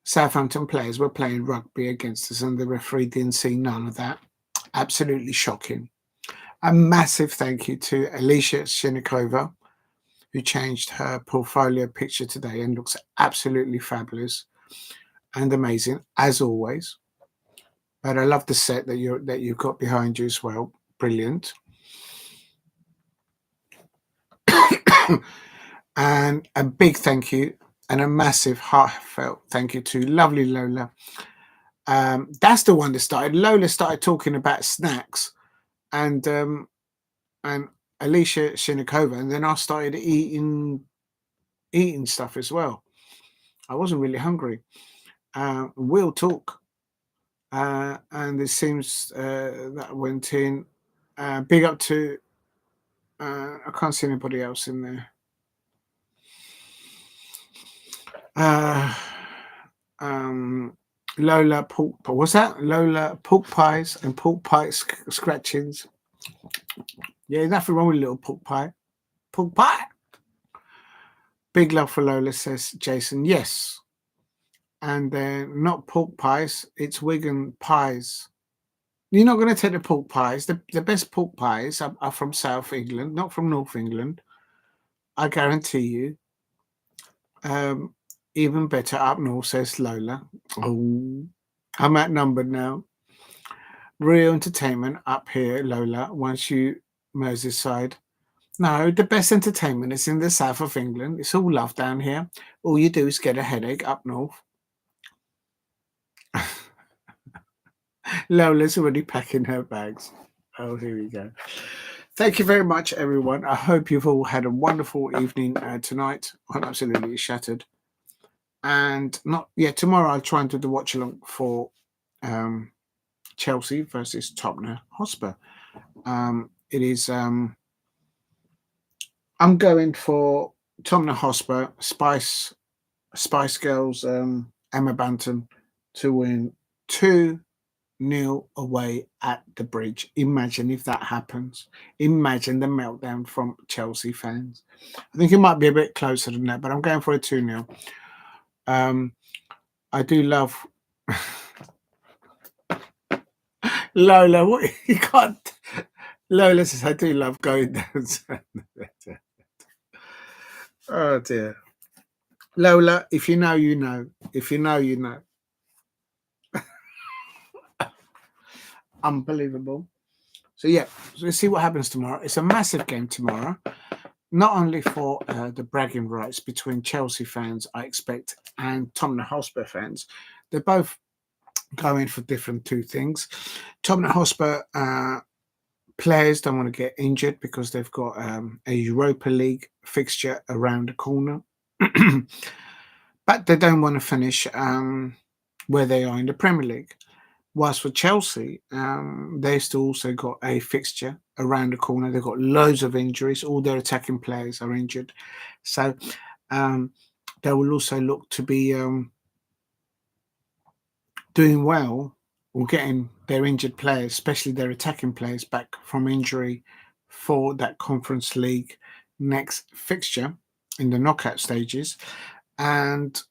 Southampton players were playing rugby against us and the referee didn't see none of that. Absolutely shocking. A massive thank you to Alicia Shinikova, who changed her portfolio picture today and looks absolutely fabulous and amazing as always. But I love the set that you've got behind you as well. Brilliant. And a big thank you and a massive heartfelt thank you to lovely Lola. That's the one that started. Lola started talking about snacks, and Alicia Shinikova, and then I started eating stuff as well. I wasn't really hungry. We'll talk, and it seems that went in. Big up to I can't see anybody else in there. Lola pork. What's that? Lola pork pies and pork pie scratchings. Yeah, nothing wrong with a little pork pie. Pork pie. Big love for Lola, says Jason. Yes. And then not pork pies, it's Wigan pies. You're not going to take the pork pies. The best pork pies are from South England, not from North England. I guarantee you. Even better up north, says Lola. Oh, I'm outnumbered now. Real entertainment up here, Lola, once you Merseyside. No, the best entertainment is in the south of England. It's all love down here. All you do is get a headache up north. Lola's already packing her bags. Oh, here we go. Thank you very much, everyone. I hope you've all had a wonderful evening tonight. I'm absolutely shattered. And tomorrow I'll try and do the watch along for Chelsea versus Tottenham Hotspur. It is. I'm going for Tottenham Hotspur, Spice Girls, Emma Banton to win 2-0 away at the Bridge. Imagine if that happens. Imagine the meltdown from Chelsea fans. I think it might be a bit closer than that, but I'm going for a 2-0. I do love Lola. What you can't. Lola says, I do love going down. Oh dear. Lola, if you know, you know. If you know, you know. Unbelievable. So let's see what happens tomorrow. It's a massive game tomorrow. Not only for the bragging rights between Chelsea fans, I expect, and Tottenham Hotspur fans. They're both going for different two things. Tottenham Hotspur players don't want to get injured because they've got a Europa League fixture around the corner. But they don't want to finish where they are in the Premier League. Whilst for Chelsea, they've still also got a fixture around the corner. They've got loads of injuries. All their attacking players are injured. So they will also look to be doing well or getting their injured players, especially their attacking players, back from injury for that Conference League next fixture in the knockout stages. And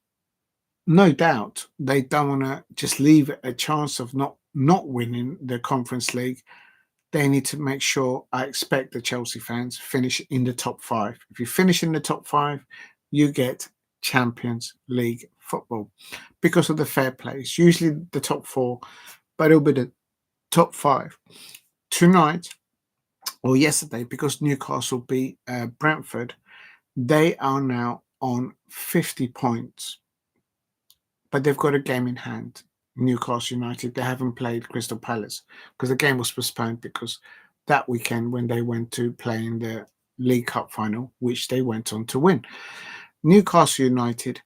no doubt they don't want to just leave it a chance of not winning the Conference League. They need to make sure, I expect the Chelsea fans finish in the top 5. If you finish in the top 5, you get Champions League football because of the fair play. It's usually the top 4, but it'll be the top 5. Tonight or yesterday, because Newcastle beat Brentford, they are now on 50 points. But they've got a game in hand. Newcastle United, they haven't played Crystal Palace because the game was postponed because that weekend when they went to play in the League Cup final, which they went on to win. Newcastle United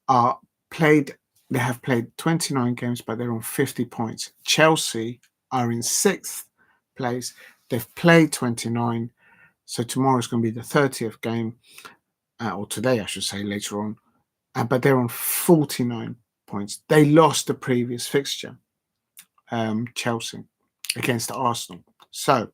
they have played 29 games, but they're on 50 points. Chelsea are in 6th place. They've played 29. So tomorrow is going to be the 30th game, or today, I should say, later on. But they're on 49 points. They lost the previous fixture, Chelsea, against Arsenal. So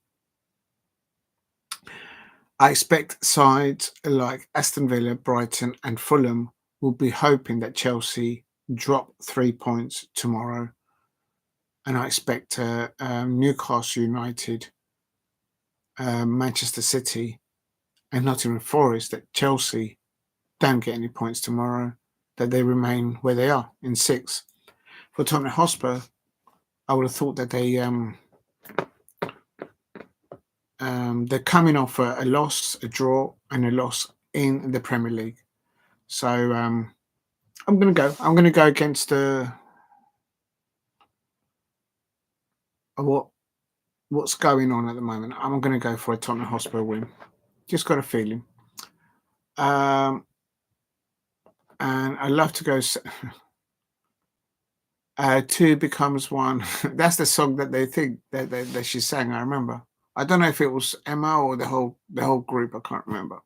I expect sides like Aston Villa, Brighton and Fulham will be hoping that Chelsea drop 3 points tomorrow. And I expect Newcastle United, Manchester City, and Nottingham Forest, that Chelsea don't get any points tomorrow, that they remain where they are in 6th. For Tottenham Hotspur, I would have thought that they're coming off a loss, a draw, and a loss in the Premier League. So I'm going to go against what's going on at the moment. I'm going to go for a Tottenham Hotspur win. Just got a feeling. And I love to go. 2 becomes 1. That's the song that they think that she sang. I remember. I don't know if it was Emma or the whole group. I can't remember.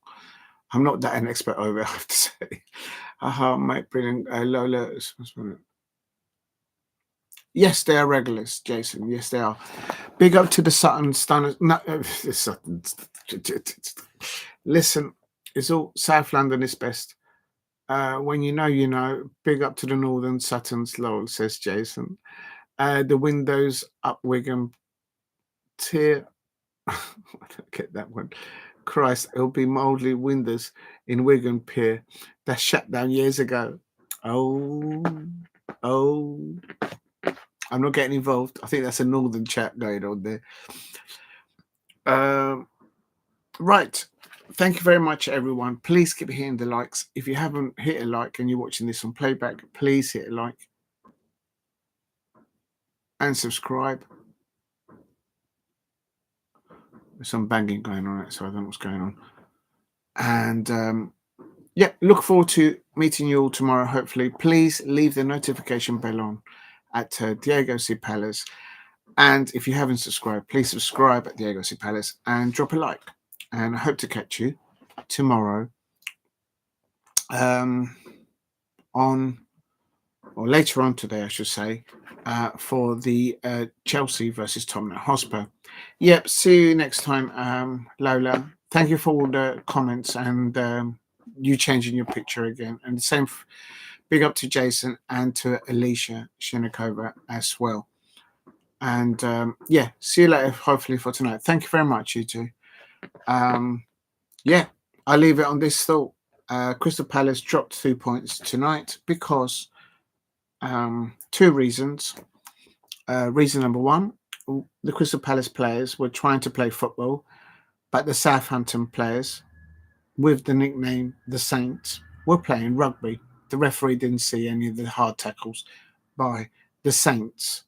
I'm not that an expert over it, I have to say. Mate, brilliant. Lola. Yes, they are regulars, Jason. Yes, they are. Big up to the Sutton Stunners. No, the Sutton. Listen, it's all South London is best. When you know, you know. Big up to the Northern Suttons, lol, says Jason. The windows up Wigan. Tier. I don't get that one. Christ, it'll be Moldly windows in Wigan Pier that shut down years ago. Oh. I'm not getting involved. I think that's a northern chat going on there. Right. Thank you very much, everyone. Please keep hitting the likes. If you haven't hit a like and you're watching this on playback, please hit a like and subscribe. There's some banging going on, so I don't know what's going on. And yeah, look forward to meeting you all tomorrow, hopefully. Please leave the notification bell on at Diego C Palace. And if you haven't subscribed, please subscribe at Diego C Palace and drop a like. And I hope to catch you tomorrow later on today, I should say, for the Chelsea versus Tottenham Hotspur. Yep, see you next time, Lola. Thank you for all the comments and you changing your picture again. And the same, big up to Jason and to Alicia Shinikova as well. And yeah, see you later, hopefully, for tonight. Thank you very much, you two. Yeah, I'll leave it on this thought. Crystal Palace dropped 2 points tonight because 2 reasons. Reason number 1, the Crystal Palace players were trying to play football, but the Southampton players, with the nickname the Saints, were playing rugby. The referee didn't see any of the hard tackles by the Saints.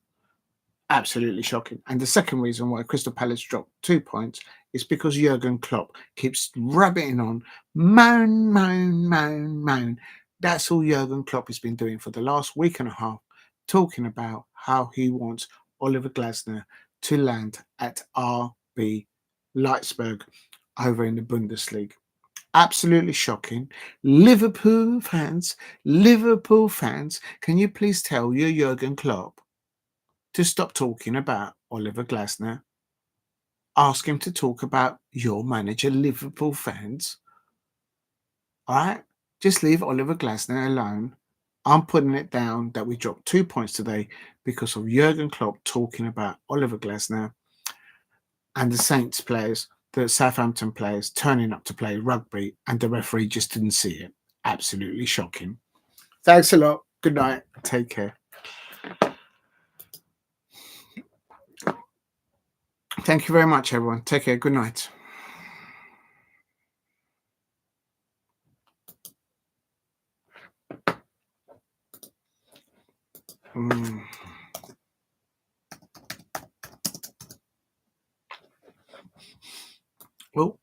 Absolutely shocking. And the second reason why Crystal Palace dropped 2 points is because Jurgen Klopp keeps rabbiting on, moan. That's all Jurgen Klopp has been doing for the last week and a half, talking about how he wants Oliver Glasner to land at RB Leipzig over in the Bundesliga. Absolutely shocking. Liverpool fans, can you please tell your Jurgen Klopp to stop talking about Oliver Glasner? Ask him to talk about your manager, Liverpool fans. All right? Just leave Oliver Glasner alone. I'm putting it down that we dropped 2 points today because of Jurgen Klopp talking about Oliver Glasner and the Saints players, the Southampton players turning up to play rugby, and the referee just didn't see it. Absolutely shocking. Thanks a lot. Good night. Take care. Thank you very much, everyone. Take care. Good night. Well,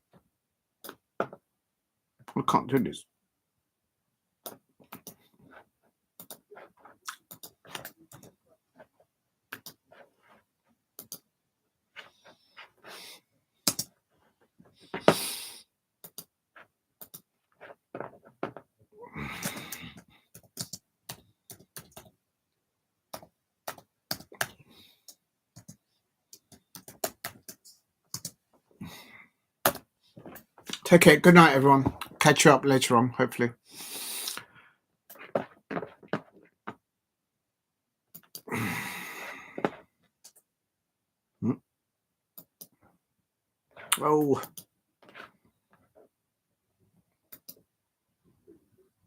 I can't do this. Take care. Good night, everyone. Catch you up later on, hopefully. Oh,